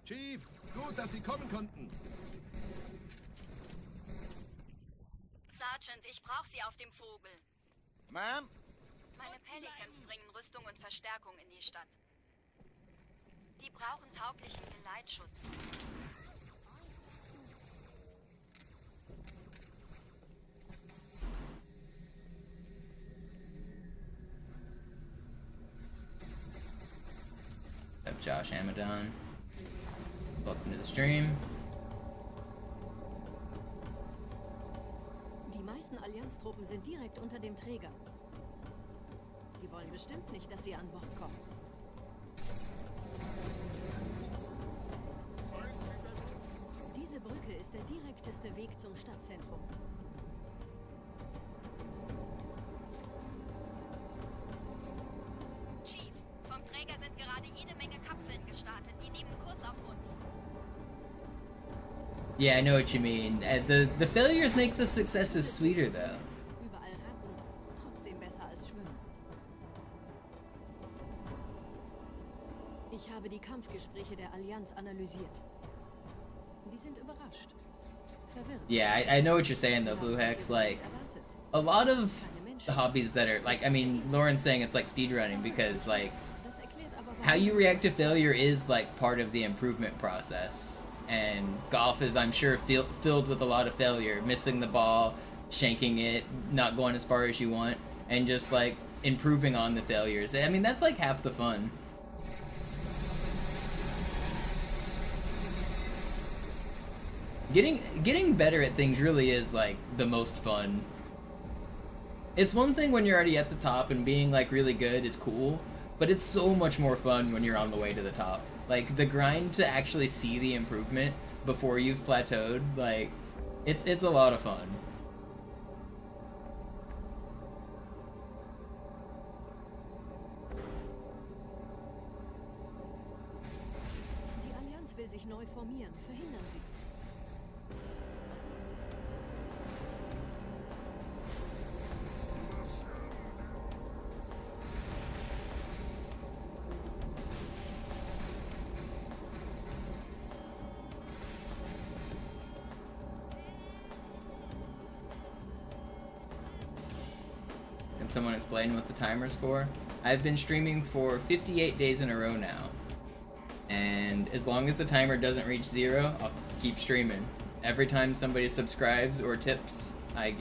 Chief, gut, dass Sie kommen konnten. Sergeant, ich brauche Sie auf dem Vogel. Ma'am? Meine Pelicans bringen Rüstung und Verstärkung in die Stadt. Die brauchen tauglichen Geleitschutz. Up Josh Amadon. Welcome to the stream. Die meisten Allianztruppen sind direkt unter dem Träger. Die wollen bestimmt nicht, dass sie an Bord kommen. Weg zum Stadtzentrum. Chief, vom Träger sind gerade jede Menge Kapseln gestartet. Die nehmen Kurs auf uns. Yeah, I know what you mean. The failures make the successes sweeter, though. Überall Ratten, trotzdem besser als Schwimmen. Ich habe die Kampfgespräche der Allianz analysiert. Die sind überrascht. Verwirrt. Yeah, I know what you're saying, though, Blue Hex. Like, a lot of the hobbies that are, like, I mean, Lauren's saying it's like speedrunning because, like, how you react to failure is, like, part of the improvement process. And golf is, I'm sure, filled with a lot of failure. Missing the ball, shanking it, not going as far as you want, and just, like, improving on the failures. I mean, that's, like, half the fun. Getting better at things really is, like, the most fun. It's one thing when you're already at the top and being, like, really good is cool, but it's so much more fun when you're on the way to the top. Like, the grind to actually see the improvement before you've plateaued, like, it's a lot of fun. Die Allianz will sich neu formieren. Verhindern Sie es. Can someone explain what the timer's for? I've been streaming for 58 days in a row now. And as long as the timer doesn't reach 0, I'll keep streaming. Every time somebody subscribes or tips, I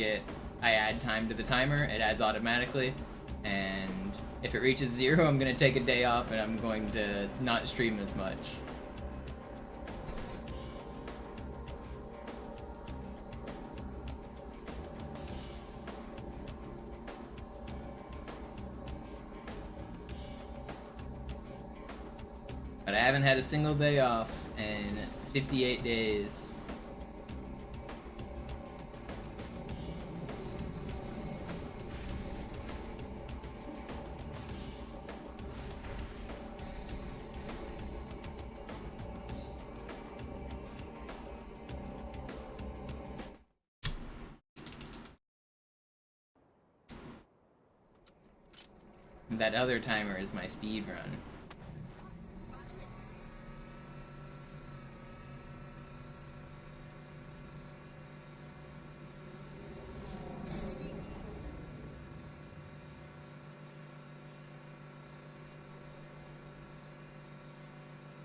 add time to the timer, it adds automatically. And if it reaches 0, I'm gonna take a day off and I'm going to not stream as much. But I haven't had a single day off in 58 days. That other timer is my speed run.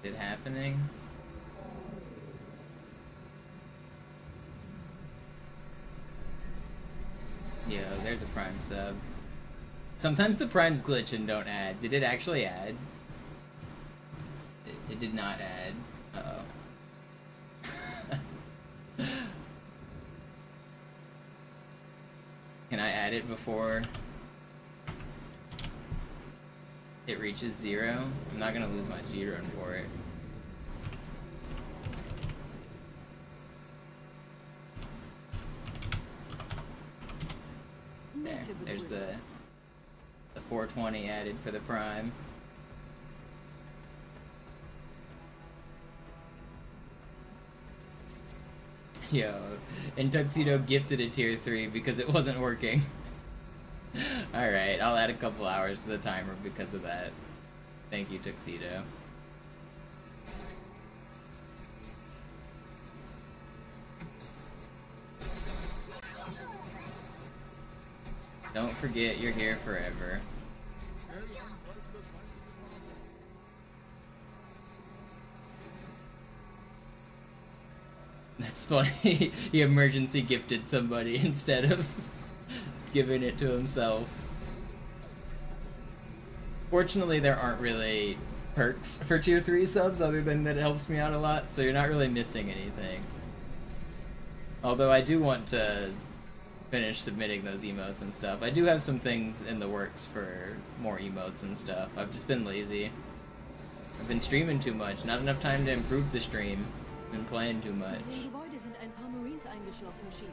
Is it happening? Yo, there's a Prime sub. Sometimes the Primes glitch and don't add. Did it actually add? It did not add. Uh-oh. Can I add it before it reaches 0? I'm not gonna lose my speedrun for it. There, there's the 420 added for the Prime. Yo, and Tuxedo gifted a tier 3 because it wasn't working. Alright, I'll add a couple hours to the timer because of that. Thank you, Tuxedo. Don't forget, you're here forever. That's funny. He emergency gifted somebody instead of giving it to himself. Fortunately, there aren't really perks for tier 3 subs other than that it helps me out a lot, so you're not really missing anything. Although I do want to finish submitting those emotes and stuff. I do have some things in the works for more emotes and stuff. I've just been lazy. I've been streaming too much, not enough time to improve the stream. Been playing too much. In den Gebäude sind ein paar Marines eingeschlossen, Chief.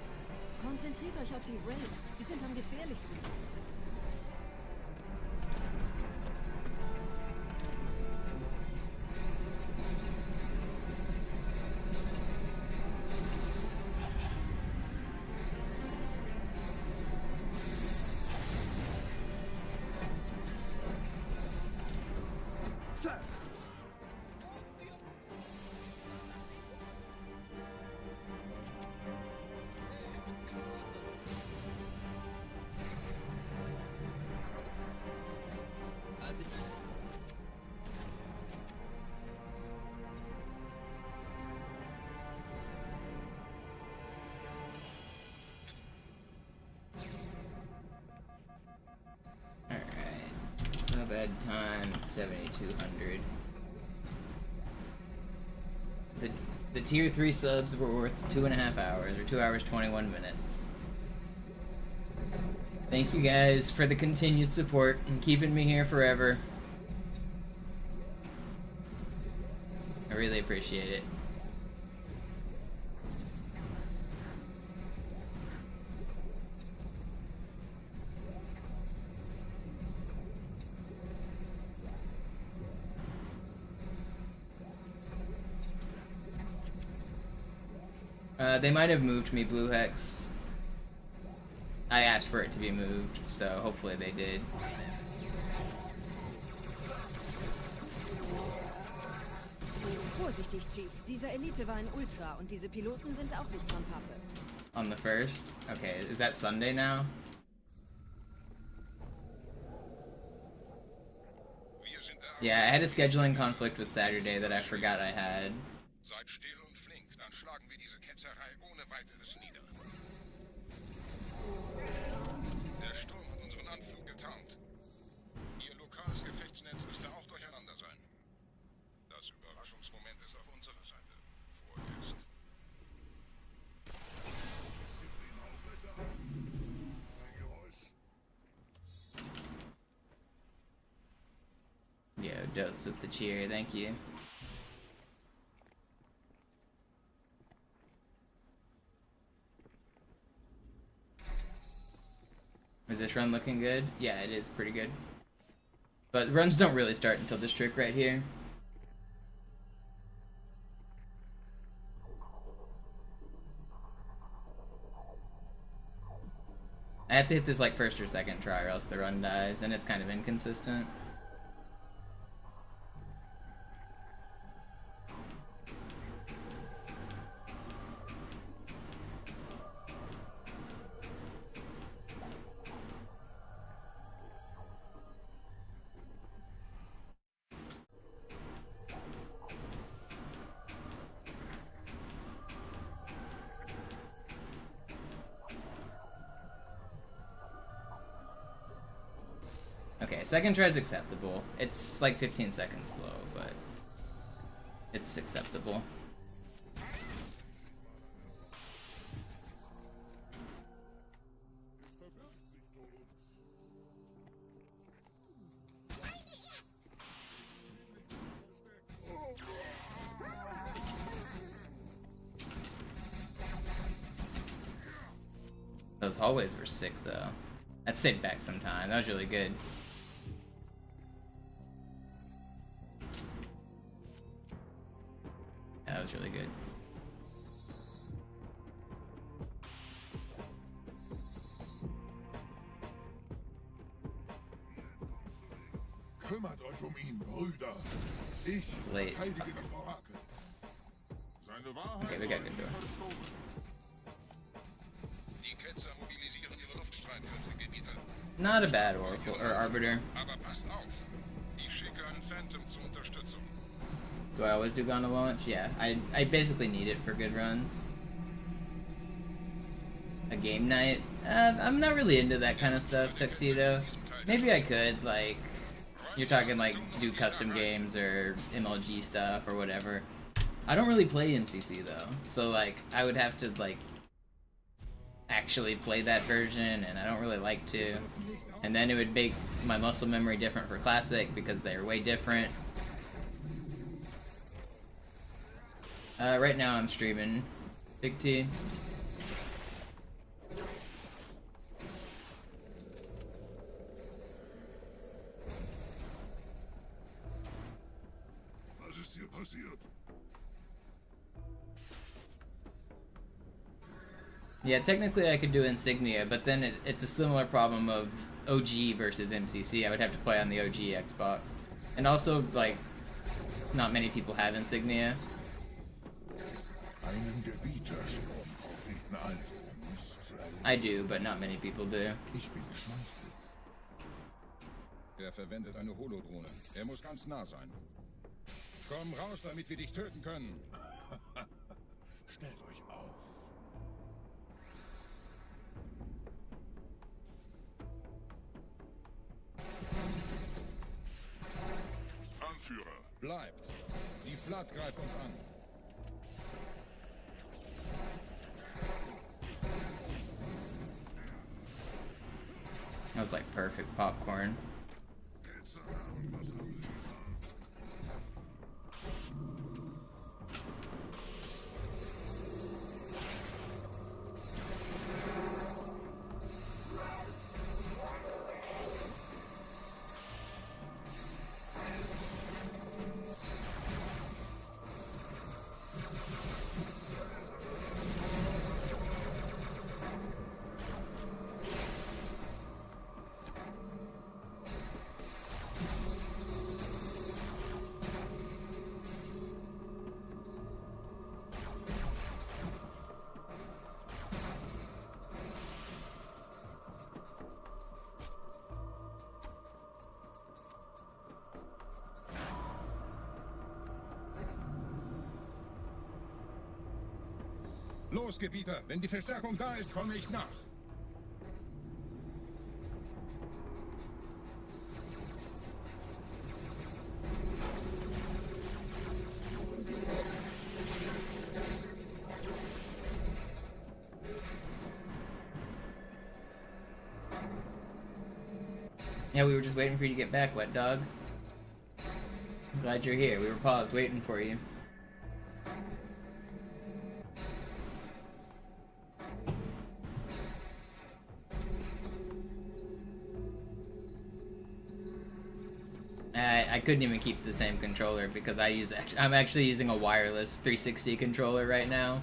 Konzentriert euch auf die Wraiths. Die sind am gefährlichsten. Bed time 7,200. The tier 3 subs were worth 2.5 hours, or 2 hours 21 minutes. Thank you guys for the continued support and keeping me here forever. I really appreciate it. They might have moved me, Blue Hex. I asked for it to be moved, so hopefully they did. Vorsichtig, Chief. Dieser Elite war ein Ultra und diese Piloten sind auch nicht von Pappe. On the 1st? Okay, is that Sunday now? Yeah, I had a scheduling conflict with Saturday that I forgot I had. Seid still und flink, dann schlagen wir diese Ketzerei ohne weiteres nieder. Der Sturm hat unseren Anflug getarnt. Ihr lokales Gefechtsnetz müsste auch durcheinander sein. Das Überraschungsmoment ist auf unserer Seite. Vorerst. Yo, Dotes with the cheer, thank you. Is this run looking good? Yeah, it is pretty good. But runs don't really start until this trick right here. I have to hit this like first or second try or else the run dies, and it's kind of inconsistent. Okay, second try is acceptable. It's like 15 seconds slow, but it's acceptable. Those hallways were sick though. That stayed back some time. That was really good. That was really good. Kümmert euch ihn, Brüder. Ich verteidige das Orakel. Seine Wahrheit okay, we got good door. Die Ketzer mobilisieren ihre Luftstreitkräfte, Gebieter. Not a bad oracle or arbiter. Aber passt auf. Ich schicke einen Phantom zur Unterstützung. Do I always do Gonna launch? Yeah, I basically need it for good runs. A game night? I'm not really into that kind of stuff, Tuxedo. Maybe I could, like, you're talking like do custom games or MLG stuff or whatever. I don't really play MCC though, so like I would have to like actually play that version, and I don't really like to. And then it would make my muscle memory different for Classic because they're way different. Right now I'm streaming Big T. Was ist hier passiert? Yeah, technically I could do Insignia, but then it's a similar problem of OG versus MCC. I would have to play on the OG Xbox. And also, like, not many people have Insignia. Einen Gebieter schon Propheten also, nicht zu erleben. I do, but not many people do. Ich bin geschmeichelt. Er verwendet eine Holodrohne. Er muss ganz nah sein. Komm raus, damit wir dich töten können. Stellt euch auf. Anführer. Bleibt. Die Flat greift uns an. That was like perfect popcorn. Los, Gebieter, wenn die Verstärkung da ist, komme ich nach. Yeah, we were just waiting for you to get back, Wet Dog. I'm glad you're here. We were paused waiting for you. I couldn't even keep the same controller because I'm actually using a wireless 360 controller right now.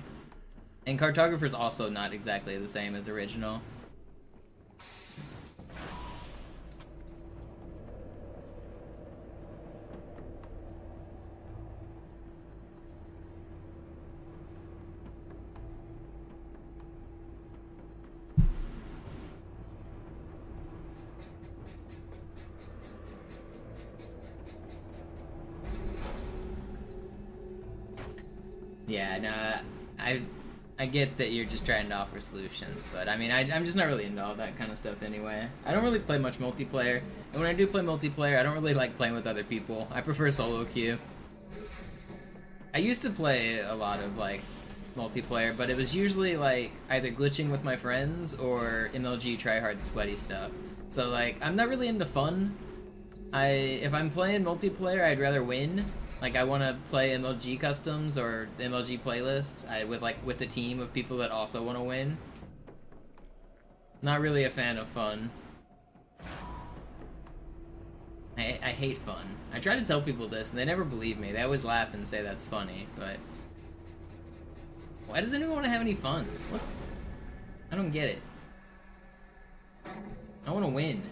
And Cartographer's also not exactly the same as original. Yeah, no, I get that you're just trying to offer solutions, but I mean, I'm just not really into all that kind of stuff anyway. I don't really play much multiplayer, and when I do play multiplayer, I don't really like playing with other people. I prefer solo queue. I used to play a lot of, like, multiplayer, but it was usually, like, either glitching with my friends or MLG tryhard sweaty stuff. So, like, I'm not really into fun. If I'm playing multiplayer, I'd rather win. Like, I want to play MLG customs or the MLG playlist with a team of people that also want to win. Not really a fan of fun. I hate fun. I try to tell people this, and they never believe me. They always laugh and say that's funny, but... Why does anyone want to have any fun? What? I don't get it. I want to win.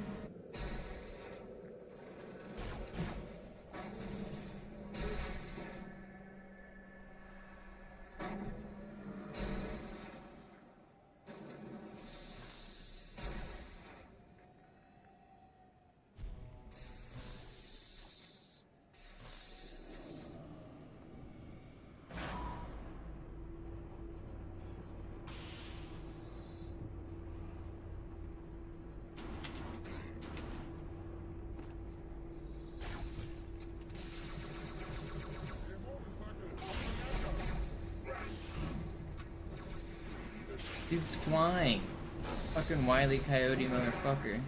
Dude's flying. Fucking Wile E. Coyote motherfucker.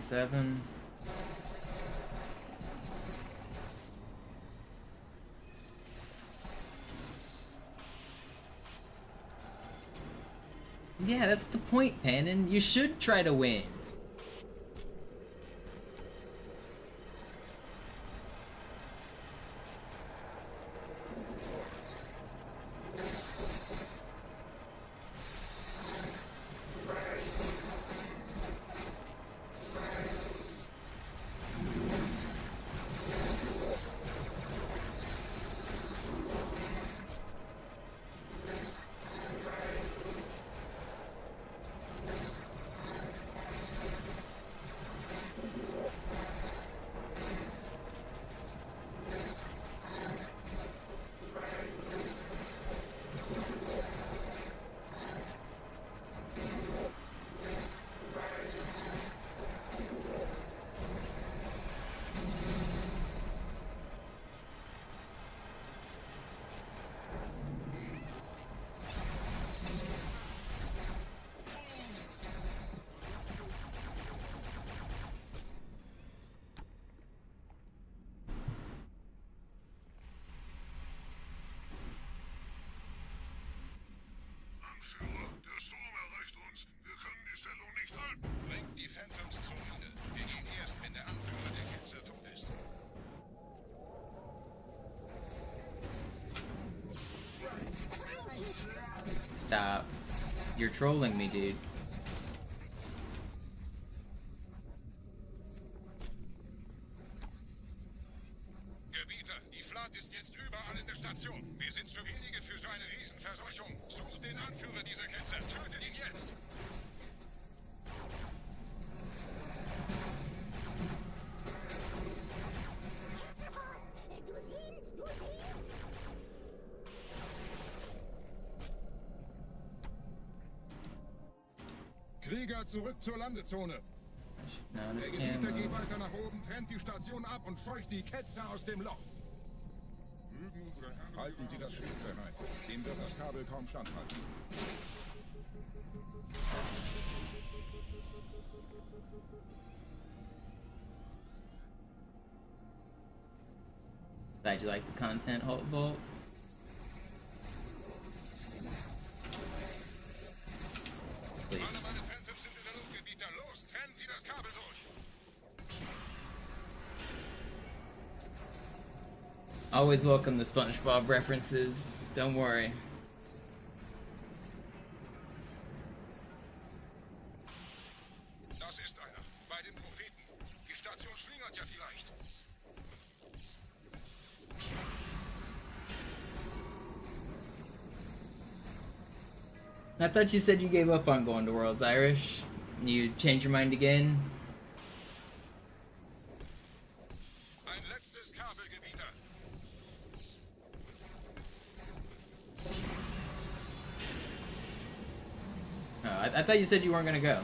27. Yeah, that's the point, Panon. You should try to win. Anführer, der Sturm erreicht uns. Wir können die Stellung nicht halten. Bringt die Phantoms zur Mine. Wir gehen erst, wenn der Anführer der Ketzer tot ist. Stop. You're trolling me, dude. Gebieter, die Flat ist jetzt überall in der Station. Wir sind zu wenige für so eine Riesenverseuchung. Sucht den Anführer dieser Ketzer. Tötet ihn jetzt. Krieger, zurück zur Landezone. Der Gebieter geht weiter nach oben, trennt die Station ab und scheucht die Ketzer aus dem Loch. Halten Sie das Schiff bereit. Dem wird das Kabel kaum standhalten. Glad you like the content, Vault. Please. Alle meine Phantoms sind in der Luft, Gebieter. Los, trennen Sie das Kabel durch. Always welcome the SpongeBob references. Don't worry. Das ist einer. Bei den Propheten. Die Station schlingert ja vielleicht. I thought you said you gave up on going to Worlds, Irish. You change your mind again? Ein letztes Kabel, Gebieter. Oh, I thought you said you weren't gonna go.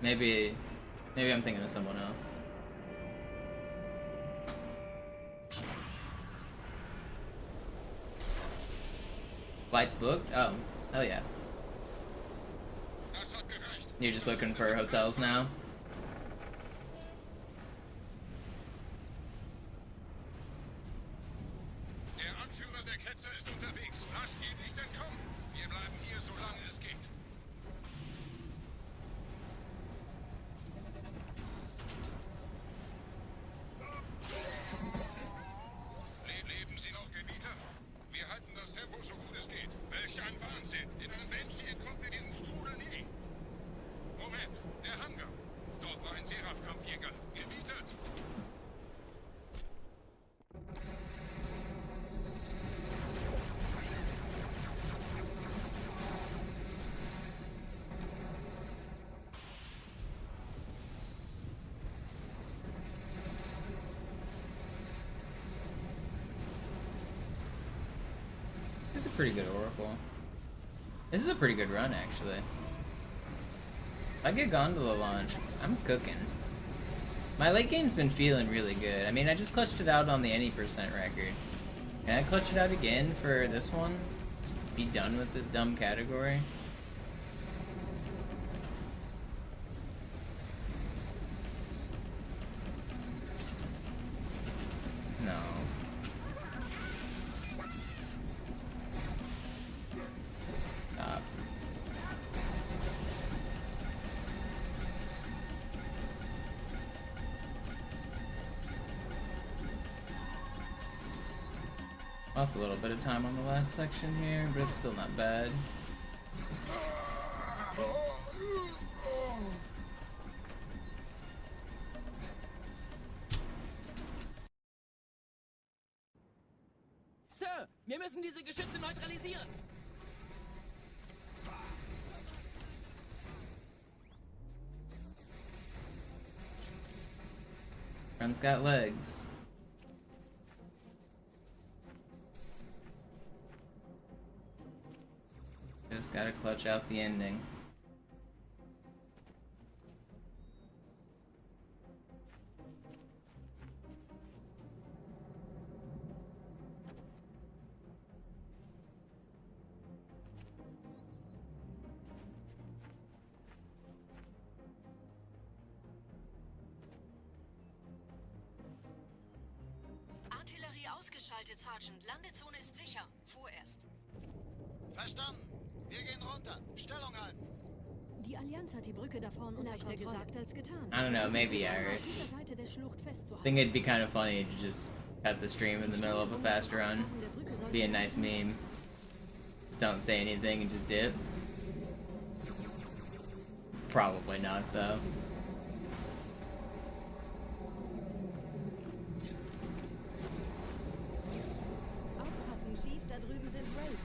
Maybe I'm thinking of someone else. Flights booked? Oh, hell yeah. You're just looking for hotels now? Der Anführer der Ketzer ist unterwegs. Lasst ihn nicht entkommen. Wir bleiben hier, solange es geht. Leben Sie noch, Gebieter? Wir halten das Tempo so gut es geht. Welch ein Wahnsinn! In einem Banshee entkommt ihr diesen Strudel nie. Moment, der Hangar. Dort war ein Seraph-Kampfjäger. Gebietet! This is a pretty good Oracle. This is a pretty good run, actually. If I get Gondola launch, I'm cooking. My late game's been feeling really good. I mean, I just clutched it out on the any % record. Can I clutch it out again for this one? Just be done with this dumb category? Lost a little bit of time on the last section here, but it's still not bad. Sir, wir müssen diese Geschütze neutralisieren. Friend's got legs. Just gotta clutch out the ending. Artillerie ausgeschaltet, Sergeant. Landezone ist sicher. Vorerst. Verstanden. Wir gehen runter. Stellung halten. Die Allianz hat die Brücke da vorne leichter gesagt als getan. I don't know, maybe Irish. I think it'd be kind of funny to just cut the stream in the middle of a fast run. Be a nice meme. Just don't say anything and just dip. Probably not, though. Aufpassen, Chief, da drüben sind Wraiths.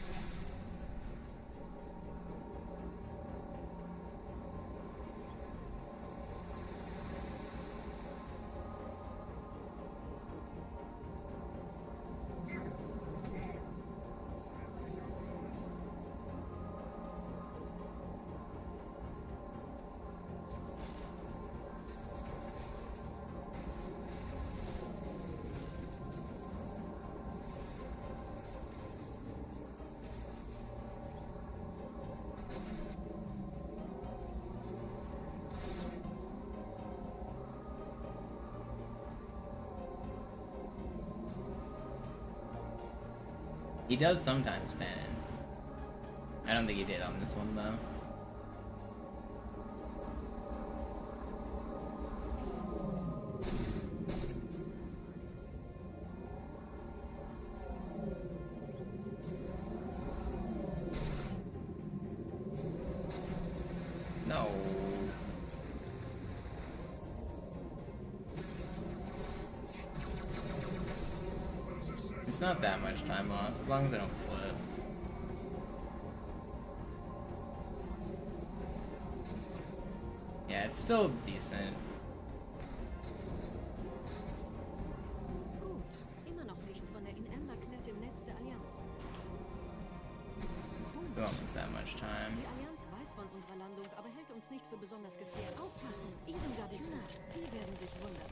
He does sometimes pan in. I don't think he did on this one, though. No. It's not that much time loss, as long as I don't flip. Yeah, it's still decent. Gut. Immer noch nichts von der In-Ember-Klett im Netz der Allianz. We won't lose that much time. Die Allianz weiß von unserer Landung, aber hält uns nicht für besonders gefährlich. Aufpassen! Ihren Gardisten. Die werden sich wundern.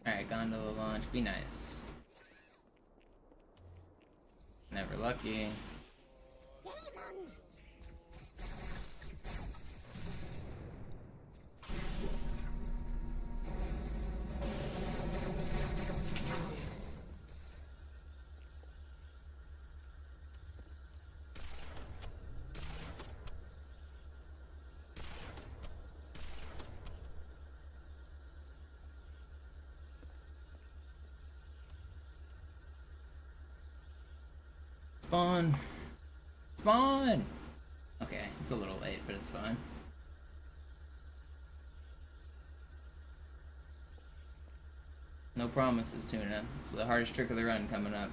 Alright, gondola launch, be nice. Never lucky. Spawn! Spawn! Okay, it's a little late, but it's fine. No promises, Tuna. It's the hardest trick of the run coming up.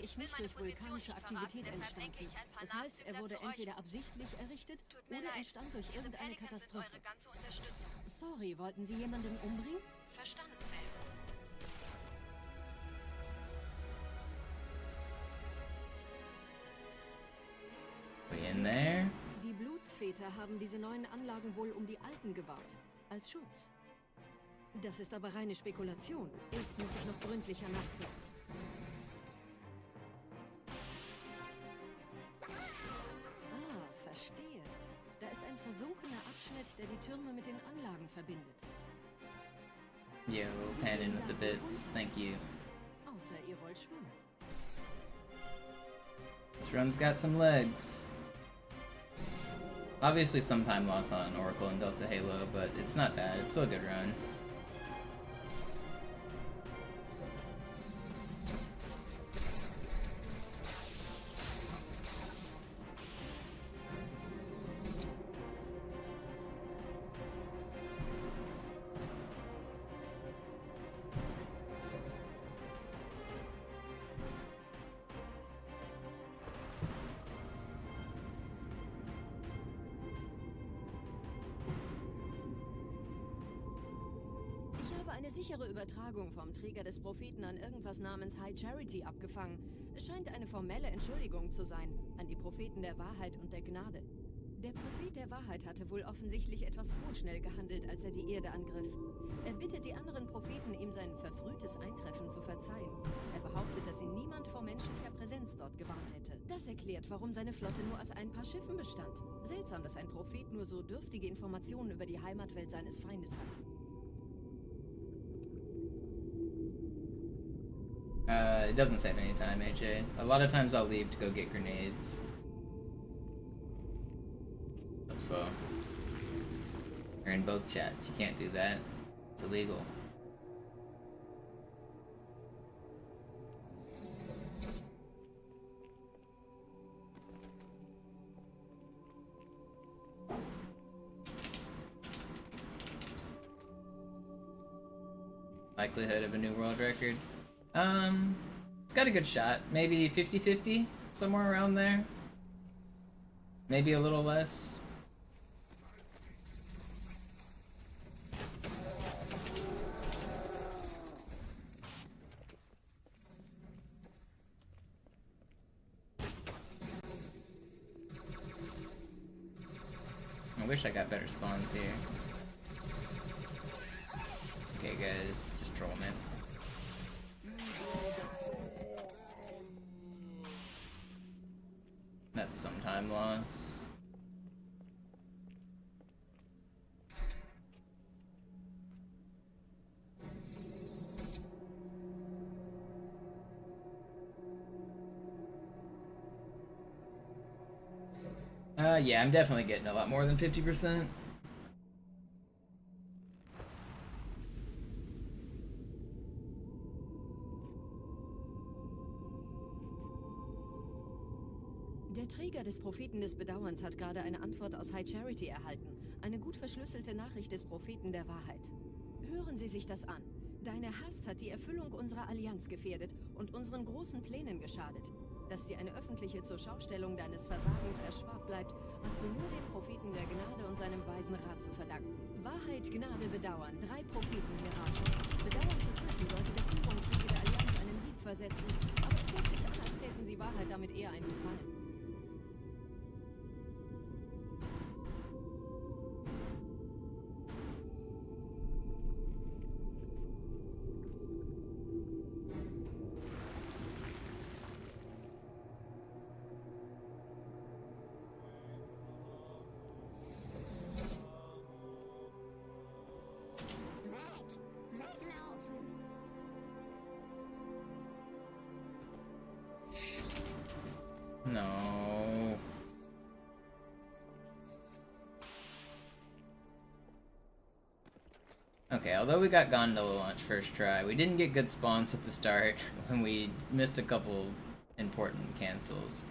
Ich will meine Position nicht verraten, deshalb lenke ich ein paar Nachzügler er wurde zu euch. entweder absichtlich errichtet Tut mir oder leid. entstand durch Diese irgendeine Pelicans sind Katastrophe. eure ganze Unterstützung. Sorry, wollten Sie jemanden umbringen? Verstanden, Mel. We in there? Die Bluts Großväter haben diese neuen Anlagen wohl um die alten gebaut. Als Schutz. Das ist aber reine Spekulation. Erst muss ich noch gründlicher nachprüfen. Ah, verstehe. Da ist ein versunkener Abschnitt, der die Türme mit den Anlagen verbindet. Yo, pan in with the bits. Thank you. Außer ihr wollt schwimmen. This run's got some legs. Obviously some time loss on Oracle and Delta Halo, but it's not bad. It's still a good run. Eine sichere Übertragung vom Träger des Propheten an irgendwas namens High Charity abgefangen. Es scheint eine formelle Entschuldigung zu sein, an die Propheten der Wahrheit und der Gnade. Der Prophet der Wahrheit hatte wohl offensichtlich etwas vorschnell gehandelt, als er die Erde angriff. Er bittet die anderen Propheten, ihm sein verfrühtes Eintreffen zu verzeihen. Er behauptet, dass ihn niemand vor menschlicher Präsenz dort gewarnt hätte. Das erklärt, warum seine Flotte nur aus ein paar Schiffen bestand. Seltsam, dass ein Prophet nur so dürftige Informationen über die Heimatwelt seines Feindes hat. It doesn't save any time, AJ. A lot of times I'll leave to go get grenades. So, you're in both chats. You can't do that. It's illegal. Likelihood of a new world record? It's got a good shot. Maybe 50-50? Somewhere around there? Maybe a little less? I wish I got better spawns here. Okay guys, just troll me. That's some time loss. Yeah, I'm definitely getting a lot more than 50%. Der Träger des Propheten des Bedauerns hat gerade eine Antwort aus High Charity erhalten. Eine gut verschlüsselte Nachricht des Propheten der Wahrheit. Hören Sie sich das an. Deine Hast hat die Erfüllung unserer Allianz gefährdet und unseren großen Plänen geschadet. Dass dir eine öffentliche Zurschaustellung deines Versagens erspart bleibt, hast du nur dem Propheten der Gnade und seinem weisen Rat zu verdanken. Wahrheit, Gnade, Bedauern. 3 Propheten hierarchisch. Bedauern zu töten sollte der Führungsriege der Allianz einen Hieb versetzen, aber es hört sich an, als täten sie Wahrheit damit eher einen Gefallen. No. Okay, although we got Gondola launch first try, we didn't get good spawns at the start when we missed a couple important cancels.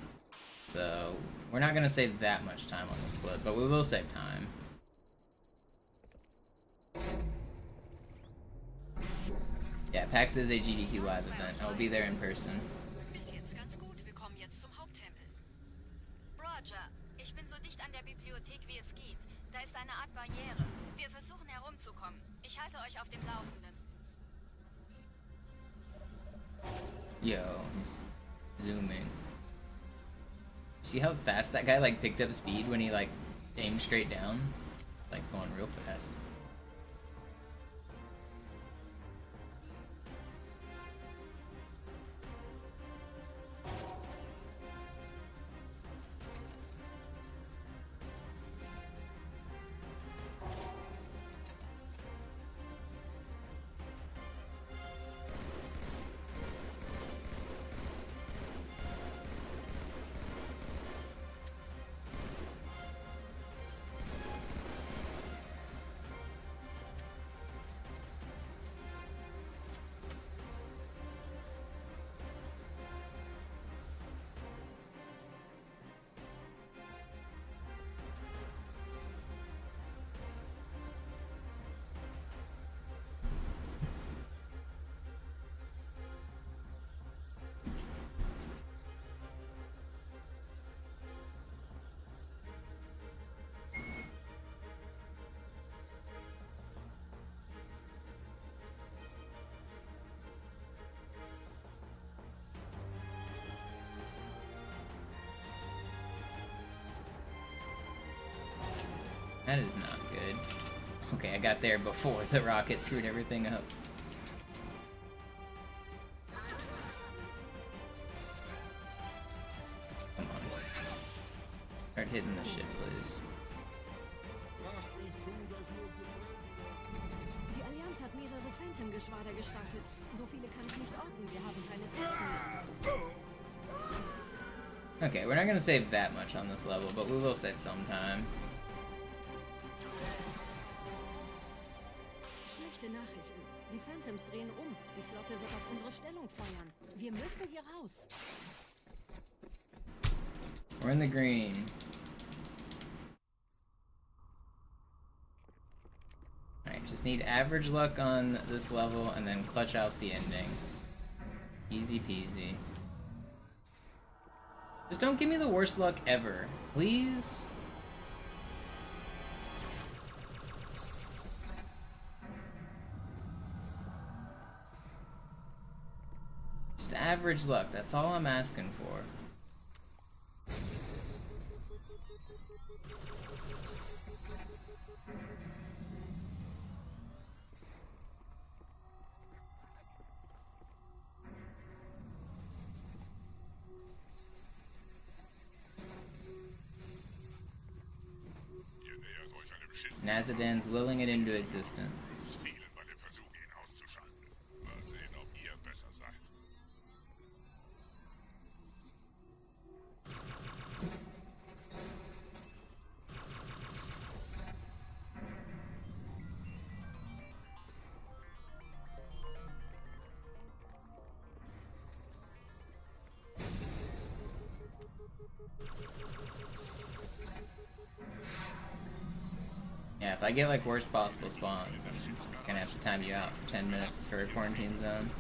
So, we're not going to save that much time on the split, but we will save time. Yeah, PAX is a GDQ live event. I'll be there in person. Bis jetzt ganz gut. Wir kommen jetzt zum Haupttempel. Roger, ich bin so dicht an der Bibliothek, wie es geht. Da ist eine Art Barriere. Wir versuchen herumzukommen. Ich halte euch auf dem Laufenden. Yo, he's zooming. See how fast that guy like picked up speed when he like Aim straight down, like going real fast. That is not good. Okay, I got there before the rocket screwed everything up. Come on. Start hitting the shit, please. Die Allianz hat mehrere Phantom-Geschwader gestartet. So viele kann ich nicht orten. Wir haben keine Zeit mehr. Okay, we're not gonna save that much on this level, but we will save some time. Schlechte Nachrichten. Die Phantoms drehen um. Die Flotte wird auf unsere Stellung feuern. Wir müssen hier raus. We're in the green. Alright, just need average luck on this level and then clutch out the ending. Easy peasy. Just don't give me the worst luck ever, please. Just average luck, that's all I'm asking for. Nazadan's willing it into existence. Yeah, if I get like worst possible spawns, I'm gonna have to time you out for 10 minutes for a quarantine zone.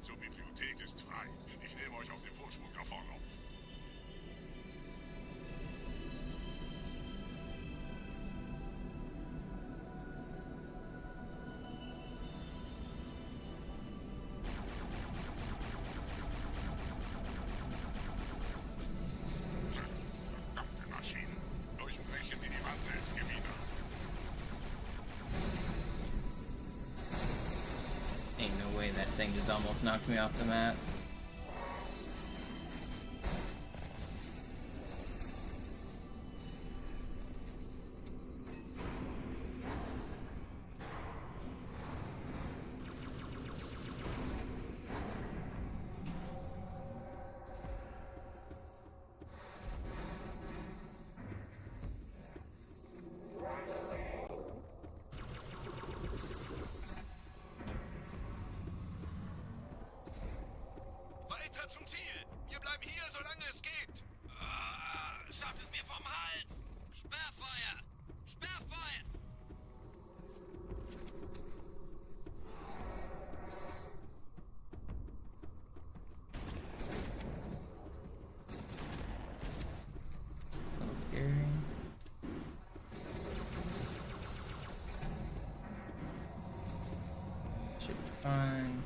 Zur Bibliothek ist frei. Ich nehme euch auf dem Vorsprung da vorne auf. Verdammte Maschinen. Durchbrechen Sie die Wand selbst, Gebieter. Ain't no way that thing just almost knocked me off the map. weiter zum Ziel. Wir bleiben hier, solange es geht. Schafft es mir vom Hals! Sperrfeuer! Sperrfeuer! It's a little scary. Should be fine.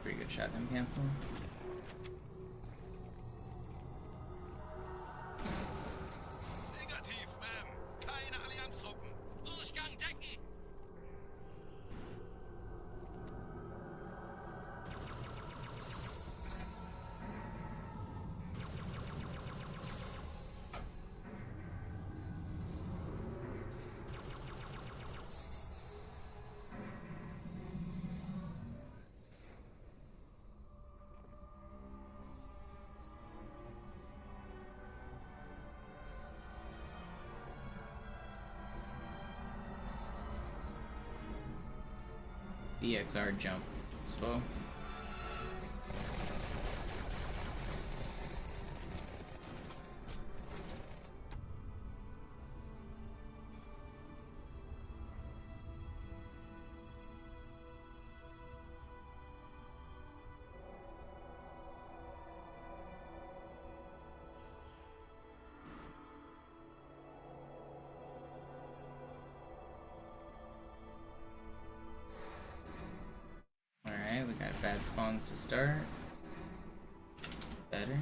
Pretty good shotgun cancel. Negativ, Ma'am. Keine Allianztruppen. Durchgang decken! EXR jump. Slow. Alright, we got bad spawns to start. Better.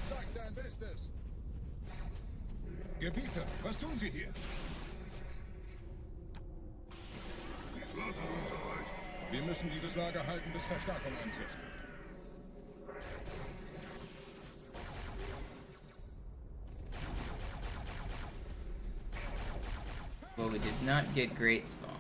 Sag dein Bestes! Gebieter, was tun Sie hier? Die Flotte hat uns erreicht. Wir müssen dieses Lager halten, bis Verstärkung eintrifft. Well, we did not get great spawn.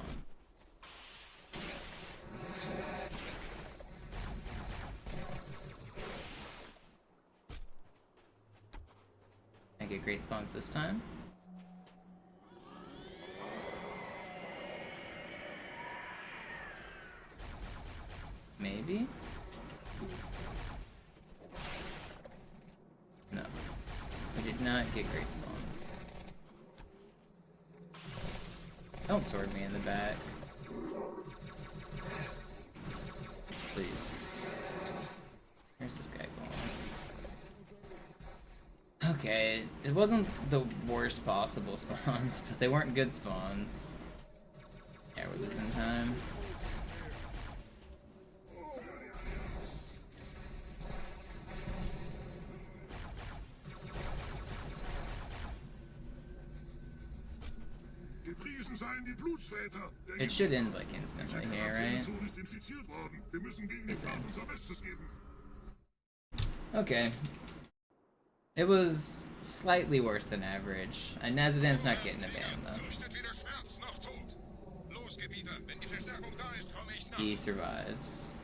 I get great spawns this time. Maybe? No. We did not get great spawns. Don't sword me in the back. Please. Where's this guy going? Okay, it wasn't the worst possible spawns, but they weren't good spawns. Yeah, we're losing time. Gepriesen seien die Blutsväter. It should end like instantly here, right? Ist infiziert worden. Wir müssen gegen den Feind unser Bestes geben. Okay. It was slightly worse than average. Nazadan's not getting a ban though. Fürchtet weder Schmerz noch Tod. Los, Gebieter, wenn die Verstärkung da ist, komme ich nach. He survives.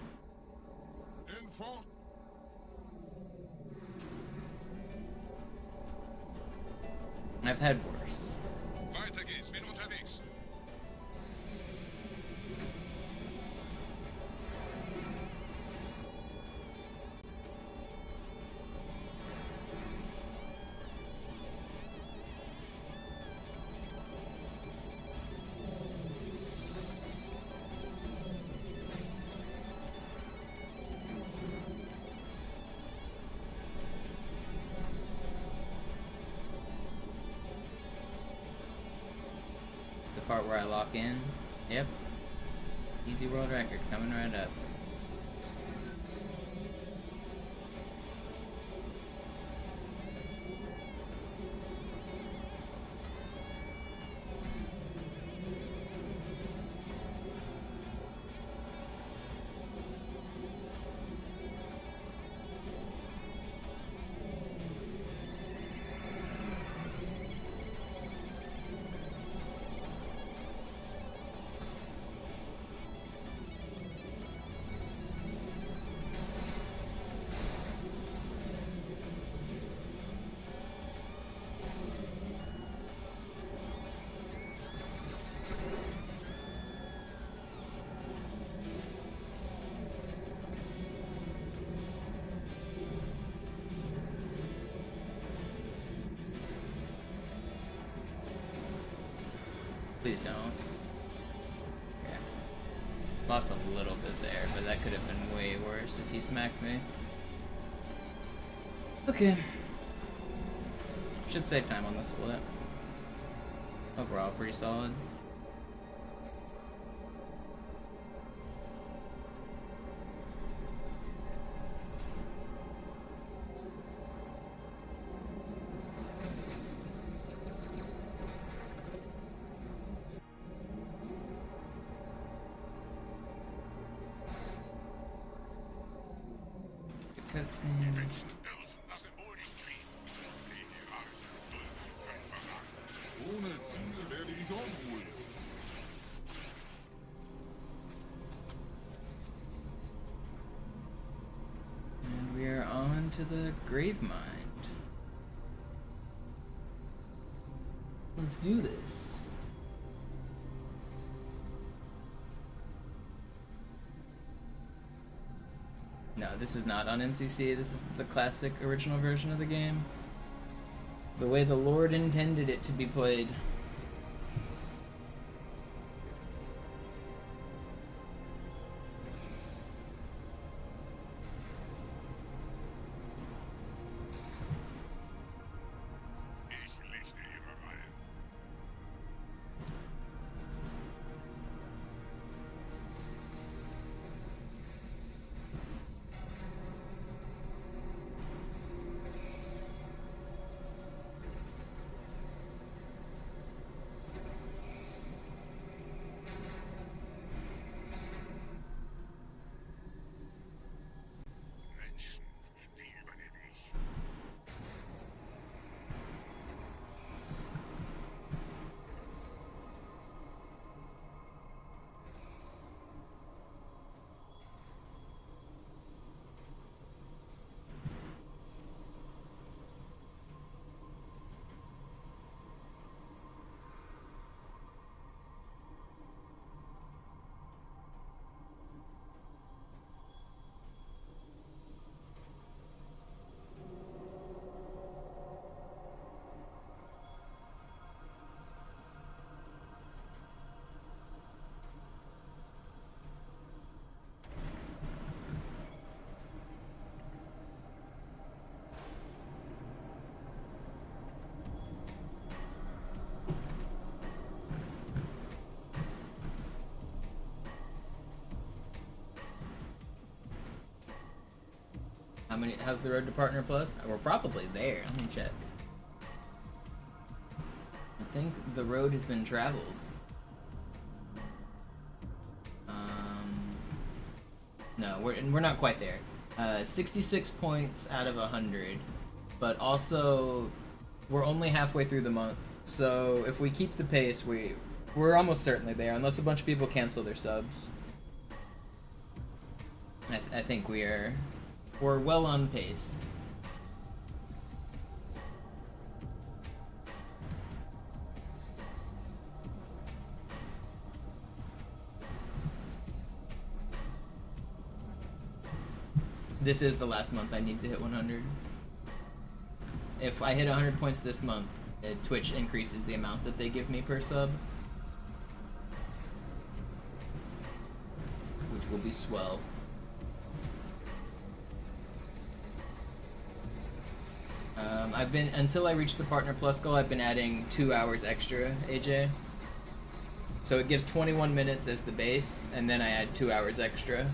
I've had worse. Weiter geht's, bin unterwegs. part where I lock in. Yep. Easy world record coming right up. Please don't. Yeah. Lost a little bit there, but that could have been way worse if he smacked me. Okay. Should save time on the split. Overall, pretty solid. Ohne Ziel werde ich unruhig. And we are on to the grave mind. Let's do this. No, this is not on MCC. This is the classic original version of the game. The way the Lord intended it to be played. How's the road to Partner Plus? We're probably there. Let me check. I think the road has been traveled. No, we're not quite there. 66 points out of 100, but also we're only halfway through the month. So if we keep the pace, we're almost certainly there, unless a bunch of people cancel their subs. I think we're well on pace. This is the last month I need to hit 100. If I hit 100 points this month, Twitch increases the amount that they give me per sub, which will be swell. Until I reach the Partner Plus goal, I've been adding 2 hours extra, AJ. So it gives 21 minutes as the base, and then I add 2 hours extra.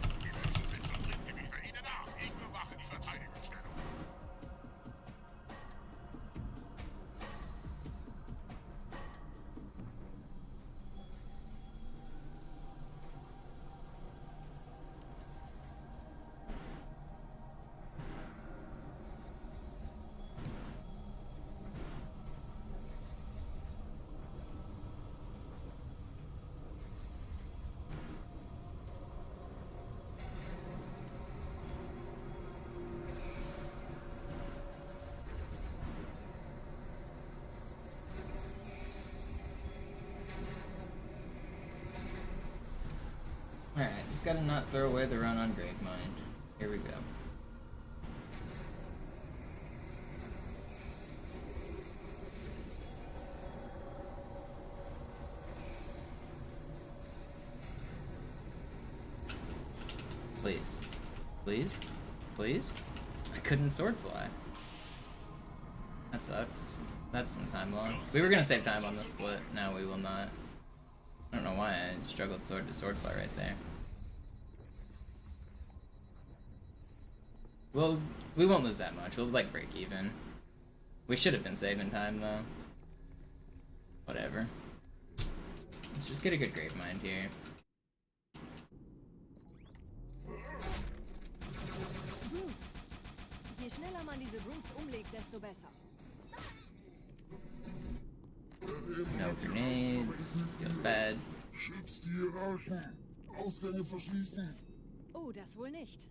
Die Menschen sind schon drin, Gebieter. Ihnen nach. Ich bewache die Verteidigungsstellung. Alright, just gotta not throw away the run on Gravemind. Here we go. Please. Please? Please? I couldn't sword fly. That sucks. That's some time lost. We were gonna save time on the split, now we will not. I don't know why I struggled sword to sword fly right there. Well, we won't lose that much. We'll like break even. We should have been saving time though. Whatever. Let's just get a good Gravemind here. Je schneller man diese Brutes umlegt, desto besser. No grenades. Feels bad. Schützt die Hierarchen. Ausgänge verschließen. Oh, das wohl nicht.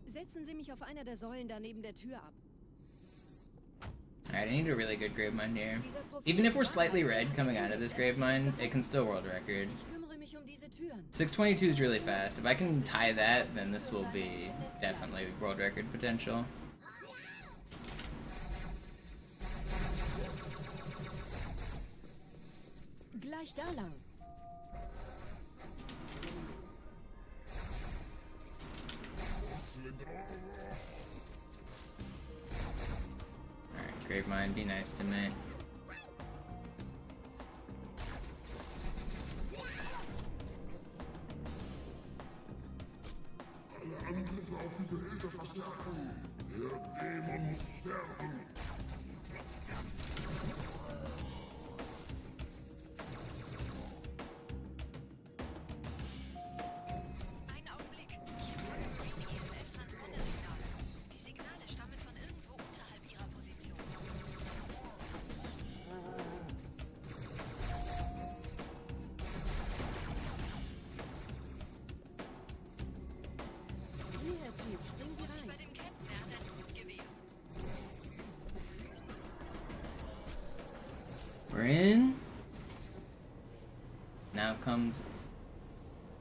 Setzen Sie mich auf einer der Säulen da neben der Tür ab. Alright, I need a really good Gravemind here. Even if we're slightly red coming out of this Gravemind, it can still world record. 622 is really fast. If I can tie that, then this will be definitely world record potential. Gleich da lang. Alright, Gravemind, be nice to me. Alle Angriffe auf die Behälter verstärken. Der Dämon muss sterben. Einen Augenblick. Ich empfange EMF-Transponder-Signale. Die Signale stammen von irgendwo unterhalb ihrer Position. Hierher, Typ. Springen Sie rein. Bei dem Captain, er hat ein Fluggewehr. We're in. Now comes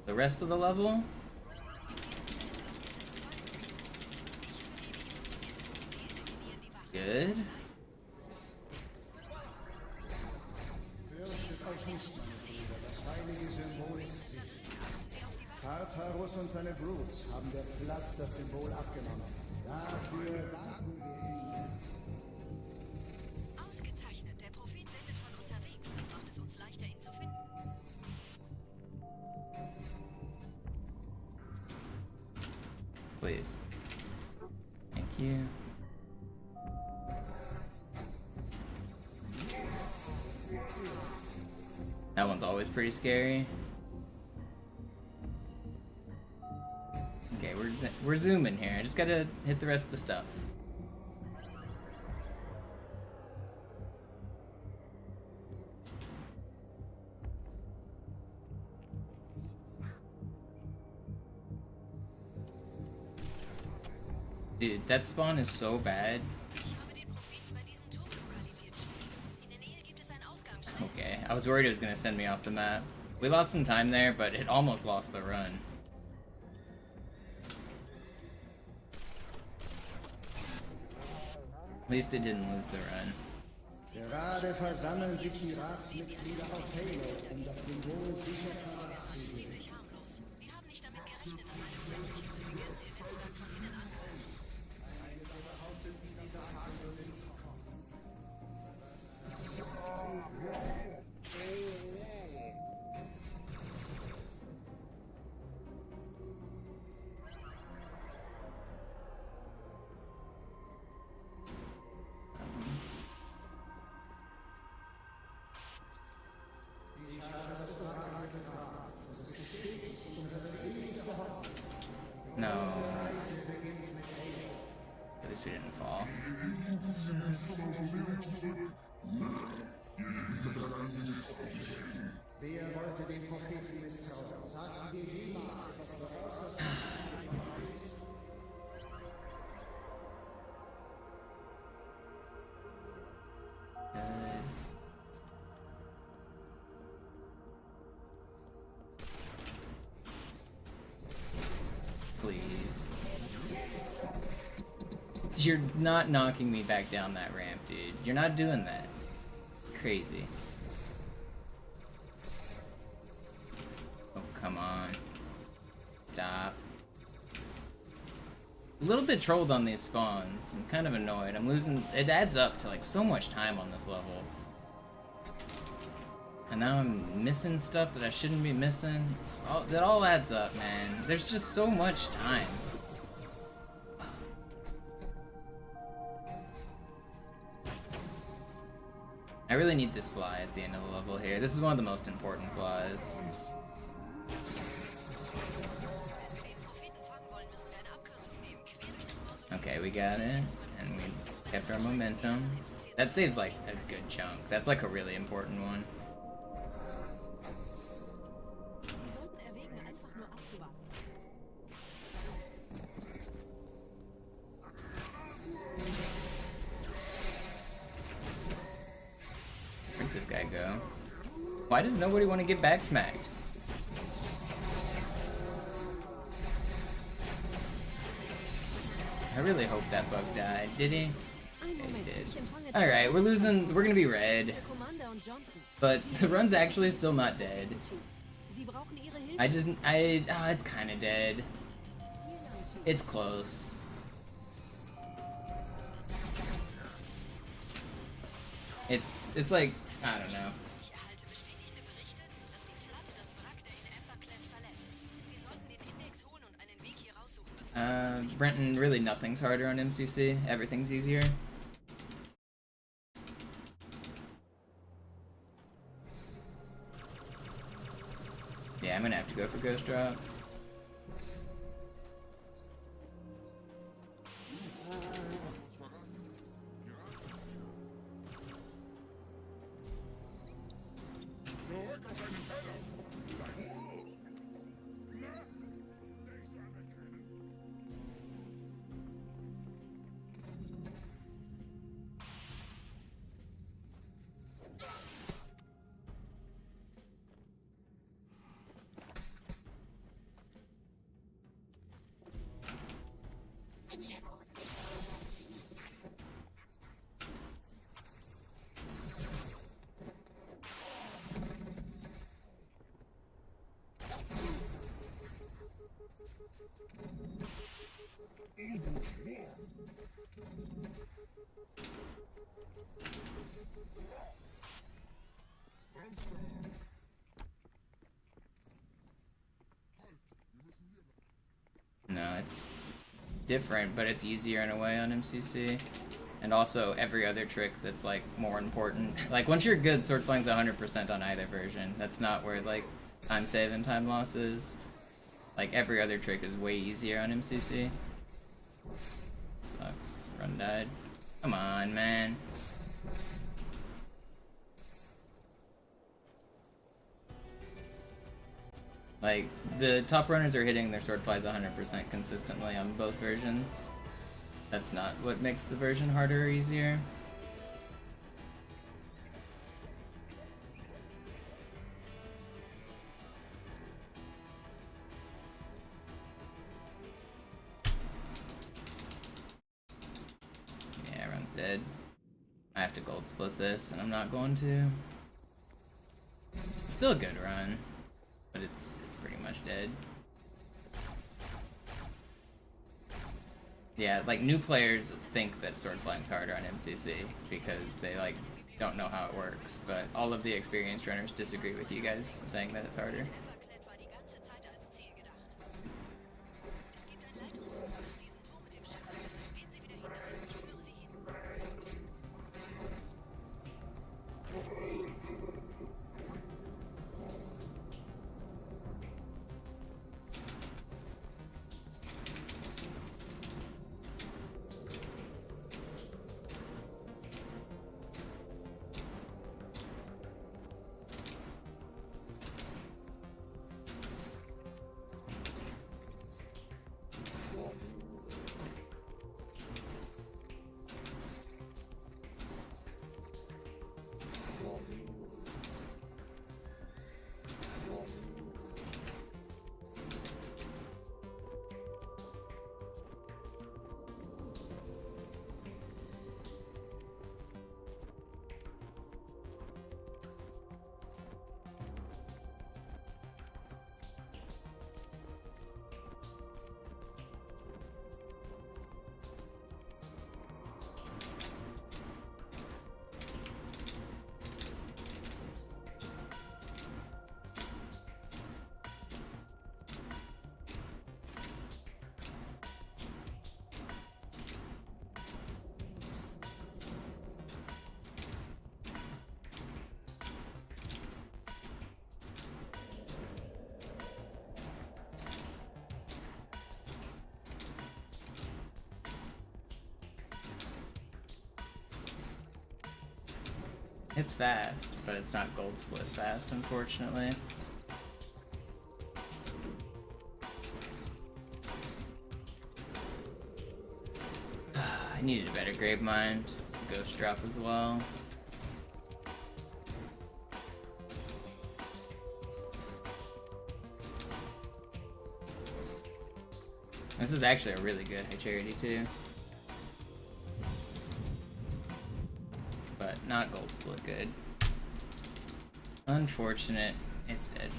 the rest of the level. Good. Fürchtet euch nicht, Brüder, das heilige Symbol ist sicher. Tartarus und seine Brutes haben der Flood das Symbol abgenommen. Dafür danken wir ihnen. Ausgezeichnet. Der Prophet sendet von unterwegs. Das macht es uns leichter, ihn zu finden. Please. Thank you. That one's always pretty scary. Okay, we're zooming here. I just gotta hit the rest of the stuff. Dude, that spawn is so bad. Okay, I was worried it was gonna send me off the map. We lost some time there, but it almost lost the run. At least it didn't lose the run. Gerade versammeln sich die Ratsmitglieder auf Halo, das Symbol sicher zu verabschieden. Ziemlich harmlos. Wir haben nicht damit gerechnet, dass eine feindliche Intelligenz ihr Netzwerk von innen angreift. Einige behaupten, dieser Handel nicht No. At least we didn't fall. Wer wollte den Propheten misstrauen? Sagten wir jemals etwas voraus? Please. You're not knocking me back down that ramp, dude. You're not doing that. It's crazy. Oh, come on. Stop. A little bit trolled on these spawns. I'm kind of annoyed. I'm losing... It adds up to, like, so much time on this level. And now I'm missing stuff that I shouldn't be missing. That all adds up, man. There's just so much time. I really need this fly at the end of the level here. This is one of the most important flies. Okay, we got it. And we kept our momentum. That saves like a good chunk. That's like a really important one. Where'd this guy go? Why does nobody want to get back smacked? I really hope that bug died. Did he? Yeah, he did. Alright, we're losing. We're gonna be red. But the run's actually still not dead. It's kinda dead. It's close. It's like, I don't know. Brenton, really nothing's harder on MCC. Everything's easier. Yeah, I'm gonna have to go for Ghost Drop. No, it's different, but it's easier in a way on MCC. And also every other trick that's like more important. Like once you're good, sword flying's 100% on either version. That's not where like time save and time loss is. Like, every other trick is way easier on MCC. Sucks. Run died. Come on, man. Like, the top runners are hitting their sword flies 100% consistently on both versions. That's not what makes the version harder or easier. Yeah, everyone's dead. I have to gold split this, and I'm not going to. It's still a good run, but it's pretty much dead. Yeah, like, new players think that sword flying's harder on MCC because they, like, don't know how it works, but all of the experienced runners disagree with you guys saying that it's harder. It's fast, but it's not gold split fast, unfortunately. I needed a better grave mind, ghost drop as well. This is actually a really good high charity too. But not gold split good. Unfortunate, it's dead.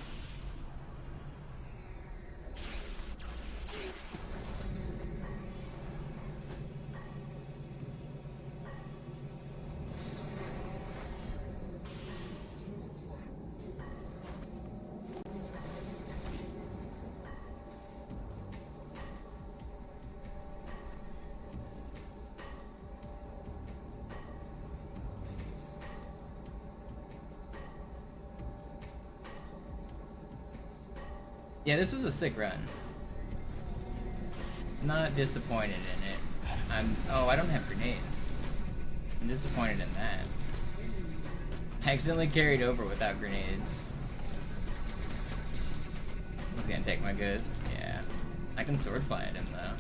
Yeah, this was a sick run. Not disappointed in it. Oh, I don't have grenades. I'm disappointed in that. I accidentally carried over without grenades. He's gonna take my ghost. Yeah. I can sword fly at him though.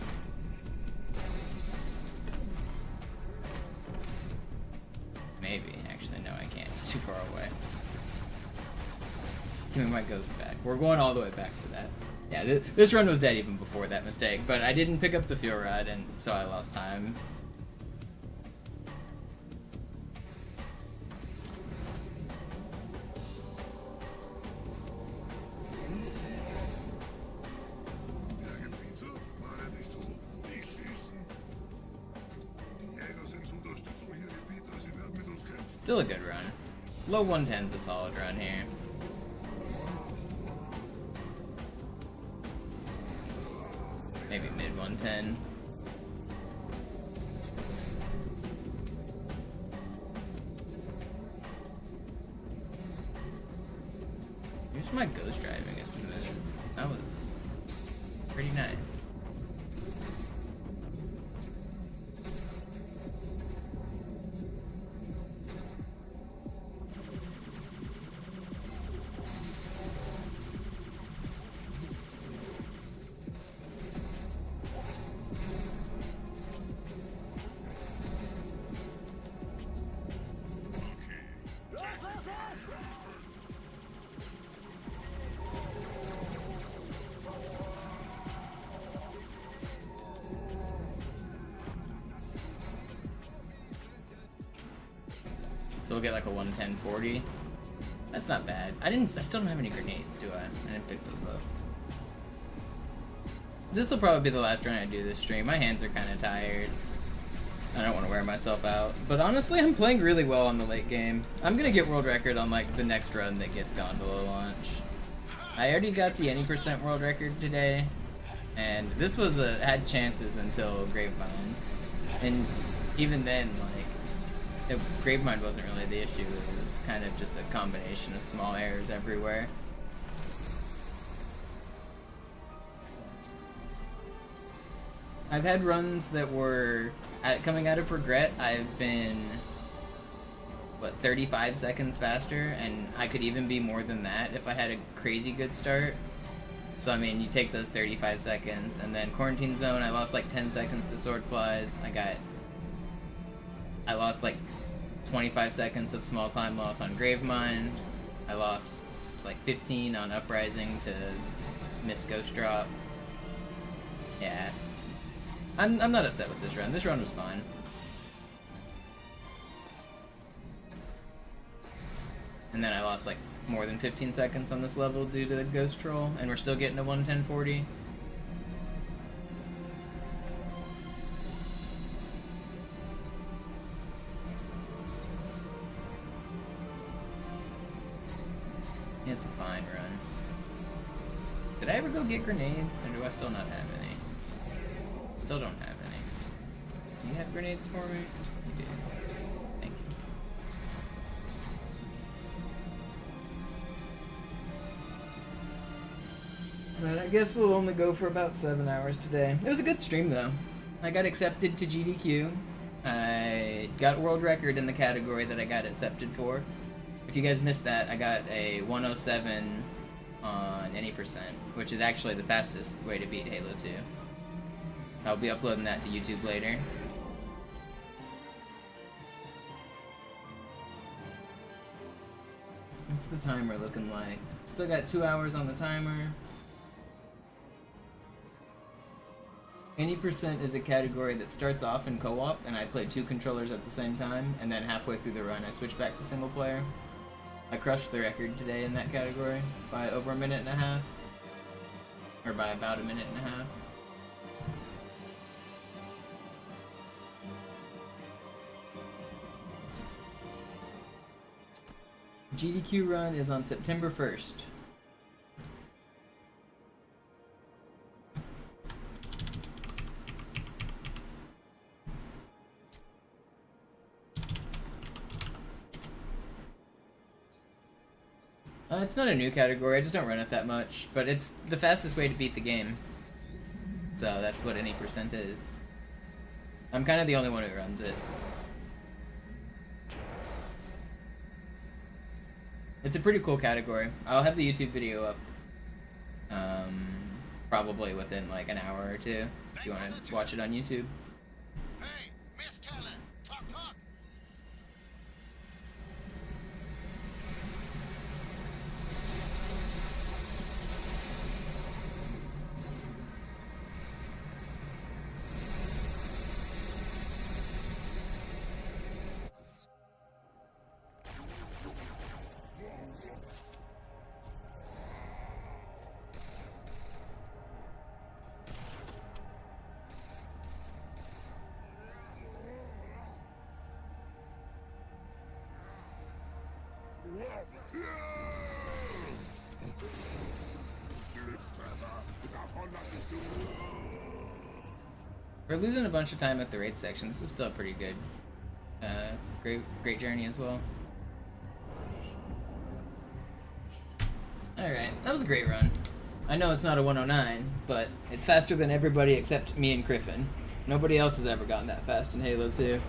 Maybe. Actually, no, I can't. He's too far away. Give me my ghost back. We're going all the way back to that. Yeah, this run was dead even before that mistake, but I didn't pick up the fuel rod, and so I lost time. Still a good run. Low 110's a solid run here. Maybe mid 110. At least my ghost driving is smooth. That was Pretty nice. So we'll get like a 110-40. That's not bad. I still don't have any grenades, do I? I didn't pick those up. This will probably be the last run I do this stream. My hands are kind of tired. I don't want to wear myself out. But honestly, I'm playing really well on the late game. I'm gonna get world record on like the next run that gets gondola launch. I already got the any % world record today. And this was had chances until Gravemind. And even then, like, Gravemind wasn't really the issue. It was kind of just a combination of small errors everywhere. I've had runs that were coming out of regret. I've been, what, 35 seconds faster, and I could even be more than that if I had a crazy good start. So I mean, you take those 35 seconds, and then Quarantine Zone, I lost like 10 seconds to Swordflies. I lost like 25 seconds of small time loss on Gravemind. I lost like 15 on Uprising to Missed Ghost Drop. Yeah. I'm not upset with this run. This run was fine. And then I lost like more than 15 seconds on this level due to the Ghost Troll, and we're still getting a 110-40. Yeah, it's a fine run. Did I ever go get grenades, or do I still not have any? Still don't have any. Do you have grenades for me? You do. Thank you. But I guess we'll only go for about 7 hours today. It was a good stream, though. I got accepted to GDQ. I got world record in the category that I got accepted for. If you guys missed that, I got a 107 on any %, which is actually the fastest way to beat Halo 2. I'll be uploading that to YouTube later. What's the timer looking like? Still got 2 hours on the timer. Any % is a category that starts off in co-op, and I play 2 controllers at the same time, and then halfway through the run I switch back to single player. I crushed the record today in that category by over a minute and a half. Or by about a minute and a half. GDQ run is on September 1st. It's not a new category, I just don't run it that much, but it's the fastest way to beat the game. So that's what any % is. I'm kind of the only one who runs it. It's a pretty cool category. I'll have the YouTube video up probably within like an hour or two if you want to watch it on YouTube. Hey, Miss Keller, talk. We're losing a bunch of time at the raid section. This is still pretty good. Great journey as well. Alright, that was a great run. I know it's not a 109, but it's faster than everybody except me and Griffin. Nobody else has ever gone that fast in Halo 2.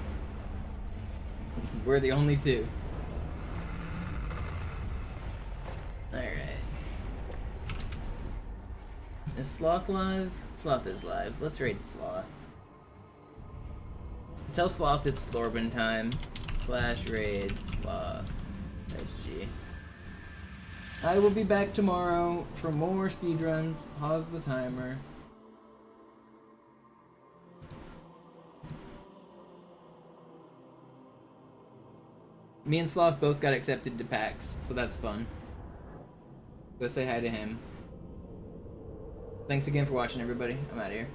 We're the only two. Alright. Is Sloth live? Sloth is live. Let's raid Sloth. Tell Sloth it's Slorbin time. /raid Sloth. SG. I will be back tomorrow for more speedruns. Pause the timer. Me and Sloth both got accepted to PAX, so that's fun. Go say hi to him. Thanks again for watching, everybody. I'm out of here.